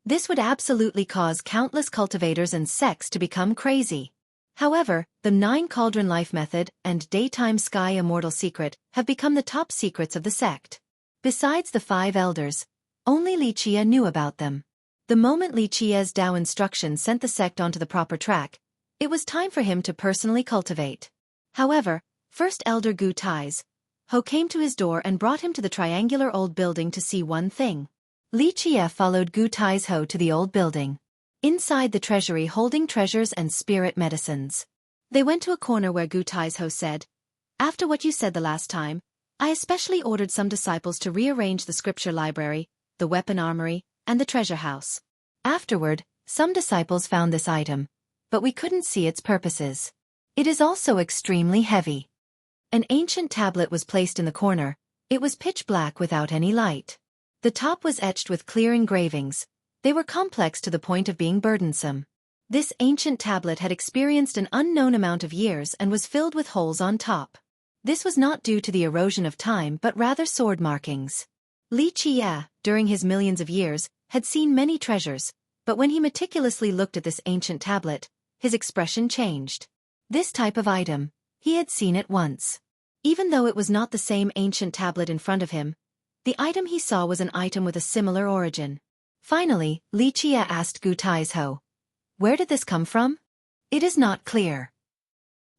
this would absolutely cause countless cultivators and sects to become crazy. However, the 9 Cauldron Life Method and Daytime Sky Immortal Secret have become the top secrets of the sect. Besides the 5 elders, only Li Qiye knew about them. The moment Li Qiye's Tao instruction sent the sect onto the proper track, it was time for him to personally cultivate. However, first Elder Gu Tai's Ho came to his door and brought him to the triangular old building to see one thing. Li Qiye followed Gu Tai's Ho to the old building. Inside the treasury holding treasures and spirit medicines. They went to a corner where Gu Tai's Ho said, "After what you said the last time, I especially ordered some disciples to rearrange the scripture library, the weapon armory, and the treasure house. Afterward, some disciples found this item, but we couldn't see its purposes. It is also extremely heavy." An ancient tablet was placed in the corner. It was pitch black without any light. The top was etched with clear engravings. They were complex to the point of being burdensome. This ancient tablet had experienced an unknown amount of years and was filled with holes on top. This was not due to the erosion of time but rather sword markings. Li Qiye, during his millions of years, had seen many treasures, but when he meticulously looked at this ancient tablet, his expression changed. This type of item, he had seen it once. Even though it was not the same ancient tablet in front of him, the item he saw was an item with a similar origin. Finally, Li Qiye asked Gu Tai's Ho, "Where did this come from?" "It is not clear."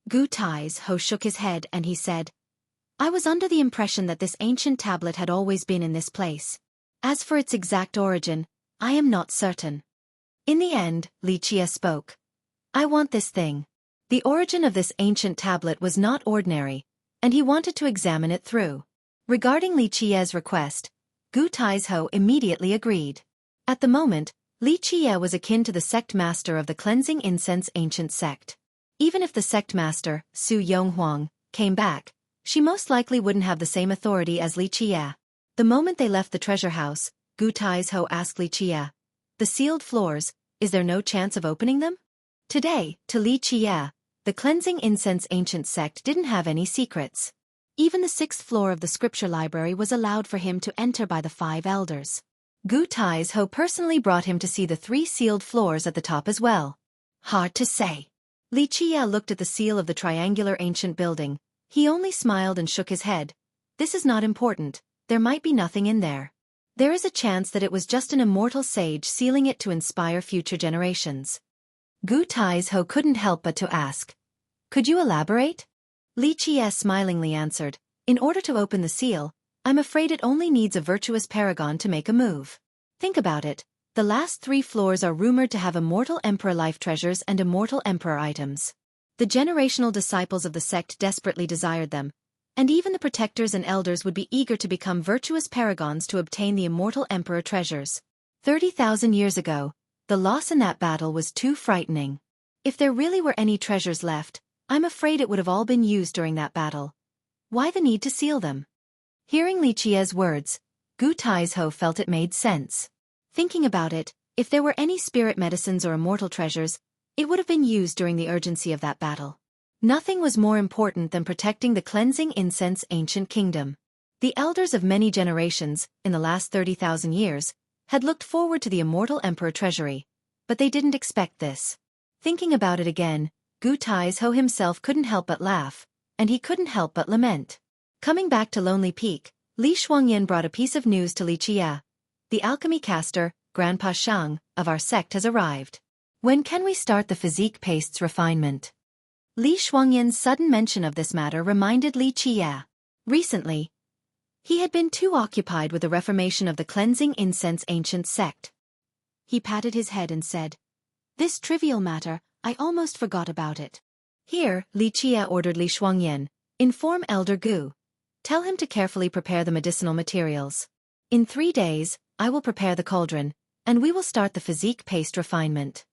Gu Tai's Ho shook his head and he said, "I was under the impression that this ancient tablet had always been in this place. As for its exact origin, I am not certain." In the end, Li Qiye spoke. "I want this thing." The origin of this ancient tablet was not ordinary, and he wanted to examine it through. Regarding Li Qiye's request, Gu Tai's Ho immediately agreed. At the moment, Li Qiye was akin to the sect master of the Cleansing Incense Ancient Sect. Even if the sect master, Su Yonghuang, came back, she most likely wouldn't have the same authority as Li Qiye. The moment they left the treasure house, Gu Tai's Ho asked Li Qiye, "The sealed floors, is there no chance of opening them?" Today, to Li Qiye, the Cleansing Incense Ancient Sect didn't have any secrets. Even the 6th floor of the scripture library was allowed for him to enter by the 5 elders. Gu Tai's Ho personally brought him to see the 3 sealed floors at the top as well. Hard to say. Li Qiye looked at the seal of the triangular ancient building. He only smiled and shook his head. "This is not important. There might be nothing in there. There is a chance that it was just an immortal sage sealing it to inspire future generations." Gu Tai's Ho couldn't help but to ask, "Could you elaborate?" Li Qiye smilingly answered, "In order to open the seal, I'm afraid it only needs a virtuous paragon to make a move. Think about it, the last 3 floors are rumored to have immortal emperor life treasures and immortal emperor items. The generational disciples of the sect desperately desired them, and even the protectors and elders would be eager to become virtuous paragons to obtain the immortal emperor treasures. 30,000 years ago, the loss in that battle was too frightening. If there really were any treasures left, I'm afraid it would have all been used during that battle. Why the need to seal them? Hearing Li Qia's words, Gu Taizhou felt it made sense. Thinking about it, if there were any spirit medicines or immortal treasures, it would have been used during the urgency of that battle. Nothing was more important than protecting the cleansing incense ancient kingdom. The elders of many generations, in the last 30,000 years, had looked forward to the immortal emperor treasury, but they didn't expect this. Thinking about it again, Gu Taizhou himself couldn't help but laugh, and he couldn't help but lament. Coming back to Lonely Peak, Li Shuangyan brought a piece of news to Li Qia. The alchemy caster, Grandpa Shang, of our sect has arrived. When can we start the physique pastes refinement? Li Shuangyan's sudden mention of this matter reminded Li Qia. Recently, he had been too occupied with the reformation of the cleansing incense ancient sect. He patted his head and said, "This trivial matter, I almost forgot about it." Here, Li Qia ordered Li Shuangyan, "Inform Elder Gu. Tell him to carefully prepare the medicinal materials. In 3 days, I will prepare the cauldron, and we will start the physique paste refinement."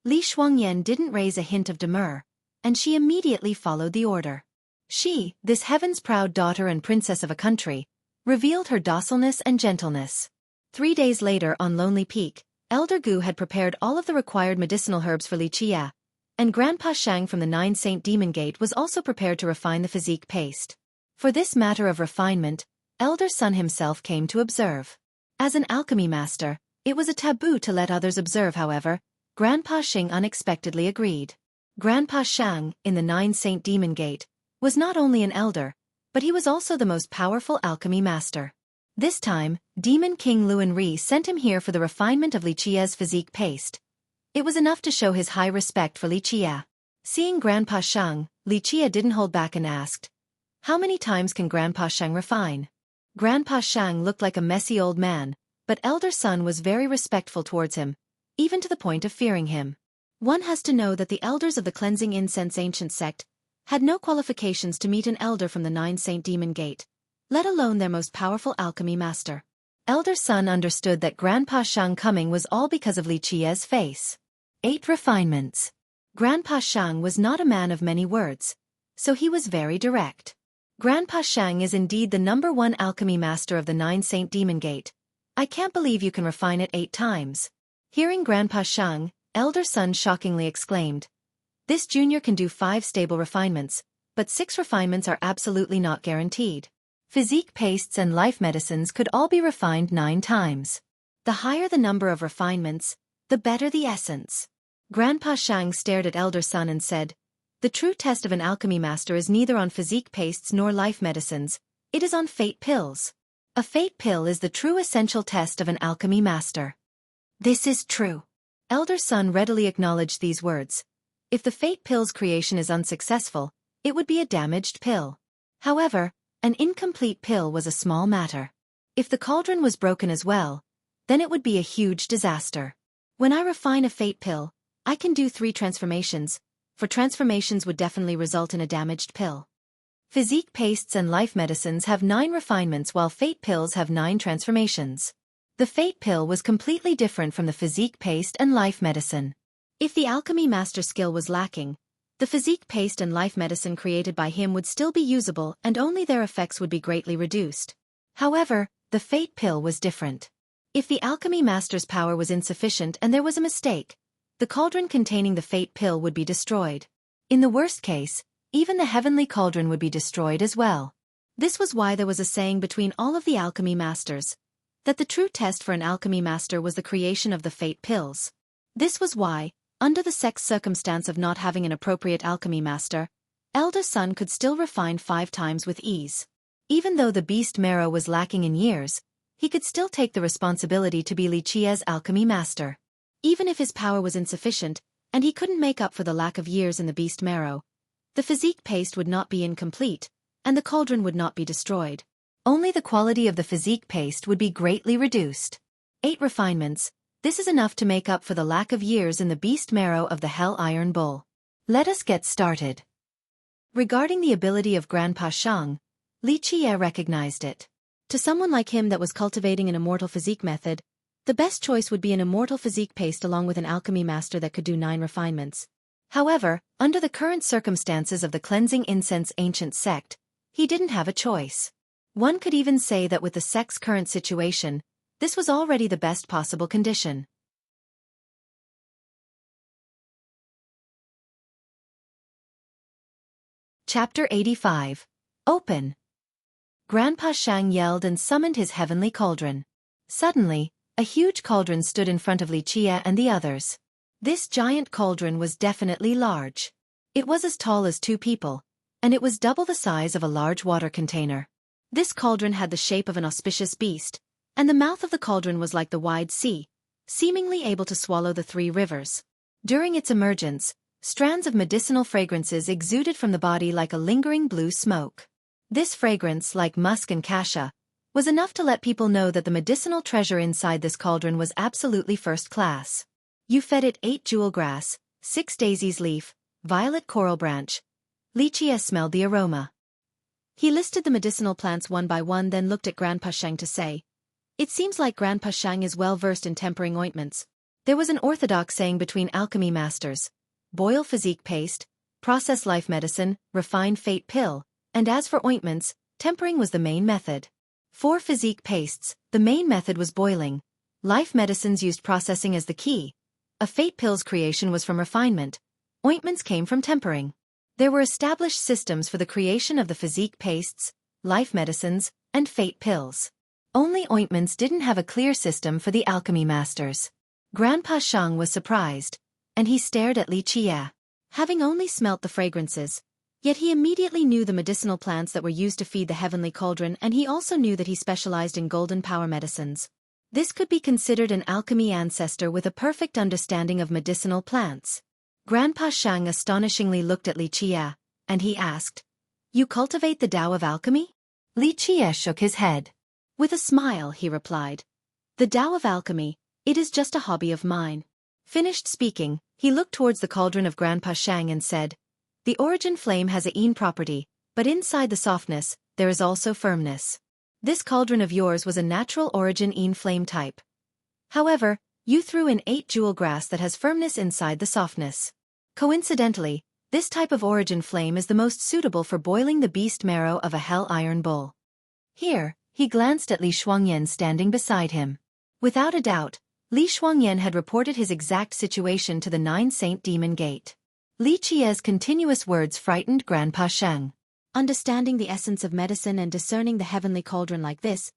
Li Shuangyan didn't raise a hint of demur, and she immediately followed the order. She, this heaven's proud daughter and princess of a country, revealed her docileness and gentleness. 3 days later on Lonely Peak, Elder Gu had prepared all of the required medicinal herbs for Li Qia, and Grandpa Shang from the 9 Saint Demon Gate was also prepared to refine the physique paste. For this matter of refinement, Elder Sun himself came to observe. As an alchemy master, it was a taboo to let others observe. However, Grandpa Shang unexpectedly agreed. Grandpa Shang, in the 9 Saint Demon Gate, was not only an elder, but he was also the most powerful alchemy master. This time, Demon King Luan Ri sent him here for the refinement of Li Qia's physique paste. It was enough to show his high respect for Li Qia. Seeing Grandpa Shang, Li Qia didn't hold back and asked, "How many times can Grandpa Shang refine?" Grandpa Shang looked like a messy old man, but Elder Sun was very respectful towards him, even to the point of fearing him. One has to know that the elders of the Cleansing Incense Ancient Sect had no qualifications to meet an elder from the 9 Saint Demon Gate, let alone their most powerful alchemy master. Elder Sun understood that Grandpa Shang coming was all because of Li Qia's face. 8 refinements. Grandpa Shang was not a man of many words, so he was very direct. Grandpa Shang is indeed the #1 alchemy master of the 9 Saint Demon Gate. I can't believe you can refine it 8 times. Hearing Grandpa Shang, Elder Sun shockingly exclaimed, "This junior can do 5 stable refinements, but 6 refinements are absolutely not guaranteed. Physique pastes and life medicines could all be refined 9 times. The higher the number of refinements, the better the essence." Grandpa Shang stared at Elder Sun and said, "The true test of an alchemy master is neither on physique pastes nor life medicines, it is on fate pills. A fate pill is the true essential test of an alchemy master." "This is true." Elder Sun readily acknowledged these words. If the fate pill's creation is unsuccessful, it would be a damaged pill. However, an incomplete pill was a small matter. If the cauldron was broken as well, then it would be a huge disaster. When I refine a fate pill, I can do 3 transformations, for transformations would definitely result in a damaged pill. Physique pastes and life medicines have 9 refinements while fate pills have 9 transformations. The fate pill was completely different from the physique paste and life medicine. If the alchemy master skill was lacking, the physique paste and life medicine created by him would still be usable and only their effects would be greatly reduced. However, the fate pill was different. If the alchemy master's power was insufficient and there was a mistake, the cauldron containing the fate pill would be destroyed. In the worst case, even the heavenly cauldron would be destroyed as well. This was why there was a saying between all of the alchemy masters, that the true test for an alchemy master was the creation of the fate pills. This was why, under the sect's circumstance of not having an appropriate alchemy master, Elder Sun could still refine 5 times with ease. Even though the beast marrow was lacking in years, he could still take the responsibility to be Li Qia's alchemy master. Even if his power was insufficient, and he couldn't make up for the lack of years in the beast marrow, the physique paste would not be incomplete, and the cauldron would not be destroyed. Only the quality of the physique paste would be greatly reduced. 8 refinements, this is enough to make up for the lack of years in the beast marrow of the Hell Iron Bull. Let us get started. Regarding the ability of Grandpa Shang, Li Qia recognized it. To someone like him that was cultivating an immortal physique method, The best choice would be an immortal physique paste along with an alchemy master that could do 9 refinements. However, under the current circumstances of the cleansing incense ancient sect, he didn't have a choice. One could even say that with the sect's current situation, this was already the best possible condition. Chapter 85. Open. Grandpa Shang yelled and summoned his heavenly cauldron. Suddenly, a huge cauldron stood in front of Li Qie and the others. This giant cauldron was definitely large. It was as tall as 2 people, and it was double the size of a large water container. This cauldron had the shape of an auspicious beast, and the mouth of the cauldron was like the wide sea, seemingly able to swallow the 3 rivers. During its emergence, strands of medicinal fragrances exuded from the body like a lingering blue smoke. This fragrance, like musk and cassia, was enough to let people know that the medicinal treasure inside this cauldron was absolutely first class. You fed it 8 jewel grass, 6 daisies leaf, violet coral branch. Li Qie smelled the aroma. He listed the medicinal plants one by one, then looked at Grandpa Shang to say, "It seems like Grandpa Shang is well versed in tempering ointments." There was an orthodox saying between alchemy masters: boil physique paste, process life medicine, refine fate pill, and as for ointments, tempering was the main method. For physique pastes, the main method was boiling. Life medicines used processing as the key. A fate pill's creation was from refinement. Ointments came from tempering. There were established systems for the creation of the physique pastes, life medicines, and fate pills. Only ointments didn't have a clear system for the alchemy masters. Grandpa Shang was surprised, and he stared at Li Qie. Having only smelt the fragrances, yet he immediately knew the medicinal plants that were used to feed the heavenly cauldron, and he also knew that he specialized in golden power medicines. This could be considered an alchemy ancestor with a perfect understanding of medicinal plants. Grandpa Shang astonishingly looked at Li Qie, and he asked, "You cultivate the Tao of alchemy?" Li Qie shook his head. With a smile, he replied, "The Tao of alchemy, it is just a hobby of mine." Finished speaking, he looked towards the cauldron of Grandpa Shang and said, "The origin flame has a yin property, but inside the softness, there is also firmness. This cauldron of yours was a natural origin yin flame type. However, you threw in 8 jewel grass that has firmness inside the softness. Coincidentally, this type of origin flame is the most suitable for boiling the beast marrow of a hell iron bull." Here, he glanced at Li Shuangyan standing beside him. Without a doubt, Li Shuangyan had reported his exact situation to the 9 Saint Demon Gate. Li Qie's continuous words frightened Grandpa Shang. Understanding the essence of medicine and discerning the heavenly cauldron like this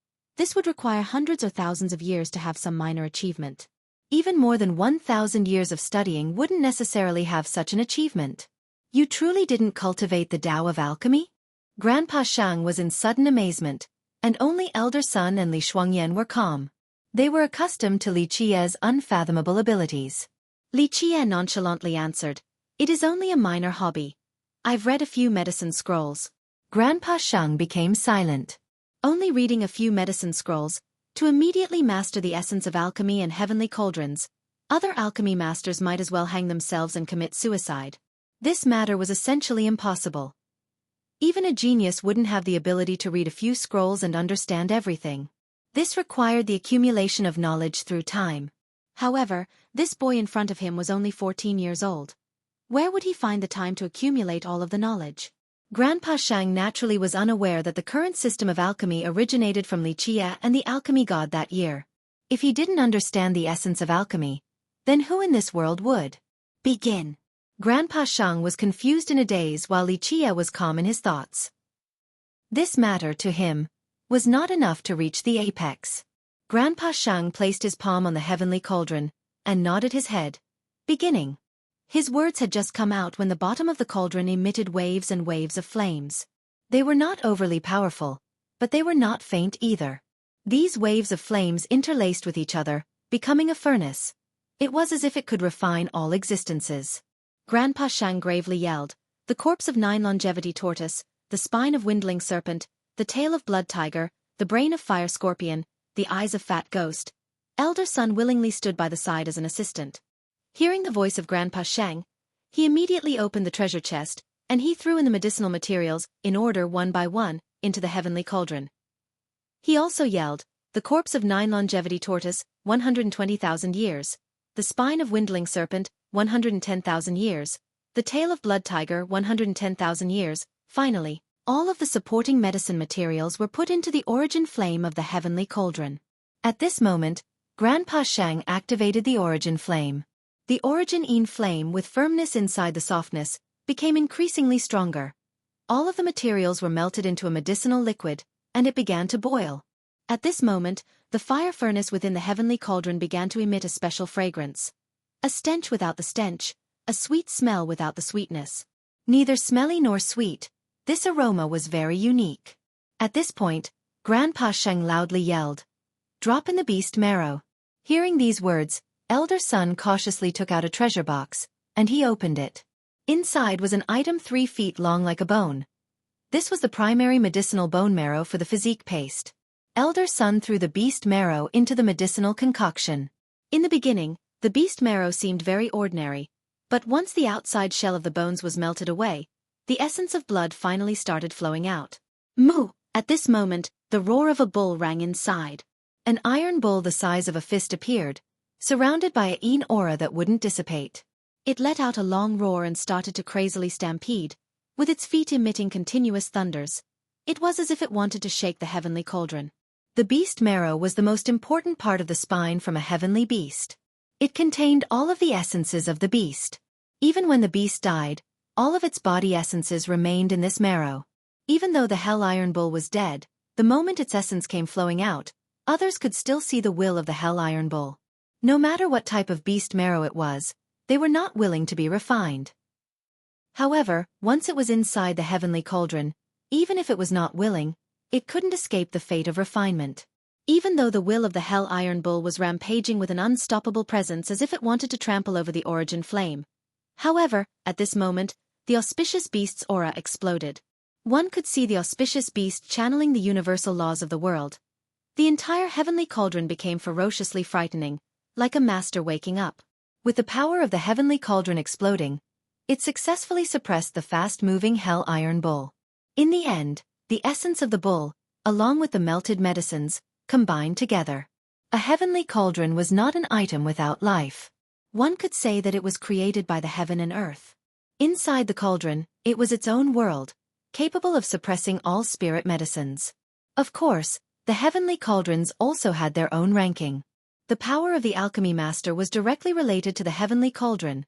would require hundreds or thousands of years to have some minor achievement. Even more than 1,000 years of studying wouldn't necessarily have such an achievement. You truly didn't cultivate the Tao of alchemy? Grandpa Shang was in sudden amazement, and only Elder Sun and Li Shuangyan were calm. They were accustomed to Li Qie's unfathomable abilities. Li Qie nonchalantly answered, "It is only a minor hobby. I've read a few medicine scrolls." Grandpa Shang became silent. Only reading a few medicine scrolls, to immediately master the essence of alchemy and heavenly cauldrons, other alchemy masters might as well hang themselves and commit suicide. This matter was essentially impossible. Even a genius wouldn't have the ability to read a few scrolls and understand everything. This required the accumulation of knowledge through time. However, this boy in front of him was only 14 years old. Where would he find the time to accumulate all of the knowledge? Grandpa Shang naturally was unaware that the current system of alchemy originated from Li Qie and the alchemy god that year. If he didn't understand the essence of alchemy, then who in this world would? Begin. Grandpa Shang was confused in a daze while Li Qie was calm in his thoughts. This matter, to him, was not enough to reach the apex. Grandpa Shang placed his palm on the heavenly cauldron, and nodded his head. Beginning. His words had just come out when the bottom of the cauldron emitted waves and waves of flames. They were not overly powerful, but they were not faint either. These waves of flames interlaced with each other, becoming a furnace. It was as if it could refine all existences. Grandpa Shang gravely yelled, "The corpse of 9 longevity tortoise, the spine of windling serpent, the tail of blood tiger, the brain of fire scorpion, the eyes of fat ghost." Elder Sun willingly stood by the side as an assistant. Hearing the voice of Grandpa Shang, he immediately opened the treasure chest, and he threw in the medicinal materials, in order one by one, into the heavenly cauldron. He also yelled, the corpse of 9 longevity tortoise, 120,000 years, the spine of windling serpent, 110,000 years, the tail of blood tiger, 110,000 years. Finally, all of the supporting medicine materials were put into the origin flame of the heavenly cauldron. At this moment, Grandpa Shang activated the origin flame. The origin flame, with firmness inside the softness, became increasingly stronger. All of the materials were melted into a medicinal liquid, and it began to boil. At this moment, the fire furnace within the heavenly cauldron began to emit a special fragrance. A stench without the stench, a sweet smell without the sweetness. Neither smelly nor sweet, this aroma was very unique. At this point, Grandpa Sheng loudly yelled, "Drop in the beast marrow." Hearing these words, elder son cautiously took out a treasure box, and he opened it. Inside was an item 3 feet long like a bone. This was the primary medicinal bone marrow for the physique paste. Elder son threw the beast marrow into the medicinal concoction. In the beginning, the beast marrow seemed very ordinary, but once the outside shell of the bones was melted away, the essence of blood finally started flowing out. Moo! At this moment, the roar of a bull rang inside. An iron bull the size of a fist appeared, surrounded by a aura that wouldn't dissipate. It let out a long roar and started to crazily stampede, with its feet emitting continuous thunders. It was as if it wanted to shake the heavenly cauldron. The beast marrow was the most important part of the spine from a heavenly beast. It contained all of the essences of the beast. Even when the beast died, all of its body essences remained in this marrow. Even though the Hell Iron Bull was dead, the moment its essence came flowing out, others could still see the will of the Hell Iron Bull. No matter what type of beast marrow it was, they were not willing to be refined. However, once it was inside the heavenly cauldron, even if it was not willing, it couldn't escape the fate of refinement. Even though the will of the Hell Iron Bull was rampaging with an unstoppable presence as if it wanted to trample over the origin flame. However, at this moment, the auspicious beast's aura exploded. One could see the auspicious beast channeling the universal laws of the world. The entire heavenly cauldron became ferociously frightening, like a master waking up. With the power of the heavenly cauldron exploding, it successfully suppressed the fast-moving Hell Iron Bull. In the end, the essence of the bull, along with the melted medicines, combined together. A heavenly cauldron was not an item without life. One could say that it was created by the heaven and earth. Inside the cauldron, it was its own world, capable of suppressing all spirit medicines. Of course, the heavenly cauldrons also had their own ranking. The power of the alchemy master was directly related to the heavenly cauldron.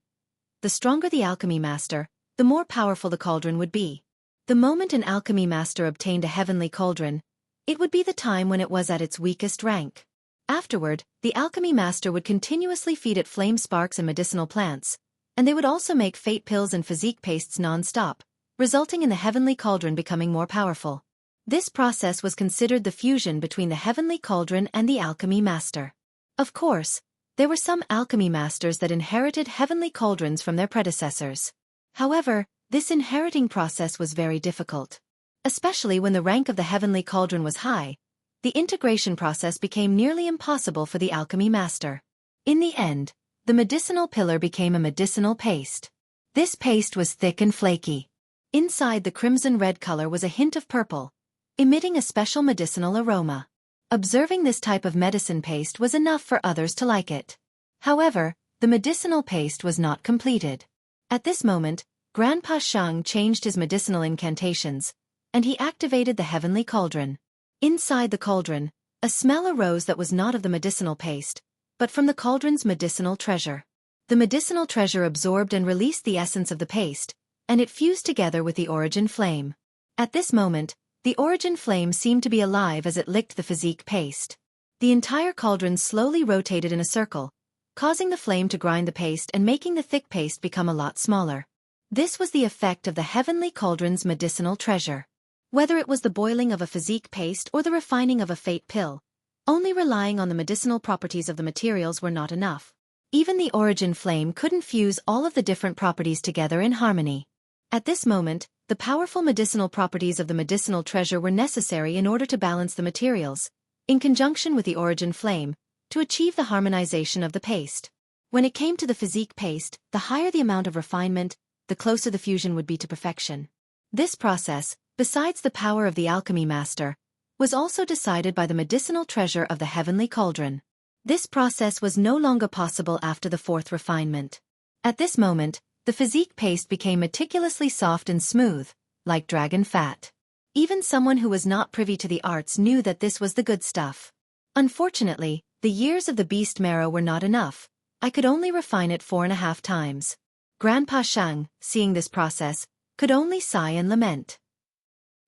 The stronger the alchemy master, the more powerful the cauldron would be. The moment an alchemy master obtained a heavenly cauldron, it would be the time when it was at its weakest rank. Afterward, the alchemy master would continuously feed it flame sparks and medicinal plants, and they would also make fate pills and physique pastes non-stop, resulting in the heavenly cauldron becoming more powerful. This process was considered the fusion between the heavenly cauldron and the alchemy master. Of course, there were some alchemy masters that inherited heavenly cauldrons from their predecessors. However, this inheriting process was very difficult. Especially when the rank of the heavenly cauldron was high, the integration process became nearly impossible for the alchemy master. In the end, the medicinal pillar became a medicinal paste. This paste was thick and flaky. Inside the crimson-red color was a hint of purple, emitting a special medicinal aroma. Observing this type of medicine paste was enough for others to like it. However, the medicinal paste was not completed. At this moment, Grandpa Shang changed his medicinal incantations, and he activated the heavenly cauldron. Inside the cauldron, a smell arose that was not of the medicinal paste, but from the cauldron's medicinal treasure. The medicinal treasure absorbed and released the essence of the paste, and it fused together with the origin flame. At this moment, the origin flame seemed to be alive as it licked the physique paste. The entire cauldron slowly rotated in a circle, causing the flame to grind the paste and making the thick paste become a lot smaller. This was the effect of the heavenly cauldron's medicinal treasure. Whether it was the boiling of a physique paste or the refining of a fate pill, only relying on the medicinal properties of the materials were not enough. Even the origin flame couldn't fuse all of the different properties together in harmony. At this moment, the powerful medicinal properties of the medicinal treasure were necessary in order to balance the materials, in conjunction with the origin flame, to achieve the harmonization of the paste. When it came to the physique paste, the higher the amount of refinement, the closer the fusion would be to perfection. This process, besides the power of the alchemy master, was also decided by the medicinal treasure of the heavenly cauldron. This process was no longer possible after the fourth refinement. At this moment, the physique paste became meticulously soft and smooth, like dragon fat. Even someone who was not privy to the arts knew that this was the good stuff. Unfortunately, the years of the beast marrow were not enough. I could only refine it 4.5 times. Grandpa Shang, seeing this process, could only sigh and lament.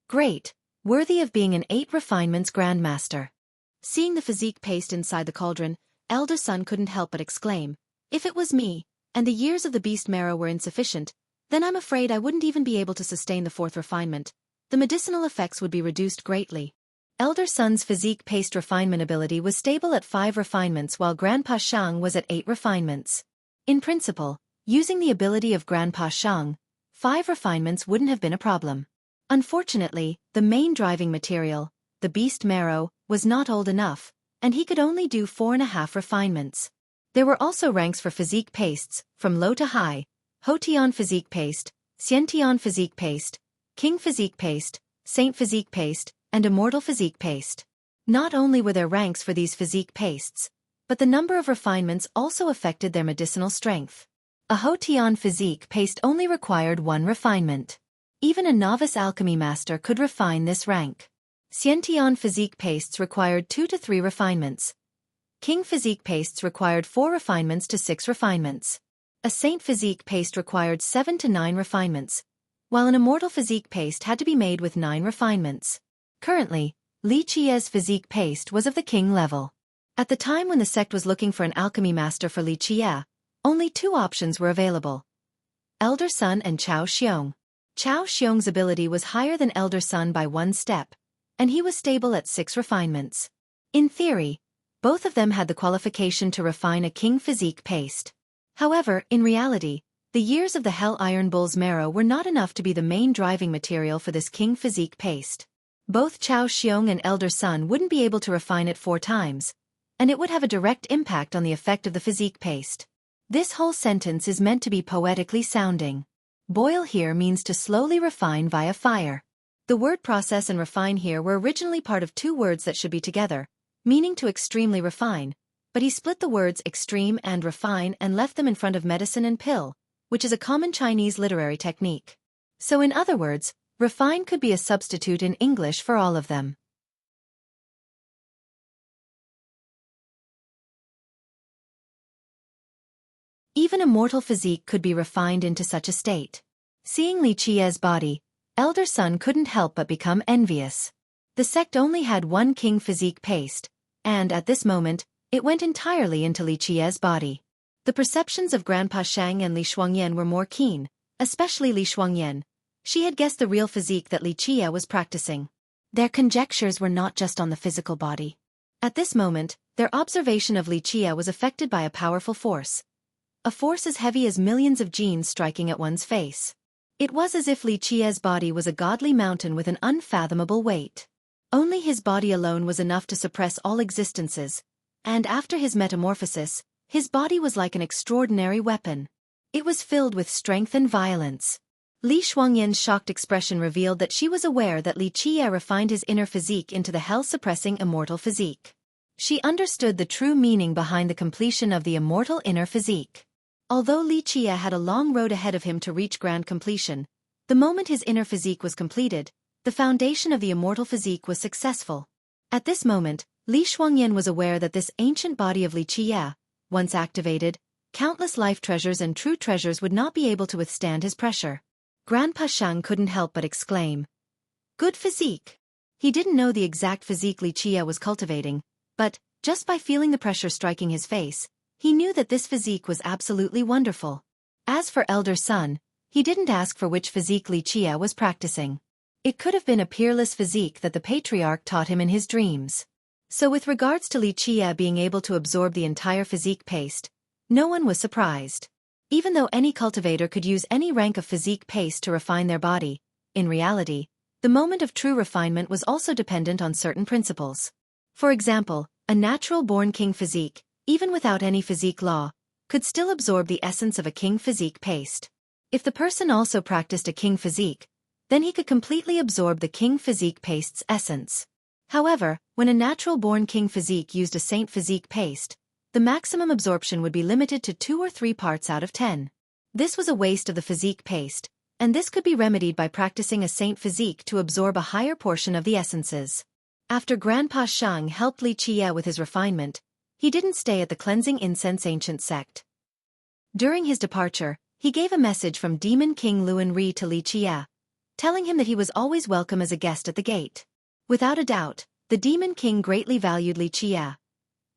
Great, worthy of being an 8 refinements grandmaster. Seeing the physique paste inside the cauldron, elder son couldn't help but exclaim, if it was me, and the years of the beast marrow were insufficient, then I'm afraid I wouldn't even be able to sustain the 4th refinement. The medicinal effects would be reduced greatly. Elder son's physique paste refinement ability was stable at 5 refinements while Grandpa Shang was at 8 refinements. In principle, using the ability of Grandpa Shang, 5 refinements wouldn't have been a problem. Unfortunately, the main driving material, the beast marrow, was not old enough, and he could only do 4.5 refinements. There were also ranks for physique pastes, from low to high: Hotian physique paste, Xiantian physique paste, King physique paste, Saint physique paste, and Immortal physique paste. Not only were there ranks for these physique pastes, but the number of refinements also affected their medicinal strength. A Hotian physique paste only required 1 refinement. Even a novice alchemy master could refine this rank. Xiantian physique pastes required 2 to 3 refinements. King physique pastes required 4 refinements to 6 refinements. A Saint physique paste required 7 to 9 refinements, while an Immortal physique paste had to be made with 9 refinements. Currently, Li Qie's physique paste was of the king level. At the time when the sect was looking for an alchemy master for Li Qie, only 2 options were available: Elder Sun and Chao Xiong. Chao Xiong's ability was higher than Elder Sun by 1 step, and he was stable at 6 refinements. In theory, both of them had the qualification to refine a king physique paste. However, in reality, the years of the Hell Iron Bull's marrow were not enough to be the main driving material for this king physique paste. Both Chao Xiong and Elder Sun wouldn't be able to refine it 4 times, and it would have a direct impact on the effect of the physique paste. This whole sentence is meant to be poetically sounding. Boil here means to slowly refine via fire. The word process and refine here were originally part of 2 words that should be together, meaning to extremely refine, but he split the words extreme and refine and left them in front of medicine and pill, which is a common Chinese literary technique. So in other words, refine could be a substitute in English for all of them. Even Immortal physique could be refined into such a state. Seeing Li Qie's body, Elder Sun couldn't help but become envious. The sect only had 1 king physique paste, and at this moment, it went entirely into Li Qie's body. The perceptions of Grandpa Shang and Li Shuangyan were more keen, especially Li Shuangyan. She had guessed the real physique that Li Qie was practicing. Their conjectures were not just on the physical body. At this moment, their observation of Li Qie was affected by a powerful force. A force as heavy as millions of genes striking at one's face. It was as if Li Qie's body was a godly mountain with an unfathomable weight. Only his body alone was enough to suppress all existences, and after his metamorphosis, his body was like an extraordinary weapon. It was filled with strength and violence. Li Shuangyan's shocked expression revealed that she was aware that Li Qie refined his inner physique into the hell-suppressing immortal physique. She understood the true meaning behind the completion of the immortal inner physique. Although Li Qie had a long road ahead of him to reach grand completion, the moment his inner physique was completed, the foundation of the immortal physique was successful. At this moment, Li Shuangyan was aware that this ancient body of Li Qie, once activated, countless life treasures and true treasures would not be able to withstand his pressure. Grandpa Shang couldn't help but exclaim, "Good physique." He didn't know the exact physique Li Qie was cultivating, but, just by feeling the pressure striking his face, he knew that this physique was absolutely wonderful. As for Elder Sun, he didn't ask for which physique Li Qie was practicing. It could have been a peerless physique that the patriarch taught him in his dreams. So with regards to Li Qie being able to absorb the entire physique paste, no one was surprised. Even though any cultivator could use any rank of physique paste to refine their body, in reality, the moment of true refinement was also dependent on certain principles. For example, a natural-born king physique, even without any physique law, could still absorb the essence of a king physique paste. If the person also practiced a king physique, then he could completely absorb the king physique paste's essence. However, when a natural-born king physique used a saint physique paste, the maximum absorption would be limited to 2 or 3 parts out of 10. This was a waste of the physique paste, and this could be remedied by practicing a saint physique to absorb a higher portion of the essences. After Grandpa Shang helped Li Qie with his refinement, he didn't stay at the cleansing incense ancient sect. During his departure, he gave a message from Demon King Luan Ri to Li Qie, telling him that he was always welcome as a guest at the gate. Without a doubt, the Demon King greatly valued Li Qie.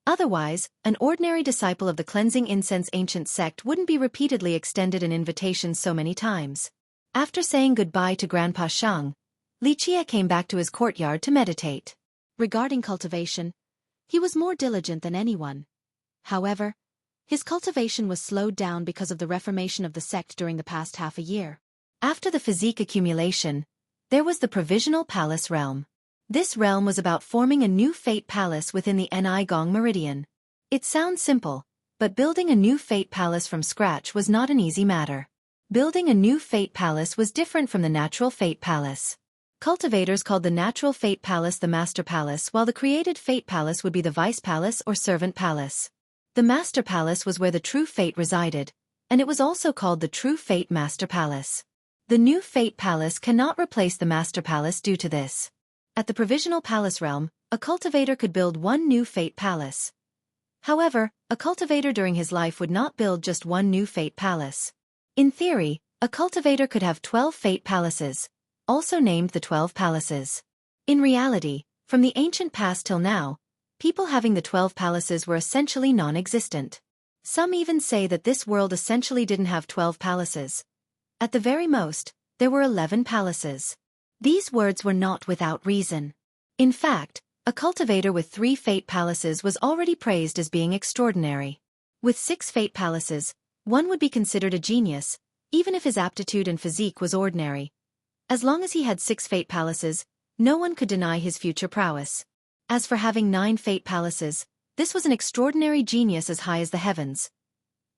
Otherwise, an ordinary disciple of the cleansing incense ancient sect wouldn't be repeatedly extended an invitation so many times. After saying goodbye to Grandpa Shang, Li Qie came back to his courtyard to meditate. Regarding cultivation, he was more diligent than anyone. However, his cultivation was slowed down because of the reformation of the sect during the past half a year. After the physique accumulation, there was the provisional palace realm. This realm was about forming a new fate palace within the Unending meridian. It sounds simple, but building a new fate palace from scratch was not an easy matter. Building a new fate palace was different from the natural fate palace. Cultivators called the natural fate palace the master palace, while the created fate palace would be the vice palace or servant palace. The master palace was where the true fate resided, and it was also called the true fate master palace. The new fate palace cannot replace the master palace due to this. At the provisional palace realm, a cultivator could build one new fate palace. However, a cultivator during his life would not build just one new fate palace. In theory, a cultivator could have 12 fate palaces, also named the 12 palaces. In reality, from the ancient past till now, people having the 12 palaces were essentially non-existent. Some even say that this world essentially didn't have 12 palaces. At the very most, there were 11 palaces. These words were not without reason. In fact, a cultivator with 3 fate palaces was already praised as being extraordinary. With 6 fate palaces, one would be considered a genius, even if his aptitude and physique was ordinary. As long as he had 6 fate palaces, no one could deny his future prowess. As for having 9 fate palaces, this was an extraordinary genius as high as the heavens.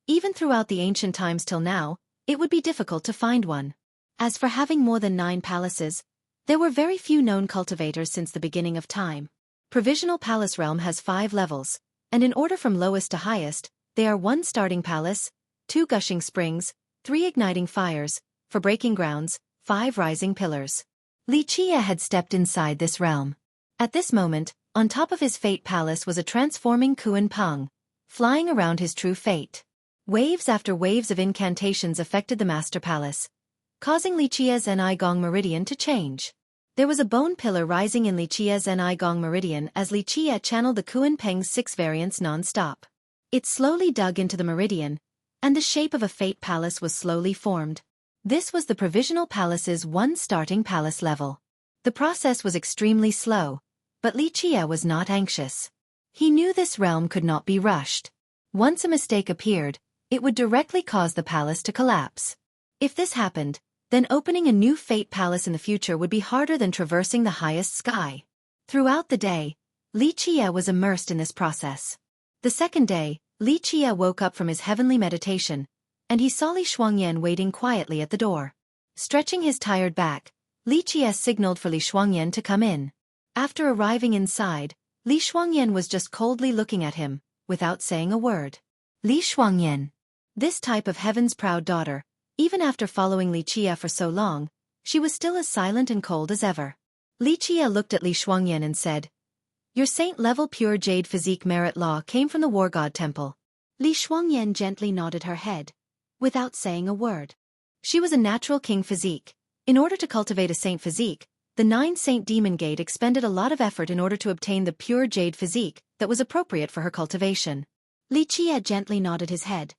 Even throughout the ancient times till now, it would be difficult to find one. As for having more than 9 palaces, there were very few known cultivators since the beginning of time. Provisional palace realm has 5 levels, and in order from lowest to highest, they are 1 starting palace, 2 gushing springs, 3 igniting fires, 4 breaking grounds, 5 rising pillars. Li Qie had stepped inside this realm. At this moment, on top of his fate palace was a transforming Kuan Peng, flying around his true fate. Waves after waves of incantations affected the master palace, causing Li Qie's Unending meridian to change. There was a bone pillar rising in Li Qie's Unending meridian as Li Qie channeled the Kuan Peng's 6 variants non-stop. It slowly dug into the meridian, and the shape of a fate palace was slowly formed. This was the provisional palace's 1 starting palace level. The process was extremely slow, but Li Qie was not anxious. He knew this realm could not be rushed. Once a mistake appeared, it would directly cause the palace to collapse. If this happened, then opening a new fate palace in the future would be harder than traversing the highest sky. Throughout the day, Li Qie was immersed in this process. The second day, Li Qie woke up from his heavenly meditation, and he saw Li Shuangyan waiting quietly at the door. Stretching his tired back, Li Qie signaled for Li Shuangyan to come in. After arriving inside, Li Shuangyan was just coldly looking at him, without saying a word. Li Shuangyan. This type of heaven's proud daughter, even after following Li Qie for so long, she was still as silent and cold as ever. Li Qie looked at Li Shuangyan and said, "Your saint-level pure jade physique merit law came from the war god temple." Li Shuangyan gently nodded her head, without saying a word. She was a natural king physique. In order to cultivate a saint physique, the 9 Saint Demon Gate expended a lot of effort in order to obtain the pure jade physique that was appropriate for her cultivation. Li Qie gently nodded his head.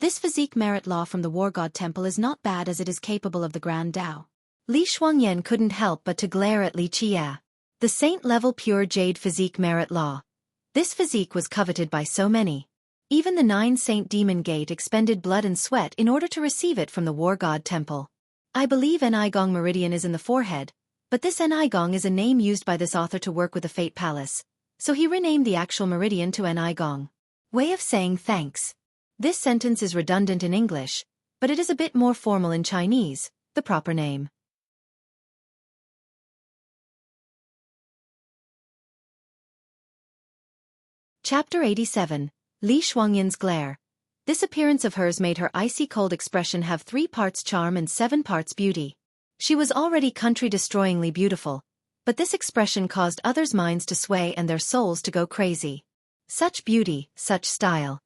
This physique merit law from the war god temple is not bad as it is capable of the grand Tao. Li Shuangyan couldn't help but to glare at Li Qie. The saint-level pure jade physique merit law. This physique was coveted by so many. Even the 9 Saint Demon Gate expended blood and sweat in order to receive it from the war god temple. I believe Unending meridian is in the forehead, but this Unending is a name used by this author to work with the fate palace, so he renamed the actual meridian to Unending. Way of saying thanks. This sentence is redundant in English, but it is a bit more formal in Chinese, the proper name. Chapter 87. Li Shuangyan's glare. This appearance of hers made her icy-cold expression have 3 parts charm and 7 parts beauty. She was already country-destroyingly beautiful, but this expression caused others' minds to sway and their souls to go crazy. Such beauty, such style.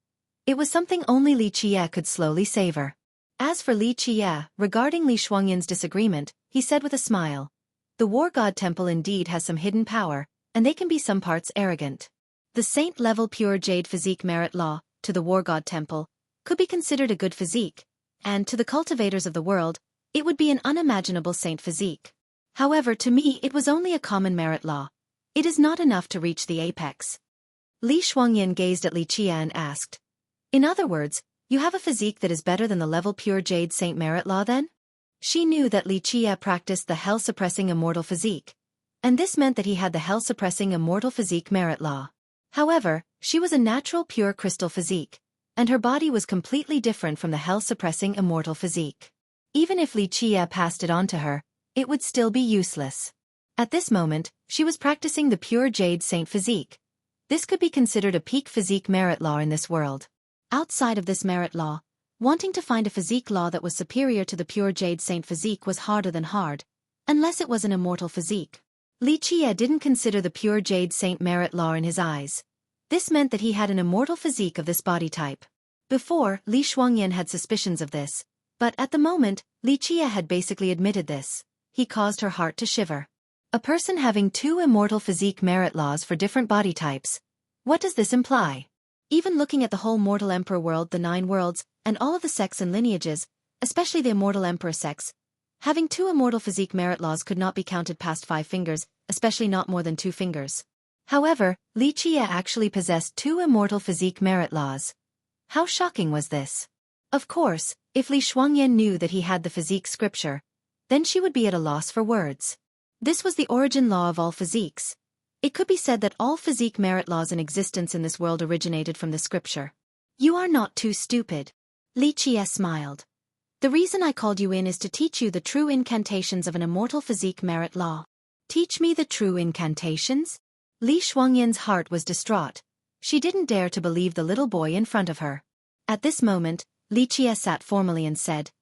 It was something only Li Qiye could slowly savor. As for Li Qiye, regarding Li Shuangyan's disagreement, he said with a smile, "The War God Temple indeed has some hidden power, and they can be some parts arrogant. The saint-level pure jade physique merit law, to the War God Temple, could be considered a good physique, and to the cultivators of the world, it would be an unimaginable saint physique. However, to me it was only a common merit law. It is not enough to reach the apex." Li Shuangyan gazed at Li Qiye and asked, "In other words, you have a physique that is better than the level pure jade saint merit law then?" She knew that Li Qiye practiced the hell-suppressing immortal physique, and this meant that he had the hell-suppressing immortal physique merit law. However, she was a natural pure crystal physique, and her body was completely different from the hell-suppressing immortal physique. Even if Li Qiye passed it on to her, it would still be useless. At this moment, she was practicing the pure jade saint physique. This could be considered a peak physique merit law in this world. Outside of this merit law, wanting to find a physique law that was superior to the pure jade saint physique was harder than hard, unless it was an immortal physique. Li Qiye didn't consider the pure jade saint merit law in his eyes. This meant that he had an immortal physique of this body type. Before, Li Shuangyan had suspicions of this, but at the moment, Li Qiye had basically admitted this. He caused her heart to shiver. A person having 2 immortal physique merit laws for different body types. What does this imply? Even looking at the whole mortal emperor world, the 9 worlds, and all of the sects and lineages, especially the immortal emperor sects, having 2 immortal physique merit laws could not be counted past 5 fingers, especially not more than 2 fingers. However, Li Qiye actually possessed 2 immortal physique merit laws. How shocking was this? Of course, if Li Shuangyan knew that he had the physique scripture, then she would be at a loss for words. This was the origin law of all physiques. It could be said that all physique merit laws in existence in this world originated from the scripture. "You are not too stupid." Li Qiye smiled. "The reason I called you in is to teach you the true incantations of an immortal physique merit law." "Teach me the true incantations?" Li Shuangyan's heart was distraught. She didn't dare to believe the little boy in front of her. At this moment, Li Qiye sat formally and said,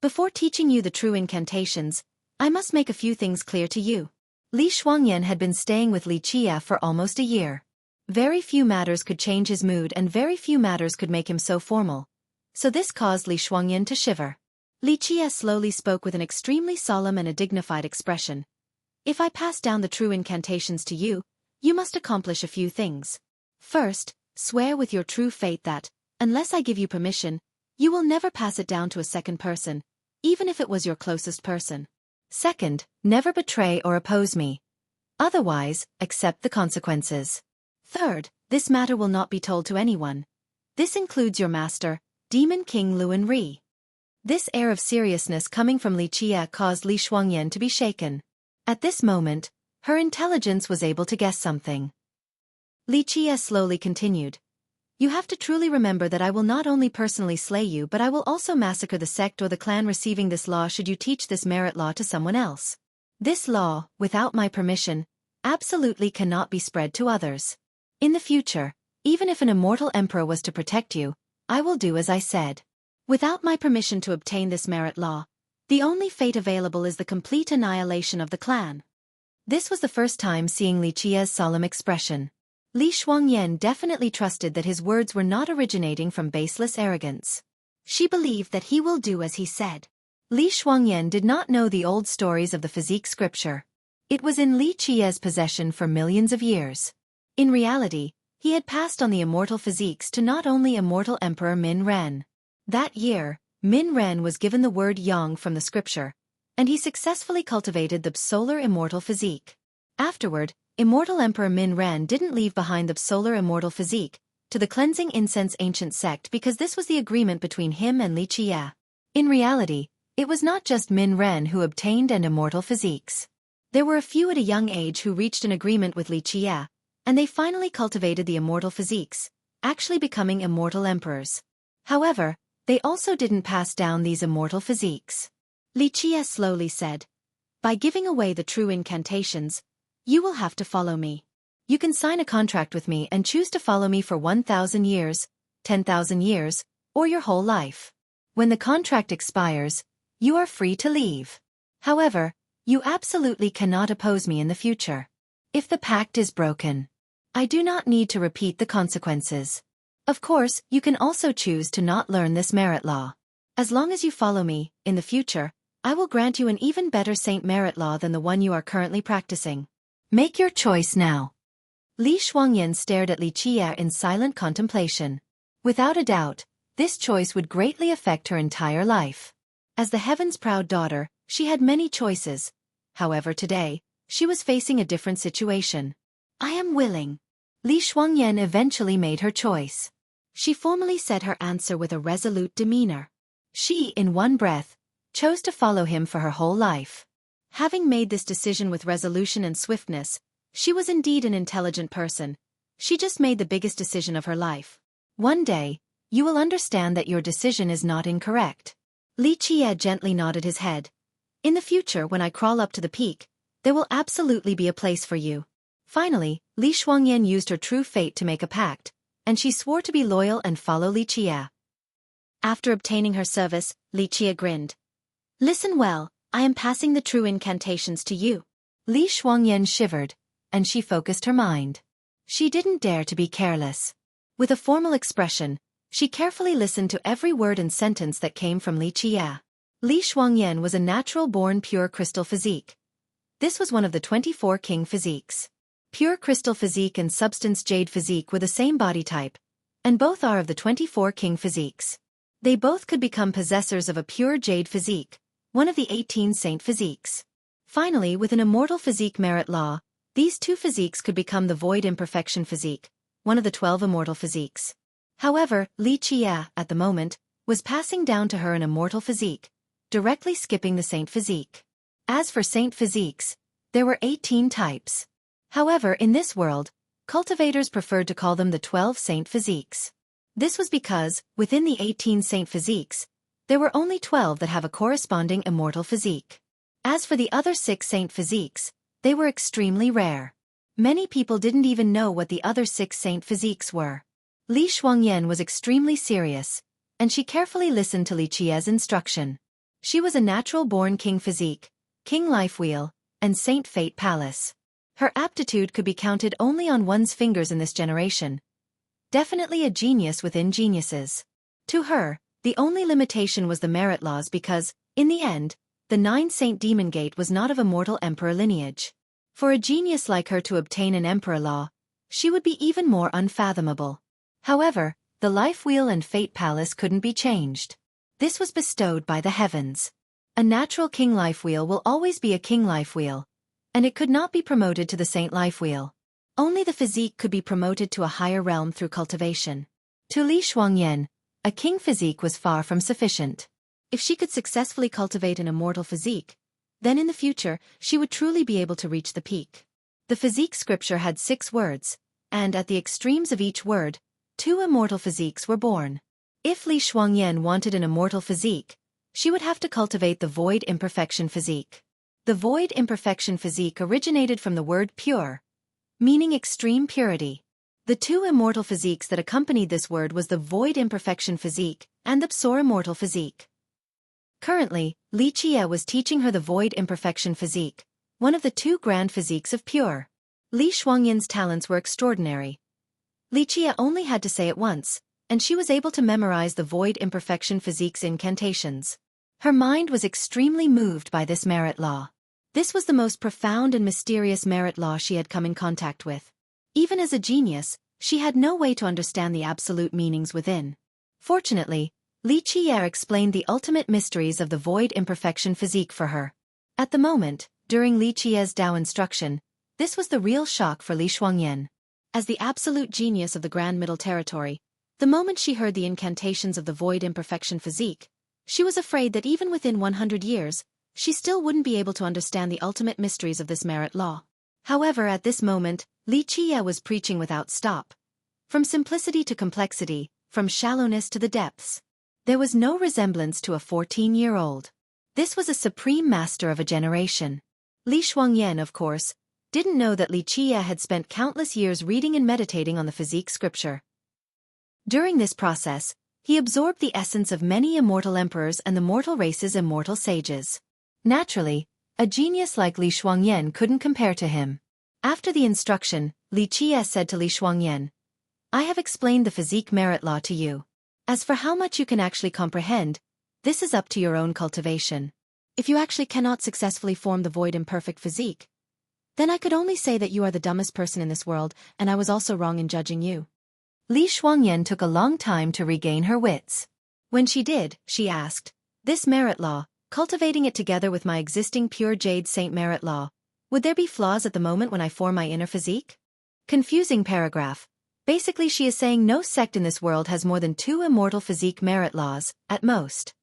"Before teaching you the true incantations, I must make a few things clear to you." Li Shuangyan had been staying with Li Qiye for almost a year. Very few matters could change his mood and very few matters could make him so formal. So this caused Li Shuangyan to shiver. Li Qiye slowly spoke with an extremely solemn and a dignified expression. "If I pass down the true incantations to you, you must accomplish a few things. First, swear with your true faith that, unless I give you permission, you will never pass it down to a second person, even if it was your closest person. Second, never betray or oppose me. Otherwise, accept the consequences. Third, this matter will not be told to anyone. This includes your master, Demon King Luan Ri." This air of seriousness coming from Li Qiye caused Li Shuangyan to be shaken. At this moment, her intelligence was able to guess something. Li Qiye slowly continued. "You have to truly remember that I will not only personally slay you but I will also massacre the sect or the clan receiving this law should you teach this merit law to someone else. This law, without my permission, absolutely cannot be spread to others. In the future, even if an immortal emperor was to protect you, I will do as I said. Without my permission to obtain this merit law, the only fate available is the complete annihilation of the clan." This was the first time seeing Li Qiye's solemn expression. Li Shuangyan definitely trusted that his words were not originating from baseless arrogance. She believed that he will do as he said. Li Shuangyan did not know the old stories of the physique scripture. It was in Li Qiye's possession for millions of years. In reality, he had passed on the immortal physiques to not only immortal Emperor Min Ren. That year, Min Ren was given the word Yang from the scripture, and he successfully cultivated the solar immortal physique. Afterward, immortal Emperor Min Ren didn't leave behind the solar immortal physique to the cleansing incense ancient sect because this was the agreement between him and Li Qiye. In reality, it was not just Min Ren who obtained an immortal physiques. There were a few at a young age who reached an agreement with Li Qiye, and they finally cultivated the immortal physiques, actually becoming immortal emperors. However, they also didn't pass down these immortal physiques. Li Qiye slowly said, "By giving away the true incantations, you will have to follow me. You can sign a contract with me and choose to follow me for 1,000 years, 10,000 years, or your whole life. When the contract expires, you are free to leave. However, you absolutely cannot oppose me in the future. If the pact is broken, I do not need to repeat the consequences. Of course, you can also choose to not learn this merit law. As long as you follow me, in the future, I will grant you an even better saint merit law than the one you are currently practicing. Make your choice now. Li Shuangyan stared at Li Qie in silent contemplation. Without a doubt, this choice would greatly affect her entire life. As the heaven's proud daughter, she had many choices. However, today, she was facing a different situation. I am willing. Li Shuangyan eventually made her choice. She formally said her answer with a resolute demeanor. She, in one breath, chose to follow him for her whole life. Having made this decision with resolution and swiftness, she was indeed an intelligent person. She just made the biggest decision of her life. One day, you will understand that your decision is not incorrect. Li Qie gently nodded his head. In the future, when I crawl up to the peak, there will absolutely be a place for you. Finally, Li Shuangyan used her true fate to make a pact, and she swore to be loyal and follow Li Qie. After obtaining her service, Li Qie grinned. Listen well, I am passing the true incantations to you. Li Shuangyan shivered, and she focused her mind. She didn't dare to be careless. With a formal expression, she carefully listened to every word and sentence that came from Li Qie. Li Shuangyan was a natural-born pure crystal physique. This was one of the 24 king physiques. Pure crystal physique and substance jade physique were the same body type, and both are of the 24 king physiques. They both could become possessors of a pure jade physique, one of the 18 saint physiques. Finally, with an immortal physique merit law, these two physiques could become the void imperfection physique, one of the 12 immortal physiques. However, Li Qie, at the moment, was passing down to her an immortal physique, directly skipping the saint physique. As for saint physiques, there were 18 types. However, in this world, cultivators preferred to call them the 12 saint physiques. This was because, within the 18 saint physiques, there were only 12 that have a corresponding immortal physique. As for the other 6 saint physiques, they were extremely rare. Many people didn't even know what the other 6 saint physiques were. Li Shuangyan was extremely serious, and she carefully listened to Li Qie's instruction. She was a natural-born king physique, king life wheel, and saint fate palace. Her aptitude could be counted only on one's fingers in this generation. Definitely a genius within geniuses. To her, the only limitation was the merit laws because, in the end, the 9 Saint Demon Gate was not of a mortal emperor lineage. For a genius like her to obtain an emperor law, she would be even more unfathomable. However, the life wheel and fate palace couldn't be changed. This was bestowed by the heavens. A natural king life wheel will always be a king life wheel, and it could not be promoted to the saint life wheel. Only the physique could be promoted to a higher realm through cultivation. To Li Shuangyan, a king physique was far from sufficient. If she could successfully cultivate an immortal physique, then in the future she would truly be able to reach the peak. The physique scripture had 6 words, and at the extremes of each word, 2 immortal physiques were born. If Li Shuangyan wanted an immortal physique, she would have to cultivate the void imperfection physique. The void imperfection physique originated from the word pure, meaning extreme purity. The 2 immortal physiques that accompanied this word was the void imperfection physique and the psor immortal physique. Currently, Li Qie was teaching her the void imperfection physique, one of the 2 grand physiques of pure. Li Shuangyan's talents were extraordinary. Li Qie only had to say it once, and she was able to memorize the void imperfection physique's incantations. Her mind was extremely moved by this merit law. This was the most profound and mysterious merit law she had come in contact with. Even as a genius, she had no way to understand the absolute meanings within. Fortunately, Li Qie explained the ultimate mysteries of the void imperfection physique for her. At the moment, during Li Qie's Tao instruction, this was the real shock for Li Shuangyan. As the absolute genius of the Grand Middle Territory, the moment she heard the incantations of the void imperfection physique, she was afraid that even within 100 years, she still wouldn't be able to understand the ultimate mysteries of this merit law. However, at this moment, Li Qie was preaching without stop. From simplicity to complexity, from shallowness to the depths. There was no resemblance to a 14-year-old. This was a supreme master of a generation. Li Shuangyan, of course, didn't know that Li Qie had spent countless years reading and meditating on the physique scripture. During this process, he absorbed the essence of many immortal emperors and the mortal race's immortal sages. Naturally, a genius like Li Shuangyan couldn't compare to him. After the instruction, Li Qie said to Li Shuangyan, "I have explained the physique merit law to you. As for how much you can actually comprehend, this is up to your own cultivation. If you actually cannot successfully form the void imperfect physique, then I could only say that you are the dumbest person in this world, and I was also wrong in judging you." Li Shuangyan took a long time to regain her wits. When she did, she asked, "This merit law, cultivating it together with my existing pure jade saint merit law, would there be flaws at the moment when I form my inner physique?" Confusing paragraph. Basically she is saying no sect in this world has more than 2 immortal physique merit laws, at most.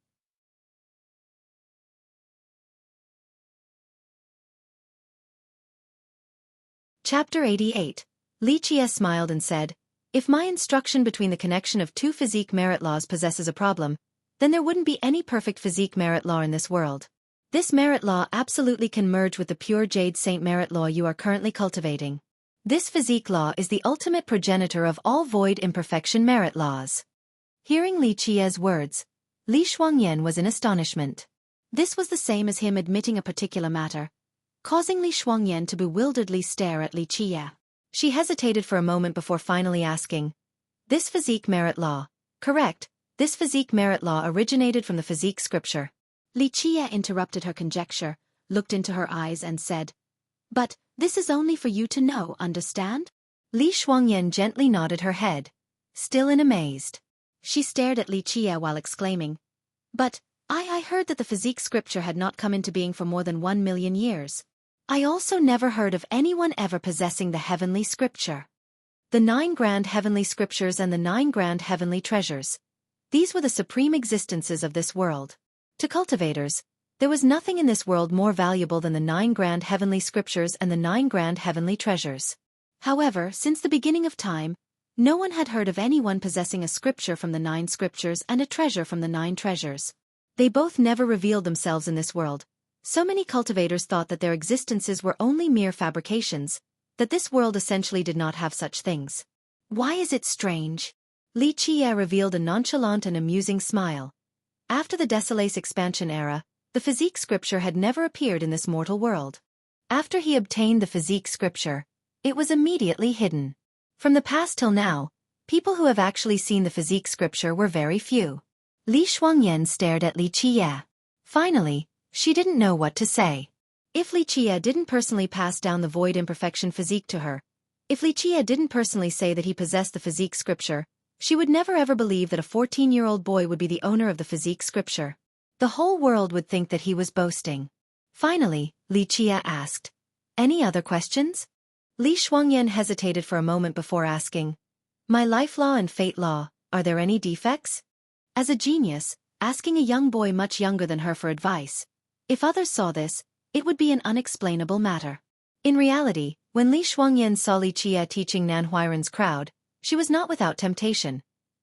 Chapter 88. Li Qie smiled and said, "If my instruction between the connection of 2 physique merit laws possesses a problem, then there wouldn't be any perfect physique merit law in this world. This merit law absolutely can merge with the pure jade saint merit law you are currently cultivating. This physique law is the ultimate progenitor of all void imperfection merit laws." Hearing Li Qie's words, Li Shuangyan was in astonishment. This was the same as him admitting a particular matter, causing Li Shuangyan to bewilderedly stare at Li Qie. She hesitated for a moment before finally asking, "This physique merit law, correct? This physique merit law originated from the physique scripture." Li Qie interrupted her conjecture, looked into her eyes and said, "But, this is only for you to know, understand?" Li Shuangyan gently nodded her head, still in amazed. She stared at Li Qie while exclaiming, "But, I heard that the physique scripture had not come into being for more than 1 million years. I also never heard of anyone ever possessing the heavenly scripture. The 9 grand heavenly scriptures and the 9 grand heavenly treasures. These were the supreme existences of this world. To cultivators, there was nothing in this world more valuable than the 9 grand heavenly scriptures and the 9 grand heavenly treasures. However, since the beginning of time, no one had heard of anyone possessing a scripture from the 9 scriptures and a treasure from the 9 treasures. They both never revealed themselves in this world. So many cultivators thought that their existences were only mere fabrications, that this world essentially did not have such things. Why is it strange?" Li Qie revealed a nonchalant and amusing smile. After the Desolace expansion era, the physique scripture had never appeared in this mortal world. After he obtained the physique scripture, it was immediately hidden. From the past till now, people who have actually seen the physique scripture were very few. Li Shuangyan stared at Li Qie. Finally, she didn't know what to say. If Li Qie didn't personally pass down the void imperfection physique to her, if Li Qie didn't personally say that he possessed the physique scripture, she would never ever believe that a 14-year-old boy would be the owner of the physique scripture. The whole world would think that he was boasting. Finally, Li Qie asked, "Any other questions?" Li Shuangyan hesitated for a moment before asking, "My life law and fate law, are there any defects?" As a genius, asking a young boy much younger than her for advice, if others saw this, it would be an unexplainable matter. In reality, when Li Shuangyan saw Li Qie teaching Nan Huairan's crowd, she was not without temptation.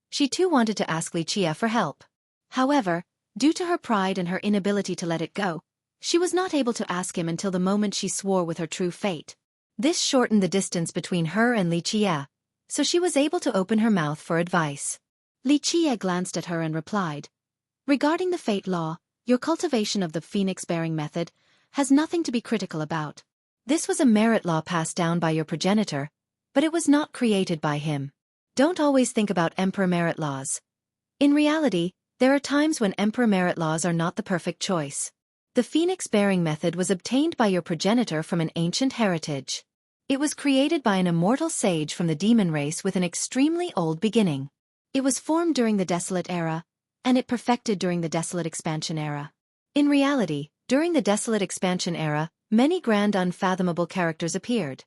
She too wanted to ask Li Qie for help. However, due to her pride and her inability to let it go, she was not able to ask him until the moment she swore with her true fate. This shortened the distance between her and Li Qie, so she was able to open her mouth for advice. Li Qie glanced at her and replied, "Regarding the fate law, your cultivation of the phoenix-bearing method has nothing to be critical about. This was a merit law passed down by your progenitor, but it was not created by him. Don't always think about emperor merit laws. In reality, there are times when emperor merit laws are not the perfect choice. The phoenix-bearing method was obtained by your progenitor from an ancient heritage. It was created by an immortal sage from the demon race with an extremely old beginning. It was formed during the Desolate Era, and it perfected during the Desolate Expansion Era. In reality, during the Desolate Expansion Era, many grand unfathomable characters appeared.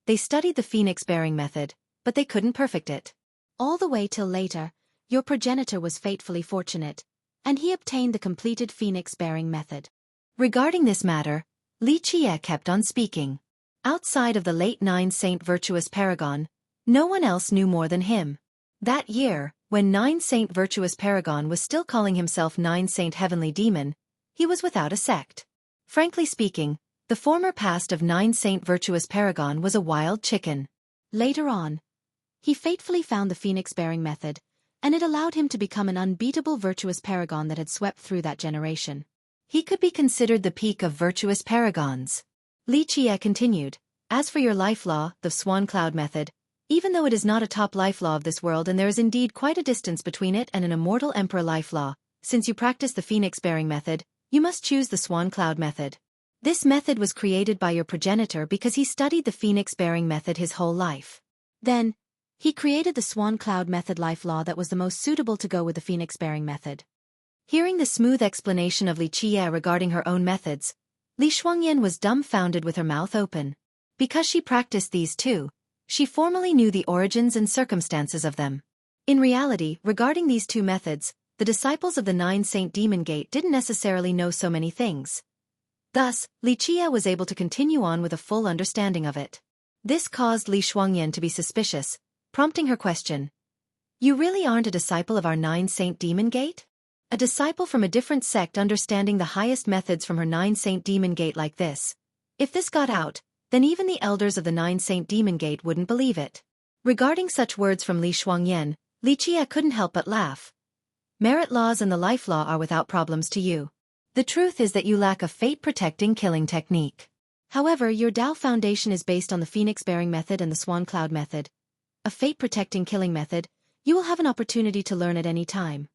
They studied the phoenix-bearing method, but they couldn't perfect it. All the way till later, your progenitor was fatefully fortunate, and he obtained the completed phoenix-bearing method." Regarding this matter, Li Qie kept on speaking. Outside of the late 9 Saint Virtuous Paragon, no one else knew more than him. That year, when 9 Saint Virtuous Paragon was still calling himself 9 Saint Heavenly Demon, he was without a sect. Frankly speaking, The former past of Nine-Saint Virtuous Paragon was a wild chicken. Later on, he fatefully found the phoenix-bearing method, and it allowed him to become an unbeatable virtuous paragon that had swept through that generation. He could be considered the peak of virtuous paragons. Li Qie continued, as for your life law, the Swan Cloud method, even though it is not a top life law of this world and there is indeed quite a distance between it and an immortal emperor life law, since you practice the phoenix-bearing method, you must choose the Swan Cloud method. This method was created by your progenitor because he studied the phoenix-bearing method his whole life. Then, he created the Swan Cloud method life law that was the most suitable to go with the phoenix-bearing method. Hearing the smooth explanation of Li Qie regarding her own methods, Li Shuangyan was dumbfounded with her mouth open. Because she practiced these two, she formally knew the origins and circumstances of them. In reality, regarding these two methods, the disciples of the Nine-Saint Demon Gate didn't necessarily know so many things. Thus, Li Qie was able to continue on with a full understanding of it. This caused Li Shuangyan to be suspicious, prompting her question. You really aren't a disciple of our Nine-Saint Demon Gate? A disciple from a different sect understanding the highest methods from her Nine-Saint Demon Gate like this. If this got out, then even the elders of the Nine-Saint Demon Gate wouldn't believe it. Regarding such words from Li Shuangyan, Li Qie couldn't help but laugh. Merit laws and the life law are without problems to you. The truth is that you lack a fate-protecting killing technique. However, your Tao foundation is based on the phoenix-bearing method and the Swan Cloud method. A fate-protecting killing method, you will have an opportunity to learn at any time.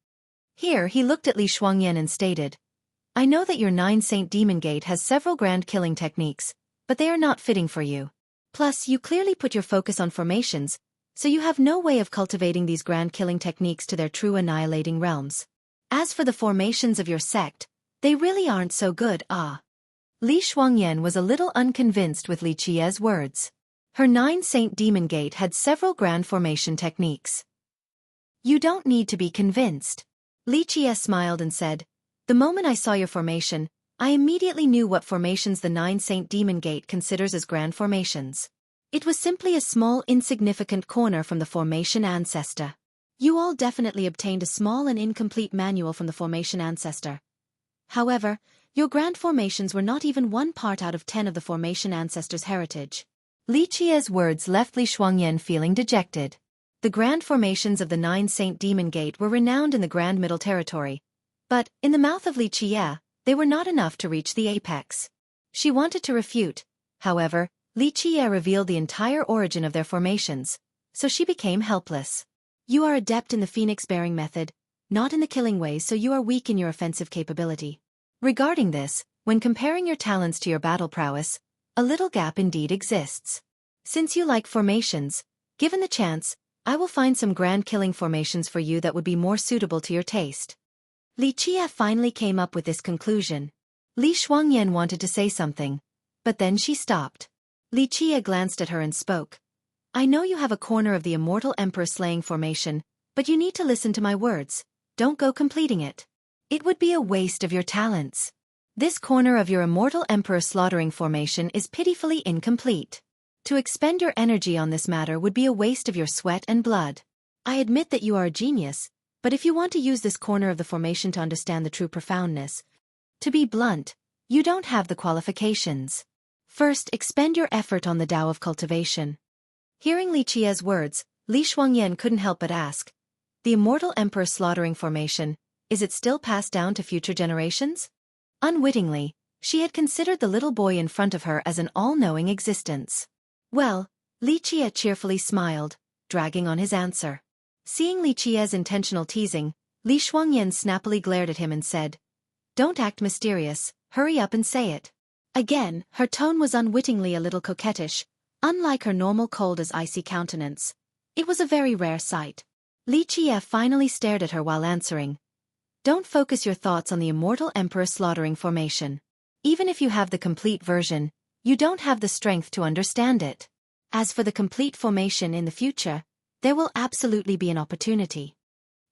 Here he looked at Li Shuangyan and stated, I know that your Nine-Saint Demon Gate has several grand killing techniques, but they are not fitting for you. Plus, you clearly put your focus on formations, so you have no way of cultivating these grand killing techniques to their true annihilating realms. As for the formations of your sect, they really aren't so good, Li Shuangyan was a little unconvinced with Li Qie's words. Her Nine-Saint Demon Gate had several grand formation techniques. You don't need to be convinced. Li Qie smiled and said, the moment I saw your formation, I immediately knew what formations the Nine-Saint Demon Gate considers as grand formations. It was simply a small insignificant corner from the formation ancestor. You all definitely obtained a small and incomplete manual from the formation ancestor. However, your grand formations were not even 1 part out of 10 of the formation ancestor's heritage. Li Qie's words left Li Shuangyan feeling dejected. The grand formations of the Nine-Saint Demon Gate were renowned in the Grand Middle Territory, but, in the mouth of Li Qie, they were not enough to reach the apex. She wanted to refute, however, Li Qie revealed the entire origin of their formations, so she became helpless. You are adept in the phoenix-bearing method, not in the killing ways, so you are weak in your offensive capability. Regarding this, when comparing your talents to your battle prowess, a little gap indeed exists. Since you like formations, given the chance, I will find some grand killing formations for you that would be more suitable to your taste. Li Qie finally came up with this conclusion. Li Shuangyan wanted to say something, but then she stopped. Li Qie glanced at her and spoke. I know you have a corner of the immortal emperor slaying formation, but you need to listen to my words. Don't go completing it. It would be a waste of your talents. This corner of your immortal emperor slaughtering formation is pitifully incomplete. To expend your energy on this matter would be a waste of your sweat and blood. I admit that you are a genius, but if you want to use this corner of the formation to understand the true profoundness, to be blunt, you don't have the qualifications. First, expend your effort on the Tao of cultivation. Hearing Li Qie's words, Li Shuangyan couldn't help but ask, the immortal emperor slaughtering formation, is it still passed down to future generations? Unwittingly, she had considered the little boy in front of her as an all-knowing existence. Well, Li Qie cheerfully smiled, dragging on his answer. Seeing Li Qie's intentional teasing, Li Shuangyan snappily glared at him and said, don't act mysterious, hurry up and say it. Again, her tone was unwittingly a little coquettish, unlike her normal cold as icy countenance. It was a very rare sight. Li Qie finally stared at her while answering. Don't focus your thoughts on the immortal emperor slaughtering formation. Even if you have the complete version, you don't have the strength to understand it. As for the complete formation in the future, there will absolutely be an opportunity.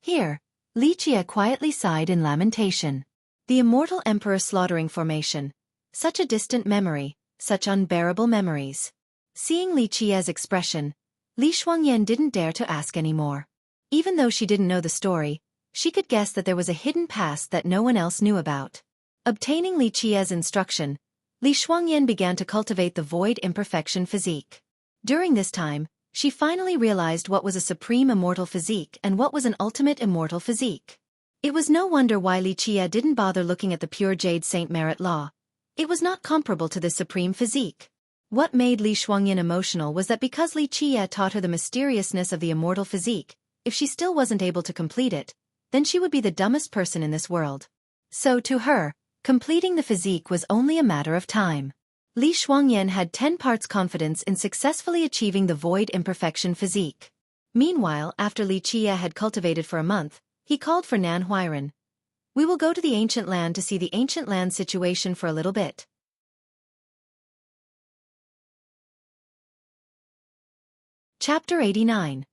Here, Li Qie quietly sighed in lamentation. The immortal emperor slaughtering formation. Such a distant memory, such unbearable memories. Seeing Li Qie's expression, Li Shuangyan didn't dare to ask any more. Even though she didn't know the story, she could guess that there was a hidden past that no one else knew about. Obtaining Li Qie's instruction, Li Shuangyan began to cultivate the void imperfection physique. During this time, she finally realized what was a supreme immortal physique and what was an ultimate immortal physique. It was no wonder why Li Qie didn't bother looking at the pure jade Saint Merit law. It was not comparable to this supreme physique. What made Li Shuangyan emotional was that because Li Qie taught her the mysteriousness of the immortal physique, if she still wasn't able to complete it, then she would be the dumbest person in this world. So to her, completing the physique was only a matter of time. Li Shuangyan had 10 parts confidence in successfully achieving the void imperfection physique. Meanwhile, after Li Qie had cultivated for a month, he called for Nan Huiran. We will go to the ancient land to see the ancient land situation for a little bit. Chapter 89.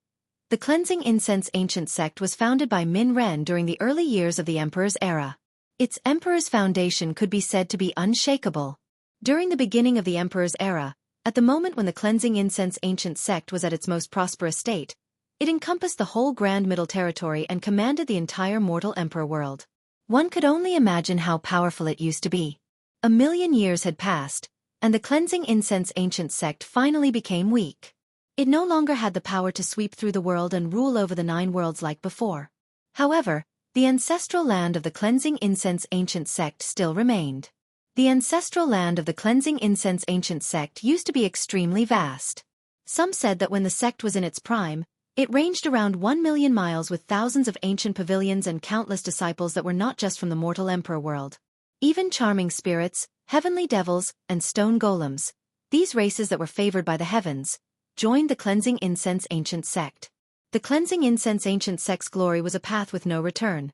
The Cleansing Incense Ancient Sect was founded by Min Ren during the early years of the Emperor's era. Its Emperor's foundation could be said to be unshakable. During the beginning of the Emperor's era, at the moment when the Cleansing Incense Ancient Sect was at its most prosperous state, it encompassed the whole Grand Middle Territory and commanded the entire mortal Emperor world. One could only imagine how powerful it used to be. 1,000,000 years had passed, and the Cleansing Incense Ancient Sect finally became weak. It no longer had the power to sweep through the world and rule over the 9 worlds like before. However, the ancestral land of the Cleansing Incense Ancient Sect still remained. The ancestral land of the Cleansing Incense Ancient Sect used to be extremely vast. Some said that when the sect was in its prime, it ranged around 1,000,000 miles with thousands of ancient pavilions and countless disciples that were not just from the mortal emperor world. Even charming spirits, heavenly devils, and stone golems, these races that were favored by the heavens, joined the Cleansing Incense Ancient Sect. The Cleansing Incense Ancient Sect's glory was a path with no return.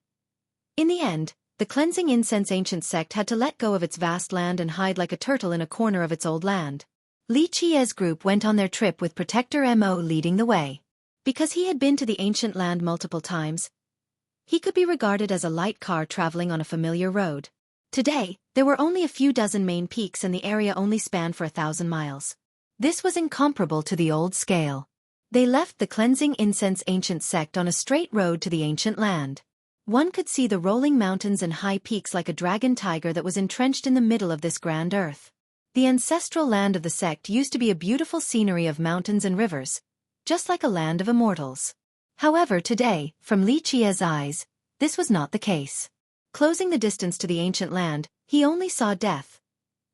In the end, the Cleansing Incense Ancient Sect had to let go of its vast land and hide like a turtle in a corner of its old land. Li Qie's group went on their trip with Protector Mo leading the way. Because he had been to the ancient land multiple times, he could be regarded as a light car traveling on a familiar road. Today, there were only a few dozen main peaks and the area only spanned for 1,000 miles. This was incomparable to the old scale. They left the Cleansing Incense Ancient Sect on a straight road to the ancient land. One could see the rolling mountains and high peaks like a dragon tiger that was entrenched in the middle of this grand earth. The ancestral land of the sect used to be a beautiful scenery of mountains and rivers, just like a land of immortals. However, today, from Li Qie's eyes, this was not the case. Closing the distance to the ancient land, he only saw death.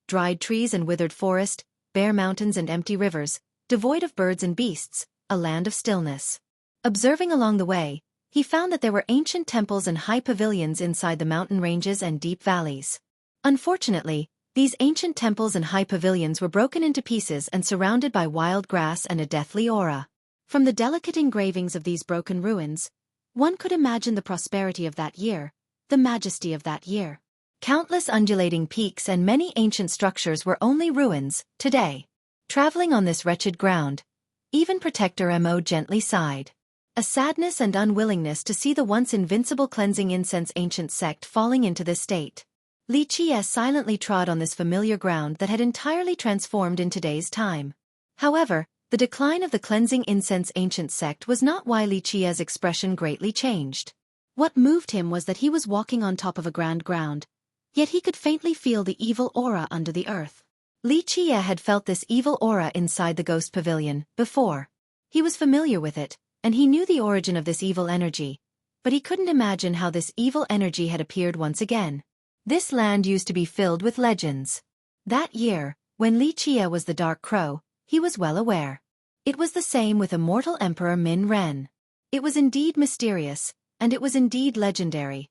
Dried trees and withered forest, bare mountains and empty rivers, devoid of birds and beasts, a land of stillness. Observing along the way, he found that there were ancient temples and high pavilions inside the mountain ranges and deep valleys. Unfortunately, these ancient temples and high pavilions were broken into pieces and surrounded by wild grass and a deathly aura. From the delicate engravings of these broken ruins, one could imagine the prosperity of that year, the majesty of that year. Countless undulating peaks and many ancient structures were only ruins, today. Traveling on this wretched ground, even Protector Mo gently sighed. A sadness and unwillingness to see the once invincible Cleansing Incense Ancient Sect falling into this state. Li Qie silently trod on this familiar ground that had entirely transformed in today's time. However, the decline of the Cleansing Incense Ancient Sect was not why Li Qie's expression greatly changed. What moved him was that he was walking on top of a grand ground, yet he could faintly feel the evil aura under the earth. Li Qie had felt this evil aura inside the ghost pavilion before. He was familiar with it, and he knew the origin of this evil energy, but he couldn't imagine how this evil energy had appeared once again. This land used to be filled with legends. That year, when Li Qie was the Dark Crow, he was well aware. It was the same with immortal Emperor Min Ren. It was indeed mysterious, and it was indeed legendary.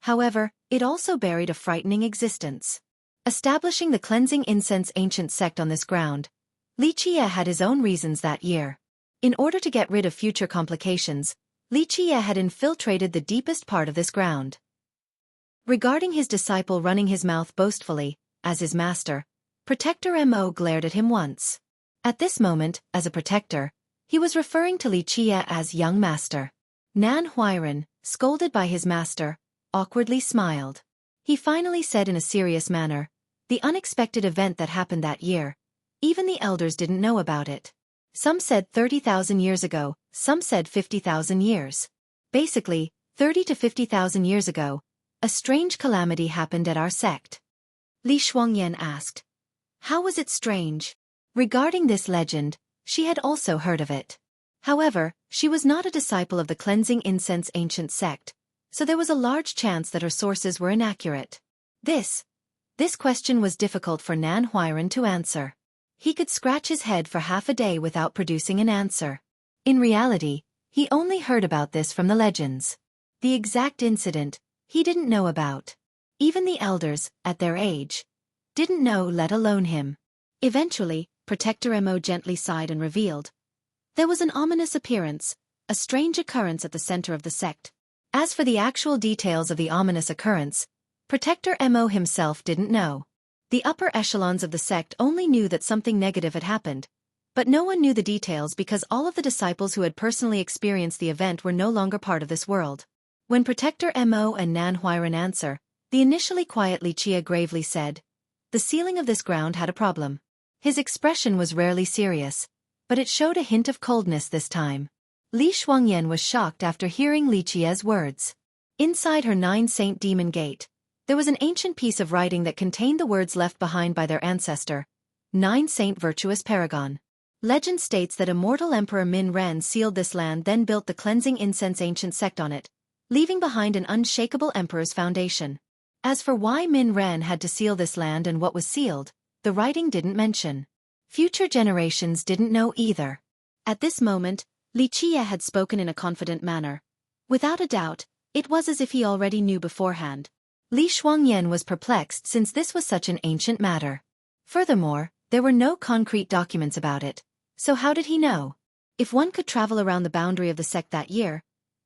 However, it also buried a frightening existence. Establishing the Cleansing Incense Ancient Sect on this ground, Li Qie had his own reasons that year. In order to get rid of future complications, Li Qie had infiltrated the deepest part of this ground. Regarding his disciple running his mouth boastfully, as his master, Protector Mo glared at him once. At this moment, as a protector, he was referring to Li Qie as young master. Nan Huiran, scolded by his master, awkwardly smiled. He finally said in a serious manner, the unexpected event that happened that year, even the elders didn't know about it. Some said 30,000 years ago, some said 50,000 years. Basically, 30 to 50,000 years ago, a strange calamity happened at our sect. Li Shuangyan asked, How was it strange? Regarding this legend, she had also heard of it. However, she was not a disciple of the cleansing incense ancient sect, so there was a large chance that her sources were inaccurate. This question was difficult for Nan Huiran to answer. He could scratch his head for half a day without producing an answer. In reality, he only heard about this from the legends. The exact incident, he didn't know about. Even the elders, at their age, didn't know, let alone him. Eventually, Protector Mo gently sighed and revealed. There was an ominous appearance, a strange occurrence at the center of the sect. As for the actual details of the ominous occurrence, Protector Mo himself didn't know. The upper echelons of the sect only knew that something negative had happened, but no one knew the details because all of the disciples who had personally experienced the event were no longer part of this world. When Protector Mo and Nan Huiran answer, the initially quiet Li Qie gravely said, "The sealing of this ground had a problem." His expression was rarely serious, but it showed a hint of coldness this time. Li Shuangyan was shocked after hearing Li Qie's words. Inside her 9-saint demon gate, there was an ancient piece of writing that contained the words left behind by their ancestor, 9-saint virtuous paragon. Legend states that immortal Emperor Min Ren sealed this land, then built the cleansing incense ancient sect on it, leaving behind an unshakable emperor's foundation. As for why Min Ren had to seal this land and what was sealed, the writing didn't mention. Future generations didn't know either. At this moment, Li Qie had spoken in a confident manner. Without a doubt, it was as if he already knew beforehand. Li Shuangyan was perplexed since this was such an ancient matter. Furthermore, there were no concrete documents about it, so how did he know? If one could travel around the boundary of the sect that year,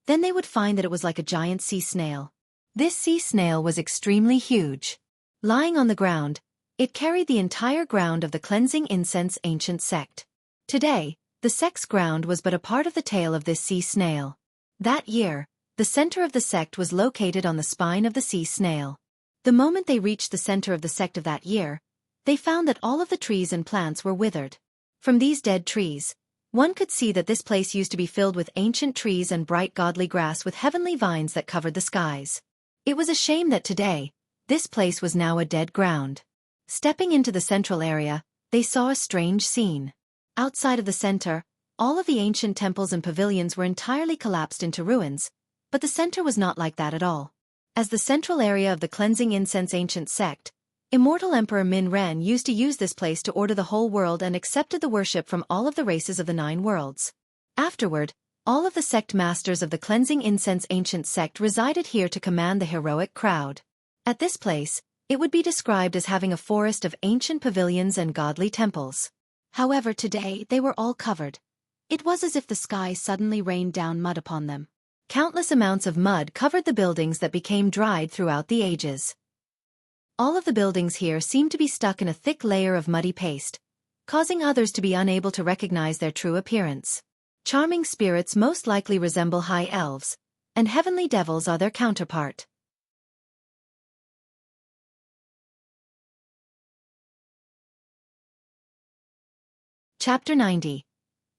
then they would find that it was like a giant sea snail. This sea snail was extremely huge. Lying on the ground, it carried the entire ground of the cleansing incense ancient sect. Today, the sect's ground was but a part of the tail of this sea snail. That year, the center of the sect was located on the spine of the sea snail. The moment they reached the center of the sect of that year, they found that all of the trees and plants were withered. From these dead trees, one could see that this place used to be filled with ancient trees and bright godly grass with heavenly vines that covered the skies. It was a shame that today, this place was now a dead ground. Stepping into the central area, they saw a strange scene. Outside of the center, all of the ancient temples and pavilions were entirely collapsed into ruins, but the center was not like that at all. As the central area of the cleansing incense ancient sect, immortal Emperor Min Ren used to use this place to order the whole world and accepted the worship from all of the races of the 9 worlds. Afterward, all of the sect masters of the cleansing incense ancient sect resided here to command the heroic crowd. At this place, it would be described as having a forest of ancient pavilions and godly temples. However, today they were all covered. It was as if the sky suddenly rained down mud upon them. Countless amounts of mud covered the buildings that became dried throughout the ages. All of the buildings here seemed to be stuck in a thick layer of muddy paste, causing others to be unable to recognize their true appearance. Charming spirits most likely resemble high elves, and heavenly devils are their counterpart. Chapter 90.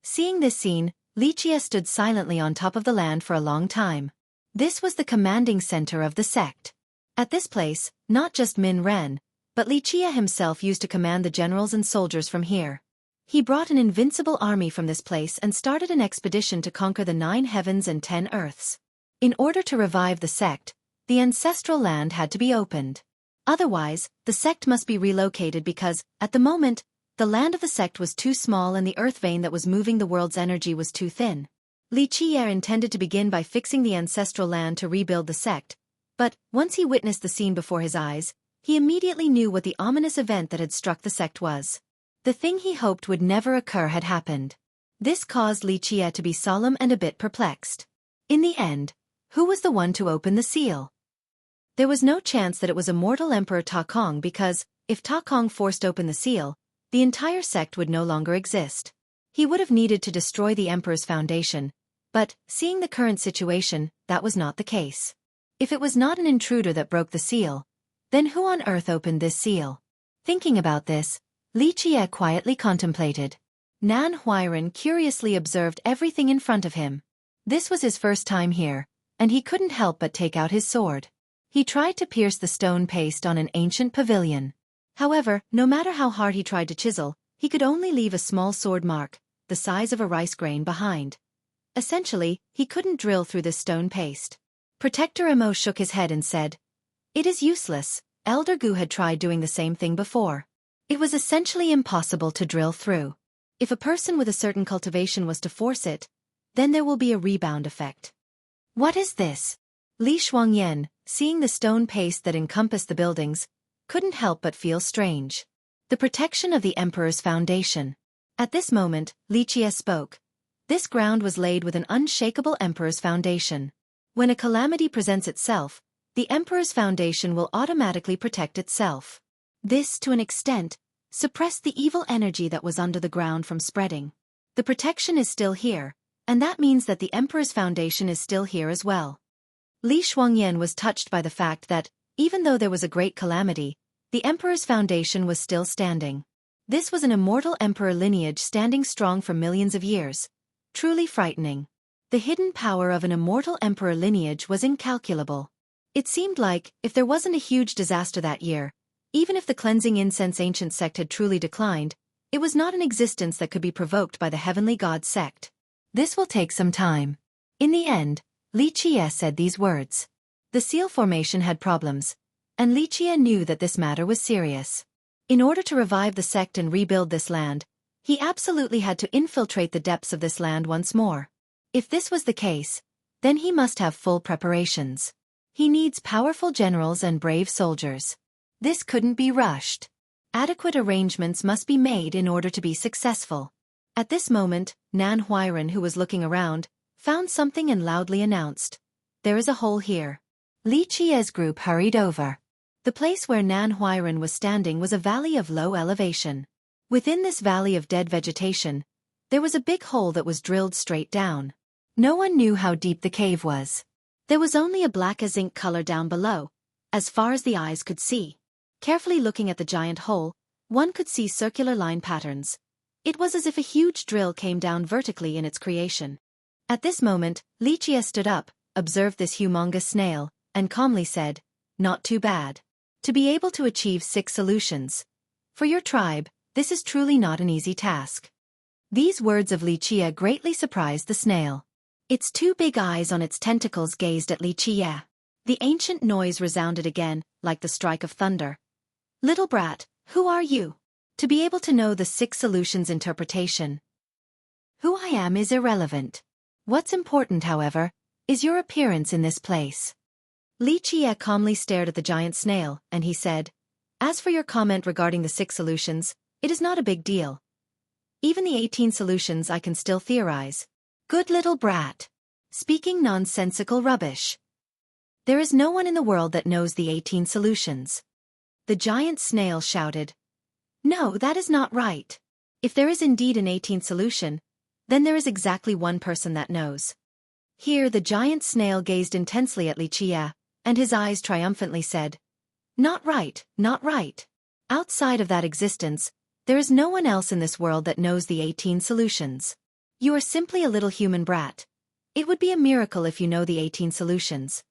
Seeing this scene, Li Qie stood silently on top of the land for a long time. This was the commanding center of the sect. At this place, not just Min Ren, but Li Qie himself used to command the generals and soldiers from here. He brought an invincible army from this place and started an expedition to conquer the 9 heavens and 10 earths. In order to revive the sect, the ancestral land had to be opened. Otherwise, the sect must be relocated because, at the moment, the land of the sect was too small and the earth vein that was moving the world's energy was too thin. Li Qie intended to begin by fixing the ancestral land to rebuild the sect, but, once he witnessed the scene before his eyes, he immediately knew what the ominous event that had struck the sect was. The thing he hoped would never occur had happened. This caused Li Qie to be solemn and a bit perplexed. In the end, who was the one to open the seal? There was no chance that it was immortal Emperor Ta Kong because, if Ta Kong forced open the seal, the entire sect would no longer exist. He would have needed to destroy the emperor's foundation, but, seeing the current situation, that was not the case. If it was not an intruder that broke the seal, then who on earth opened this seal? Thinking about this, Li Qie quietly contemplated. Nan Huiran curiously observed everything in front of him. This was his first time here, and he couldn't help but take out his sword. He tried to pierce the stone paste on an ancient pavilion. However, no matter how hard he tried to chisel, he could only leave a small sword mark, the size of a rice grain, behind. Essentially, he couldn't drill through this stone paste. Protector Mo shook his head and said, "It is useless." Elder Gu had tried doing the same thing before. It was essentially impossible to drill through. If a person with a certain cultivation was to force it, then there will be a rebound effect. What is this? Li Shuangyan, seeing the stone paste that encompassed the buildings, couldn't help but feel strange. The protection of the Emperor's foundation. At this moment, Li Qie spoke. This ground was laid with an unshakable Emperor's foundation. When a calamity presents itself, the Emperor's foundation will automatically protect itself. This, to an extent, suppressed the evil energy that was under the ground from spreading. The protection is still here, and that means that the Emperor's foundation is still here as well. Li Shuangyan was touched by the fact that, even though there was a great calamity, the Emperor's foundation was still standing. This was an immortal emperor lineage standing strong for millions of years. Truly frightening. The hidden power of an immortal emperor lineage was incalculable. It seemed like, if there wasn't a huge disaster that year, even if the cleansing incense ancient sect had truly declined, it was not an existence that could be provoked by the heavenly god sect. This will take some time. In the end, Li Qie said these words. The seal formation had problems, and Li Qie knew that this matter was serious. In order to revive the sect and rebuild this land, he absolutely had to infiltrate the depths of this land once more. If this was the case, then he must have full preparations. He needs powerful generals and brave soldiers. This couldn't be rushed. Adequate arrangements must be made in order to be successful. At this moment, Nan Huiran, who was looking around, found something and loudly announced, "There is a hole here." Li Qie's group hurried over. The place where Nan Huiran was standing was a valley of low elevation. Within this valley of dead vegetation, there was a big hole that was drilled straight down. No one knew how deep the cave was. There was only a black as ink color down below, as far as the eyes could see. Carefully looking at the giant hole, one could see circular line patterns. It was as if a huge drill came down vertically in its creation. At this moment, Li Qie stood up, observed this humongous snail, and calmly said, "Not too bad. To be able to achieve 6 solutions. For your tribe, this is truly not an easy task." These words of Li Qie greatly surprised the snail. Its 2 big eyes on its tentacles gazed at Li Qie. The ancient noise resounded again, like the strike of thunder. "Little brat, who are you? To be able to know the 6 solutions interpretation. Who I am is irrelevant. What's important, however, is your appearance in this place." Li Qie calmly stared at the giant snail, and he said, "As for your comment regarding the 6 solutions, it is not a big deal. Even the 18 solutions I can still theorize." "Good little brat. Speaking nonsensical rubbish. There is no one in the world that knows the 18 solutions." The giant snail shouted. "No, that is not right. If there is indeed an 18th solution, then there is exactly one person that knows." Here the giant snail gazed intensely at Li Qie, and his eyes triumphantly said, "Not right, not right. Outside of that existence, there is no one else in this world that knows the 18 solutions. You are simply a little human brat. It would be a miracle if you know the 18 solutions.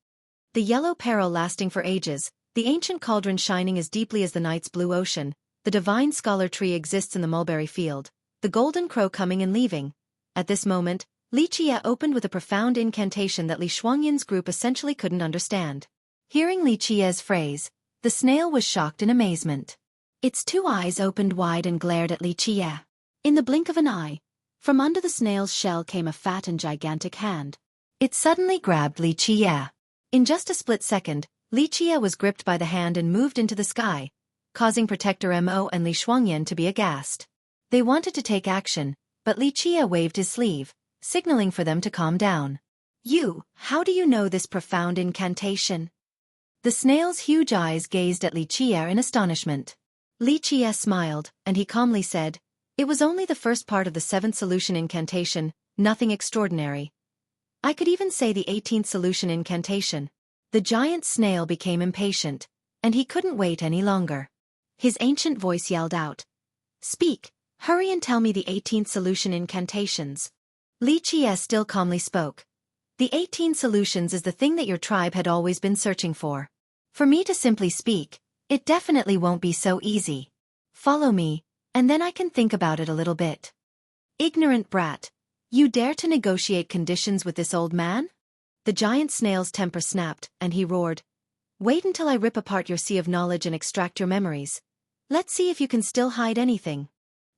The yellow peril lasting for ages, the ancient cauldron shining as deeply as the night's blue ocean, the divine scholar tree exists in the mulberry field, the golden crow coming and leaving." At this moment, Li Qie opened with a profound incantation that Li Shuangyan's group essentially couldn't understand. Hearing Li Qie's phrase, the snail was shocked in amazement. Its 2 eyes opened wide and glared at Li Qie. In the blink of an eye, from under the snail's shell came a fat and gigantic hand. It suddenly grabbed Li Qie. In just a split second, Li Qie was gripped by the hand and moved into the sky, causing Protector Mo and Li Shuangyan to be aghast. They wanted to take action, but Li Qie waved his sleeve, signaling for them to calm down. "You, how do you know this profound incantation?" The snail's huge eyes gazed at Li Qie in astonishment. Li Qie smiled, and he calmly said, "It was only the first part of the 7th solution incantation, nothing extraordinary. I could even say the 18th solution incantation." The giant snail became impatient, and he couldn't wait any longer. His ancient voice yelled out, "Speak, hurry and tell me the 18th solution incantations." Li Qie still calmly spoke. "The 18 solutions is the thing that your tribe had always been searching for. For me to simply speak, It definitely won't be so easy. Follow me, and then I can think about it a little bit. Ignorant brat. You dare to negotiate conditions with this old man? The giant snail's temper snapped, and he roared. Wait until I rip apart your sea of knowledge and extract your memories. Let's see if you can still hide anything.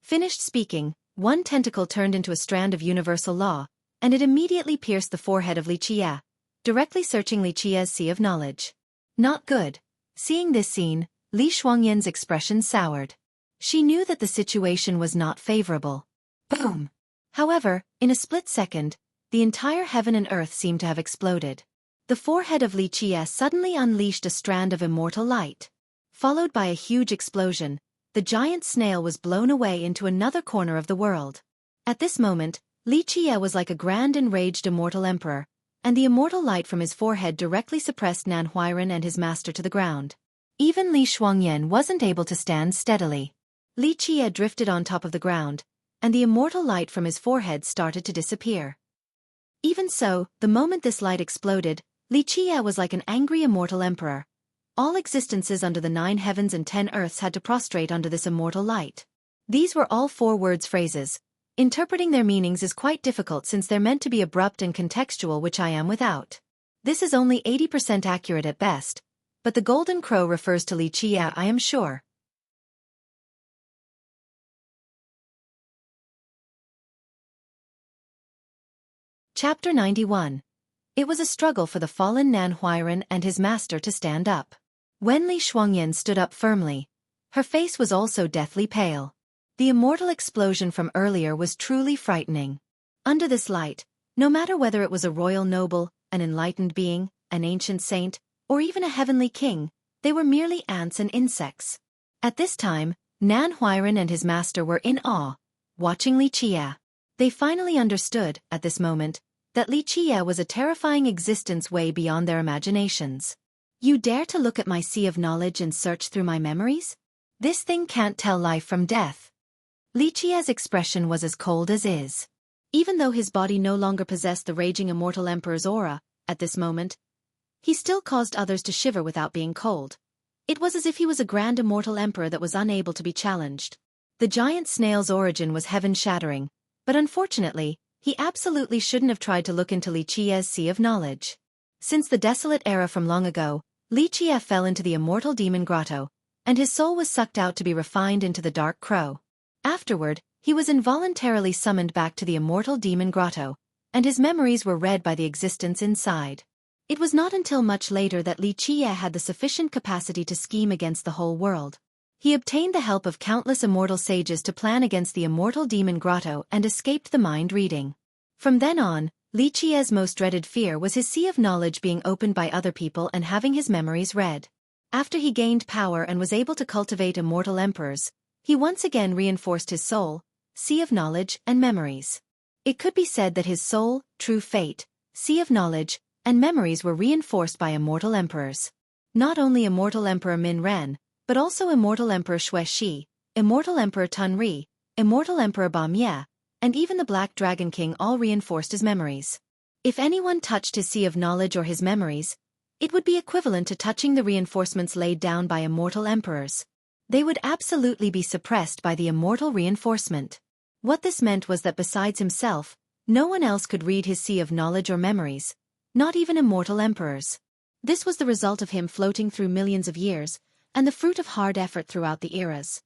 Finished speaking, one tentacle turned into a strand of universal law, and it immediately pierced the forehead of Li Qie, directly searching Li Qie's sea of knowledge. Not good. Seeing this scene, Li Shuangyan's expression soured. She knew that the situation was not favorable. Boom! However, in a split second, the entire heaven and earth seemed to have exploded. The forehead of Li Qie suddenly unleashed a strand of immortal light. Followed by a huge explosion, the giant snail was blown away into another corner of the world. At this moment, Li Qie was like a grand enraged immortal emperor, and the immortal light from his forehead directly suppressed Nan Huairan and his master to the ground. Even Li Shuangyan wasn't able to stand steadily. Li Qie drifted on top of the ground, and the immortal light from his forehead started to disappear. Even so, the moment this light exploded, Li Qie was like an angry immortal emperor. All existences under the 9 heavens and 10 earths had to prostrate under this immortal light. These were all 4 words phrases. Interpreting their meanings is quite difficult since they're meant to be abrupt and contextual, which I am without. This is only 80% accurate at best, but the golden crow refers to Li Qie, I am sure. Chapter 91. It was a struggle for the fallen Nan Huairan and his master to stand up. When Li Shuangyan stood up firmly, her face was also deathly pale. The immortal explosion from earlier was truly frightening. Under this light, no matter whether it was a royal noble, an enlightened being, an ancient saint, or even a heavenly king, they were merely ants and insects. At this time, Nan Huairan and his master were in awe, watching Li Qie. They finally understood, at this moment, that Li Qie was a terrifying existence way beyond their imaginations. You dare to look at my sea of knowledge and search through my memories? This thing can't tell life from death. Li Qie's expression was as cold as is. Even though his body no longer possessed the raging immortal emperor's aura, at this moment, he still caused others to shiver without being cold. It was as if he was a grand immortal emperor that was unable to be challenged. The giant snail's origin was heaven-shattering, but unfortunately, he absolutely shouldn't have tried to look into Li Qie's sea of knowledge. Since the desolate era from long ago, Li Qie fell into the immortal demon grotto, and his soul was sucked out to be refined into the dark crow. Afterward, he was involuntarily summoned back to the immortal demon grotto, and his memories were read by the existence inside. It was not until much later that Li Qie had the sufficient capacity to scheme against the whole world. He obtained the help of countless immortal sages to plan against the immortal demon grotto and escaped the mind reading. From then on, Li Qie's most dreaded fear was his sea of knowledge being opened by other people and having his memories read. After he gained power and was able to cultivate immortal emperors, he once again reinforced his soul, sea of knowledge, and memories. It could be said that his soul, true fate, sea of knowledge, and memories were reinforced by immortal emperors. Not only immortal Emperor Min Ren, but also immortal Emperor Xueqi, immortal Emperor Tun Ri, immortal Emperor Ba Mie, and even the Black Dragon King all reinforced his memories. If anyone touched his sea of knowledge or his memories, it would be equivalent to touching the reinforcements laid down by immortal emperors. They would absolutely be suppressed by the immortal reinforcement. What this meant was that besides himself, no one else could read his sea of knowledge or memories, not even immortal emperors. This was the result of him floating through millions of years, and the fruit of hard effort throughout the eras.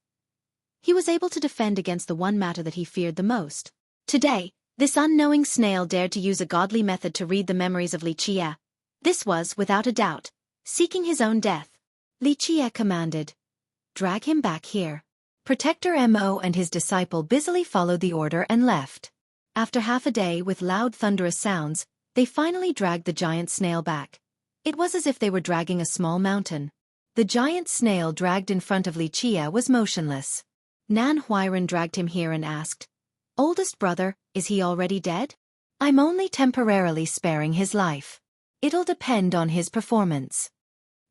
He was able to defend against the one matter that he feared the most. Today, this unknowing snail dared to use a godly method to read the memories of Li Qie. This was, without a doubt, seeking his own death. Li Qie commanded, "Drag him back here." Protector Mo and his disciple busily followed the order and left. After half a day with loud thunderous sounds, they finally dragged the giant snail back. It was as if they were dragging a small mountain. The giant snail dragged in front of Li Qie was motionless. Nan Huairan dragged him here and asked, "Oldest brother, is he already dead?" "I'm only temporarily sparing his life. It'll depend on his performance."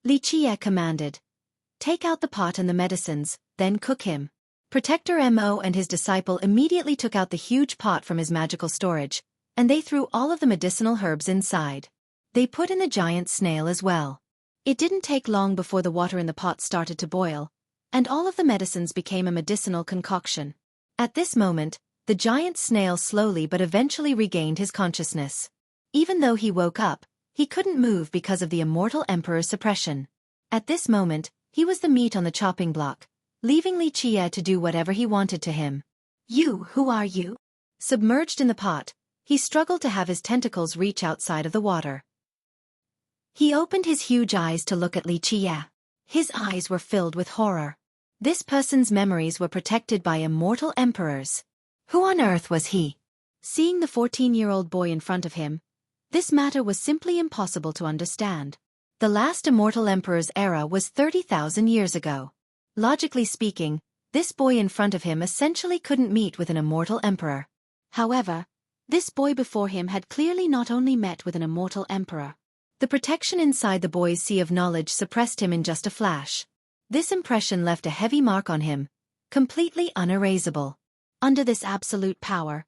Li Qie commanded, "Take out the pot and the medicines, then cook him." Protector Mo and his disciple immediately took out the huge pot from his magical storage, and they threw all of the medicinal herbs inside. They put in the giant snail as well. It didn't take long before the water in the pot started to boil, and all of the medicines became a medicinal concoction. At this moment, the giant snail slowly but eventually regained his consciousness. Even though he woke up, he couldn't move because of the immortal emperor's suppression. At this moment, he was the meat on the chopping block, leaving Li Qie to do whatever he wanted to him. Who are you? Submerged in the pot, he struggled to have his tentacles reach outside of the water. He opened his huge eyes to look at Li Qie. His eyes were filled with horror. This person's memories were protected by immortal emperors. Who on earth was he? Seeing the 14-year-old boy in front of him, this matter was simply impossible to understand. The last immortal emperor's era was 30,000 years ago. Logically speaking, this boy in front of him essentially couldn't meet with an immortal emperor. However, this boy before him had clearly not only met with an immortal emperor. The protection inside the boy's sea of knowledge suppressed him in just a flash. This impression left a heavy mark on him, completely unerasable. Under this absolute power,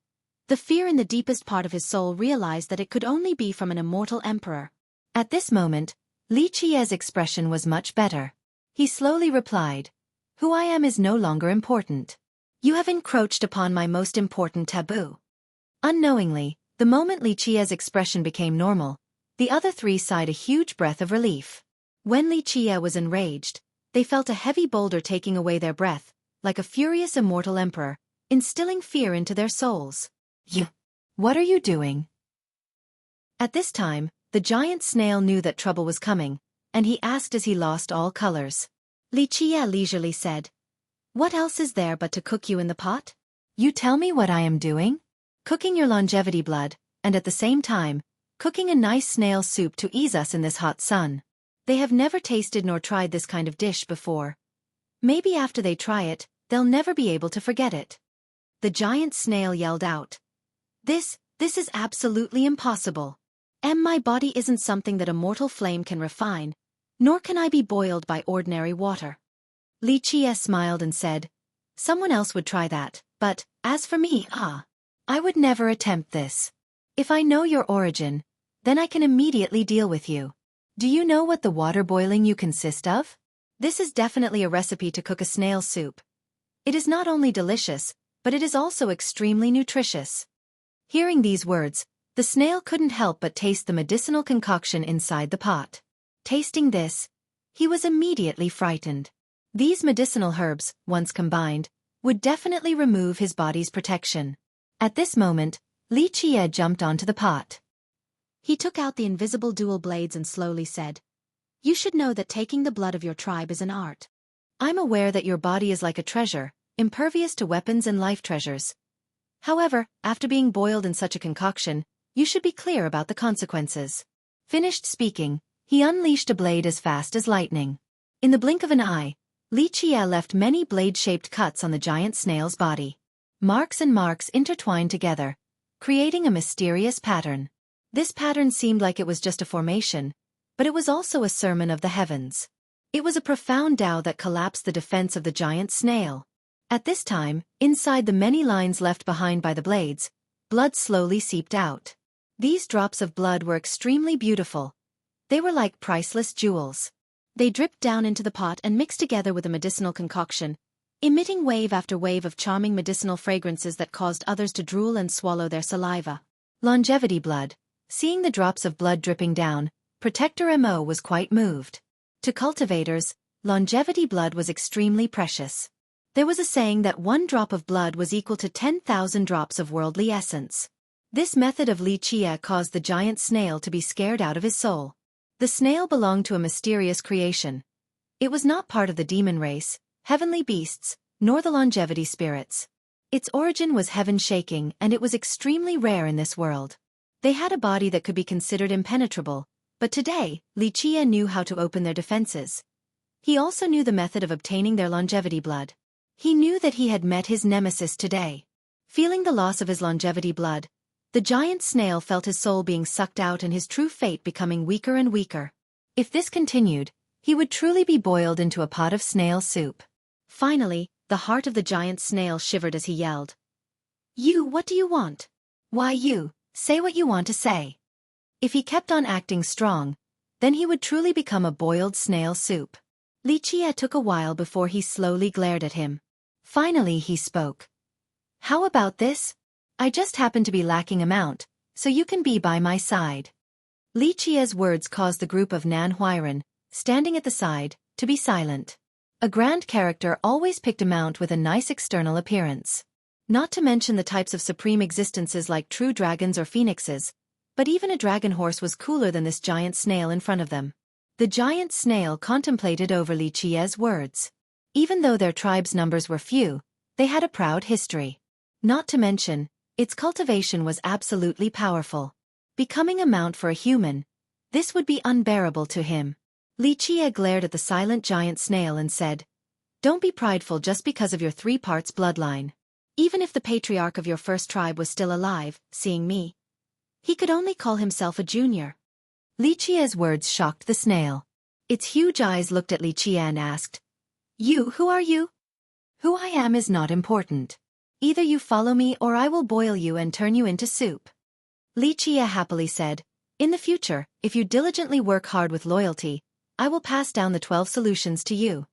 the fear in the deepest part of his soul realized that it could only be from an immortal emperor. At this moment, Li Qie's expression was much better. He slowly replied, "Who I am is no longer important. You have encroached upon my most important taboo." Unknowingly, the moment Li Qie's expression became normal, the other three sighed a huge breath of relief. When Li Qie was enraged, they felt a heavy boulder taking away their breath, like a furious immortal emperor, instilling fear into their souls. What are you doing? At this time, the giant snail knew that trouble was coming, and he asked as he lost all colors. Li Qie leisurely said, "What else is there but to cook you in the pot?" You tell me what I am doing? "Cooking your longevity blood, and at the same time, cooking a nice snail soup to ease us in this hot sun. They have never tasted nor tried this kind of dish before. Maybe after they try it, they'll never be able to forget it." The giant snail yelled out, This is absolutely impossible. My body isn't something that a mortal flame can refine, nor can I be boiled by ordinary water." Li Qie smiled and said, "Someone else would try that, but, as for me, I would never attempt this. If I know your origin, then I can immediately deal with you. Do you know what the water boiling you consist of? This is definitely a recipe to cook a snail soup. It is not only delicious, but it is also extremely nutritious." Hearing these words, the snail couldn't help but taste the medicinal concoction inside the pot. Tasting this, he was immediately frightened. These medicinal herbs, once combined, would definitely remove his body's protection. At this moment, Li Qie jumped onto the pot. He took out the invisible dual blades and slowly said, "You should know that taking the blood of your tribe is an art. I'm aware that your body is like a treasure, impervious to weapons and life treasures. However, after being boiled in such a concoction, you should be clear about the consequences." Finished speaking, he unleashed a blade as fast as lightning. In the blink of an eye, Li Qie left many blade-shaped cuts on the giant snail's body. Marks and marks intertwined together, creating a mysterious pattern. This pattern seemed like it was just a formation, but it was also a sermon of the heavens. It was a profound Tao that collapsed the defense of the giant snail. At this time, inside the many lines left behind by the blades, blood slowly seeped out. These drops of blood were extremely beautiful. They were like priceless jewels. They dripped down into the pot and mixed together with a medicinal concoction, emitting wave after wave of charming medicinal fragrances that caused others to drool and swallow their saliva. Longevity blood. Seeing the drops of blood dripping down, Protector Mo was quite moved. To cultivators, longevity blood was extremely precious. There was a saying that 1 drop of blood was equal to 10,000 drops of worldly essence. This method of Li Qie caused the giant snail to be scared out of his soul. The snail belonged to a mysterious creation. It was not part of the demon race, heavenly beasts, nor the longevity spirits. Its origin was heaven-shaking and it was extremely rare in this world. They had a body that could be considered impenetrable, but today, Li Qie knew how to open their defenses. He also knew the method of obtaining their longevity blood. He knew that he had met his nemesis today. Feeling the loss of his longevity blood, the giant snail felt his soul being sucked out and his true fate becoming weaker and weaker. If this continued, he would truly be boiled into a pot of snail soup. Finally, the heart of the giant snail shivered as he yelled, What do you want? Why say what you want to say." If he kept on acting strong, then he would truly become a boiled snail soup. Li Qie took a while before he slowly glared at him. Finally he spoke. How about this? I just happen to be lacking a mount, so you can be by my side. Li Qie's words caused the group of Nan Huairan, standing at the side, to be silent. A grand character always picked a mount with a nice external appearance. Not to mention the types of supreme existences like true dragons or phoenixes, but even a dragon horse was cooler than this giant snail in front of them. The giant snail contemplated over Li Qie's words. Even though their tribe's numbers were few, they had a proud history. Not to mention, its cultivation was absolutely powerful. Becoming a mount for a human, this would be unbearable to him. Li Qie glared at the silent giant snail and said, Don't be prideful just because of your 3 parts bloodline. Even if the patriarch of your first tribe was still alive, seeing me, he could only call himself a junior. Li Qie's words shocked the snail. Its huge eyes looked at Li Qie and asked, Who are you? Who I am is not important. Either you follow me or I will boil you and turn you into soup. Li Qie happily said, In the future, if you diligently work hard with loyalty, I will pass down the 12 solutions to you.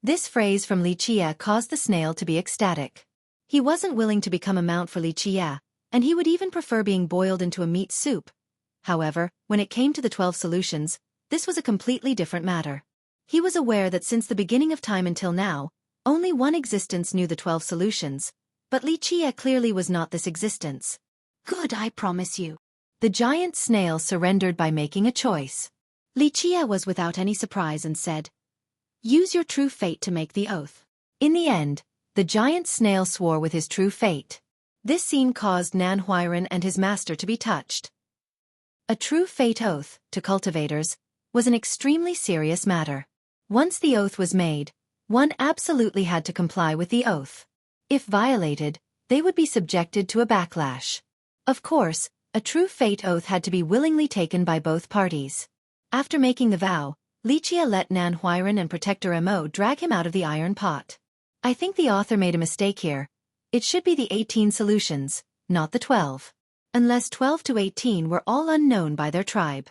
This phrase from Li Qie caused the snail to be ecstatic. He wasn't willing to become a mount for Li Qie, and he would even prefer being boiled into a meat soup. However, when it came to the 12 solutions, this was a completely different matter. He was aware that since the beginning of time until now, only one existence knew the 12 solutions, but Li Qie clearly was not this existence. Good, I promise you. The giant snail surrendered by making a choice. Li Qie was without any surprise and said, Use your true fate to make the oath. In the end, the giant snail swore with his true fate. This scene caused Nan Huairan and his master to be touched. A true fate oath, to cultivators, was an extremely serious matter. Once the oath was made, one absolutely had to comply with the oath. If violated, they would be subjected to a backlash. Of course, a true fate oath had to be willingly taken by both parties. After making the vow, Li Qie let Nan Huairan and Protector Mo drag him out of the iron pot. I think the author made a mistake here. It should be the 18 solutions, not the 12. Unless 12 to 18 were all unknown by their tribe.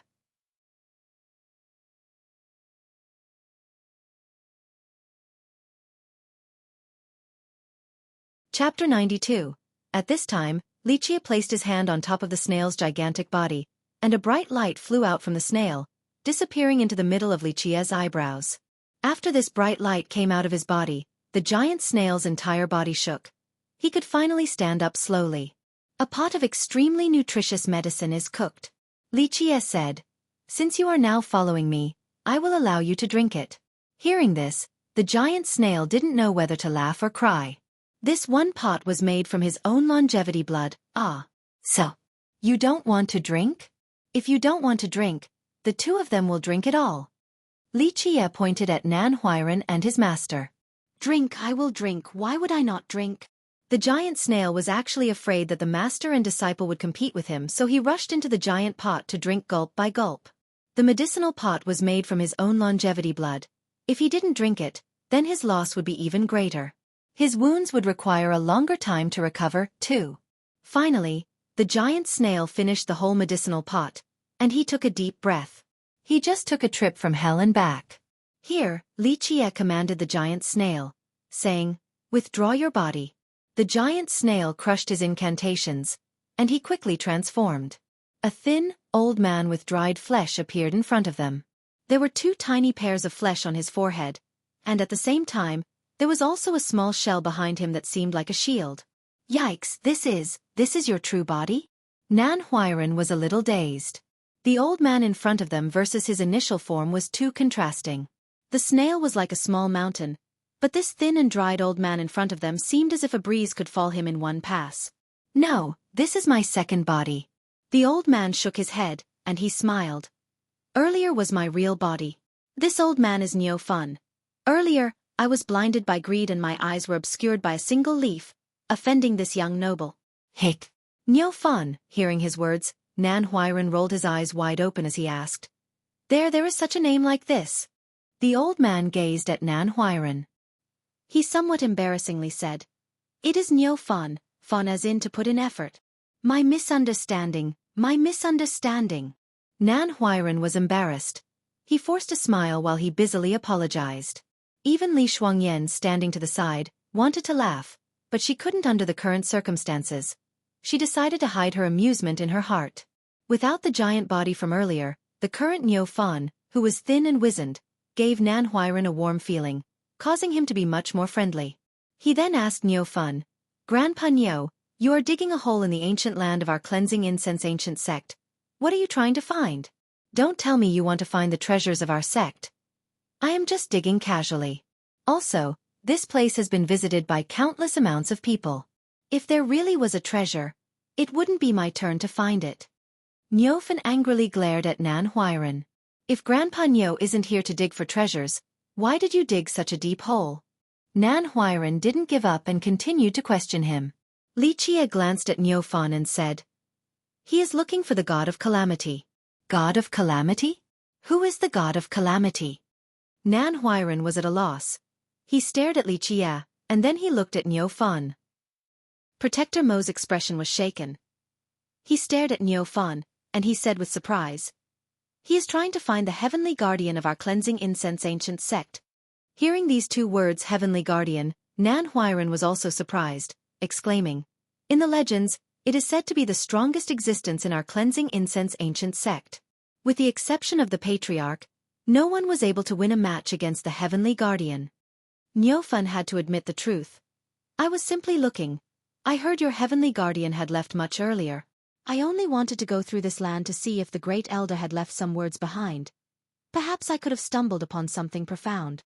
Chapter 92. At this time, Li Qie placed his hand on top of the snail's gigantic body, and a bright light flew out from the snail, disappearing into the middle of Li Qie's eyebrows. After this bright light came out of his body, the giant snail's entire body shook. He could finally stand up slowly. A pot of extremely nutritious medicine is cooked. Li Qie said, Since you are now following me, I will allow you to drink it. Hearing this, the giant snail didn't know whether to laugh or cry. This one pot was made from his own longevity blood. So, you don't want to drink? If you don't want to drink, the 2 of them will drink it all. Li Qie pointed at Nan Huairan and his master. Drink, I will drink, why would I not drink? The giant snail was actually afraid that the master and disciple would compete with him, so he rushed into the giant pot to drink gulp by gulp. The medicinal pot was made from his own longevity blood. If he didn't drink it, then his loss would be even greater. His wounds would require a longer time to recover, too. Finally, the giant snail finished the whole medicinal pot, and he took a deep breath. He just took a trip from hell and back. Here, Li Qie commanded the giant snail, saying, Withdraw your body. The giant snail crushed his incantations, and he quickly transformed. A thin, old man with dried flesh appeared in front of them. There were 2 tiny pairs of flesh on his forehead, and at the same time, there was also a small shell behind him that seemed like a shield. Yikes, this is your true body? Nan Huairan was a little dazed. The old man in front of them versus his initial form was too contrasting. The snail was like a small mountain, but this thin and dried old man in front of them seemed as if a breeze could fall him in one pass. No, this is my second body. The old man shook his head, and he smiled. Earlier was my real body. This old man is Nyo Fun. Earlier, I was blinded by greed and my eyes were obscured by a single leaf, offending this young noble. Hick. Nyo Fun, hearing his words, Nan Huairan rolled his eyes wide open as he asked. There is such a name like this. The old man gazed at Nan Huairan. He somewhat embarrassingly said, It is Nyo Fun, fun as in to put in effort. My misunderstanding. Nan Huairan was embarrassed. He forced a smile while he busily apologized. Even Li Shuangyan, standing to the side, wanted to laugh, but she couldn't under the current circumstances. She decided to hide her amusement in her heart. Without the giant body from earlier, the current Niu Fan, who was thin and wizened, gave Nan Huiran a warm feeling, causing him to be much more friendly. He then asked Niu Fan, "Grandpa Niu, you are digging a hole in the ancient land of our cleansing incense ancient sect. What are you trying to find? Don't tell me you want to find the treasures of our sect. I am just digging casually. Also, this place has been visited by countless amounts of people. If there really was a treasure, it wouldn't be my turn to find it." Niu Fan angrily glared at Nan Huiran. "If Grandpa Niu isn't here to dig for treasures, why did you dig such a deep hole?" Nan Huiran didn't give up and continued to question him. Li Qie glanced at Niu Fan and said, "He is looking for the god of calamity." "God of calamity? Who is the god of calamity?" Nan Huiran was at a loss. He stared at Li Qie, and then he looked at Niu Fan. Protector Mo's expression was shaken. He stared at Niu Fan, and he said with surprise, "He is trying to find the heavenly guardian of our cleansing incense ancient sect." Hearing these two words, heavenly guardian, Nan Huiran was also surprised, exclaiming, "In the legends, it is said to be the strongest existence in our cleansing incense ancient sect. With the exception of the patriarch, no one was able to win a match against the heavenly guardian." Niu Fan had to admit the truth. "I was simply looking. I heard your heavenly guardian had left much earlier. I only wanted to go through this land to see if the great elder had left some words behind. Perhaps I could have stumbled upon something profound."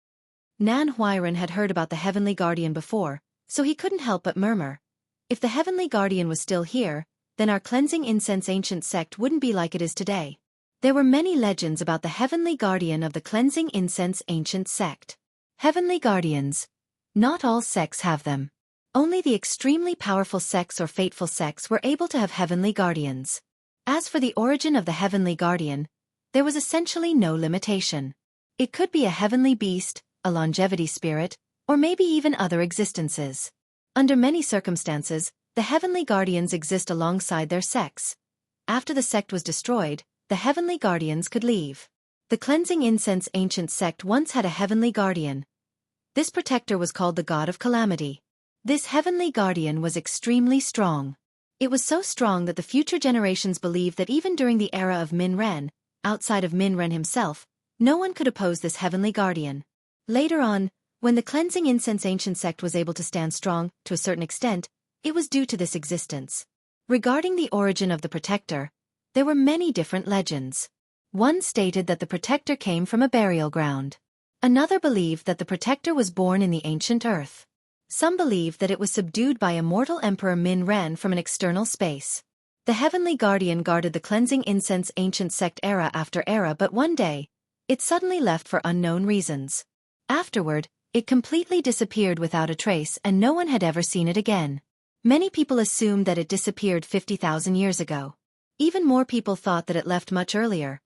Nan Huiran had heard about the heavenly guardian before, so he couldn't help but murmur, "If the heavenly guardian was still here, then our cleansing incense ancient sect wouldn't be like it is today." There were many legends about the heavenly guardian of the cleansing incense ancient sect. Heavenly guardians. Not all sects have them. Only the extremely powerful sects or fateful sects were able to have heavenly guardians. As for the origin of the heavenly guardian, there was essentially no limitation. It could be a heavenly beast, a longevity spirit, or maybe even other existences. Under many circumstances, the heavenly guardians exist alongside their sects. After the sect was destroyed, the heavenly guardians could leave. The cleansing incense ancient sect once had a heavenly guardian. This protector was called the god of calamity. This heavenly guardian was extremely strong. It was so strong that the future generations believed that even during the era of Min Ren, outside of Min Ren himself, no one could oppose this heavenly guardian. Later on, when the cleansing incense ancient sect was able to stand strong, to a certain extent, it was due to this existence. Regarding the origin of the protector, there were many different legends. One stated that the protector came from a burial ground. Another believed that the protector was born in the ancient earth. Some believed that it was subdued by immortal Emperor Min Ren from an external space. The heavenly guardian guarded the cleansing incense ancient sect era after era, but one day, it suddenly left for unknown reasons. Afterward, it completely disappeared without a trace and no one had ever seen it again. Many people assumed that it disappeared 50,000 years ago. Even more people thought that it left much earlier.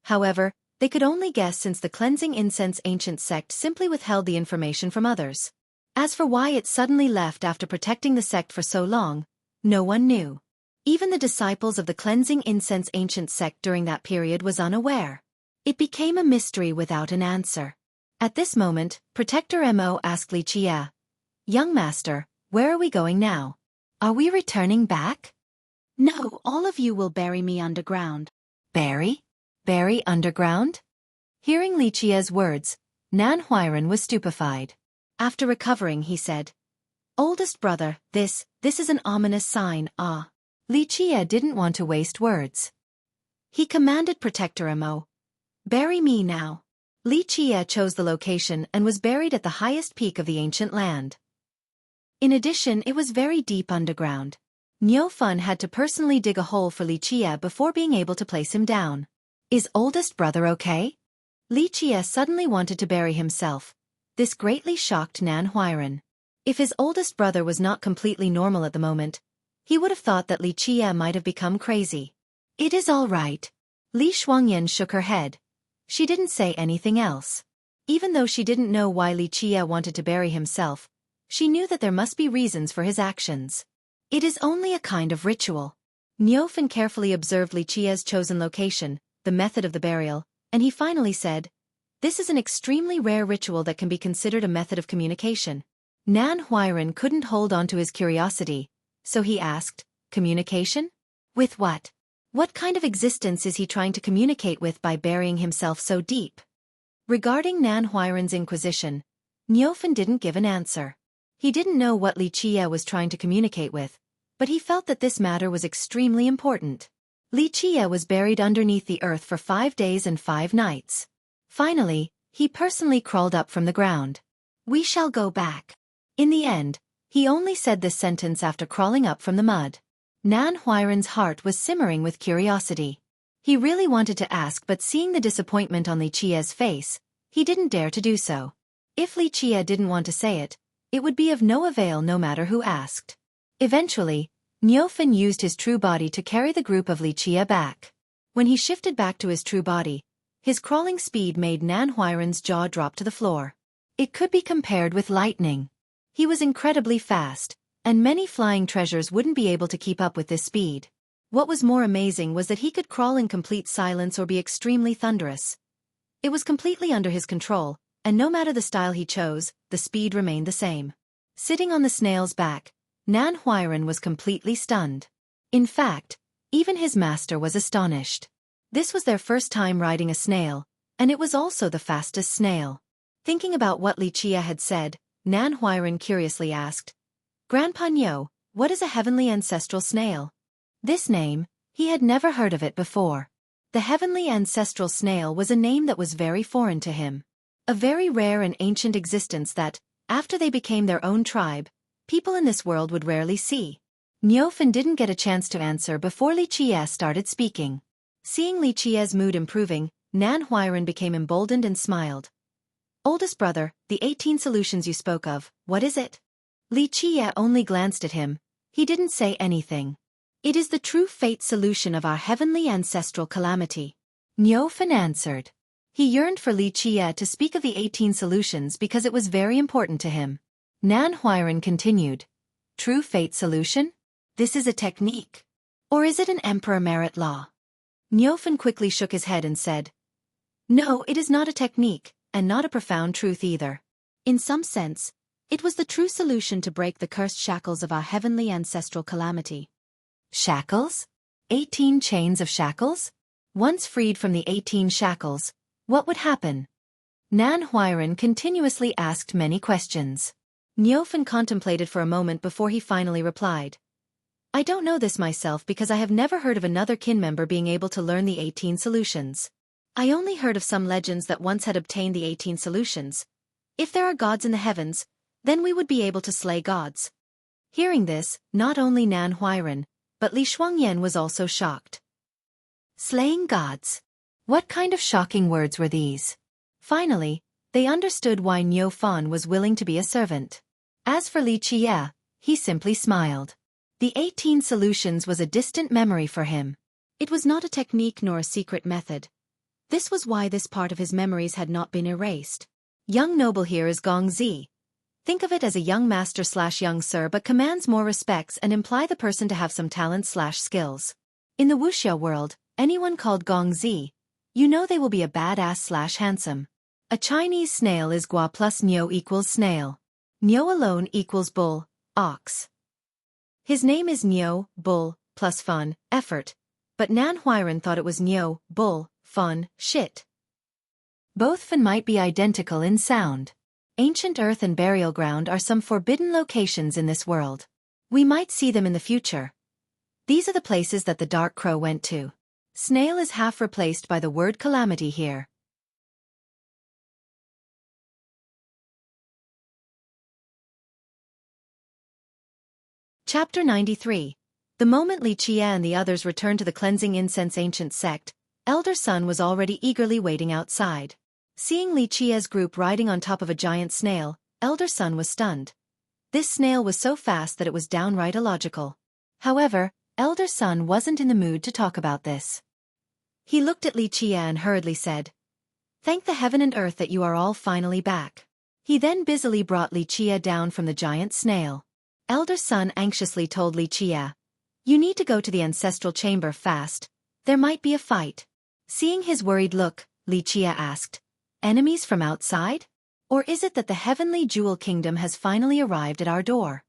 However, they could only guess since the cleansing incense ancient sect simply withheld the information from others. As for why it suddenly left after protecting the sect for so long, no one knew. Even the disciples of the cleansing incense ancient sect during that period was unaware. It became a mystery without an answer. At this moment, Protector Mo asked Li Qie, "Young master, where are we going now? Are we returning back?" "No, all of you will bury me underground." "Bury? Bury underground?" Hearing Li Qie's words, Nan Huiran was stupefied. After recovering, he said, "Oldest brother, this is an ominous sign, ah." Li Qie didn't want to waste words. He commanded Protector Mo, "Bury me now." Li Qie chose the location and was buried at the highest peak of the ancient land. In addition, it was very deep underground. Niu Fan had to personally dig a hole for Li Qie before being able to place him down. "Is oldest brother okay?" Li Qie suddenly wanted to bury himself. This greatly shocked Nan Huiran. If his oldest brother was not completely normal at the moment, he would have thought that Li Qie might have become crazy. "It is all right." Li Shuangyan shook her head. She didn't say anything else. Even though she didn't know why Li Qie wanted to bury himself, she knew that there must be reasons for his actions. It is only a kind of ritual. Niu Fan carefully observed Li Qie's chosen location, the method of the burial, and he finally said, "This is an extremely rare ritual that can be considered a method of communication." Nan Huairan couldn't hold on to his curiosity, so he asked, "Communication? With what? What kind of existence is he trying to communicate with by burying himself so deep?" Regarding Nan Huairan's inquisition, Niufen didn't give an answer. He didn't know what Li Qie was trying to communicate with, but he felt that this matter was extremely important. Li Qie was buried underneath the earth for 5 days and 5 nights. Finally, he personally crawled up from the ground. "We shall go back." In the end, he only said this sentence after crawling up from the mud. Nan Huairan's heart was simmering with curiosity. He really wanted to ask, but seeing the disappointment on Li Qie's face, he didn't dare to do so. If Li Qie didn't want to say it, it would be of no avail no matter who asked. Eventually, Niufen used his true body to carry the group of Li Qie back. When he shifted back to his true body, his crawling speed made Nan Huairan's jaw drop to the floor. It could be compared with lightning. He was incredibly fast, and many flying treasures wouldn't be able to keep up with this speed. What was more amazing was that he could crawl in complete silence or be extremely thunderous. It was completely under his control, and no matter the style he chose, the speed remained the same. Sitting on the snail's back, Nan Huairan was completely stunned. In fact, even his master was astonished. This was their first time riding a snail, and it was also the fastest snail. Thinking about what Li Qie had said, Nan Huairan curiously asked, "Grandpa Niu, what is a heavenly ancestral snail?" This name, he had never heard of it before. The heavenly ancestral snail was a name that was very foreign to him. A very rare and ancient existence that, after they became their own tribe, people in this world would rarely see. Niufen didn't get a chance to answer before Li Qie started speaking. Seeing Li Qie's mood improving, Nan Huairan became emboldened and smiled. "Oldest brother, the 18 solutions you spoke of, what is it?" Li Qie only glanced at him. He didn't say anything. "It is the true fate solution of our heavenly ancestral calamity," Niufen answered. He yearned for Li Qie to speak of the 18 solutions because it was very important to him. Nan Huairan continued, "True fate solution? This is a technique. Or is it an emperor merit law?" Niufen quickly shook his head and said, "No, it is not a technique, and not a profound truth either. In some sense, it was the true solution to break the cursed shackles of our heavenly ancestral calamity." Shackles? 18 chains of shackles? Once freed from the 18 shackles, what would happen? Nan Huairan continuously asked many questions. Niufen contemplated for a moment before he finally replied, "I don't know this myself because I have never heard of another kin member being able to learn the 18 solutions. I only heard of some legends that once had obtained the 18 solutions. If there are gods in the heavens, then we would be able to slay gods." Hearing this, not only Nan Huairan, but Li Shuangyan was also shocked. Slaying gods? What kind of shocking words were these? Finally, they understood why Niufen was willing to be a servant. As for Li Qie, he simply smiled. The 18 solutions was a distant memory for him. It was not a technique nor a secret method. This was why this part of his memories had not been erased. Young noble here is Gong Zi. Think of it as a young master/young sir, but commands more respects and imply the person to have some talent/skills. In the wuxia world, anyone called Gong Zi, you know they will be a badass/handsome. A Chinese snail is Gua plus Niu equals snail. Niu alone equals bull, ox. His name is Niu, bull, plus fun, effort. But Nan Huairan thought it was Niu, bull, fun, shit. Both fun might be identical in sound. Ancient earth and burial ground are some forbidden locations in this world. We might see them in the future. These are the places that the Dark Crow went to. Snail is half replaced by the word calamity here. Chapter 93. The moment Li Qie and the others returned to the cleansing incense ancient sect, Elder Sun was already eagerly waiting outside. Seeing Li Qie's group riding on top of a giant snail, Elder Sun was stunned. This snail was so fast that it was downright illogical. However, Elder Sun wasn't in the mood to talk about this. He looked at Li Qie and hurriedly said, "Thank the heaven and earth that you are all finally back." He then busily brought Li Qie down from the giant snail. Elder Sun anxiously told Li Qie, "You need to go to the ancestral chamber fast. There might be a fight." Seeing his worried look, Li Chia asked. Enemies from outside? Or is it that the heavenly jewel kingdom has finally arrived at our door?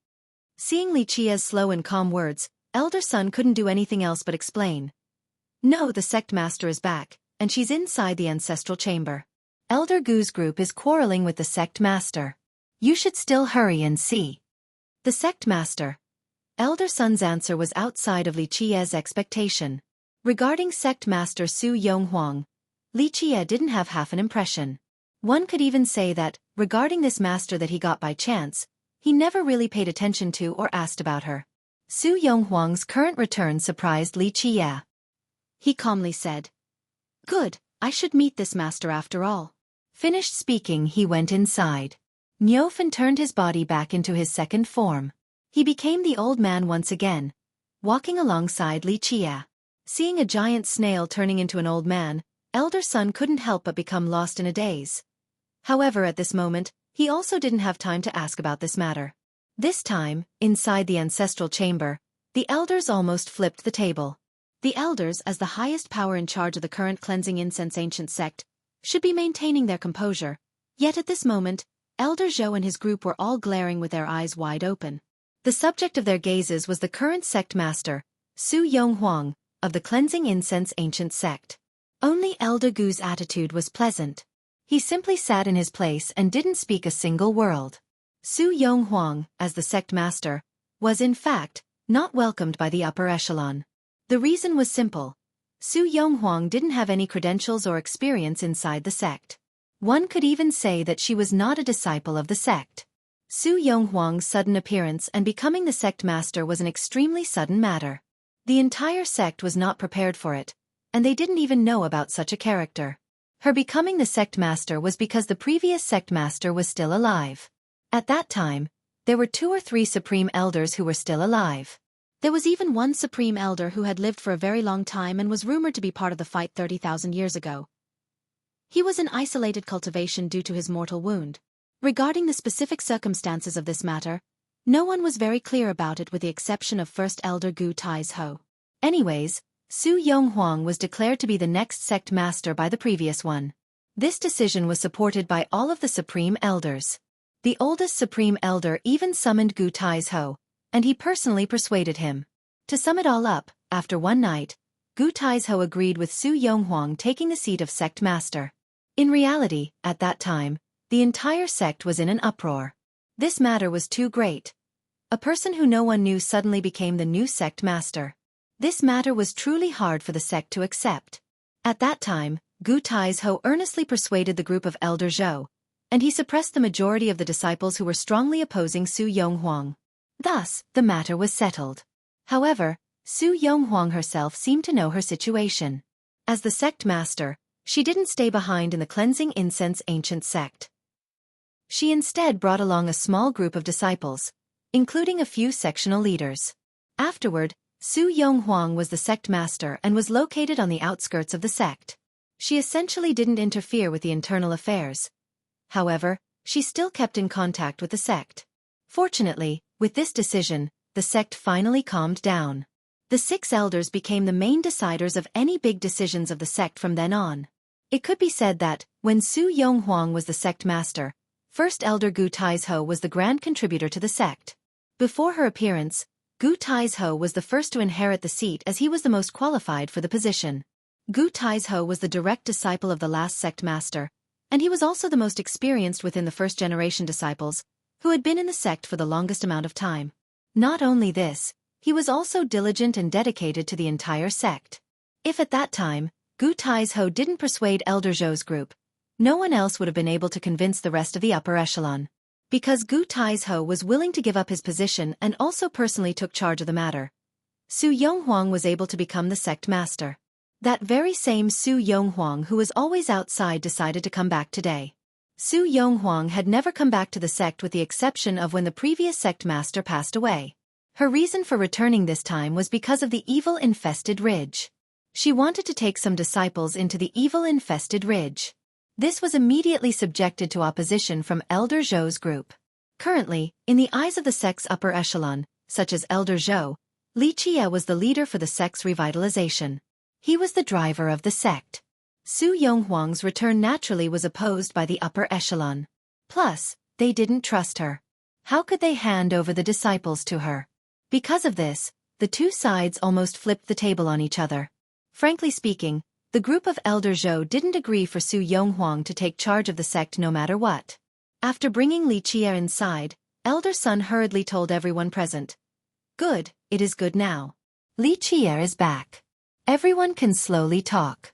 Seeing Li Chia's slow and calm words, Elder Sun couldn't do anything else but explain. No, the sect master is back, and she's inside the ancestral chamber. Elder Gu's group is quarreling with the sect master. You should still hurry and see. The sect master. Elder Sun's answer was outside of Li Chia's expectation. Regarding sect master Su Yonghuang, Li Chia didn't have half an impression. One could even say that, regarding this master that he got by chance, he never really paid attention to or asked about her. Su Yonghuang's current return surprised Li Chia. He calmly said, "Good, I should meet this master after all." Finished speaking, he went inside. Niufen turned his body back into his second form. He became the old man once again, walking alongside Li Chia. Seeing a giant snail turning into an old man, Elder Sun couldn't help but become lost in a daze. However, at this moment, he also didn't have time to ask about this matter. This time, inside the ancestral chamber, the elders almost flipped the table. The elders, as the highest power in charge of the current cleansing incense ancient sect, should be maintaining their composure. Yet at this moment, Elder Zhou and his group were all glaring with their eyes wide open. The subject of their gazes was the current sect master, Su Yonghuang, of the cleansing incense ancient sect. Only Elder Gu's attitude was pleasant. He simply sat in his place and didn't speak a single word. Su Yonghuang, as the sect master, was in fact not welcomed by the upper echelon. The reason was simple. Su Yonghuang didn't have any credentials or experience inside the sect. One could even say that she was not a disciple of the sect. Su Yonghuang's sudden appearance and becoming the sect master was an extremely sudden matter. The entire sect was not prepared for it, and they didn't even know about such a character. Her becoming the sect master was because the previous sect master was still alive. At that time, there were 2 or 3 supreme elders who were still alive. There was even one supreme elder who had lived for a very long time and was rumored to be part of the fight 30,000 years ago. He was in isolated cultivation due to his mortal wound. Regarding the specific circumstances of this matter, no one was very clear about it with the exception of First Elder Gu Tai's-ho. Anyways, Su Yonghuang was declared to be the next sect master by the previous one. This decision was supported by all of the supreme elders. The oldest supreme elder even summoned Gu Tai's-ho, and he personally persuaded him. To sum it all up, after one night, Gu Tai's-ho agreed with Su Yonghuang taking the seat of sect master. In reality, at that time, the entire sect was in an uproar. This matter was too great. A person who no one knew suddenly became the new sect master. This matter was truly hard for the sect to accept. At that time, Gu Tai's-ho earnestly persuaded the group of Elder Zhou, and he suppressed the majority of the disciples who were strongly opposing Su Yonghuang. Thus, the matter was settled. However, Su Yonghuang herself seemed to know her situation. As the sect master, she didn't stay behind in the cleansing incense ancient sect. She instead brought along a small group of disciples, including a few sectional leaders. Afterward, Su Yonghuang was the sect master and was located on the outskirts of the sect. She essentially didn't interfere with the internal affairs. However, she still kept in contact with the sect. Fortunately, with this decision, the sect finally calmed down. The 6 elders became the main deciders of any big decisions of the sect from then on. It could be said that, when Su Yonghuang was the sect master, First Elder Gu Tai's-ho was the grand contributor to the sect. Before her appearance, Gu Tai's-ho was the first to inherit the seat as he was the most qualified for the position. Gu Tai's-ho was the direct disciple of the last sect master, and he was also the most experienced within the first-generation disciples, who had been in the sect for the longest amount of time. Not only this, he was also diligent and dedicated to the entire sect. If at that time, Gu Tai's-ho didn't persuade Elder Zhou's group, no one else would have been able to convince the rest of the upper echelon. Because Gu Tai's-ho was willing to give up his position and also personally took charge of the matter, Su Yonghuang was able to become the sect master. That very same Su Yonghuang who was always outside decided to come back today. Su Yonghuang had never come back to the sect with the exception of when the previous sect master passed away. Her reason for returning this time was because of the evil-infested ridge. She wanted to take some disciples into the evil-infested ridge. This was immediately subjected to opposition from Elder Zhou's group. Currently, in the eyes of the sect's upper echelon, such as Elder Zhou, Li Chia was the leader for the sect's revitalization. He was the driver of the sect. Su Yonghuang's return naturally was opposed by the upper echelon. Plus, they didn't trust her. How could they hand over the disciples to her? Because of this, the two sides almost flipped the table on each other. Frankly speaking, the group of Elder Zhou didn't agree for Su Yonghuang to take charge of the sect no matter what. After bringing Li Qie inside, Elder Sun hurriedly told everyone present. Good, it is good now. Li Qie is back. Everyone can slowly talk.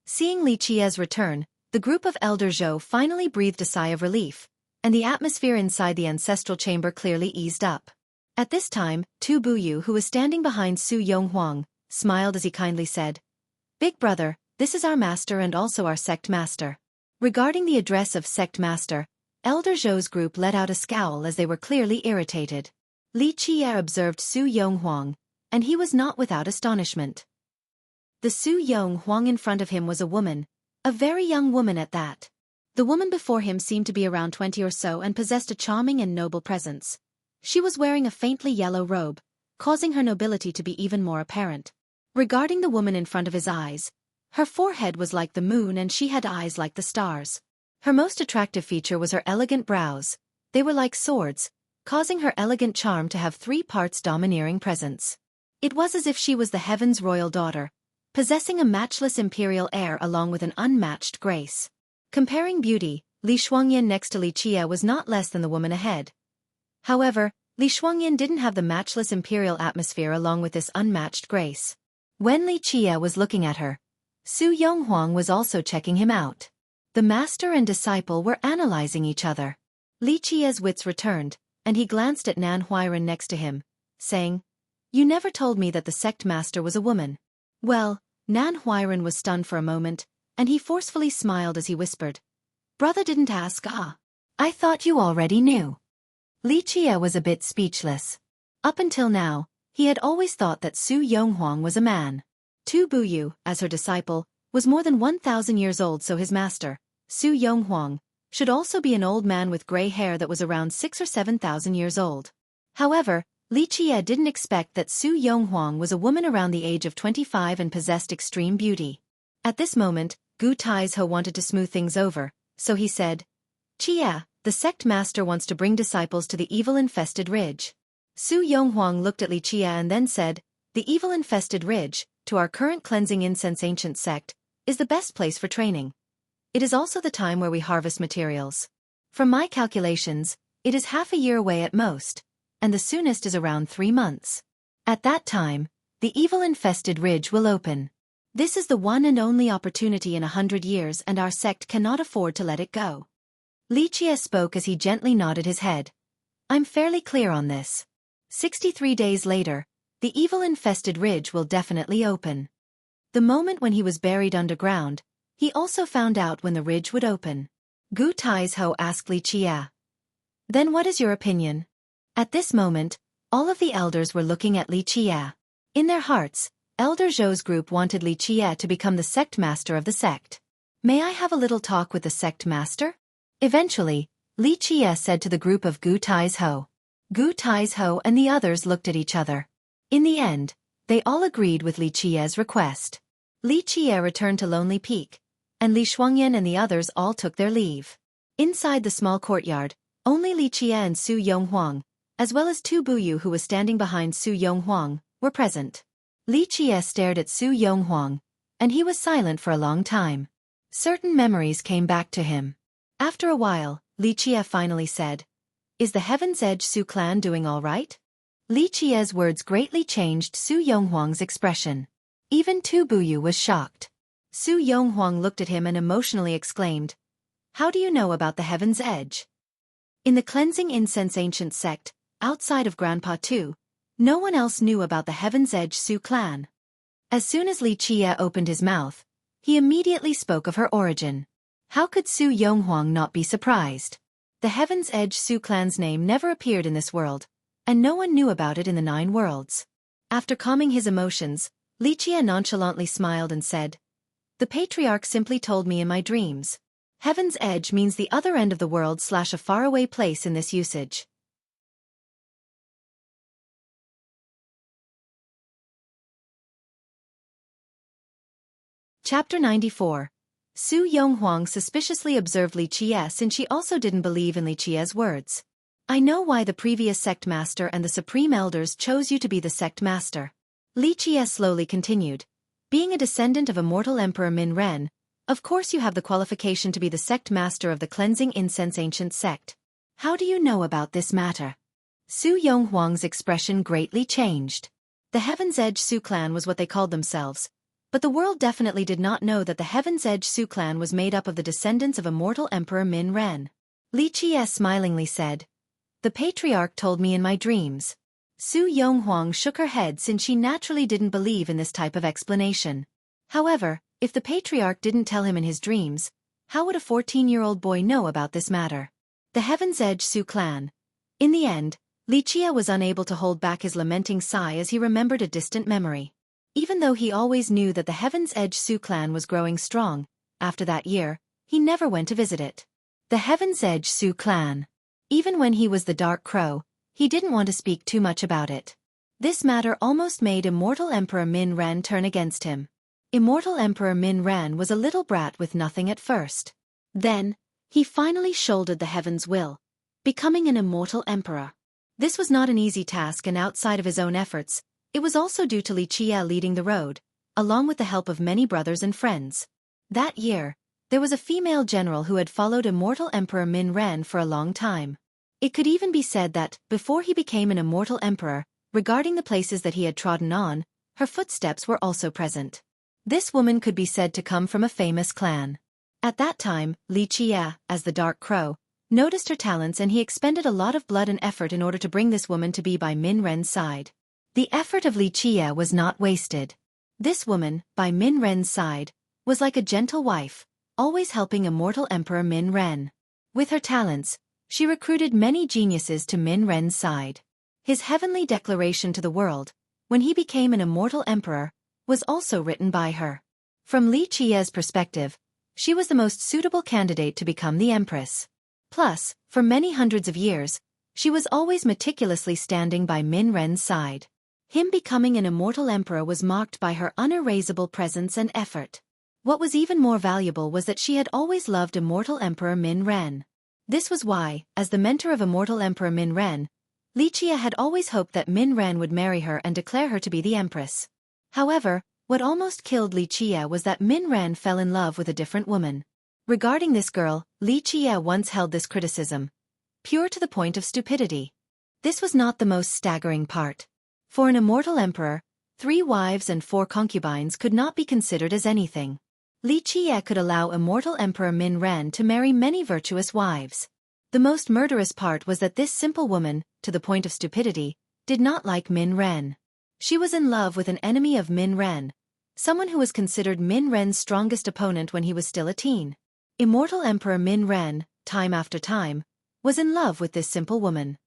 Seeing Li Qie's return, the group of Elder Zhou finally breathed a sigh of relief, and the atmosphere inside the ancestral chamber clearly eased up. At this time, Tu Buyu, who was standing behind Su Yonghuang, smiled as he kindly said, Big brother, this is our master and also our sect master. Regarding the address of sect master, Elder Zhou's group let out a scowl as they were clearly irritated. Li Qie observed Su Yonghuang, and he was not without astonishment. The Su Yonghuang in front of him was a woman, a very young woman at that. The woman before him seemed to be around 20 or so and possessed a charming and noble presence. She was wearing a faintly yellow robe, causing her nobility to be even more apparent. Regarding the woman in front of his eyes, her forehead was like the moon and she had eyes like the stars. Her most attractive feature was her elegant brows. They were like swords, causing her elegant charm to have 3 parts domineering presence. It was as if she was the heaven's royal daughter, possessing a matchless imperial air along with an unmatched grace. Comparing beauty, Li Shuangyan next to Li Qie was not less than the woman ahead. However, Li Shuangyan didn't have the matchless imperial atmosphere along with this unmatched grace. When Li Qie was looking at her, Su Yonghuang was also checking him out. The master and disciple were analyzing each other. Li Qie's wits returned, and he glanced at Nan Huairan next to him, saying, You never told me that the sect master was a woman. Well, Nan Huairan was stunned for a moment, and he forcefully smiled as he whispered, Brother didn't ask, I thought you already knew. Li Qie was a bit speechless. Up until now, he had always thought that Su Yonghuang was a man. Tu Buyu, as her disciple, was more than 1,000 years old, so his master, Su Yonghuang, should also be an old man with gray hair that was around 6,000 or 7,000 years old. However, Li Qie didn't expect that Su Yonghuang was a woman around the age of 25 and possessed extreme beauty. At this moment, Gu Taizhou wanted to smooth things over, so he said, Qie, the sect master wants to bring disciples to the evil-infested ridge. Su Yonghuang looked at Li Qie and then said, The evil-infested ridge, to our current cleansing incense ancient sect, is the best place for training. It is also the time where we harvest materials. From my calculations, it is half a year away at most, and the soonest is around 3 months. At that time, the evil-infested ridge will open. This is the one and only opportunity in 100 years and our sect cannot afford to let it go. Li Qie spoke as he gently nodded his head. I'm fairly clear on this. 63 days later, the evil-infested ridge will definitely open. The moment when he was buried underground, he also found out when the ridge would open. Gu Taizhou asked Li Qie. Then what is your opinion? At this moment, all of the elders were looking at Li Qie. In their hearts, Elder Zhou's group wanted Li Qie to become the sect master of the sect. May I have a little talk with the sect master? Eventually, Li Qie said to the group of Gu Taizhou. Gu Taizhou and the others looked at each other. In the end, they all agreed with Li Qie's request. Li Qie returned to Lonely Peak, and Li Shuangyan and the others all took their leave. Inside the small courtyard, only Li Qie and Su Yonghuang, as well as Tu Buyu who was standing behind Su Yonghuang, were present. Li Qie stared at Su Yonghuang, and he was silent for a long time. Certain memories came back to him. After a while, Li Qie finally said, Is the Heaven's Edge Su clan doing all right? Li Qie's words greatly changed Su Yonghuang's expression. Even Tu Buyu was shocked. Su Yonghuang looked at him and emotionally exclaimed, How do you know about the Heaven's Edge? In the Cleansing Incense Ancient Sect, outside of Grandpa Tu, no one else knew about the Heaven's Edge Su clan. As soon as Li Qie opened his mouth, he immediately spoke of her origin. How could Su Yonghuang not be surprised? The Heaven's Edge Su clan's name never appeared in this world, and no one knew about it in the 9 worlds. After calming his emotions, Li Qie nonchalantly smiled and said, The patriarch simply told me in my dreams. Heaven's Edge means the other end of the world / a faraway place in this usage. Chapter 94. Su Yonghuang suspiciously observed Li Qie since she also didn't believe in Li Qie's words. I know why the previous sect master and the supreme elders chose you to be the sect master. Li Qie slowly continued. Being a descendant of immortal Emperor Min Ren, of course you have the qualification to be the sect master of the cleansing incense ancient sect. How do you know about this matter? Su Yonghuang's expression greatly changed. The Heaven's Edge Su clan was what they called themselves, but the world definitely did not know that the Heaven's Edge Su clan was made up of the descendants of immortal Emperor Min Ren. Li Qie smilingly said, "The patriarch told me in my dreams." Su Yonghuang shook her head since she naturally didn't believe in this type of explanation. However, if the patriarch didn't tell him in his dreams, how would a 14-year-old boy know about this matter? The Heaven's Edge Su clan. In the end, Li Qie was unable to hold back his lamenting sigh as he remembered a distant memory. Even though he always knew that the Heaven's Edge Su clan was growing strong, after that year, he never went to visit it. The Heaven's Edge Su clan. Even when he was the Dark Crow, he didn't want to speak too much about it. This matter almost made Immortal Emperor Min Ren turn against him. Immortal Emperor Min Ren was a little brat with nothing at first. Then, he finally shouldered the Heaven's will, becoming an immortal emperor. This was not an easy task, and outside of his own efforts, it was also due to Li Qie leading the road, along with the help of many brothers and friends. That year, there was a female general who had followed Immortal Emperor Min Ren for a long time. It could even be said that, before he became an immortal emperor, regarding the places that he had trodden on, her footsteps were also present. This woman could be said to come from a famous clan. At that time, Li Qie, as the Dark Crow, noticed her talents, and he expended a lot of blood and effort in order to bring this woman to be by Min Ren's side. The effort of Li Qie was not wasted. This woman, by Min Ren's side, was like a gentle wife, always helping immortal Emperor Min Ren. With her talents, she recruited many geniuses to Min Ren's side. His heavenly declaration to the world, when he became an immortal emperor, was also written by her. From Li Qie's perspective, she was the most suitable candidate to become the empress. Plus, for many hundreds of years, she was always meticulously standing by Min Ren's side. Him becoming an immortal emperor was marked by her unerasable presence and effort. What was even more valuable was that she had always loved immortal Emperor Min Ren. This was why, as the mentor of immortal Emperor Min Ren, Li Qie had always hoped that Min Ren would marry her and declare her to be the empress. However, what almost killed Li Qie was that Min Ren fell in love with a different woman. Regarding this girl, Li Qie once held this criticism: pure to the point of stupidity. This was not the most staggering part. For an immortal emperor, 3 wives and 4 concubines could not be considered as anything. Li Qie could allow immortal Emperor Min Ren to marry many virtuous wives. The most murderous part was that this simple woman, to the point of stupidity, did not like Min Ren. She was in love with an enemy of Min Ren, someone who was considered Min Ren's strongest opponent when he was still a teen. Immortal Emperor Min Ren, time after time, was in love with this simple woman.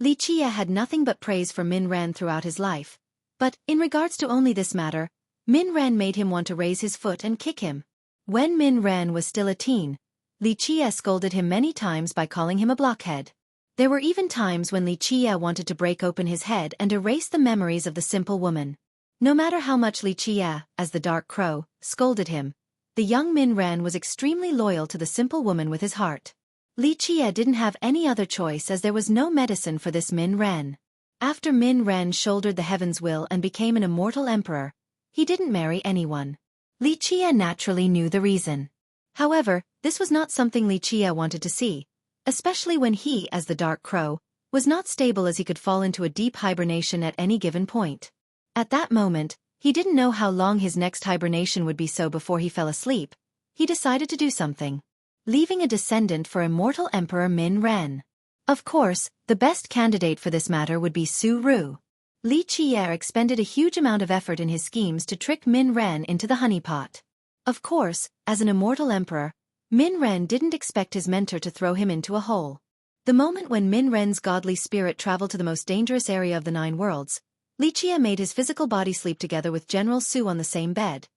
Li Qie had nothing but praise for Min Ren throughout his life, but, in regards to only this matter, Min Ren made him want to raise his foot and kick him. When Min Ren was still a teen, Li Qie scolded him many times by calling him a blockhead. There were even times when Li Qie wanted to break open his head and erase the memories of the simple woman. No matter how much Li Qie, as the Dark Crow, scolded him, the young Min Ren was extremely loyal to the simple woman with his heart. Li Qie didn't have any other choice, as there was no medicine for this Min Ren. After Min Ren shouldered the Heaven's will and became an immortal emperor, he didn't marry anyone. Li Qie naturally knew the reason. However, this was not something Li Qie wanted to see, especially when he, as the Dark Crow, was not stable, as he could fall into a deep hibernation at any given point. At that moment, he didn't know how long his next hibernation would be, so before he fell asleep, he decided to do something. Leaving a descendant for immortal Emperor Min Ren. Of course, the best candidate for this matter would be Su Ru. Li Qie expended a huge amount of effort in his schemes to trick Min Ren into the honeypot. Of course, as an immortal emperor, Min Ren didn't expect his mentor to throw him into a hole. The moment when Min Ren's godly spirit traveled to the most dangerous area of the 9 worlds, Li Qie made his physical body sleep together with General Su on the same bed.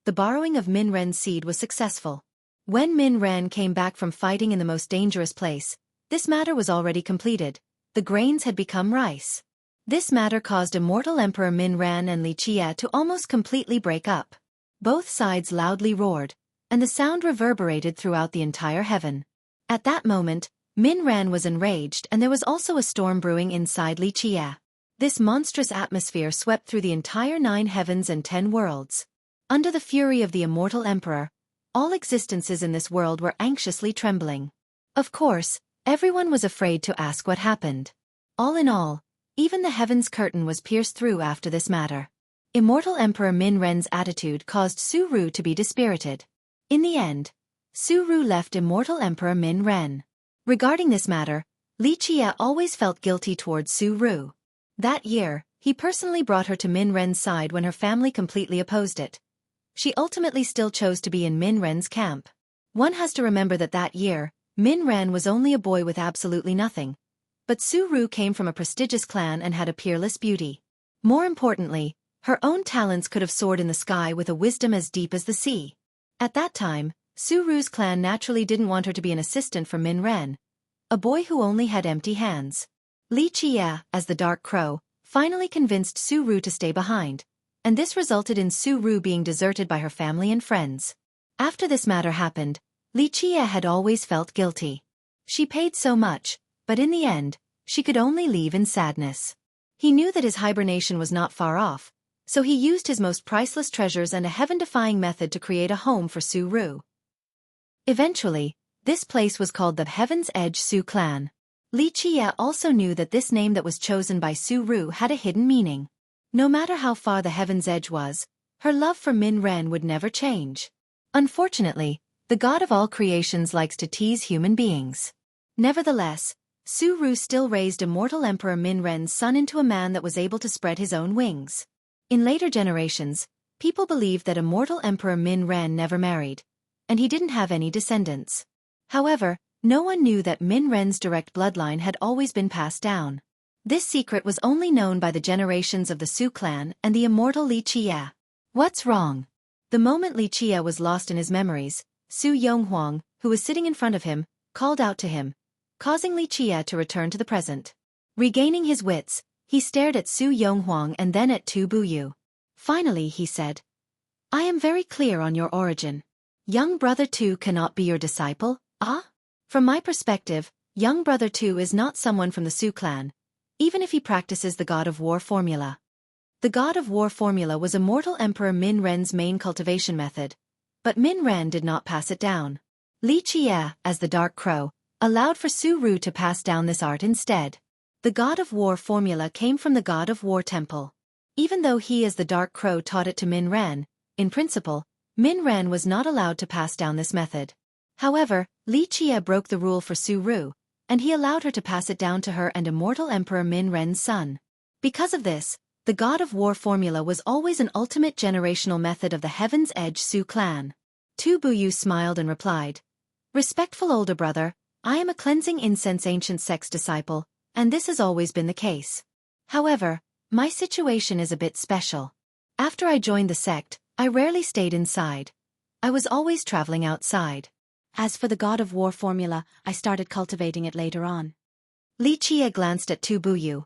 The borrowing of Min Ren's seed was successful. When Min Ren came back from fighting in the most dangerous place, this matter was already completed. The grains had become rice. This matter caused immortal Emperor Min Ren and Li Qie to almost completely break up. Both sides loudly roared, and the sound reverberated throughout the entire heaven. At that moment, Min Ren was enraged and there was also a storm brewing inside Li Qie. This monstrous atmosphere swept through the entire 9 heavens and 10 worlds. Under the fury of the immortal emperor, all existences in this world were anxiously trembling. Of course, everyone was afraid to ask what happened. All in all, even the heavens curtain was pierced through after this matter. Immortal Emperor Min Ren's attitude caused Su Ru to be dispirited. In the end, Su Ru left Immortal Emperor Min Ren. Regarding this matter, Li Qie always felt guilty towards Su Ru. That year, he personally brought her to Min Ren's side when her family completely opposed it. She ultimately still chose to be in Min Ren's camp. One has to remember that that year, Min Ren was only a boy with absolutely nothing. But Su Ru came from a prestigious clan and had a peerless beauty. More importantly, her own talents could have soared in the sky with a wisdom as deep as the sea. At that time, Su Ru's clan naturally didn't want her to be an assistant for Min Ren, a boy who only had empty hands. Li Qie, as the Dark Crow, finally convinced Su Ru to stay behind, and this resulted in Su Ru being deserted by her family and friends. After this matter happened, Li Qie had always felt guilty. She paid so much, but in the end, she could only leave in sadness. He knew that his hibernation was not far off, so he used his most priceless treasures and a heaven-defying method to create a home for Su Ru. Eventually, this place was called the Heaven's Edge Su Clan. Li Qie also knew that this name that was chosen by Su Ru had a hidden meaning. No matter how far the Heaven's Edge was, her love for Min Ren would never change. Unfortunately, the god of all creations likes to tease human beings. Nevertheless, Su Ru still raised immortal Emperor Min Ren's son into a man that was able to spread his own wings. In later generations, people believed that immortal Emperor Min Ren never married, and he didn't have any descendants. However, no one knew that Min Ren's direct bloodline had always been passed down. This secret was only known by the generations of the Su clan and the immortal Li Qie. What's wrong? The moment Li Qie was lost in his memories, Su Yonghuang, who was sitting in front of him, called out to him, causing Li Qie to return to the present. Regaining his wits, he stared at Su Yonghuang and then at Tu Buyu. Finally he said, "I am very clear on your origin. Young brother Tu cannot be your disciple, ah? From my perspective, young brother Tu is not someone from the Su clan, even if he practices the God of War formula." The God of War formula was immortal Emperor Min Ren's main cultivation method, but Min Ren did not pass it down. Li Qie, as the Dark Crow, allowed for Su Ru to pass down this art instead. The God of War formula came from the God of War temple. Even though he as the Dark Crow taught it to Min Ren, in principle, Min Ren was not allowed to pass down this method. However, Li Qie broke the rule for Su Ru, and he allowed her to pass it down to her and immortal Emperor Min Ren's son. Because of this, the God of War formula was always an ultimate generational method of the Heaven's Edge Su clan. Tu Buyu smiled and replied, "Respectful older brother, I am a cleansing incense ancient sect's disciple, and this has always been the case. However, my situation is a bit special. After I joined the sect, I rarely stayed inside. I was always traveling outside. As for the God of War formula, I started cultivating it later on." Li Qie glanced at Tu Buyu.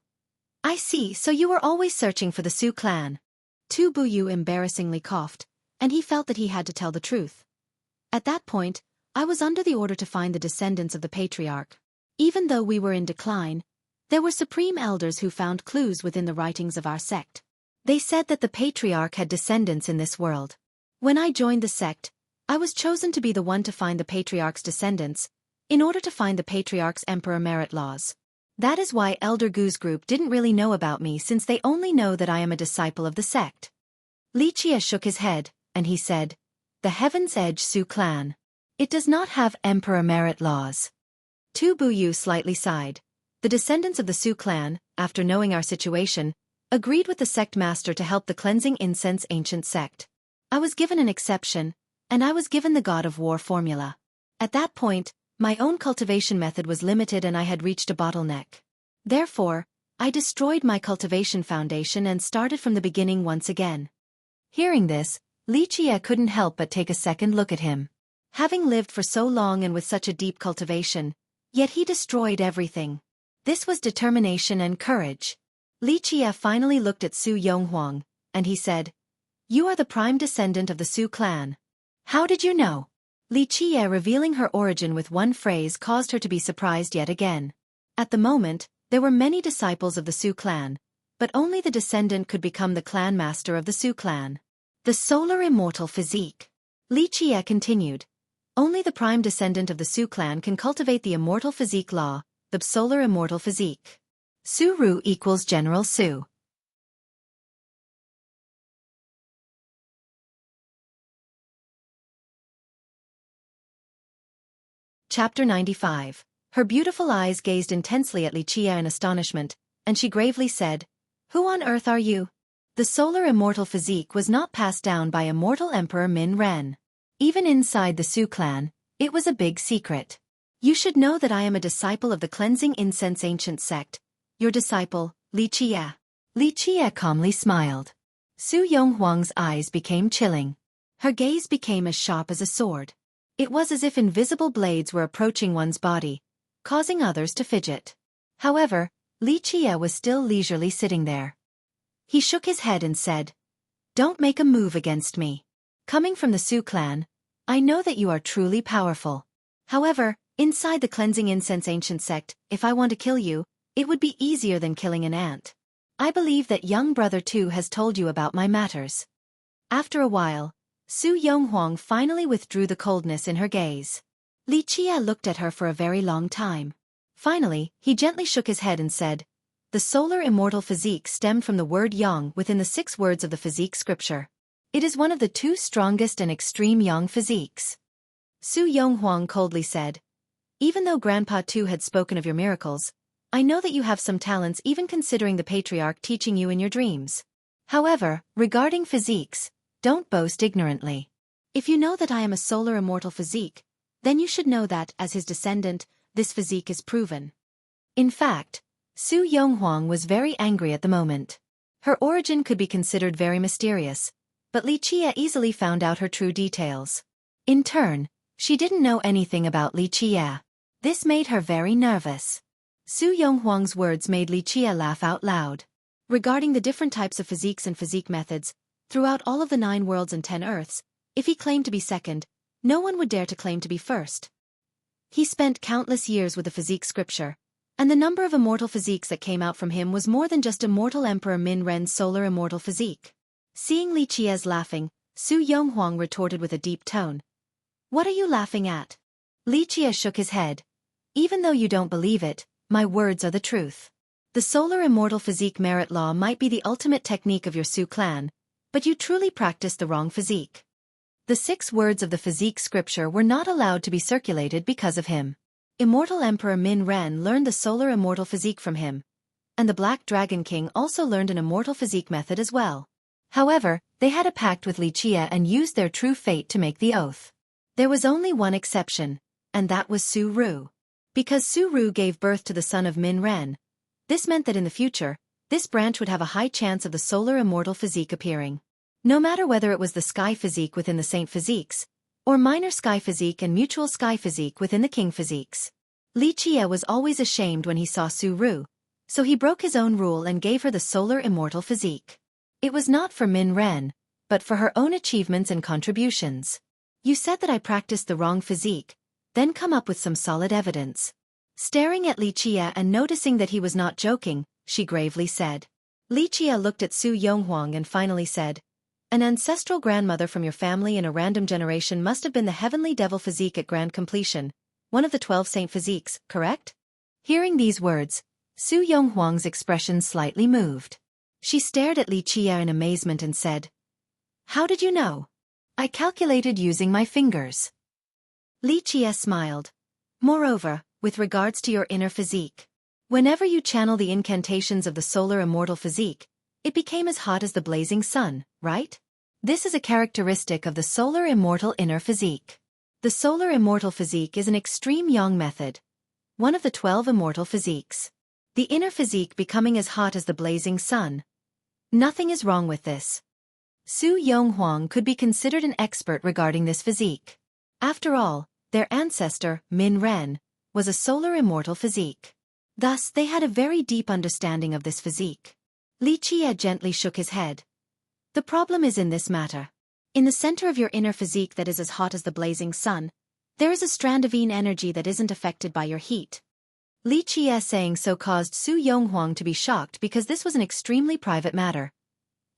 "I see, so you were always searching for the Su clan." Tu Buyu embarrassingly coughed, and he felt that he had to tell the truth. "At that point, I was under the order to find the descendants of the patriarch. Even though we were in decline, there were supreme elders who found clues within the writings of our sect. They said that the patriarch had descendants in this world. When I joined the sect, I was chosen to be the one to find the patriarch's descendants, in order to find the patriarch's emperor merit laws. That is why Elder Gu's group didn't really know about me since they only know that I am a disciple of the sect." Li Qie shook his head, and he said, "The Heaven's Edge Su clan. It does not have emperor merit laws." Tu Buyu slightly sighed. The descendants of the Su clan, after knowing our situation, agreed with the sect master to help the cleansing incense ancient sect. I was given an exception, and I was given the God of War formula. At that point, my own cultivation method was limited and I had reached a bottleneck. Therefore, I destroyed my cultivation foundation and started from the beginning once again. Hearing this, Li Qie couldn't help but take a second look at him. Having lived for so long and with such a deep cultivation, yet he destroyed everything. This was determination and courage. Li Qie finally looked at Su Yonghuang, and he said, "You are the prime descendant of the Su clan. How did you know?" Li Qie revealing her origin with one phrase caused her to be surprised yet again. At the moment, there were many disciples of the Su clan, but only the descendant could become the clan master of the Su clan. The solar immortal physique. Li Qie continued. Only the prime descendant of the Su clan can cultivate the immortal physique law, the solar immortal physique. Su Ru equals General Su. Chapter 95. Her beautiful eyes gazed intensely at Li Qie in astonishment, and she gravely said, "Who on earth are you?" The solar immortal physique was not passed down by immortal Emperor Min Ren. Even inside the Su clan, it was a big secret. You should know that I am a disciple of the cleansing incense ancient sect. Your disciple, Li Qie. Li Qie calmly smiled. Su Yonghuang's eyes became chilling. Her gaze became as sharp as a sword. It was as if invisible blades were approaching one's body, causing others to fidget. However, Li Qie was still leisurely sitting there. He shook his head and said, "Don't make a move against me. Coming from the Su clan, I know that you are truly powerful. However, inside the cleansing incense ancient sect, if I want to kill you, it would be easier than killing an ant. I believe that young brother too has told you about my matters." After a while, Su Yonghuang finally withdrew the coldness in her gaze. Li Qie looked at her for a very long time. Finally, he gently shook his head and said, "The solar immortal physique stemmed from the word yang within the 6 words of the physique scripture. It is one of the 2 strongest and extreme yang physiques." Su Yonghuang coldly said, "Even though Grandpa too had spoken of your miracles, I know that you have some talents even considering the patriarch teaching you in your dreams. However, regarding physiques, don't boast ignorantly. If you know that I am a solar immortal physique, then you should know that, as his descendant, this physique is proven." In fact, Su Yonghuang was very angry at the moment. Her origin could be considered very mysterious, but Li Qie easily found out her true details. In turn, she didn't know anything about Li Qie. This made her very nervous. Su Yonghuang's words made Li Qie laugh out loud. Regarding the different types of physiques and physique methods, throughout all of the 9 worlds and 10 earths, if he claimed to be second, no one would dare to claim to be first. He spent countless years with the physique scripture, and the number of immortal physiques that came out from him was more than just immortal Emperor Min Ren's solar immortal physique. Seeing Li Qie's laughing, Su Yonghuang retorted with a deep tone, "What are you laughing at?" Li Qie shook his head. "Even though you don't believe it, my words are the truth. The solar immortal physique merit law might be the ultimate technique of your Su clan, but you truly practice the wrong physique." The 6 words of the physique scripture were not allowed to be circulated because of him. Immortal Emperor Min Ren learned the solar immortal physique from him, and the Black Dragon King also learned an immortal physique method as well. However, they had a pact with Li Qie and used their true fate to make the oath. There was only one exception, and that was Su Ru. Because Su Ru gave birth to the son of Min Ren, this meant that in the future, this branch would have a high chance of the solar immortal physique appearing. No matter whether it was the sky physique within the saint physiques, or minor sky physique and mutual sky physique within the king physiques. Li Qie was always ashamed when he saw Su Ru, so he broke his own rule and gave her the solar immortal physique. It was not for Min Ren, but for her own achievements and contributions. "You said that I practiced the wrong physique, then come up with some solid evidence." Staring at Li Qie and noticing that he was not joking, she gravely said. Li Qie looked at Su Yonghuang and finally said, "An ancestral grandmother from your family in a random generation must have been the heavenly devil physique at grand completion, one of the 12 saint physiques, correct?" Hearing these words, Su Yonghuang's expression slightly moved. She stared at Li Qie in amazement and said, "How did you know?" "I calculated using my fingers." Li Qie smiled. "Moreover, with regards to your inner physique, whenever you channel the incantations of the solar immortal physique, it became as hot as the blazing sun, right? This is a characteristic of the solar immortal inner physique. The solar immortal physique is an extreme yang method, one of the 12 immortal physiques. The inner physique becoming as hot as the blazing sun. Nothing is wrong with this. Su Yonghuang could be considered an expert regarding this physique. After all, their ancestor, Min Ren, was a solar immortal physique. Thus, they had a very deep understanding of this physique. Li Qie gently shook his head. "The problem is in this matter. In the center of your inner physique that is as hot as the blazing sun, There is a strand of yin energy that isn't affected by your heat. Li Qie saying so caused Su Yonghuang to be shocked because this was an extremely private matter.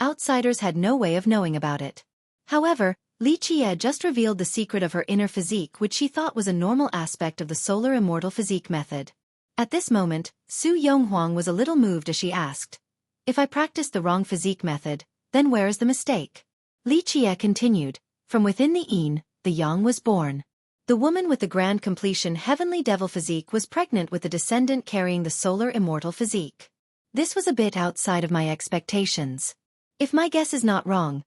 Outsiders had no way of knowing about it. However, Li Qie just revealed the secret of her inner physique, which she thought was a normal aspect of the solar immortal physique method. At this moment, Su Yonghuang was a little moved as she asked, "If I practiced the wrong physique method, then where is the mistake?" Li Qie continued, "From within the yin, the yang was born. The woman with the grand completion heavenly devil physique was pregnant with the descendant carrying the solar immortal physique. This was a bit outside of my expectations. If my guess is not wrong,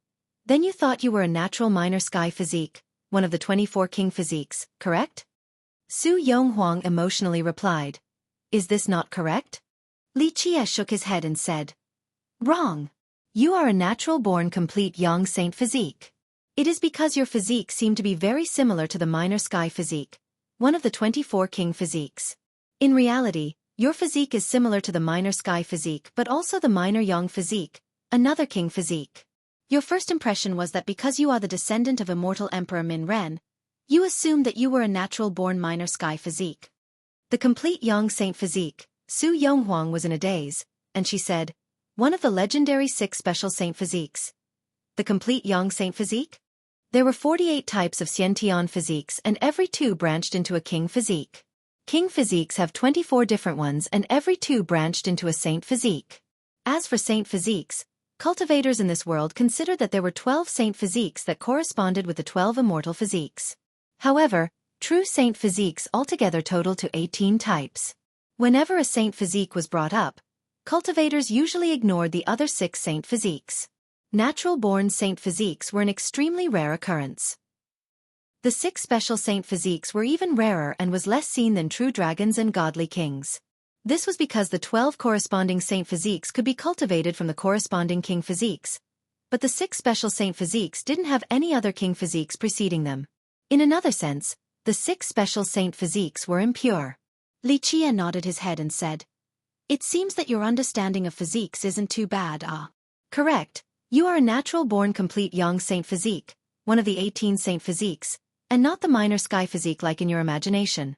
then you thought you were a natural minor sky physique, one of the 24 king physiques, correct?" Su Yonghuang emotionally replied, "Is this not correct?" Li Qie shook his head and said, "Wrong. You are a natural-born complete yang saint physique. It is because your physique seemed to be very similar to the minor sky physique, one of the 24 king physiques. In reality, your physique is similar to the minor sky physique but also the minor yang physique, another king physique. Your first impression was that because you are the descendant of immortal Emperor Min Ren, you assumed that you were a natural-born minor sky physique. The complete yang saint physique." Su Yonghuang was in a daze, and she said, "One of the legendary 6 special saint physiques. The complete yang saint physique? There were 48 types of Xiantian physiques and every 2 branched into a king physique. King physiques have 24 different ones and every 2 branched into a saint physique. As for saint physiques, cultivators in this world considered that there were 12 saint physiques that corresponded with the 12 immortal physiques. However, true saint physiques altogether total to 18 types. Whenever a saint physique was brought up, cultivators usually ignored the other 6 saint physiques. Natural-born saint physiques were an extremely rare occurrence. The 6 special saint physiques were even rarer and was less seen than true dragons and godly kings. This was because the 12 corresponding saint physiques could be cultivated from the corresponding king physiques, but the 6 special saint physiques didn't have any other king physiques preceding them. In another sense, the 6 special saint physiques were impure. Li Qie nodded his head and said, "It seems that your understanding of physiques isn't too bad, ah." "Correct. You are a natural-born complete yang saint physique, one of the 18 saint physiques, and not the minor sky physique like in your imagination."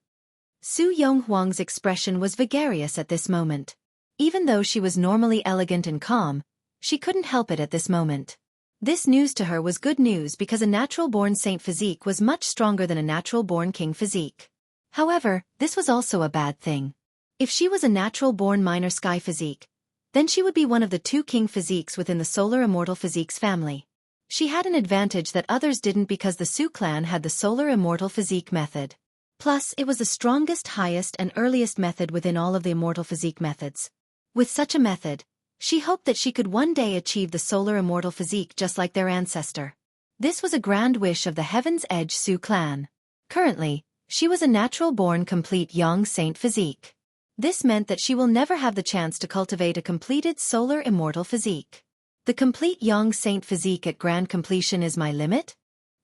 Su Yonghuang's expression was vagarious at this moment. Even though she was normally elegant and calm, she couldn't help it at this moment. This news to her was good news because a natural-born saint physique was much stronger than a natural-born king physique. However, this was also a bad thing. If she was a natural-born minor sky physique, then she would be one of the 2 king physiques within the solar immortal physiques family. She had an advantage that others didn't because the Su clan had the solar immortal physique method. Plus, it was the strongest, highest, and earliest method within all of the immortal physique methods. With such a method, she hoped that she could one day achieve the solar immortal physique just like their ancestor. This was a grand wish of the Heaven's Edge Su clan. Currently, she was a natural-born complete yang saint physique. This meant that she will never have the chance to cultivate a completed solar immortal physique. The complete yang saint physique at grand completion is my limit?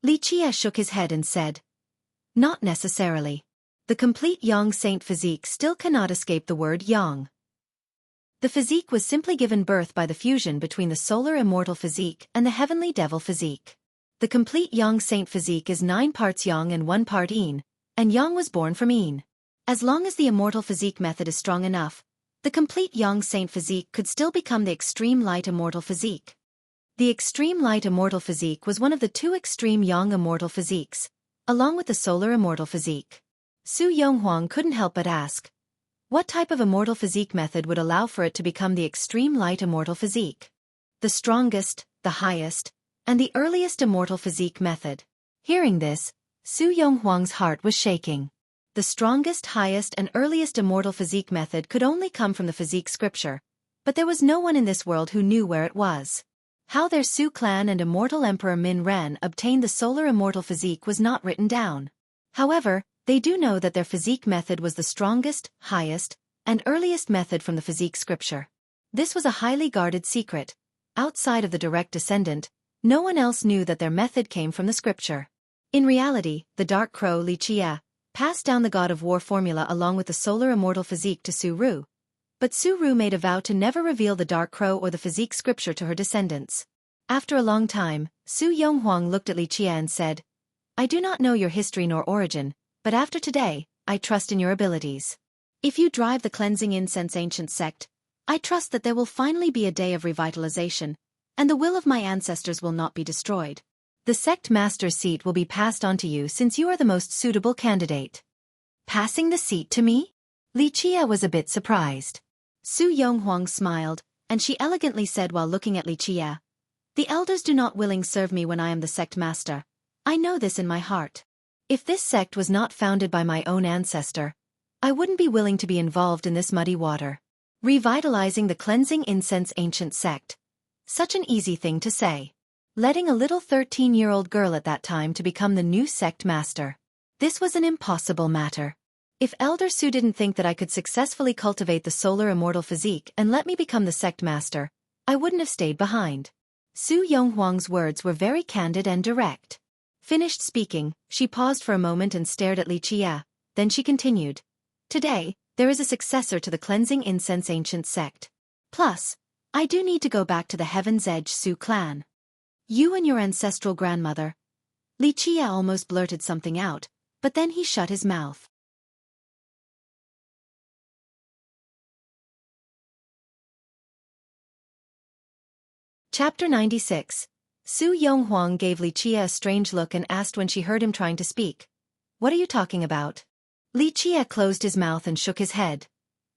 Li Qie shook his head and said, "Not necessarily. The complete yang saint physique still cannot escape the word yang. The physique was simply given birth by the fusion between the solar immortal physique and the heavenly devil physique. The complete yang saint physique is 9 parts yang and 1 part yin, and yang was born from yin. As long as the immortal physique method is strong enough, the complete yang saint physique could still become the extreme light immortal physique. The extreme light immortal physique was one of the 2 extreme yang immortal physiques, along with the solar immortal physique." Su Yonghuang couldn't help but ask, what type of immortal physique method would allow for it to become the extreme light immortal physique? "The strongest, the highest, and the earliest immortal physique method." Hearing this, Su Yonghuang's heart was shaking. The strongest, highest, and earliest immortal physique method could only come from the physique scripture, but there was no one in this world who knew where it was. How their Su clan and immortal Emperor Min Ren obtained the solar immortal physique was not written down. However, they do know that their physique method was the strongest, highest, and earliest method from the physique scripture. This was a highly guarded secret. Outside of the direct descendant, no one else knew that their method came from the scripture. In reality, the Dark Crow Li Qie passed down the God of War formula along with the solar immortal physique to Su Ru. But Su Ru made a vow to never reveal the Dark Crow or the physique scripture to her descendants. After a long time, Su Yonghuang looked at Li Qie and said, "I do not know your history nor origin, but after today, I trust in your abilities. If you drive the cleansing incense ancient sect, I trust that there will finally be a day of revitalization, and the will of my ancestors will not be destroyed. The sect master's seat will be passed on to you since you are the most suitable candidate. Passing the seat to me? Li Chia was a bit surprised. Su Yonghuang smiled, and she elegantly said while looking at Li Chia, "The elders do not willing serve me when I am the sect master. I know this in my heart. If this sect was not founded by my own ancestor, I wouldn't be willing to be involved in this muddy water. Revitalizing the cleansing incense ancient sect. Such an easy thing to say. Letting a little 13-year-old girl at that time to become the new sect master. This was an impossible matter. If Elder Su didn't think that I could successfully cultivate the solar immortal physique and let me become the sect master, I wouldn't have stayed behind." Su Yonghuang's words were very candid and direct. Finished speaking, she paused for a moment and stared at Li Chia, then she continued, "Today, there is a successor to the cleansing incense ancient sect. Plus, I do need to go back to the Heaven's Edge Su clan. You and your ancestral grandmother." Li Chia almost blurted something out, but then he shut his mouth. Chapter 96. Su Yonghuang gave Li Chia a strange look and asked when she heard him trying to speak, "What are you talking about?" Li Chia closed his mouth and shook his head.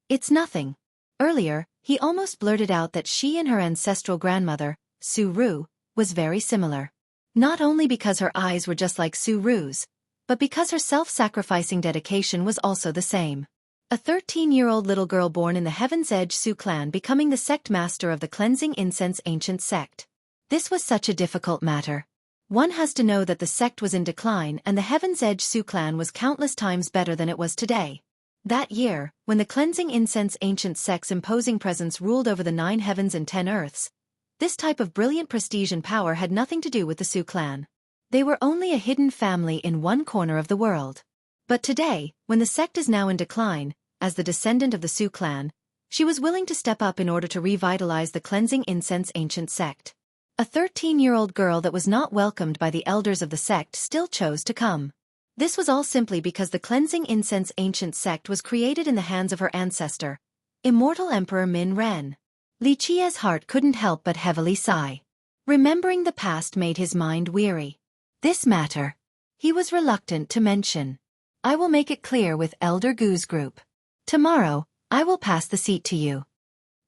"It's nothing." Earlier, he almost blurted out that she and her ancestral grandmother, Su Ru, was very similar. Not only because her eyes were just like Su Ru's, but because her self-sacrificing dedication was also the same. A 13-year-old little girl born in the Heaven's Edge Su clan becoming the sect master of the cleansing incense ancient sect. This was such a difficult matter. One has to know that the sect was in decline and the Heaven's Edge Su clan was countless times better than it was today. That year, when the cleansing incense ancient sect's imposing presence ruled over the 9 heavens and 10 earths, this type of brilliant prestige and power had nothing to do with the Su clan. They were only a hidden family in one corner of the world. But today, when the sect is now in decline, as the descendant of the Su clan, she was willing to step up in order to revitalize the cleansing incense ancient sect. A 13-year-old girl that was not welcomed by the elders of the sect still chose to come. This was all simply because the cleansing incense ancient sect was created in the hands of her ancestor, immortal Emperor Min Ren. Li Chia's heart couldn't help but heavily sigh. Remembering the past made his mind weary. This matter, he was reluctant to mention. "I will make it clear with Elder Gu's group. Tomorrow, I will pass the seat to you."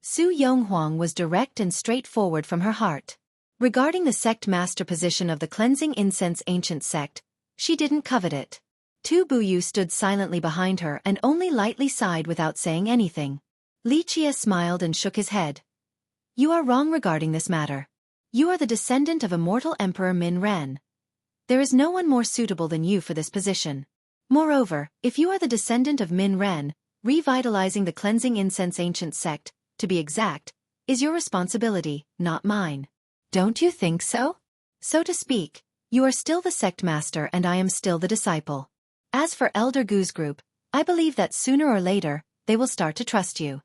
Su Yonghuang was direct and straightforward from her heart. Regarding the sect master position of the cleansing incense ancient sect, she didn't covet it. Tu Buyu stood silently behind her and only lightly sighed without saying anything. Li Chia smiled and shook his head. "You are wrong regarding this matter. You are the descendant of immortal Emperor Min Ren. There is no one more suitable than you for this position. Moreover, if you are the descendant of Min Ren, revitalizing the cleansing incense ancient sect, to be exact, is your responsibility, not mine. Don't you think so? So to speak, you are still the sect master and I am still the disciple. As for Elder Gu's group, I believe that sooner or later, they will start to trust you."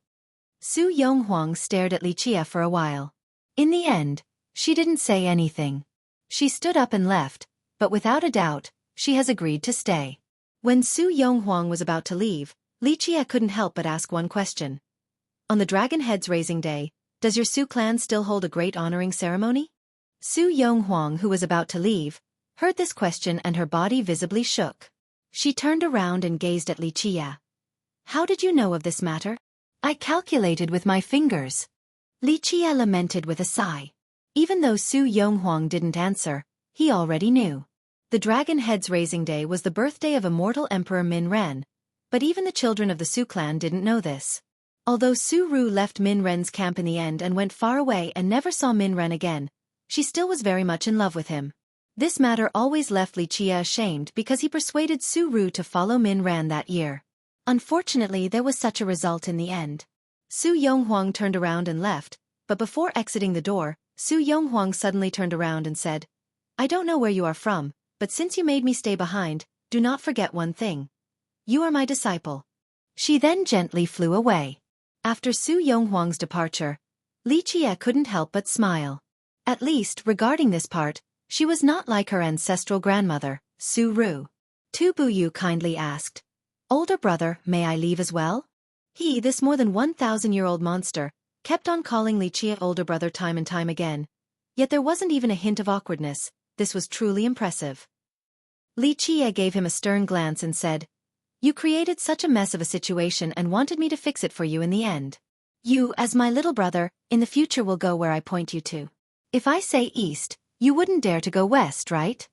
Su Yonghuang stared at Li Chia for a while. In the end, she didn't say anything. She stood up and left, but without a doubt, she has agreed to stay. When Su Yonghuang was about to leave, Li Chia couldn't help but ask one question. "On the Dragon Head's Raising Day, does your Su clan still hold a great honoring ceremony?" Su Yonghuang, who was about to leave, heard this question and her body visibly shook. She turned around and gazed at Li Chia. "How did you know of this matter?" "I calculated with my fingers." Li Chia lamented with a sigh. Even though Su Yonghuang didn't answer, he already knew. The Dragon Head's Raising Day was the birthday of immortal Emperor Min Ren, but even the children of the Su clan didn't know this. Although Su Ru left Min Ren's camp in the end and went far away and never saw Min Ren again, she still was very much in love with him. This matter always left Li Chia ashamed because he persuaded Su Ru to follow Min Ren that year. Unfortunately, there was such a result in the end. Su Yonghuang turned around and left, but before exiting the door, Su Yonghuang suddenly turned around and said, "I don't know where you are from, but since you made me stay behind, do not forget one thing. You are my disciple." She then gently flew away. After Su Yonghuang's departure, Li Chia couldn't help but smile. At least, regarding this part, she was not like her ancestral grandmother, Su Ru. Tu Buyu kindly asked. Older brother, may I leave as well? He, this more than 1,000-year-old monster, kept on calling Li Qie older brother time and time again. Yet there wasn't even a hint of awkwardness. This was truly impressive. Li Qie gave him a stern glance and said, You created such a mess of a situation and wanted me to fix it for you in the end. You, as my little brother, in the future will go where I point you to. If I say east, you wouldn't dare to go west, right?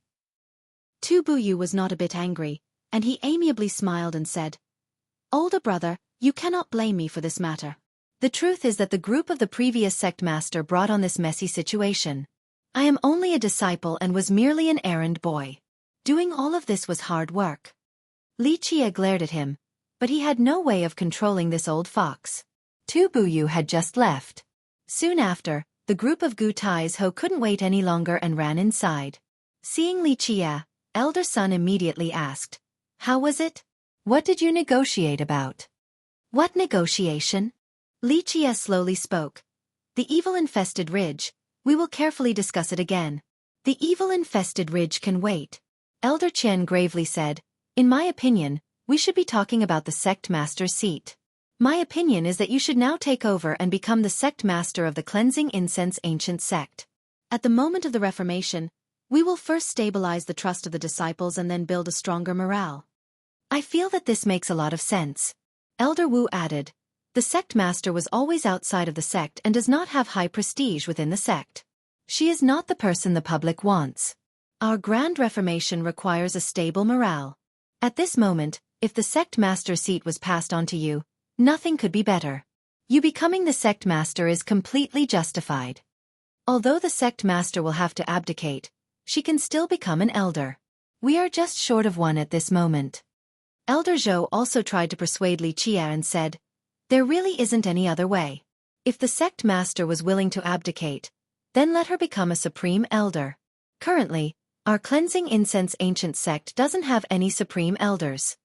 Tu Buyu was not a bit angry, and he amiably smiled and said, Older brother, you cannot blame me for this matter. The truth is that the group of the previous sect master brought on this messy situation. I am only a disciple and was merely an errand boy. Doing all of this was hard work. Li Qie glared at him, but he had no way of controlling this old fox. Tu Buyu had just left. Soon after, the group of Gu Tai's Ho couldn't wait any longer and ran inside. Seeing Li Qie, elder son immediately asked, How was it? What did you negotiate about? What negotiation? Li Qie slowly spoke. The evil-infested ridge. We will carefully discuss it again. The evil-infested ridge can wait. Elder Chen gravely said, In my opinion, we should be talking about the sect master's seat. My opinion is that you should now take over and become the sect master of the cleansing incense ancient sect. At the moment of the reformation, we will first stabilize the trust of the disciples and then build a stronger morale. I feel that this makes a lot of sense. Elder Wu added, The sect master was always outside of the sect and does not have high prestige within the sect. She is not the person the public wants. Our grand reformation requires a stable morale. At this moment, if the sect master seat was passed on to you, nothing could be better. You becoming the sect master is completely justified. Although the sect master will have to abdicate, she can still become an elder. We are just short of one at this moment. Elder Zhou also tried to persuade Li Qie and said, There really isn't any other way. If the sect master was willing to abdicate, then let her become a supreme elder. Currently, our cleansing incense ancient sect doesn't have any supreme elders.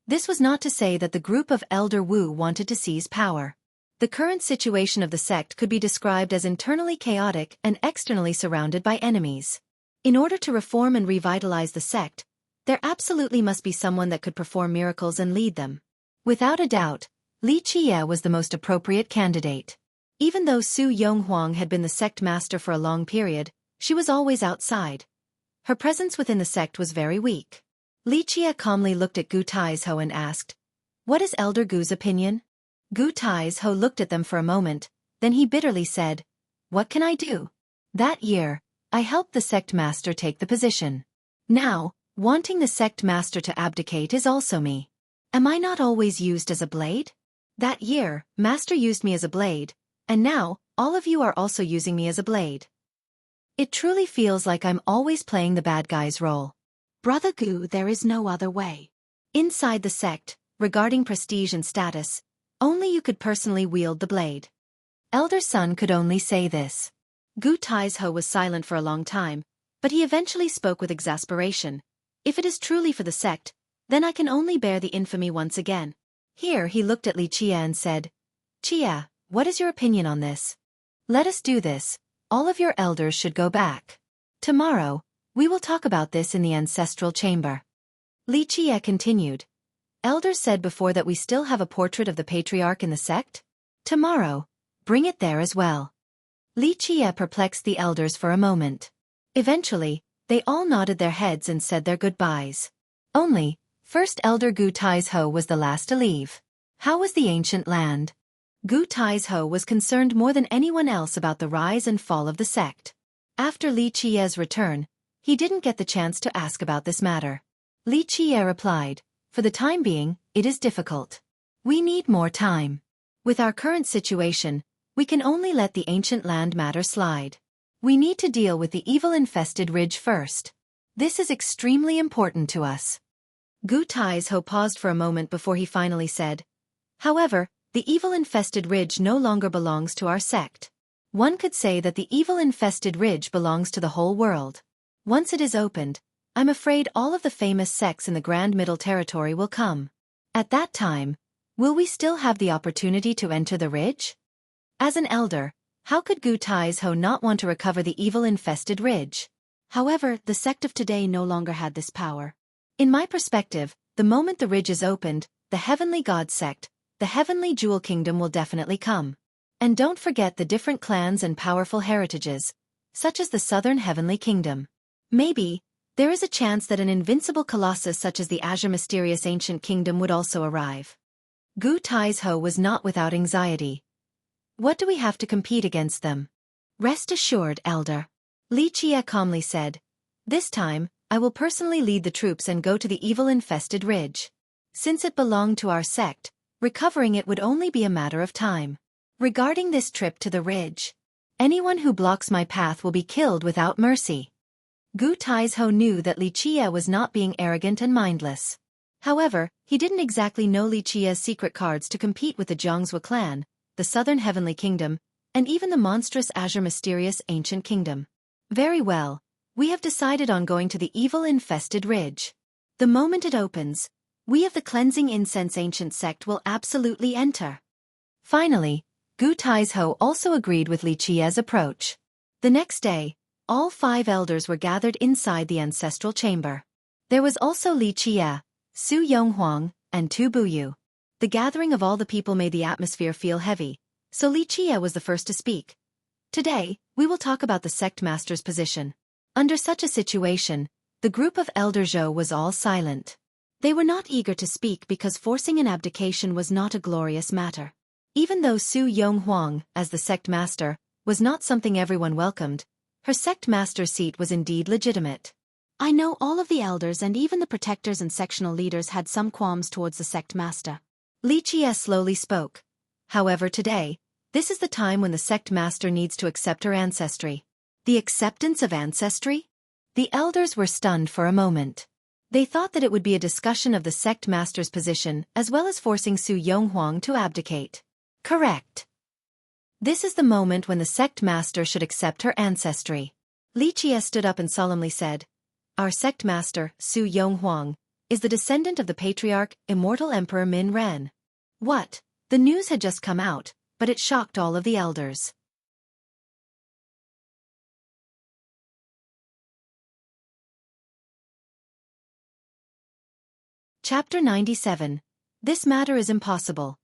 This was not to say that the group of Elder Wu wanted to seize power. The current situation of the sect could be described as internally chaotic and externally surrounded by enemies. In order to reform and revitalize the sect, there absolutely must be someone that could perform miracles and lead them. Without a doubt, Li Qie was the most appropriate candidate. Even though Su Yonghuang had been the sect master for a long period, she was always outside. Her presence within the sect was very weak. Li Qie calmly looked at Gu Tai's Ho and asked, What is Elder Gu's opinion? Gu Tai's Ho looked at them for a moment, then he bitterly said, What can I do? That year, I helped the sect master take the position. Now, wanting the sect master to abdicate is also me. Am I not always used as a blade? That year, master used me as a blade, and now, all of you are also using me as a blade. It truly feels like I'm always playing the bad guy's role. Brother Gu, there is no other way. Inside the sect, regarding prestige and status, only you could personally wield the blade. Elder Son could only say this. Gu Tai's Ho was silent for a long time, but he eventually spoke with exasperation. If it is truly for the sect, then I can only bear the infamy once again. Here he looked at Li Qie and said, Qie, what is your opinion on this? Let us do this. All of your elders should go back. Tomorrow, we will talk about this in the ancestral chamber. Li Qie continued. Elders said before that we still have a portrait of the patriarch in the sect? Tomorrow, bring it there as well. Li Qie perplexed the elders for a moment. Eventually, they all nodded their heads and said their goodbyes. Only, first Elder Gu Tai's Ho was the last to leave. How was the ancient land? Gu Tai's Ho was concerned more than anyone else about the rise and fall of the sect. After Li Qie's return, he didn't get the chance to ask about this matter. Li Qie replied, For the time being, it is difficult. We need more time. With our current situation, we can only let the ancient land matter slide. We need to deal with the evil-infested ridge first. This is extremely important to us. Gu Tai's Ho paused for a moment before he finally said, However, the evil-infested ridge no longer belongs to our sect. One could say that the evil-infested ridge belongs to the whole world. Once it is opened, I'm afraid all of the famous sects in the Grand Middle Territory will come. At that time, will we still have the opportunity to enter the ridge? As an elder, how could Gu Tai's Ho not want to recover the evil-infested ridge? However, the sect of today no longer had this power. In my perspective, the moment the ridge is opened, the Heavenly God sect, the Heavenly Jewel Kingdom will definitely come. And don't forget the different clans and powerful heritages, such as the Southern Heavenly Kingdom. Maybe, there is a chance that an invincible colossus such as the Azure Mysterious Ancient Kingdom would also arrive. Gu Taizhou was not without anxiety. What do we have to compete against them? Rest assured, Elder. Li Qie calmly said. This time, I will personally lead the troops and go to the evil-infested ridge. Since it belonged to our sect, recovering it would only be a matter of time. Regarding this trip to the ridge, anyone who blocks my path will be killed without mercy. Gu Taizhou knew that Li Qie was not being arrogant and mindless. However, he didn't exactly know Li Qie's secret cards to compete with the Jiangzhou clan, the Southern Heavenly Kingdom, and even the monstrous Azure Mysterious Ancient Kingdom. Very well, we have decided on going to the evil-infested ridge. The moment it opens, we of the Cleansing Incense Ancient Sect will absolutely enter. Finally, Gu Taizhou also agreed with Li Qie's approach. The next day, all 5 elders were gathered inside the ancestral chamber. There was also Li Qie, Su Yonghuang, and Tu Buyu. The gathering of all the people made the atmosphere feel heavy, so Li Qie was the first to speak. Today, we will talk about the sect master's position. Under such a situation, the group of Elder Zhou was all silent. They were not eager to speak because forcing an abdication was not a glorious matter. Even though Su Yonghuang, as the sect master, was not something everyone welcomed, her sect master's seat was indeed legitimate. I know all of the elders and even the protectors and sectional leaders had some qualms towards the sect master. Li Qie slowly spoke. However, today, this is the time when the sect master needs to accept her ancestry. The acceptance of ancestry? The elders were stunned for a moment. They thought that it would be a discussion of the sect master's position as well as forcing Su Yonghuang to abdicate. Correct. This is the moment when the sect master should accept her ancestry. Li Qie stood up and solemnly said, Our sect master, Su Yonghuang, is the descendant of the patriarch, immortal Emperor Min Ren. What? The news had just come out, but it shocked all of the elders. Chapter 97. This matter is impossible.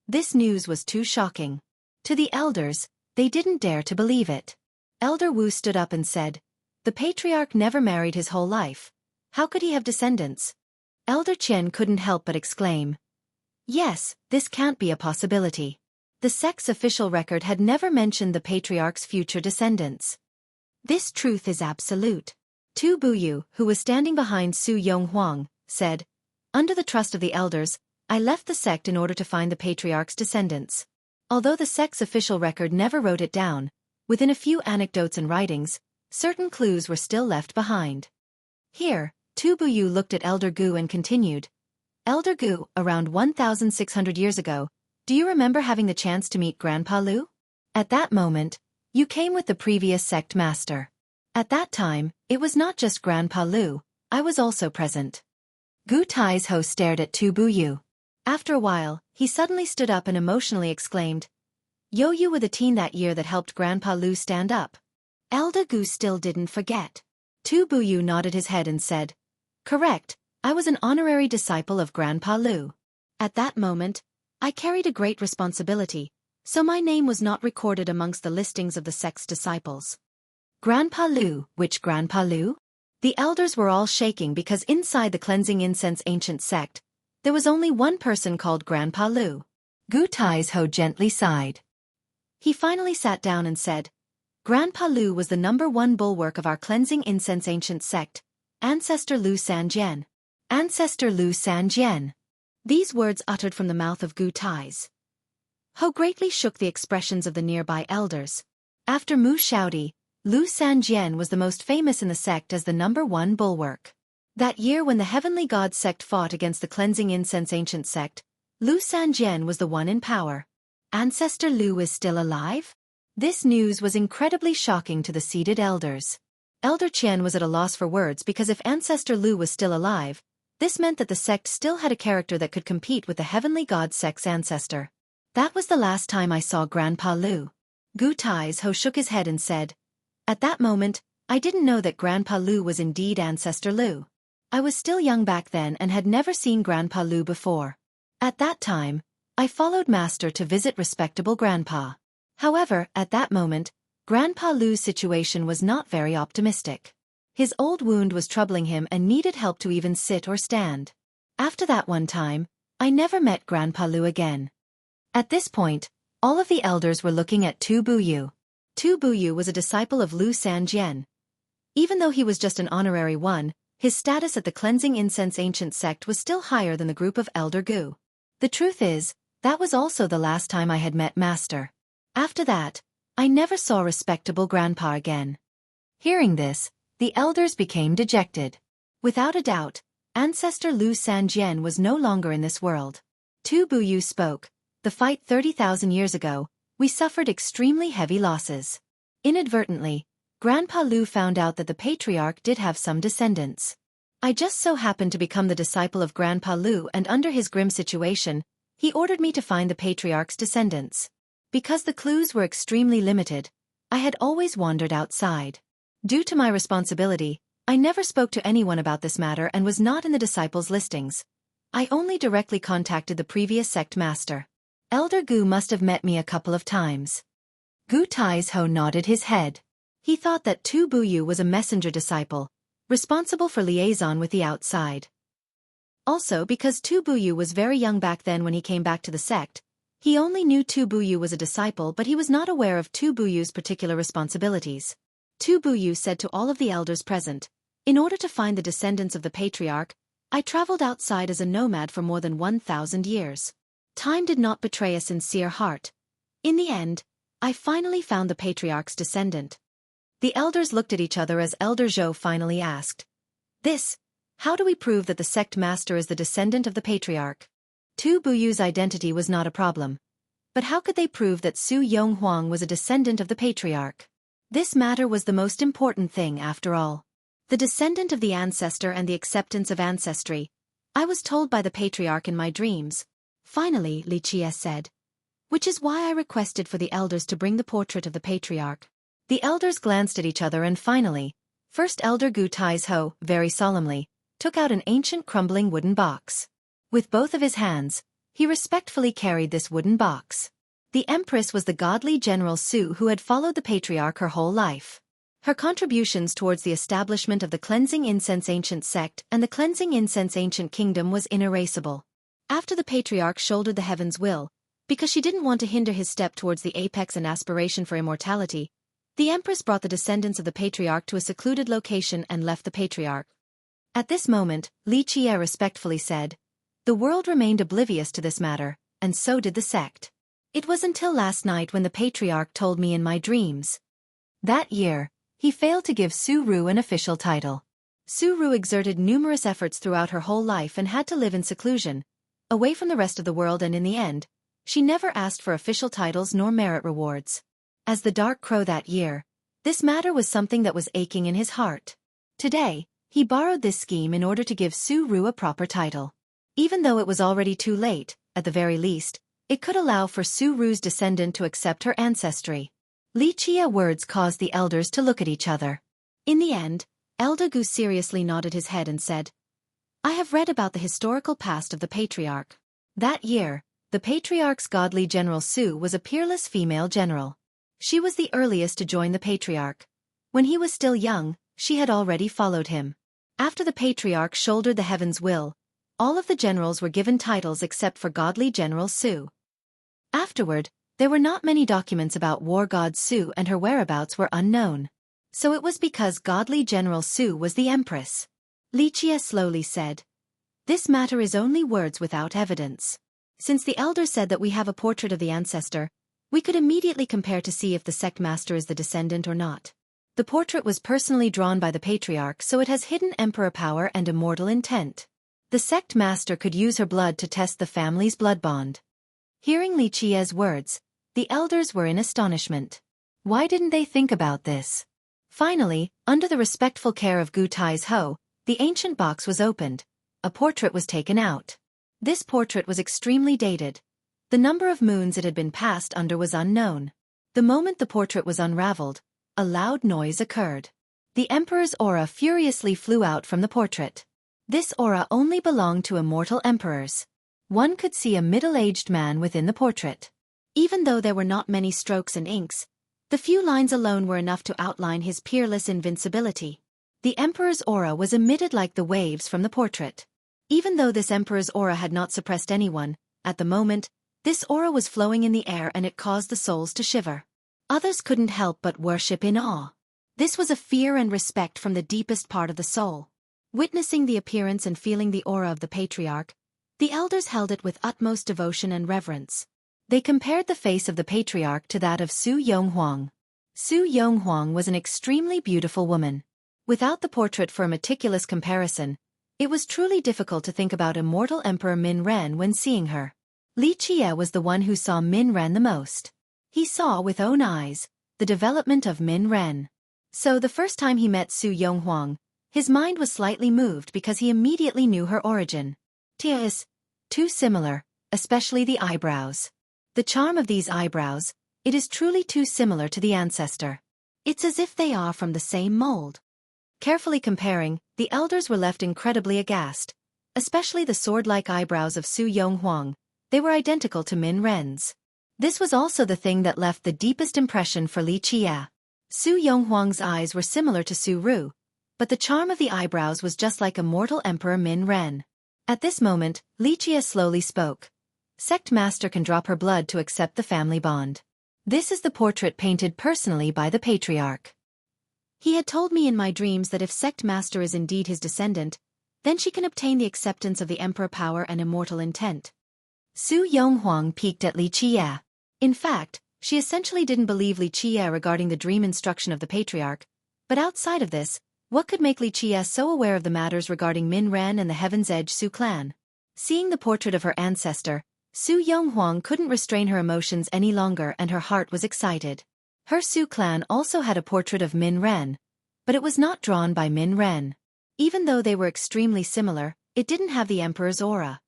This news was too shocking. To the elders, they didn't dare to believe it. Elder Wu stood up and said, The patriarch never married his whole life. How could he have descendants? Elder Qian couldn't help but exclaim, Yes, this can't be a possibility. The sect's official record had never mentioned the patriarch's future descendants. This truth is absolute. Tu Buyu, who was standing behind Su Yonghuang, said, Under the trust of the elders, I left the sect in order to find the patriarch's descendants. Although the sect's official record never wrote it down, within a few anecdotes and writings, certain clues were still left behind. Here, Tu Buyu looked at Elder Gu and continued, Elder Gu, around 1,600 years ago, do you remember having the chance to meet Grandpa Lu? At that moment, you came with the previous sect master. At that time, it was not just Grandpa Lu, I was also present. Gu Taizhou stared at Tu Buyu. After a while, he suddenly stood up and emotionally exclaimed, Yo, you were the teen that year that helped Grandpa Lu stand up. Elder Gu still didn't forget. Tu Buyu nodded his head and said, Correct, I was an honorary disciple of Grandpa Lu. At that moment, I carried a great responsibility, so my name was not recorded amongst the listings of the sect's disciples. Grandpa Lu, which Grandpa Lu? The elders were all shaking because inside the Cleansing Incense Ancient Sect, there was only one person called Grandpa Lu. Gu Taizhou gently sighed. He finally sat down and said, Grandpa Lu was the #1 bulwark of our Cleansing Incense Ancient Sect, Ancestor Lu Sanjian. Ancestor Lu Sanjian. These words uttered from the mouth of Gu Taizhou greatly shook the expressions of the nearby elders. After Mu Shaodi, Lu Sanjian was the most famous in the sect as the #1 bulwark. That year when the Heavenly God sect fought against the Cleansing Incense Ancient Sect, Lu Sanjian was the one in power. Ancestor Lu is still alive? This news was incredibly shocking to the seated elders. Elder Qian was at a loss for words because if Ancestor Lu was still alive, this meant that the sect still had a character that could compete with the Heavenly God sect's ancestor. That was the last time I saw Grandpa Lu. Gu Taizhou shook his head and said, At that moment, I didn't know that Grandpa Lu was indeed Ancestor Lu. I was still young back then and had never seen Grandpa Lu before. At that time, I followed Master to visit respectable Grandpa. However, at that moment, Grandpa Lu's situation was not very optimistic. His old wound was troubling him and needed help to even sit or stand. After that one time, I never met Grandpa Lu again. At this point, all of the elders were looking at Tu Buyu. Tu Buyu was a disciple of Lu Sanjian. Even though he was just an honorary one, his status at the Cleansing Incense Ancient Sect was still higher than the group of Elder Gu. The truth is, that was also the last time I had met Master. After that, I never saw respectable Grandpa again. Hearing this, the elders became dejected. Without a doubt, Ancestor Lu Sanjian was no longer in this world. Tu Buyu spoke. The fight 30,000 years ago, we suffered extremely heavy losses. Inadvertently, Grandpa Lu found out that the patriarch did have some descendants. I just so happened to become the disciple of Grandpa Lu, and under his grim situation, he ordered me to find the patriarch's descendants. Because the clues were extremely limited, I had always wandered outside. Due to my responsibility, I never spoke to anyone about this matter and was not in the disciples' listings. I only directly contacted the previous sect master. Elder Gu must have met me a couple of times. Gu Taizhou nodded his head. He thought that Tu Buyu was a messenger disciple, responsible for liaison with the outside. Also, because Tu Buyu was very young back then when he came back to the sect, he only knew Tu Buyu was a disciple, but he was not aware of Tu Buyu's particular responsibilities. Tu Buyu said to all of the elders present, "In order to find the descendants of the patriarch, I traveled outside as a nomad for more than 1,000 years. Time did not betray a sincere heart. In the end, I finally found the patriarch's descendant." The elders looked at each other as Elder Zhou finally asked, "How do we prove that the sect master is the descendant of the patriarch?" Tu Buyu's identity was not a problem. But how could they prove that Su Yonghuang was a descendant of the patriarch? This matter was the most important thing after all. The descendant of the ancestor and the acceptance of ancestry. I was told by the patriarch in my dreams. Finally, Li Qie said. Which is why I requested for the elders to bring the portrait of the patriarch. The elders glanced at each other and finally, first Elder Gu Taizhou, very solemnly, took out an ancient crumbling wooden box. With both of his hands, he respectfully carried this wooden box. The Empress was the godly General Su who had followed the patriarch her whole life. Her contributions towards the establishment of the Cleansing Incense Ancient Sect and the Cleansing Incense Ancient Kingdom was inerasable. After the patriarch shouldered the heaven's will, because she didn't want to hinder his step towards the apex and aspiration for immortality, the Empress brought the descendants of the patriarch to a secluded location and left the patriarch. At this moment, Li Qie respectfully said, "The world remained oblivious to this matter, and so did the sect. It was until last night when the patriarch told me in my dreams." That year, he failed to give Su Ru an official title. Su Ru exerted numerous efforts throughout her whole life and had to live in seclusion, away from the rest of the world, and in the end, she never asked for official titles nor merit rewards. As the Dark Crow that year, this matter was something that was aching in his heart. Today, he borrowed this scheme in order to give Su Ru a proper title. Even though it was already too late, at the very least, it could allow for Su Ru's descendant to accept her ancestry. Li Qie's words caused the elders to look at each other. In the end, Elder Gu seriously nodded his head and said, "I have read about the historical past of the patriarch. That year, the patriarch's godly General Su was a peerless female general. She was the earliest to join the patriarch. When he was still young, she had already followed him. After the patriarch shouldered the heaven's will, all of the generals were given titles except for godly General Su. Afterward, there were not many documents about war god Su, and her whereabouts were unknown. So it was because godly General Su was the Empress." Li Qie slowly said, "This matter is only words without evidence. Since the elder said that we have a portrait of the ancestor, we could immediately compare to see if the sect master is the descendant or not. The portrait was personally drawn by the patriarch, so it has hidden emperor power and immortal intent. The sect master could use her blood to test the family's blood bond." Hearing Li Qie's words, the elders were in astonishment. Why didn't they think about this? Finally, under the respectful care of Gu Taizhou, the ancient box was opened. A portrait was taken out. This portrait was extremely dated. The number of moons it had been passed under was unknown. The moment the portrait was unraveled, a loud noise occurred. The emperor's aura furiously flew out from the portrait. This aura only belonged to immortal emperors. One could see a middle-aged man within the portrait. Even though there were not many strokes and inks, the few lines alone were enough to outline his peerless invincibility. The emperor's aura was emitted like the waves from the portrait. Even though this emperor's aura had not suppressed anyone, at the moment, this aura was flowing in the air and it caused the souls to shiver. Others couldn't help but worship in awe. This was a fear and respect from the deepest part of the soul. Witnessing the appearance and feeling the aura of the patriarch, the elders held it with utmost devotion and reverence. They compared the face of the patriarch to that of Su Yonghuang. Su Yonghuang was an extremely beautiful woman. Without the portrait for a meticulous comparison, it was truly difficult to think about immortal Emperor Min Ren when seeing her. Li Qie was the one who saw Min Ren the most. He saw with own eyes the development of Min Ren. So the first time he met Su Yonghuang, his mind was slightly moved because he immediately knew her origin. Tis too similar, especially the eyebrows. The charm of these eyebrows, it is truly too similar to the ancestor. It's as if they are from the same mold. Carefully comparing, the elders were left incredibly aghast, especially the sword-like eyebrows of Su Yonghuang. They were identical to Min Ren's. This was also the thing that left the deepest impression for Li Qie. Su Yonghuang's eyes were similar to Su Ru, but the charm of the eyebrows was just like immortal Emperor Min Ren. At this moment, Li Qie slowly spoke. Sect Master can drop her blood to accept the family bond. This is the portrait painted personally by the patriarch. He had told me in my dreams that if Sect Master is indeed his descendant, then she can obtain the acceptance of the emperor power and immortal intent. Su Yonghuang peeked at Li Qie. In fact, she essentially didn't believe Li Qie regarding the dream instruction of the patriarch, but outside of this, what could make Li Qie so aware of the matters regarding Min Ren and the Heaven's Edge Su clan? Seeing the portrait of her ancestor, Su Yonghuang couldn't restrain her emotions any longer and her heart was excited. Her Su clan also had a portrait of Min Ren, but it was not drawn by Min Ren. Even though they were extremely similar, it didn't have the emperor's aura.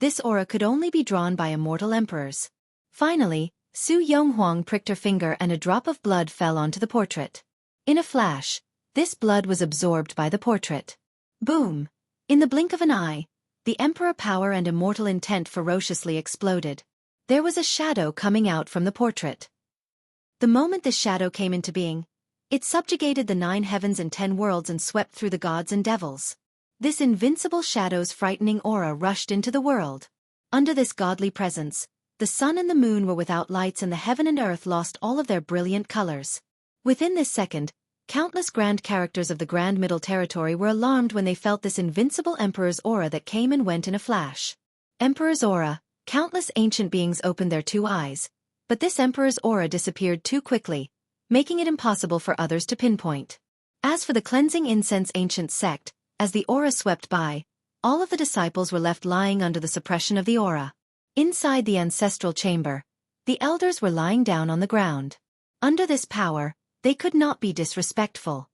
This aura could only be drawn by immortal emperors. Finally, Su Yonghuang pricked her finger and a drop of blood fell onto the portrait. In a flash, this blood was absorbed by the portrait. Boom! In the blink of an eye, the emperor power and immortal intent ferociously exploded. There was a shadow coming out from the portrait. The moment this shadow came into being, it subjugated the 9 heavens and 10 worlds and swept through the gods and devils. This invincible shadow's frightening aura rushed into the world. Under this godly presence, the sun and the moon were without lights and the heaven and earth lost all of their brilliant colors. Within this second, countless grand characters of the Grand Middle Territory were alarmed when they felt this invincible emperor's aura that came and went in a flash. Emperor's aura, countless ancient beings opened their 2 eyes, but this emperor's aura disappeared too quickly, making it impossible for others to pinpoint. As for the cleansing incense ancient sect, as the aura swept by, all of the disciples were left lying under the suppression of the aura. Inside the ancestral chamber, the elders were lying down on the ground. Under this power, they could not be disrespectful.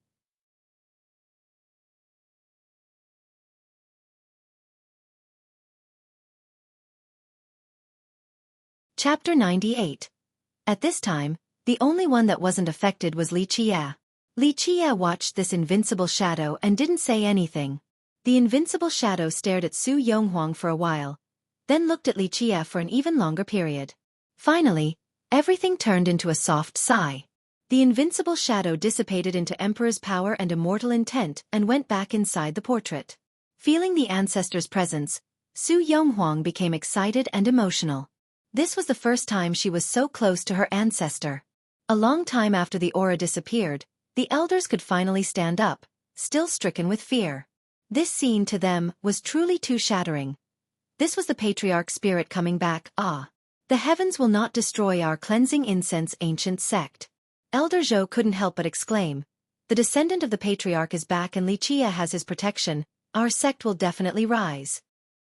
Chapter 98. At this time, the only one that wasn't affected was Li Qie. Li Qie watched this invincible shadow and didn't say anything. The invincible shadow stared at Su Yonghuang for a while, then looked at Li Qie for an even longer period. Finally, everything turned into a soft sigh. The invincible shadow dissipated into Emperor's power and immortal intent and went back inside the portrait. Feeling the ancestor's presence, Su Yonghuang became excited and emotional. This was the first time she was so close to her ancestor. A long time after the aura disappeared, the elders could finally stand up, still stricken with fear. This scene to them was truly too shattering. This was the patriarch's spirit coming back. The heavens will not destroy our cleansing incense ancient sect. Elder Zhou couldn't help but exclaim. The descendant of the patriarch is back and Li Qie has his protection. Our sect will definitely rise.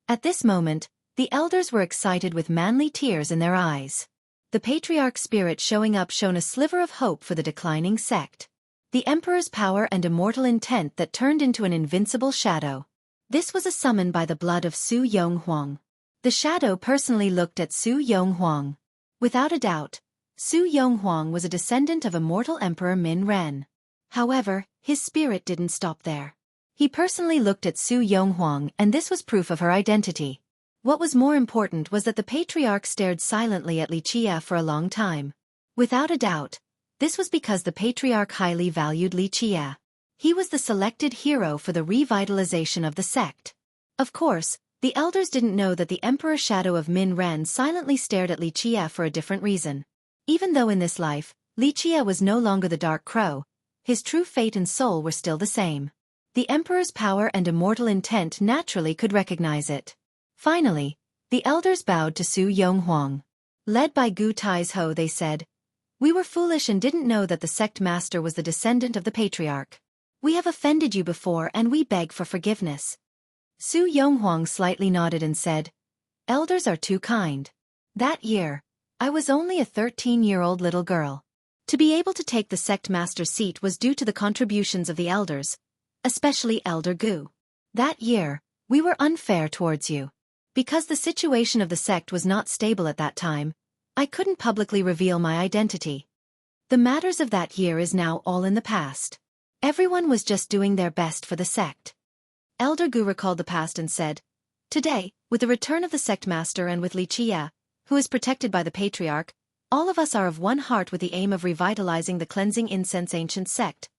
At this moment, the elders were excited with manly tears in their eyes. The patriarch's spirit showing up shone a sliver of hope for the declining sect. The emperor's power and immortal intent that turned into an invincible shadow. This was a summon by the blood of Su Yonghuang. The shadow personally looked at Su Yonghuang. Without a doubt, Su Yonghuang was a descendant of immortal Emperor Min Ren. However, his spirit didn't stop there. He personally looked at Su Yonghuang, and this was proof of her identity. What was more important was that the patriarch stared silently at Li Qie for a long time. Without a doubt, this was because the patriarch highly valued Li Qie. He was the selected hero for the revitalization of the sect. Of course, the elders didn't know that the Emperor Shadow of Min Ren silently stared at Li Qie for a different reason. Even though in this life, Li Qie was no longer the Dark Crow, his true fate and soul were still the same. The Emperor's power and immortal intent naturally could recognize it. Finally, the elders bowed to Su Yonghuang. Led by Gu Taizhou, they said, "We were foolish and didn't know that the sect master was the descendant of the patriarch. We have offended you before and we beg for forgiveness." Su Yonghuang slightly nodded and said, "Elders are too kind. That year, I was only a 13-year-old little girl. To be able to take the sect master's seat was due to the contributions of the elders, especially Elder Gu. That year, we were unfair towards you. Because the situation of the sect was not stable at that time, I couldn't publicly reveal my identity. The matters of that year is now all in the past. Everyone was just doing their best for the sect." Elder Gu recalled the past and said, "Today, with the return of the sect master and with Li Qie, who is protected by the patriarch, all of us are of one heart with the aim of revitalizing the cleansing incense ancient sect."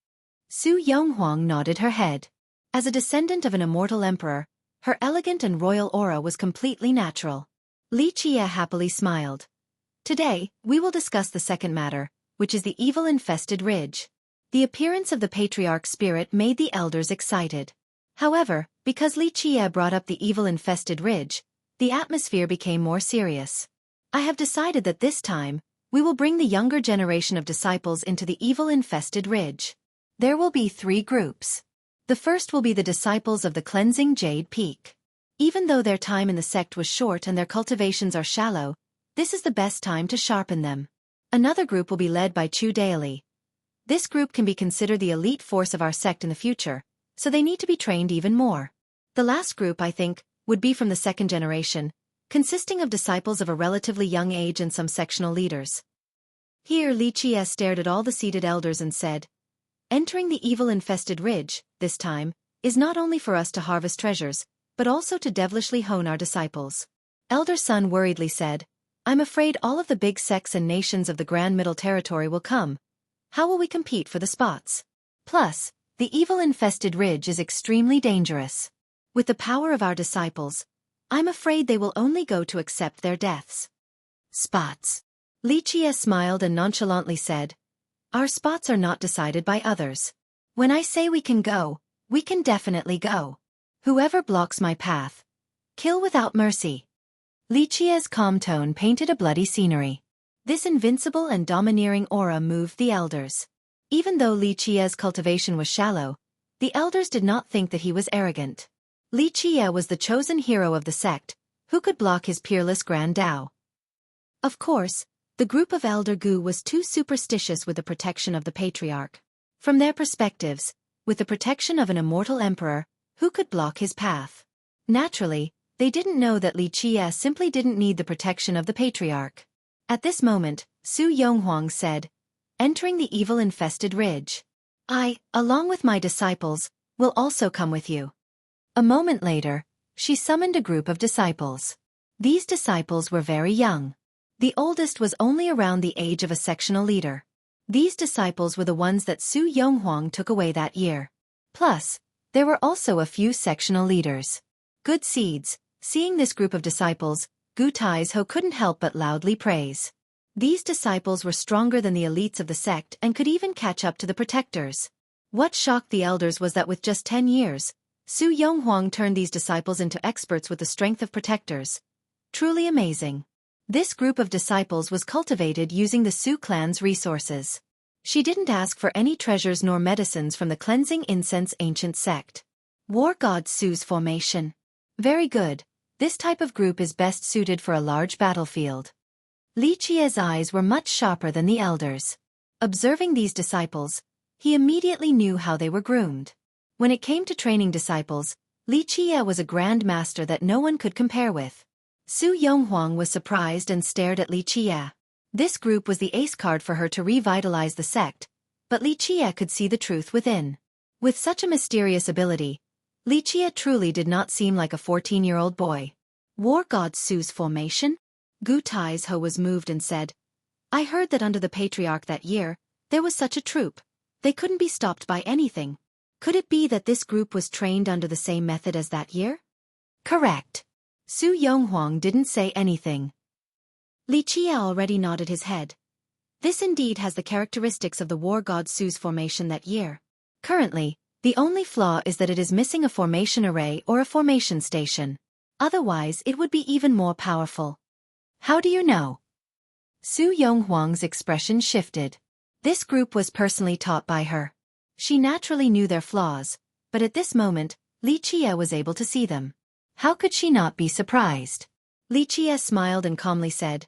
Su Yonghuang nodded her head. As a descendant of an immortal emperor, her elegant and royal aura was completely natural. Li Qie happily smiled. "Today, we will discuss the second matter, which is the evil-infested ridge." The appearance of the patriarch's spirit made the elders excited. However, because Li Qie brought up the evil-infested ridge, the atmosphere became more serious. "I have decided that this time, we will bring the younger generation of disciples into the evil-infested ridge. There will be 3 groups. The first will be the disciples of the cleansing Jade Peak. Even though their time in the sect was short and their cultivations are shallow, this is the best time to sharpen them. Another group will be led by Chu Daily. This group can be considered the elite force of our sect in the future, so they need to be trained even more. The last group, I think, would be from the second generation, consisting of disciples of a relatively young age and some sectional leaders." Here Li Qie stared at all the seated elders and said, "Entering the evil-infested ridge, this time, is not only for us to harvest treasures, but also to devilishly hone our disciples." Elder Sun worriedly said, "I'm afraid all of the big sects and nations of the Grand Middle Territory will come. How will we compete for the spots? Plus, the evil-infested ridge is extremely dangerous. With the power of our disciples, I'm afraid they will only go to accept their deaths." "Spots." Li Qie smiled and nonchalantly said, "Our spots are not decided by others. When I say we can go, we can definitely go. Whoever blocks my path, kill without mercy." Li Qie's calm tone painted a bloody scenery. This invincible and domineering aura moved the elders. Even though Li Qie's cultivation was shallow, the elders did not think that he was arrogant. Li Qie was the chosen hero of the sect, who could block his peerless Grand Dao. Of course, the group of Elder Gu was too superstitious with the protection of the patriarch. From their perspectives, with the protection of an immortal emperor, who could block his path? Naturally, they didn't know that Li Qie simply didn't need the protection of the patriarch. At this moment, Su Yonghuang said, "Entering the evil-infested ridge. I, along with my disciples, will also come with you." A moment later, she summoned a group of disciples. These disciples were very young. The oldest was only around the age of a sectional leader. These disciples were the ones that Su Yonghuang took away that year. Plus, there were also a few sectional leaders. Good seeds. Seeing this group of disciples, Gu Taizhou couldn't help but loudly praise. These disciples were stronger than the elites of the sect and could even catch up to the protectors. What shocked the elders was that with just 10 years, Su Yonghuang turned these disciples into experts with the strength of protectors. Truly amazing. This group of disciples was cultivated using the Su clan's resources. She didn't ask for any treasures nor medicines from the cleansing incense ancient sect. War God Su's formation. Very good. This type of group is best suited for a large battlefield. Li Qie's eyes were much sharper than the elders. Observing these disciples, he immediately knew how they were groomed. When it came to training disciples, Li Qie was a grand master that no one could compare with. Su Yonghuang was surprised and stared at Li Qie. This group was the ace card for her to revitalize the sect, but Li Qie could see the truth within. With such a mysterious ability, Lichia truly did not seem like a 14-year-old boy. War God Su's formation? Gu Taizhou was moved and said, I heard that under the Patriarch that year, there was such a troop. They couldn't be stopped by anything. Could it be that this group was trained under the same method as that year? Correct. Su Yonghuang didn't say anything. Lichia already nodded his head. This indeed has the characteristics of the War God Su's formation that year. Currently, the only flaw is that it is missing a formation array or a formation station. Otherwise it would be even more powerful. How do you know? Su Yonghuang's expression shifted. This group was personally taught by her. She naturally knew their flaws, but at this moment, Lichia was able to see them. How could she not be surprised? Lichia smiled and calmly said,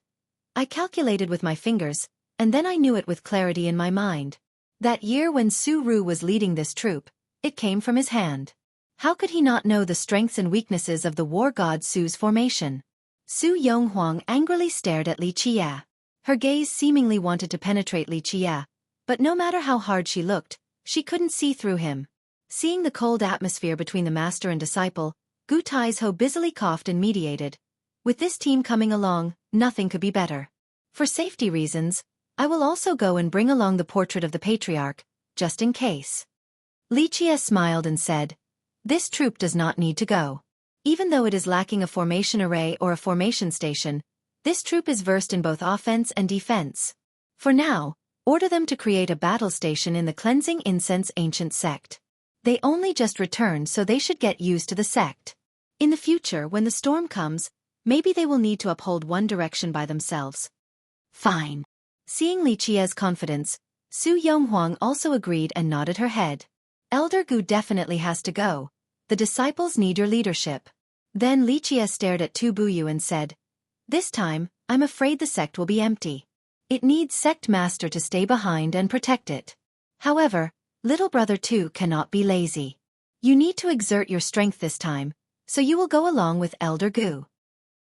I calculated with my fingers, and then I knew it with clarity in my mind. That year when Su Ru was leading this troop, it came from his hand. How could he not know the strengths and weaknesses of the War God Su's formation? Su Yonghuang angrily stared at Lichia. Her gaze seemingly wanted to penetrate Lichia, but no matter how hard she looked, she couldn't see through him. Seeing the cold atmosphere between the master and disciple, Gu Taizhou busily coughed and mediated. With this team coming along, nothing could be better. For safety reasons, I will also go and bring along the portrait of the Patriarch, just in case. Lichia smiled and said, This troop does not need to go. Even though it is lacking a formation array or a formation station, this troop is versed in both offense and defense. For now, order them to create a battle station in the Cleansing Incense Ancient Sect. They only just returned, so they should get used to the sect. In the future, when the storm comes, maybe they will need to uphold one direction by themselves. Fine. Seeing Lichia's confidence, Su Yonghuang also agreed and nodded her head. Elder Gu definitely has to go. The disciples need your leadership. Then Lichia stared at Tu Buyu and said, This time, I'm afraid the sect will be empty. It needs sect master to stay behind and protect it. However, little brother Tu cannot be lazy. You need to exert your strength this time, so you will go along with Elder Gu.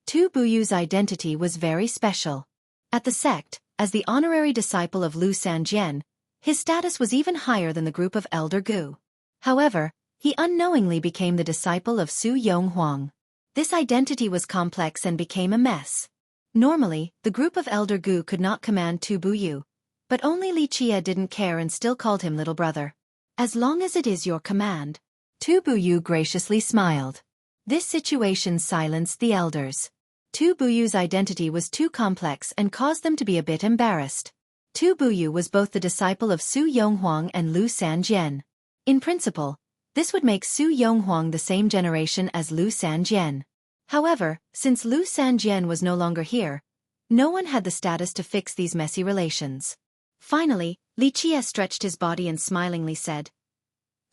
Tu Buyu's identity was very special. At the sect, as the honorary disciple of Lu Sanjian, his status was even higher than the group of Elder Gu. However, he unknowingly became the disciple of Su Yonghuang. This identity was complex and became a mess. Normally, the group of Elder Gu could not command Tu Buyu, but only Lichia didn't care and still called him little brother. As long as it is your command. Tu Buyu graciously smiled. This situation silenced the elders. Tu Buyu's identity was too complex and caused them to be a bit embarrassed. Tu Buyu was both the disciple of Su Yonghuang and Lu Sanjian. In principle, this would make Su Yonghuang the same generation as Lu Sanjian. However, since Lu Sanjian was no longer here, no one had the status to fix these messy relations. Finally, Lichia stretched his body and smilingly said,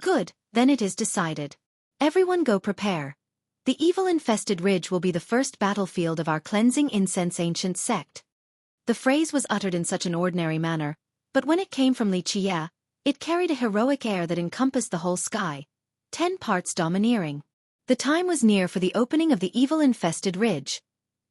Good, then it is decided. Everyone go prepare. The evil-infested ridge will be the first battlefield of our Cleansing Incense Ancient Sect. The phrase was uttered in such an ordinary manner, but when it came from Lichia, it carried a heroic air that encompassed the whole sky, 10 parts domineering. The time was near for the opening of the evil-infested ridge.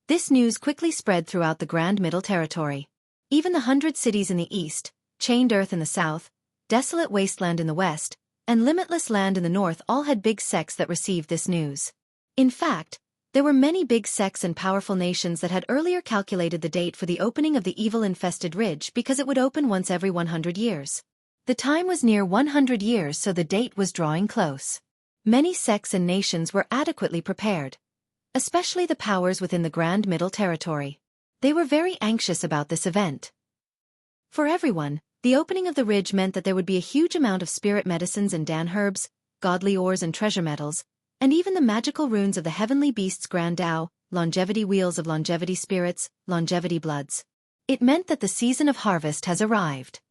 This news quickly spread throughout the Grand Middle Territory. Even the 100 cities in the east, chained earth in the south, desolate wasteland in the west, and limitless land in the north all had big sects that received this news. In fact, there were many big sects and powerful nations that had earlier calculated the date for the opening of the evil-infested ridge because it would open once every 100 years. The time was near 100 years, so the date was drawing close. Many sects and nations were adequately prepared, especially the powers within the Grand Middle Territory. They were very anxious about this event. For everyone, the opening of the ridge meant that there would be a huge amount of spirit medicines and dan herbs, godly ores and treasure metals, and even the magical runes of the heavenly beasts Grand Tao, longevity wheels of longevity spirits, longevity bloods. It meant that the season of harvest has arrived.